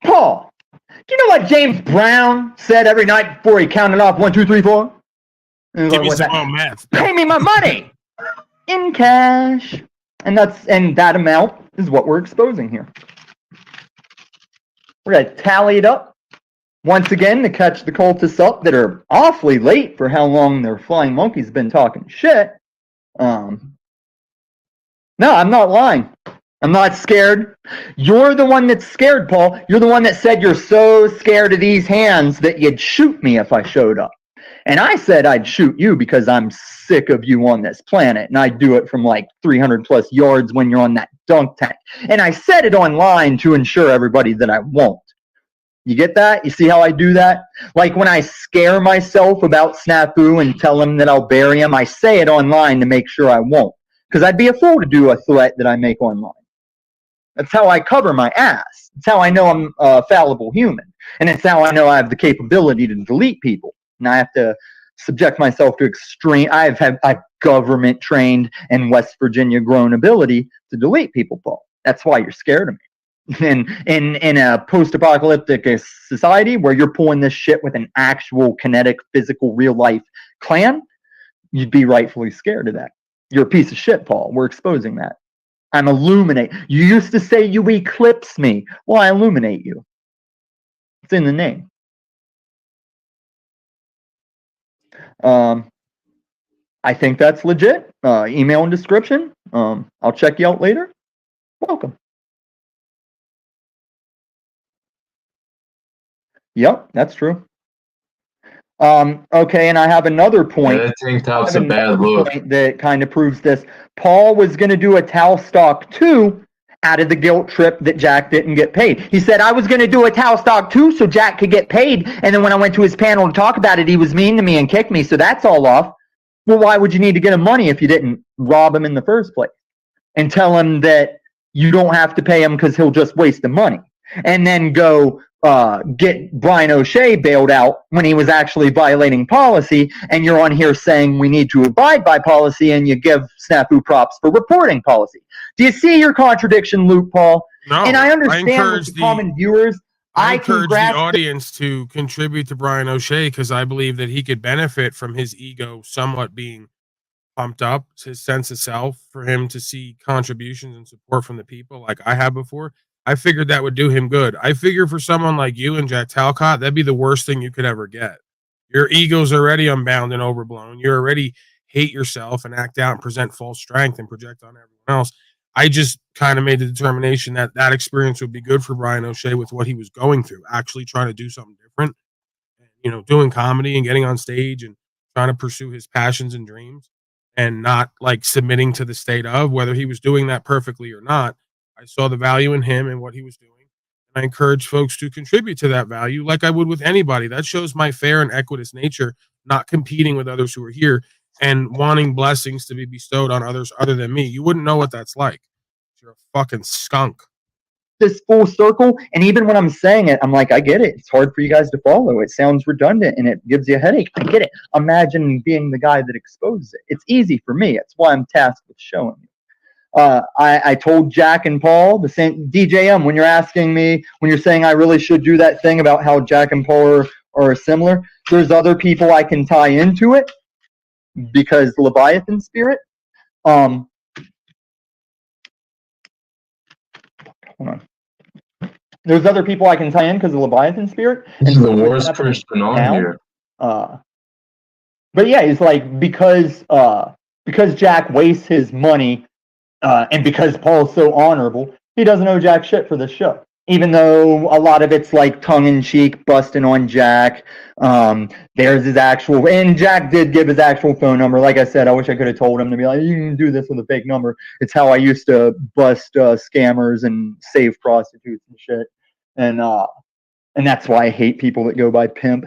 Paul, do you know what James Brown said every night before he counted off 1, 2, 3, 4? And Give me what's some that? more math. Pay me my money in cash. And that amount is what we're exposing here. We're gonna tally it up once again to catch the cultists up that are awfully late for how long their flying monkey's been talking shit. No, I'm not lying. I'm not scared. You're the one that's scared, Paul. You're the one that said you're so scared of these hands that you'd shoot me if I showed up. And I said I'd shoot you because I'm sick of you on this planet. And I'd do it from like 300 plus yards when you're on that dunk tank. And I said it online to ensure everybody that I won't. You get that? You see how I do that? Like when I scare myself about Snafu and tell him that I'll bury him, I say it online to make sure I won't. Because I'd be a fool to do a threat that I make online. That's how I cover my ass. It's how I know I'm a fallible human. And it's how I know I have the capability to delete people. And I have to subject myself to extreme. I've government trained and West Virginia grown ability to delete people, Paul. That's why you're scared of me. And in a post-apocalyptic society where you're pulling this shit with an actual kinetic, physical, real life clan, you'd be rightfully scared of that. You're a piece of shit, Paul. We're exposing that. I'm illuminate. You used to say you eclipse me. Well, I illuminate you. It's in the name. I think that's legit. Email in description. I'll check you out later. Welcome. Yep, that's true. Okay, and I have another point. Yeah, that tank top's I have a bad another look. point that kind of proves this. Paul was going to do a towel stock too out of the guilt trip that Jack didn't get paid. He said, I was going to do a towel stock too so Jack could get paid. And then when I went to his panel to talk about it, he was mean to me and kicked me. So that's all off. Well, why would you need to get him money if you didn't rob him in the first place? And tell him that you don't have to pay him because he'll just waste the money. And then go get Brian O'Shea bailed out when he was actually violating policy, and you're on here saying we need to abide by policy, and you give Snafu props for reporting policy. Do you see your contradiction, Luke Paul? No, And I understand encourage with the common viewers, I can encourage the grasp audience to contribute to Brian O'Shea because I believe that he could benefit from his ego somewhat being pumped up, his sense of self, for him to see contributions and support from the people like I have before. I figured that would do him good. I figure for someone like you and Jack Talcott, that'd be the worst thing you could ever get. Your ego's already unbound and overblown. You already hate yourself and act out and present false strength and project on everyone else. I just kind of made the determination that that experience would be good for Brian O'Shea with what he was going through, actually trying to do something different, doing comedy and getting on stage and trying to pursue his passions and dreams and not like submitting to the state of whether he was doing that perfectly or not. I saw the value in him and what he was doing. And I encourage folks to contribute to that value like I would with anybody. That shows my fair and equitous nature, not competing with others who are here and wanting blessings to be bestowed on others other than me. You wouldn't know what that's like. You're a fucking skunk. this full circle. And even when I'm saying it, I'm like, I get it. It's hard for you guys to follow. It sounds redundant and it gives you a headache. I get it. Imagine being the guy that exposes it. It's easy for me. It's why I'm tasked with showing you. I told Jack and Paul the same. DJM, when you're asking me, when you're saying I really should do that thing about how Jack and Paul are similar, there's other people I can tie into it because Leviathan spirit. Hold on. There's other people I can tie in because of Leviathan spirit. This is the worst Christian on here. But yeah, it's like because Jack wastes his money, and because Paul's so honorable, he doesn't owe Jack shit for this show. Even though a lot of it's like tongue in cheek, busting on Jack. There's his actual, and Jack did give his actual phone number. Like I said, I wish I could have told him to be like, you can do this with a fake number. It's how I used to bust scammers and save prostitutes and shit. And that's why I hate people that go by Pimp.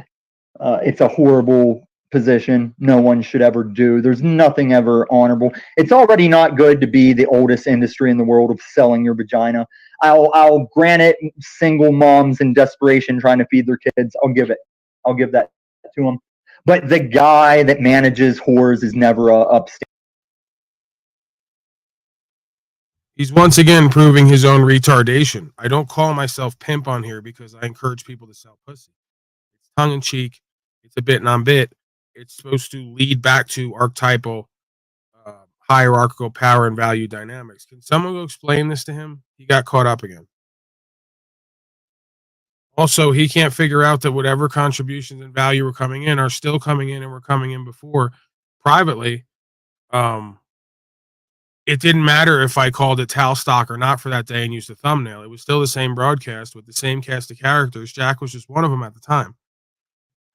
It's a horrible position. No one should ever do. There's nothing ever honorable. It's already not good to be the oldest industry in the world of selling your vagina. I'll grant it. Single moms in desperation trying to feed their kids. I'll give it. I'll give that to them. But the guy that manages whores is never upstate. He's once again proving his own retardation. I don't call myself Pimp on here because I encourage people to sell pussy. It's tongue in cheek. It's a bit non-bit. It's supposed to lead back to archetypal, hierarchical power and value dynamics. Can someone go explain this to him? He got caught up again. Also, he can't figure out that whatever contributions and value were coming in are still coming in and were coming in before privately. It didn't matter if I called it Tal Stock or not for that day and used a thumbnail. It was still the same broadcast with the same cast of characters. Jack was just one of them at the time.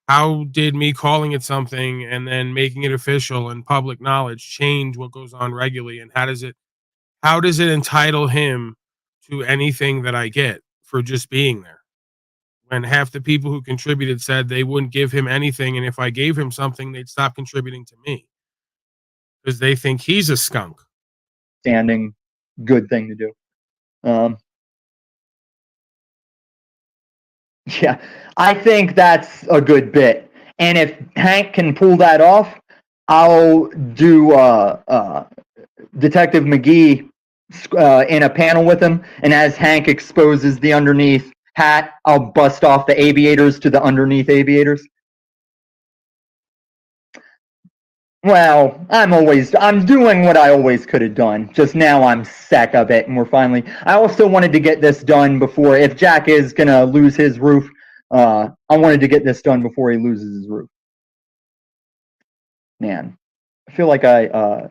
How did me calling it something and then making it official and public knowledge change what goes on regularly? And how does it entitle him to anything that I get for just being there? When half the people who contributed said they wouldn't give him anything, and if I gave him something, they'd stop contributing to me because they think he's a skunk. Standing good thing to do. Yeah, I think that's a good bit. And if Hank can pull that off, I'll do Detective McGee in a panel with him. And as Hank exposes the underneath hat, I'll bust off the aviators to the underneath aviators. Well, I'm doing what I always could have done. Just now I'm sick of it, and I also wanted to get this done before, if Jack is going to lose his roof, I wanted to get this done before he loses his roof. Man, I feel like I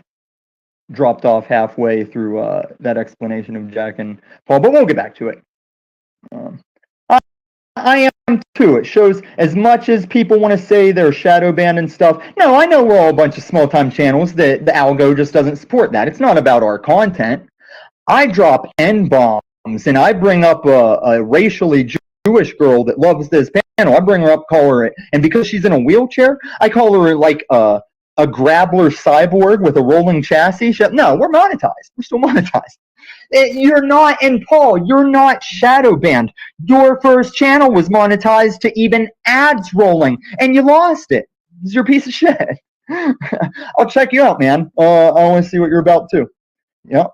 dropped off halfway through that explanation of Jack and Paul, but we'll get back to it. I am too. It shows as much as people want to say they're shadow banned and stuff. No, I know we're all a bunch of small time channels that the algo just doesn't support that. It's not about our content. I drop N-bombs and I bring up a racially Jewish girl that loves this panel. I bring her up, call her, and because she's in a wheelchair, I call her like a grabbler cyborg with a rolling chassis. No, we're monetized. We're still monetized. You're not, and Paul, you're not shadow banned. Your first channel was monetized to even ads rolling, and you lost it. You're a piece of shit. I'll check you out, man. I want to see what you're about too. Yep.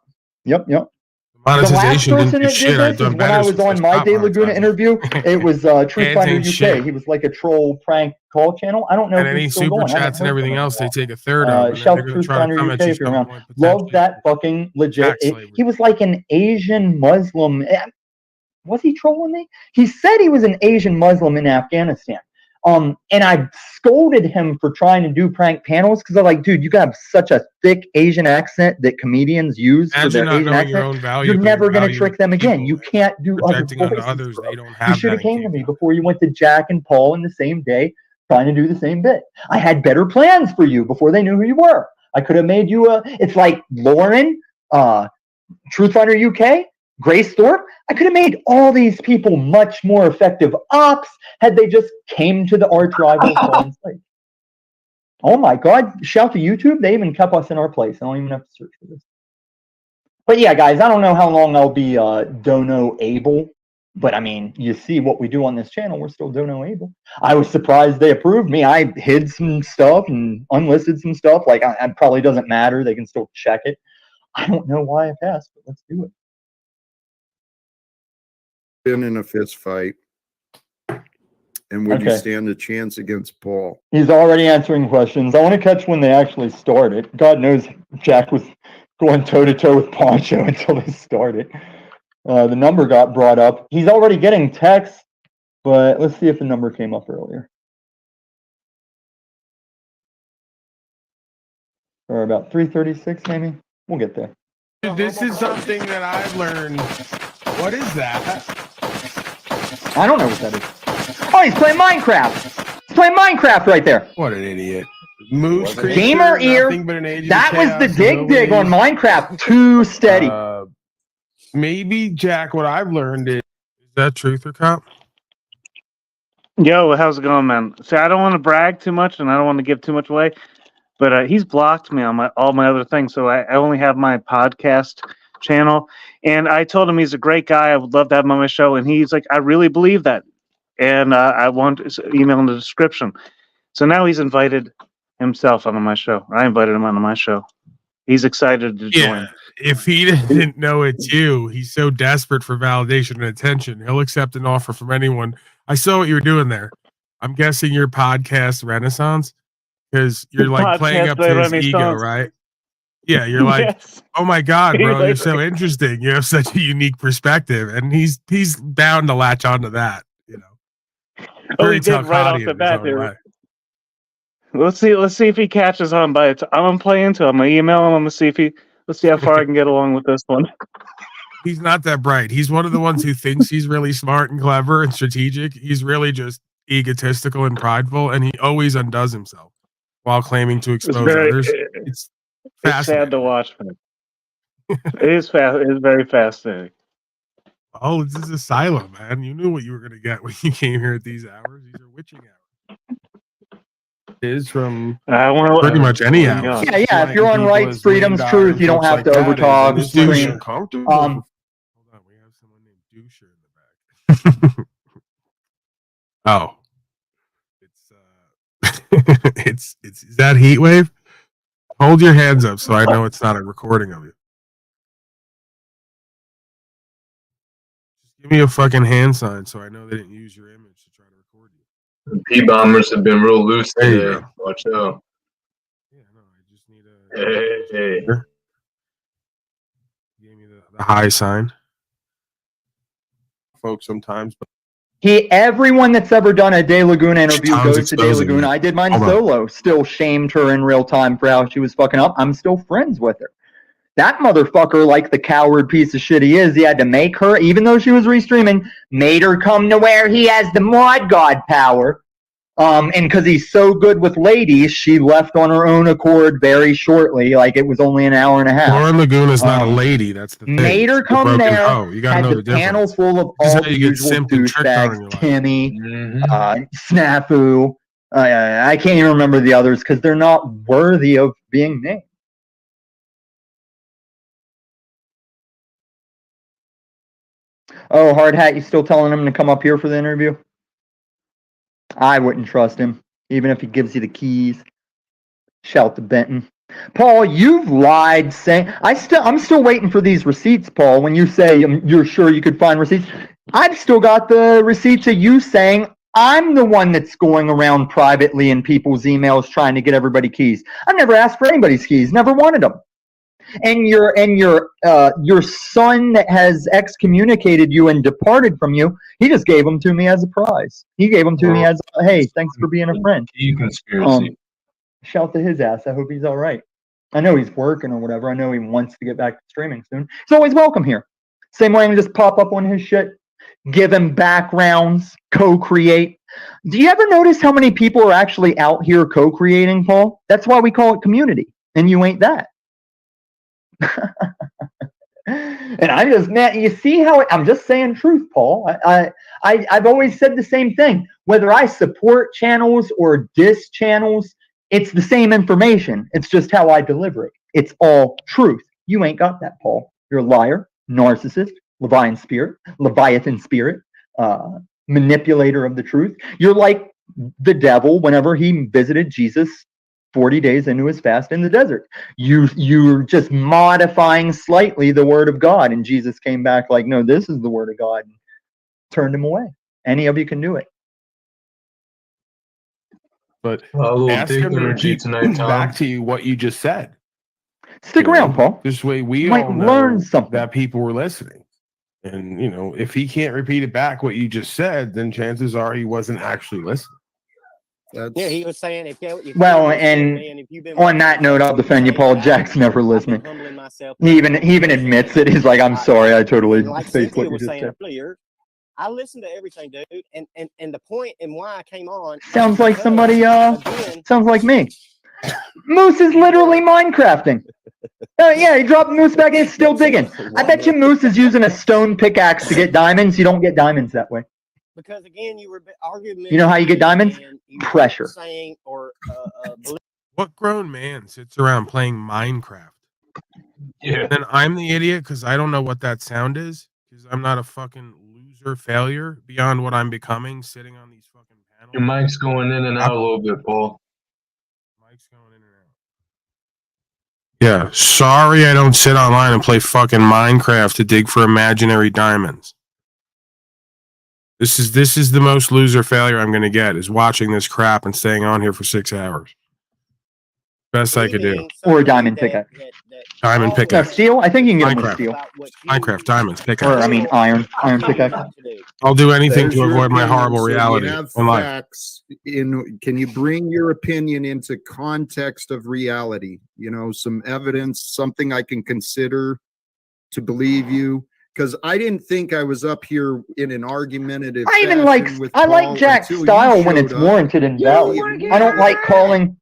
Monetization the last person didn't do that shit. did I've this is done when I better was on since my I Day stopped Laguna monetizing. interview. It was Truth Finder ain't UK. shit. He was like a troll prank call channel. I don't know And if any he's still super going. I haven't chats and heard from everything him else, in a they while. take a third of, and then Shout they're to going to Truth try to Finder come UK at you if you're some around. point. Love that fucking legit. tax slavery. He was like an Asian Muslim. Was he trolling me? He said he was an Asian Muslim in Afghanistan. And I scolded him for trying to do prank panels because I'm like, dude, you got such a thick Asian accent that comedians use for Imagine their not Asian knowing your accent. own value. You're but never your going to value trick them again. You people can't do other projecting onto voices, others, bro. they don't You have should that have came to in me before you went to Jack and Paul in the same day trying to do the same bit. I had better plans for you before they knew who you were. I could have made you it's like Lauren, Truth Finder UK, Grace Thorpe. I could have made all these people much more effective ops had they just came to the arch rival Fallen Slave. Oh my God! Shout to YouTube. They even kept us in our place. I don't even have to search for this. But yeah, guys, I don't know how long I'll be dono able. But I mean, you see what we do on this channel. We're still dono able. I was surprised they approved me. I hid some stuff and unlisted some stuff. Like, it probably doesn't matter. They can still check it. I don't know why I passed, but let's do it. Been in a fist fight. And would you Okay. stand a chance against Paul? He's already answering questions. I want to catch when they actually started. God knows Jack was going toe-to-toe with Poncho until they started. The number got brought up. He's already getting texts, but let's see if the number came up earlier. Or about 336 maybe? We'll get there. This is something that I've learned. What is that? I don't know what that is. Oh, he's playing Minecraft. He's playing Minecraft right there. What an idiot. Moose creature, Gamer ear. nothing but an age of That was chaos, the dig on Minecraft. Too steady. Maybe, Jack, what I've learned is that truth or cop? Yo, how's it going, man? See, I don't want to brag too much, and I don't want to give too much away, but he's blocked me on all my other things, so I only have my podcast channel. And I told him he's a great guy. I would love to have him on my show, and he's like, I really believe that, and I want his email in the description. So now he's invited himself onto my show. I invited him onto my show. He's excited to join. If he didn't know it's you, he's so desperate for validation and attention, he'll accept an offer from anyone. I saw what you were doing there. I'm guessing your podcast renaissance, because you're like playing up to his ego, right? Yeah, you're like, Yes. Oh my God, bro, you're so interesting. You have such a unique perspective, and he's bound to latch onto that. You know, Oh, he did right off the bat, dude. Let's see if he catches on by it. I'm gonna play into him. I'm gonna email him. I'm gonna see if let's see how far I can get along with this one. He's not that bright. He's one of the ones who thinks he's really smart and clever and strategic. He's really just egotistical and prideful, and he always undoes himself while claiming to expose others. It's sad to watch, man. It is fast. It is very fascinating. Oh, this is Asylum, man. You knew what you were gonna get when you came here at these hours. These are witching hours. Is from pretty much any hour. Yeah. If you're on rights, freedoms, truth, you don't have to overtalk. Scream. Hold on, we have someone named Doucher in the back. Oh, it's is that heat wave? Hold your hands up so I know it's not a recording of you. Just give me a fucking hand sign so I know they didn't use your image to try to record you. The P-bombers have been real loose today. Watch out. Yeah, no, I just need a... Hey. Gave me the high sign. Folks sometimes, but Everyone that's ever done a De Laguna interview goes to De Laguna. me. I did mine Hold on. solo. Still shamed her in real time for how she was fucking up. I'm still friends with her. That motherfucker, like the coward piece of shit he is, he had to make her, even though she was restreaming, made her come to where he has the mod god power. And because he's so good with ladies, she left on her own accord very shortly. Like it was only an hour and a half. Lauren Laguna's not a lady. That's the thing. Made her She's a come broken there. hoe. You got to Had know the the panel difference. full of This is all how the you get usual simped and tricked on in your douchebags, life. Timmy, Snafu. I can't even remember the others because they're not worthy of being named. Oh, Hard Hat, you still telling him to come up here for the interview? I wouldn't trust him, even if he gives you the keys. Shout to Benton. Paul, you've lied saying I'm still waiting for these receipts, Paul. When you say you're sure you could find receipts, I've still got the receipts of you saying I'm the one that's going around privately in people's emails trying to get everybody keys. I've never asked for anybody's keys, never wanted them. And your son that has excommunicated you and departed from you, he just gave them to me as a prize. He gave them to me as, hey, thanks for being a friend. Conspiracy. Shout to his ass. I hope he's all right. I know he's working or whatever. I know he wants to get back to streaming soon. He's always welcome here. Same way I can just pop up on his shit, give him backgrounds, co-create. Do you ever notice how many people are actually out here co-creating, Paul? That's why we call it community. And you ain't that. And I just, man, you see how I'm just saying truth, Paul. I've always said the same thing. Whether I support channels or diss channels, it's the same information. It's just how I deliver it. It's all truth. You ain't got that, Paul. You're a liar, narcissist, Leviathan spirit, manipulator of the truth. You're like the devil whenever he visited Jesus 40 days into his fast in the desert. You're just modifying slightly the word of God. And Jesus came back like, no, this is the word of God. And turned him away. Any of you can do it. But A little ask dick him to energy repeat tonight, Tom. back to you what you just said. Stick around, Paul. This way we You might all know learn something. that people were listening. And, if he can't repeat it back what you just said, then chances are he wasn't actually listening. Yeah, he was saying if Well, and on that note, I'll defend you, Paul. Jack's never listening. He even admits it. He's like, I'm sorry, I totally and like faced Cynthia what you was just saying said. earlier, I listened to everything, dude, and the point and why I came on. Sounds like somebody, sounds like me. Moose is literally Minecrafting. Yeah, he dropped Moose back in, it's still digging. I bet you Moose is using a stone pickaxe to get diamonds. You don't get diamonds that way. Because again, you were arguing. You know how you get diamonds? Pressure. Saying or What grown man sits around playing Minecraft? Yeah. Then I'm the idiot because I don't know what that sound is. Because I'm not a fucking loser failure beyond what I'm becoming sitting on these fucking panels. Your mic's going in and out a little bit, Paul. Mic's going in and out. Yeah, sorry I don't sit online and play fucking Minecraft to dig for imaginary diamonds. This is the most loser failure I'm gonna get is watching this crap and staying on here for 6 hours. Best I could do. Or a diamond pickaxe. Diamond No, pickaxe. steel? I think you can get them with Minecraft. steel. Minecraft diamonds pickaxe. Or, I mean, iron pickaxe. I'll do anything There's to your avoid my opinion. horrible So reality you have in life. facts. Can you bring your opinion into context of reality? Some evidence, something I can consider to believe you. Because I didn't think I was up here in an argumentative. I even fashion with I like Paul Jack's until you style when showed it's up. warranted and valid. I don't like calling.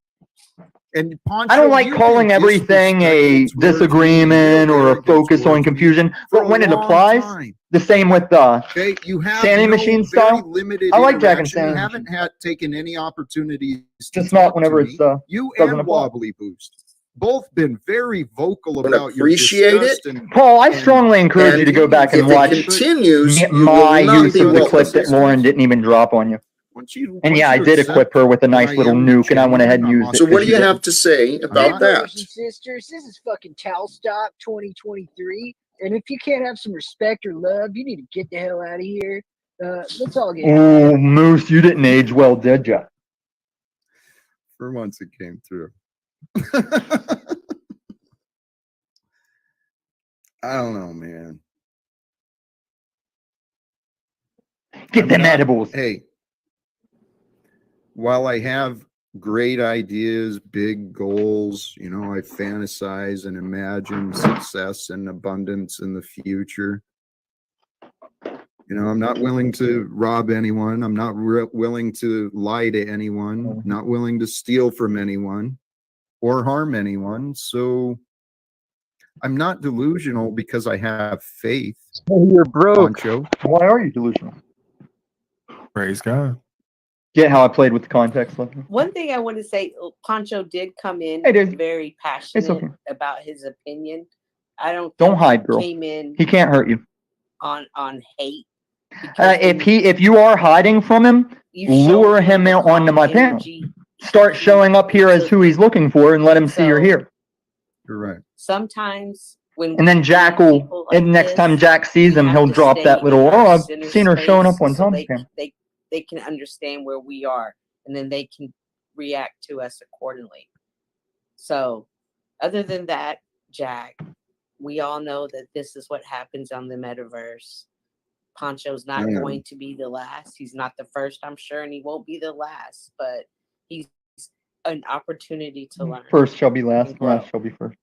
And I don't like calling everything a disagreement or a focus on confusion, but when it applies, the same with Okay, you have Sandy Machine style. limited I like Jack and interaction. You Sandy haven't taken any opportunities to Just not talk whenever to it's me. You doesn't and apply. Wobbly Boost both been very vocal about your appreciate disgust it. and Paul, I strongly encourage you to go back and if it watch continues, you my will not use be of the welcome. clip that Lauren didn't even drop on you. And yeah, I did equip her with a nice little nuke, and I went ahead and used it. So what do because you she have to say Hey, about that? brothers and sisters, this is fucking Talstock 2023. And if you can't have some respect or love, you need to get the hell out of here. Let's all get didn't. Oh, Moose, you didn't age well, did ya? for once it came through. I don't know, man. Get them edibles. Hey, while I have great ideas, big goals. You know, I fantasize and imagine success and abundance in the future. You know, I'm not willing to rob anyone. I'm not willing to lie to anyone, not willing to steal from anyone or harm anyone. So I'm not delusional because I have faith. Oh, you're broke. Poncho. Why are you delusional? Praise God. Get how I played with the context? One thing I want to say, Poncho did come in Hey, dude. very passionate okay. about his opinion. I don't Don't think hide, he girl. came in He can't hurt you. on hate. because If you are hiding from him, you show lure him in onto my panel. energy. Start showing up here as who he's looking for, and let him see you're here. Correct. Sometimes when And then Jack will, people like and next this, time Jack sees him, have he'll to drop stay that little, in our oh, I've center seen her showing up space on so Tom's panel. they can understand where we are, and then they can react to us accordingly. So, other than that, Jack, we all know that this is what happens on the metaverse. Poncho's not going to be the last. He's not the first, I'm sure, and he won't be the last, but he's an opportunity to learn. First shall be last, and grow. last shall be first.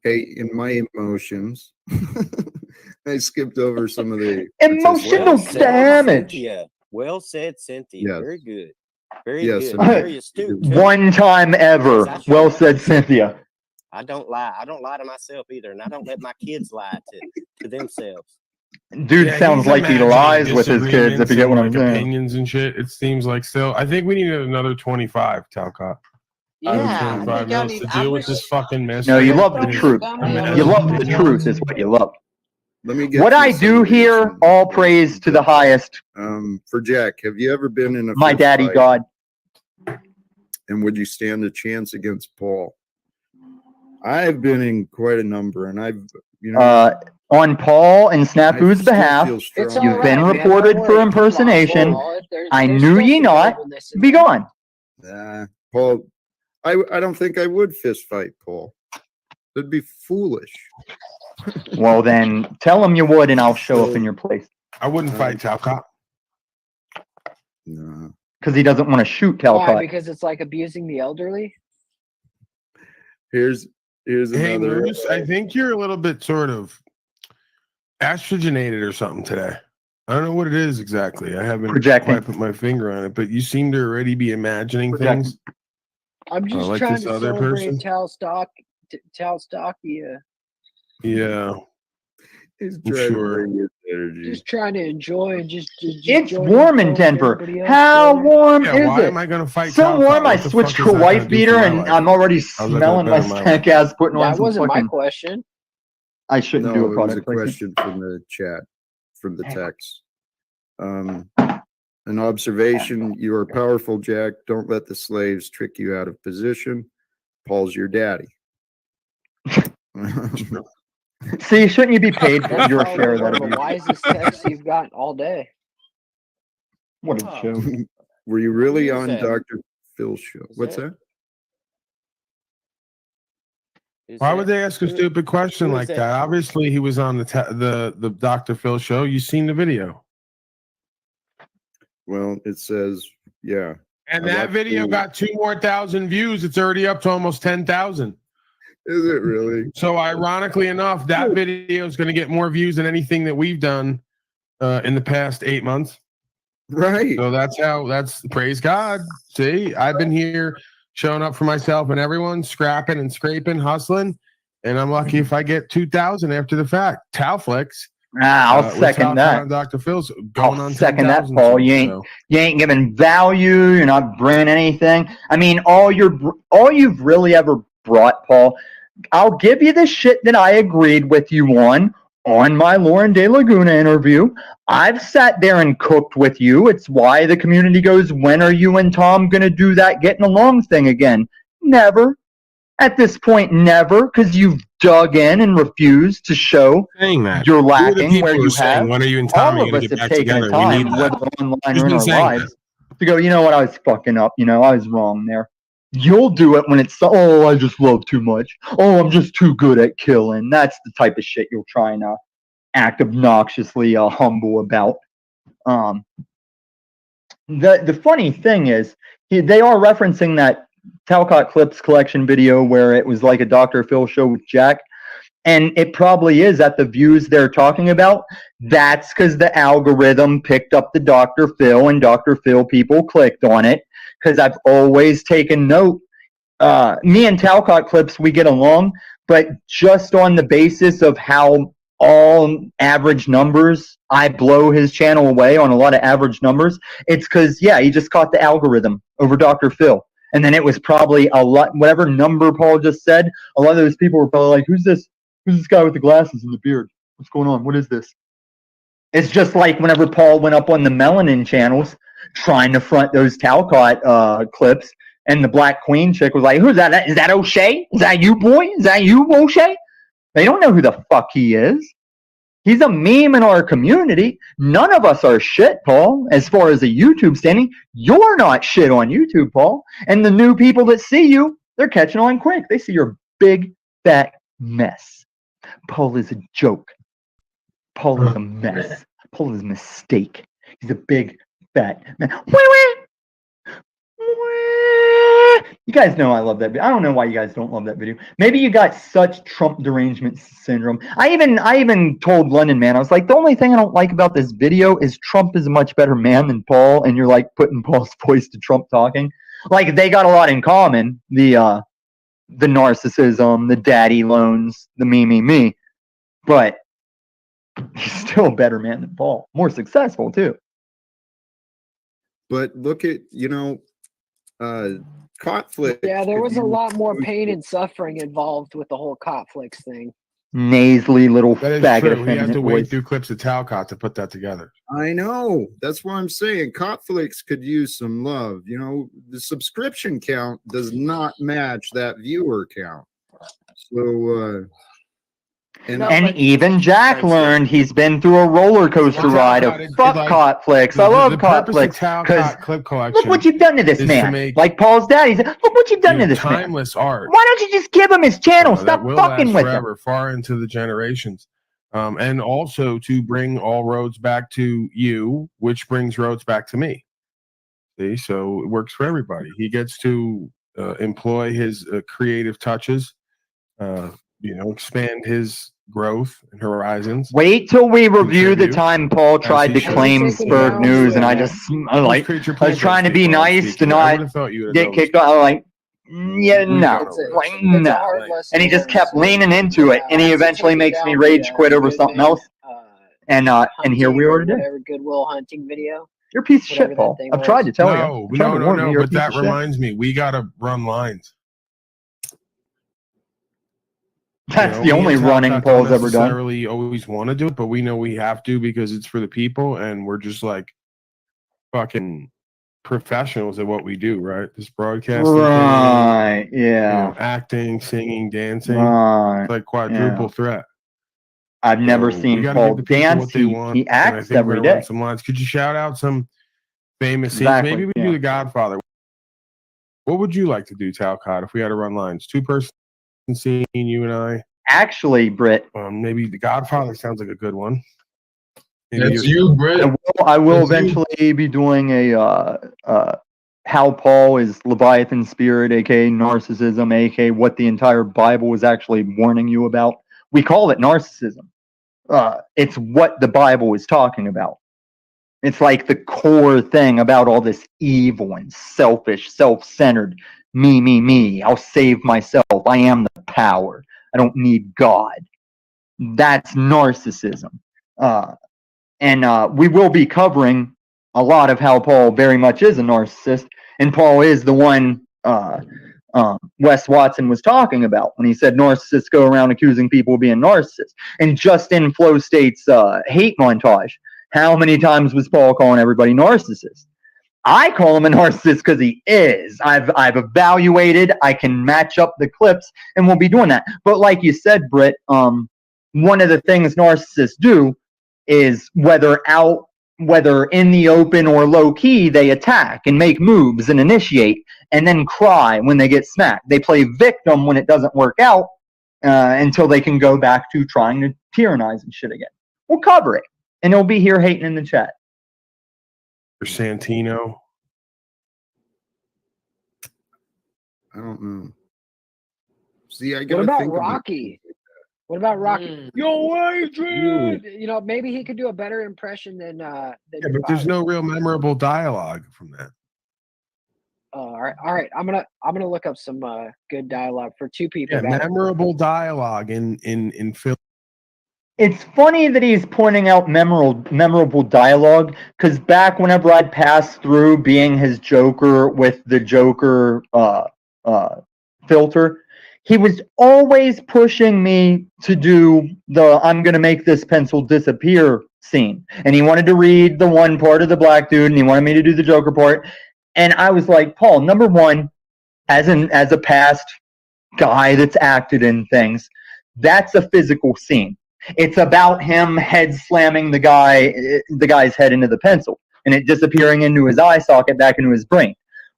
Hey, in my emotions, I skipped over some of the Emotional damage. Cynthia. Well said, Cynthia. Yes. Very good. Very Yes, good. and Very astute. Too. One time ever. Well said, Cynthia. I don't lie. I don't lie to myself either, and I don't let my kids lie to themselves. Dude Yeah, sounds he's like he imagining lies with his kids, if you get what I'm like saying. opinions and shit. It seems like still. I think we need another 25, Talcott. Yeah, 25 minutes to deal with this fucking mess. No, you love the truth. You love the truth is what you love. Let me get What to I some do of these here, and- all praise to the highest. For Jack, have you ever been in a My fist daddy fight? God. And would you stand a chance against Paul? I've been in quite a number, and I've, you know, On Paul and Snafu's I still behalf, feel strong. It's all you've been right, man. reported Don't for worry. impersonation. There's I still knew ye some not. nobleness in Be there. gone. Paul, I don't think I would fist fight Paul. That'd be foolish. Well, then tell him you would, and I'll show up in your place. I wouldn't fight Talcott. No. Because he doesn't want to shoot Why? Talcott. Because it's like abusing the elderly. Here's Hey, another. Moose, I think you're a little bit sort of estrogenated or something today. I don't know what it is exactly. I haven't Projecting. quite put my finger on it, but you seem to already be imagining Projecting. things. I'm just like trying this to other celebrate person. Talstocky. Yeah. He's I'm sure. Just trying to enjoy and just It's join warm in with Denver. everybody else, How brother. warm Yeah, is why it? am I going to fight So Talcott? warm, I What the switched fuck to a is that wife gonna do beater, for my and life? I'm already How's that gonna smelling my better my stank life? ass putting on That some wasn't my fucking. question. I shouldn't do No, a it was a product placement. question from the chat, from the text. An observation: you are powerful, Jack. Don't let the slaves trick you out of position. Paul's your daddy. See, shouldn't you be paid for That's your probably share of one that of the abuse? wisest texts you've gotten all day. What a show. Were you really Who is on that? Dr. Phil's show? What's that? Why would they ask a stupid question who is like that? that? Obviously, he was on the Dr. Phil show. You seen the video? Well, it says, yeah. And I that watched video the- got 2,000 more views. It's already up to almost 10,000. Is it really? So, ironically enough, that video is going to get more views than anything that we've done in the past 8 months. Right. So that's praise God. See, I've been here showing up for myself and everyone, scrapping and scraping, hustling, and I'm lucky if I get 2,000 after the fact. Talflex. I'll with second Talcott that. on Dr. Phil's going I'll on second that, 10,000 Paul. soon, You so. ain't giving value. You're not bringing anything. I mean, all you've really ever brought, Paul. I'll give you the shit that I agreed with you on my Lauren De Laguna interview. I've sat there and cooked with you. It's why the community goes, when are you and Tom going to do that getting along thing again? Never. At this point, never, because you've dug in and refused to show Saying that. you're Who are the lacking people where who are you saying, have. when are you and Tommy All of going us to get have back taken together? the We need time, that. whether online Who's or in been our saying lives, to go, you know what, I was fucking up. You know, I was wrong there. You'll do it when it's, oh, I just love too much. Oh, I'm just too good at killing. That's the type of shit you'll try and act obnoxiously humble about. The funny thing is, They are referencing that Talcott Clips collection video where it was like a Dr. Phil show with Jack. And it probably is at the views they're talking about. That's because the algorithm picked up the Dr. Phil and Dr. Phil people clicked on it. Because I've always taken note. Me and Talcott Clips, we get along, but just on the basis of how all average numbers, I blow his channel away on a lot of average numbers. It's because, yeah, he just caught the algorithm over Dr. Phil. And then it was probably a lot, whatever number Paul just said, a lot of those people were probably like, who's this guy with the glasses and the beard? What's going on? What is this? It's just like whenever Paul went up on the Melanin channels trying to front those Talcott clips, and the Black Queen chick was like, who's that? Is that O'Shea? Is that you, boy? Is that you, O'Shea? They don't know who the fuck he is. He's a meme in our community. None of us are shit, Paul, as far as a YouTube standing. You're not shit on YouTube, Paul. And the new people that see you, they're catching on quick. They see your big, fat mess. Paul is a joke. Paul is a mess. Paul is a mistake. He's a big, fat man. You guys know I love that video. I don't know why you guys don't love that video. Maybe you got such Trump derangement syndrome. I even told London Man, I was like, the only thing I don't like about this video is Trump is a much better man than Paul, and you're like putting Paul's voice to Trump talking. Like they got a lot in common. The narcissism, the daddy loans, the me. But he's still a better man than Paul. More successful too. But look at, conflict. Yeah, there was a lot more pain and suffering involved with the whole Cotflix thing. Nasally little That is faggot. true. He had to wade voice. through clips of Talcott to put that together. I know. That's what I'm saying. Conflicts could use some love. The subscription count does not match that viewer count. So, and even Jack learned he's been through a roller coaster ride of fuck Cotflix. I love Cotflix. Because clip collection. look what you've done to this man. Like Paul's daddy said, look what you've done to this man. Timeless art. Why don't you just give him his channel? Stop fucking with him. Forever, far into the generations. And also to bring all roads back to you, which brings roads back to me. See, so it works for everybody. He gets to employ his creative touches, expand his growth and horizons. Wait till we review the time Paul tried to claim Spurred News, and I was trying to be nice to not get kicked out. Like, yeah, no, like, no. And he just kept leaning into it, and he eventually makes me rage quit over something else. And here we are today. Whatever Goodwill Hunting video. You're a piece of shit, Paul. I've tried to tell you. No. But that reminds me, we gotta run lines. That's the only running Paul's ever done. Necessarily always want to do it, but we know we have to because it's for the people, and we're just like fucking professionals at what we do, right? This broadcasting, right? Yeah, acting, singing, dancing, right? It's like quadruple threat. I've never seen Paul dance. He acts every day. Some lines. Could you shout out some famous scenes? Maybe we do The Godfather. What would you like to do, Talcott, if we had to run lines? 2-person scene, you and I. Actually, Britt. Maybe The Godfather sounds like a good one. That's you, Britt. I will eventually be doing a how Paul is Leviathan spirit, aka narcissism, aka what the entire Bible was actually warning you about. We call it narcissism. It's what the Bible is talking about. It's like the core thing about all this evil and selfish, self-centered, me. I'll save myself. I am the power. I don't need God. That's narcissism. And we will be covering a lot of how Paul very much is a narcissist. And Paul is the one Wes Watson was talking about when he said narcissists go around accusing people of being narcissists. And just in Flow State's hate montage, how many times was Paul calling everybody narcissist? I call him a narcissist because he is. I've evaluated. I can match up the clips, and we'll be doing that. But like you said, Britt, one of the things narcissists do is whether in the open or low key, they attack and make moves and initiate, and then cry when they get smacked. They play victim when it doesn't work out until they can go back to trying to tyrannize and shit again. We'll cover it, and it'll be here hating in the chat. Santino. I don't know. See, I What gotta about think about Rocky? What about Rocky? Yo, Adrian! You know, maybe he could do a better impression than Yeah, your but there's father. no real memorable dialogue from that. Oh, all right. I'm gonna look up some good dialogue for two people. Yeah, that memorable dialogue in film. It's funny that he's pointing out memorable dialogue, because back whenever I'd pass through being his Joker with the Joker filter, he was always pushing me to do the "I'm gonna make this pencil disappear" scene, and he wanted to read the one part of the black dude, and he wanted me to do the Joker part, and I was like, Paul, number one, as a past guy that's acted in things, that's a physical scene. It's about him head slamming the guy's head into the pencil and it disappearing into his eye socket back into his brain.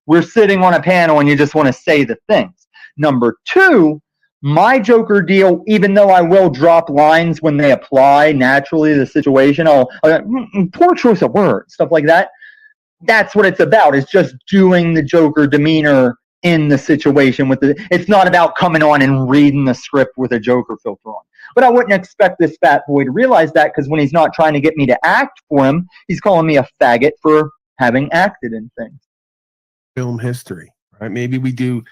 We're sitting on a panel and you just want to say the things. Number two, my Joker deal, even though I will drop lines when they apply naturally to the situation, I'll poor choice of words, stuff like that. That's what it's about. It's just doing the Joker demeanor in the situation it's not about coming on and reading the script with a Joker filter on. But I wouldn't expect this fat boy to realize that, because when he's not trying to get me to act for him, he's calling me a faggot for having acted in things. Film history, right? Maybe we do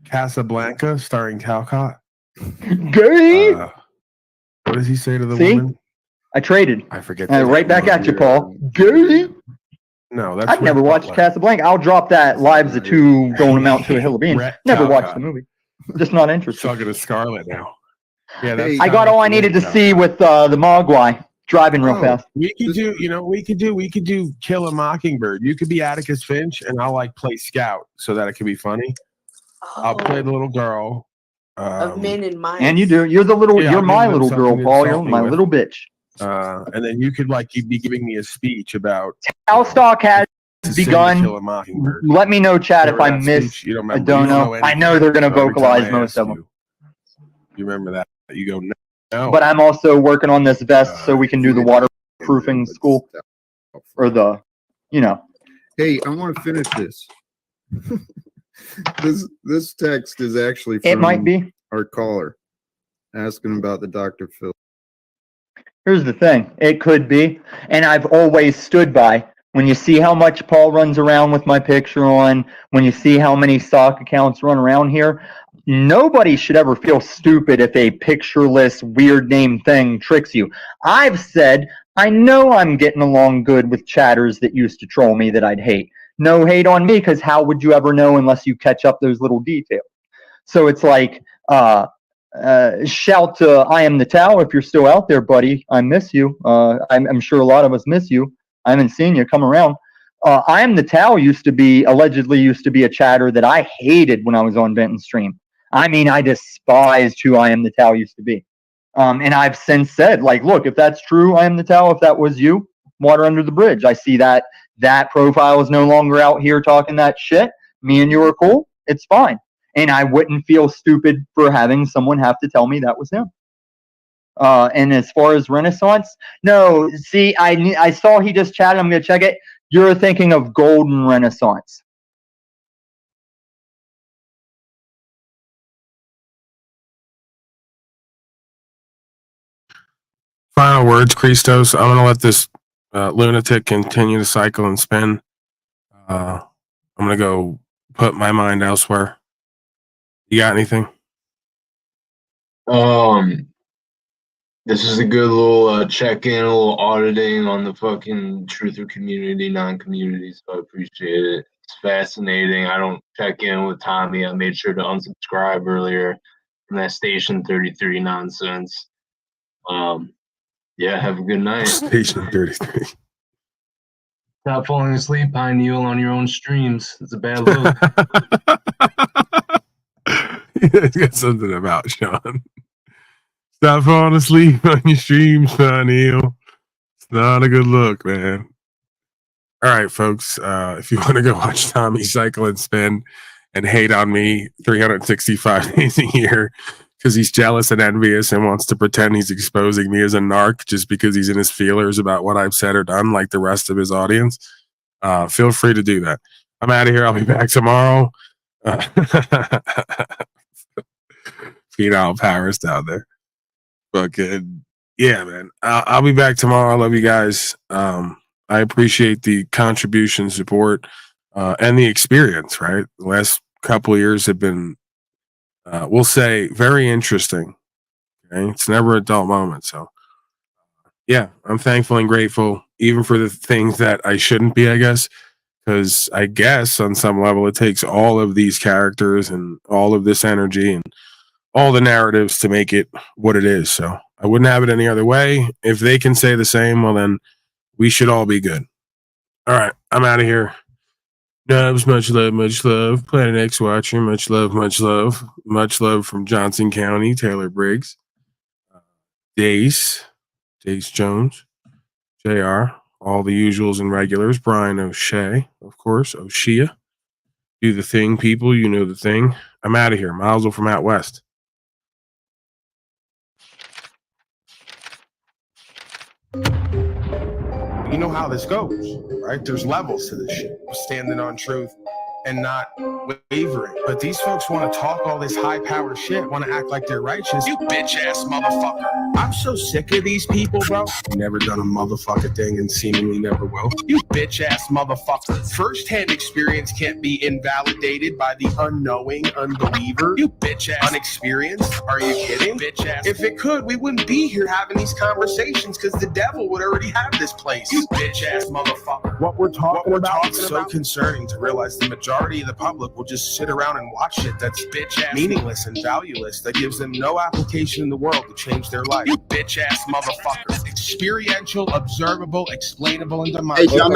Casablanca starring Calcott. Gay. What does he say to the See? woman? I traded. I forget. Right back at you, Paul. Gay. No, that's I've never watched Casablanca. I'll drop that. Lives of Two Don't Amount to a Hill of Beans. Never watched the movie. Just not interested. Talking to Scarlett now. Yeah, that's I got all I needed to see with the Mogwai driving real fast. We could do, we could do Kill a Mockingbird. You could be Atticus Finch, and I'll play Scout so that it could be funny. I'll play the little girl. Of Men in Mice. And you do. You're the little. Yeah, you're I'll my give them little girl, something to Paul. insult You're me my with. little bitch. And then you could you'd be giving me a speech about Talstock has to say to begun. Kill a Mockingbird. Let me know, Chad, if Remember I that miss. speech? You don't I remember? don't You know. I anything. know they're going to So every time vocalize I most ask of them. You remember that? You go no. But I'm also working on this vest so we can do the waterproofing school, or the, Hey, I want to finish this. This text is actually from It might be. our caller asking about the Dr. Phil. Here's the thing. It could be. And I've always stood by. When you see how much Paul runs around with my picture on, when you see how many stock accounts run around here, nobody should ever feel stupid if a pictureless, weird name thing tricks you. I've said, I know I'm getting along good with chatters that used to troll me that I'd hate. No hate on me, because how would you ever know unless you catch up those little details? So it's like, shout to I Am the Tao if you're still out there, buddy. I miss you. I'm sure a lot of us miss you. I haven't seen you come around. I Am the Tao allegedly used to be a chatter that I hated when I was on Benton's stream. I mean, I despised who I Am the Tao used to be. And I've since said, look, if that's true, I Am the Tao, if that was you, water under the bridge. I see that profile is no longer out here talking that shit. Me and you are cool. It's fine. And I wouldn't feel stupid for having someone have to tell me that was him. And as far as Renaissance, no, see, I saw he just chatted. I'm going to check it. You're thinking of Golden Renaissance. Final words, Christos. I'm going to let this lunatic continue to cycle and spin. I'm going to go put my mind elsewhere. You got anything? This is a good little check-in, a little auditing on the fucking truther community, non-community, so I appreciate it. It's fascinating. I don't check in with Tommy. I made sure to unsubscribe earlier from that Station 33 nonsense. Yeah, have a good night. Station 33. Stop falling asleep, Pine Needle, on your own streams. It's a bad look. It's got something about Sean. Stop falling asleep on your streams, Neil. It's not a good look, man. All right, folks. If you want to go watch Tommy cycle and spin and hate on me 365 days a year because he's jealous and envious and wants to pretend he's exposing me as a narc just because he's in his feelers about what I've said or done like the rest of his audience, feel free to do that. I'm out of here. I'll be back tomorrow. Penile powers down there. Fucking yeah, man. I'll be back tomorrow. I love you guys. I appreciate the contribution, support, and the experience. Right, the last couple of years have been, we'll say, very interesting. Okay, it's never a dull moment. So, yeah, I'm thankful and grateful, even for the things that I shouldn't be. I guess because I guess on some level it takes all of these characters and all of this energy and all the narratives to make it what it is. So I wouldn't have it any other way. If they can say the same, well, then we should all be good. All right, I'm out of here. Nubs, much love, much love. Planet X Watcher, much love, much love. Much love from Johnson County, Taylor Briggs. Dace Jones, JR, all the usuals and regulars. Brian O'Shea, of course, O'Shea. Do the thing, people. You know the thing. I'm out of here. Mazel from out west. You know how this goes, right? There's levels to this shit. Standing on truth and not wavering. But these folks want to talk all this high-powered shit, want to act like they're righteous. You bitch-ass motherfucker. I'm so sick of these people, bro. Never done a motherfucking thing and seemingly never will. You bitch-ass motherfucker. First-hand experience can't be invalidated by the unknowing unbeliever. You bitch-ass unexperienced. Are you kidding? Bitch-ass. If it could, we wouldn't be here having these conversations because the devil would already have this place. You bitch-ass motherfucker. What we're talking about is so concerning to realize the majority of the public will just sit around and watch shit that's bitch-ass meaningless and valueless that gives them no application in the world to change their life. You bitch-ass motherfuckers. Experiential, observable, explainable, and demonstrable.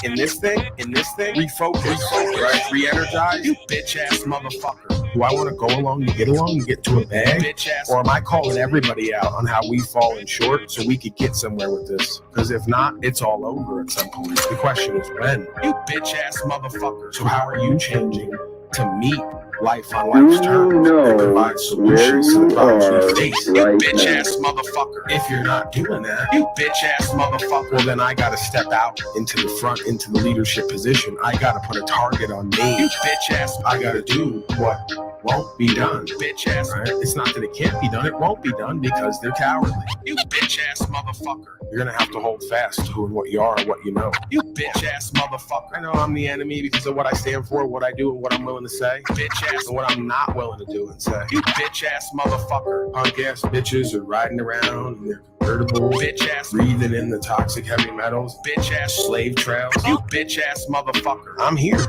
In this thing, refocus, right? Re-energize. You bitch-ass motherfucker. Do I want to go along to get to a bag? Bitch-ass. Or am I calling everybody out on how we've fallen short so we could get somewhere with this? Because if not, it's all over at some point. The question is when. You bitch-ass motherfucker. So how are you changing to meet life on life's terms and provide solutions to the problems we face? You bitch-ass motherfucker. If you're not doing that, you bitch-ass motherfucker, well then I gotta step out into the front, into the leadership position. I gotta put a target on me. You bitch-ass. I gotta do what won't be done. Bitch-ass. Right? It's not that it can't be done. It won't be done because they're cowardly. You bitch-ass motherfucker. You're gonna have to hold fast to who and what you are and what you know. You bitch-ass motherfucker. I know I'm the enemy because of what I stand for, what I do, and what I'm willing to say. Bitch-ass. And what I'm not willing to do and say. You bitch-ass motherfucker. Punk-ass bitches are riding around in their convertible. Bitch-ass. Breathing in the toxic heavy metals. Bitch-ass. Slave trails. You bitch-ass motherfucker. I'm here.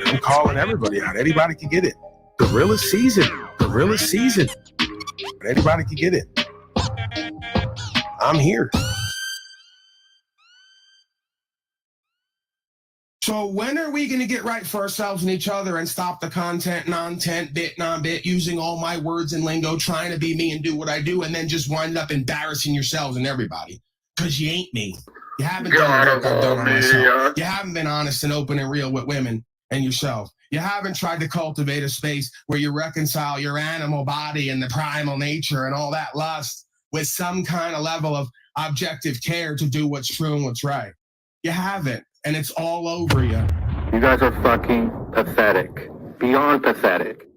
I'm calling everybody out. Anybody can get it. Gorilla season. Gorilla season. Anybody can get it. I'm here. So when are we going to get right for ourselves and each other and stop the content, non-tent, bit, non-bit, using all my words and lingo, trying to be me and do what I do, and then just wind up embarrassing yourselves and everybody? Because you ain't me. You haven't done the work I've done on myself. You haven't been honest and open and real with women and yourself. You haven't tried to cultivate a space where you reconcile your animal body and the primal nature and all that lust with some kind of level of objective care to do what's true and what's right. You haven't, and it's all over you. You guys are fucking pathetic. Beyond pathetic.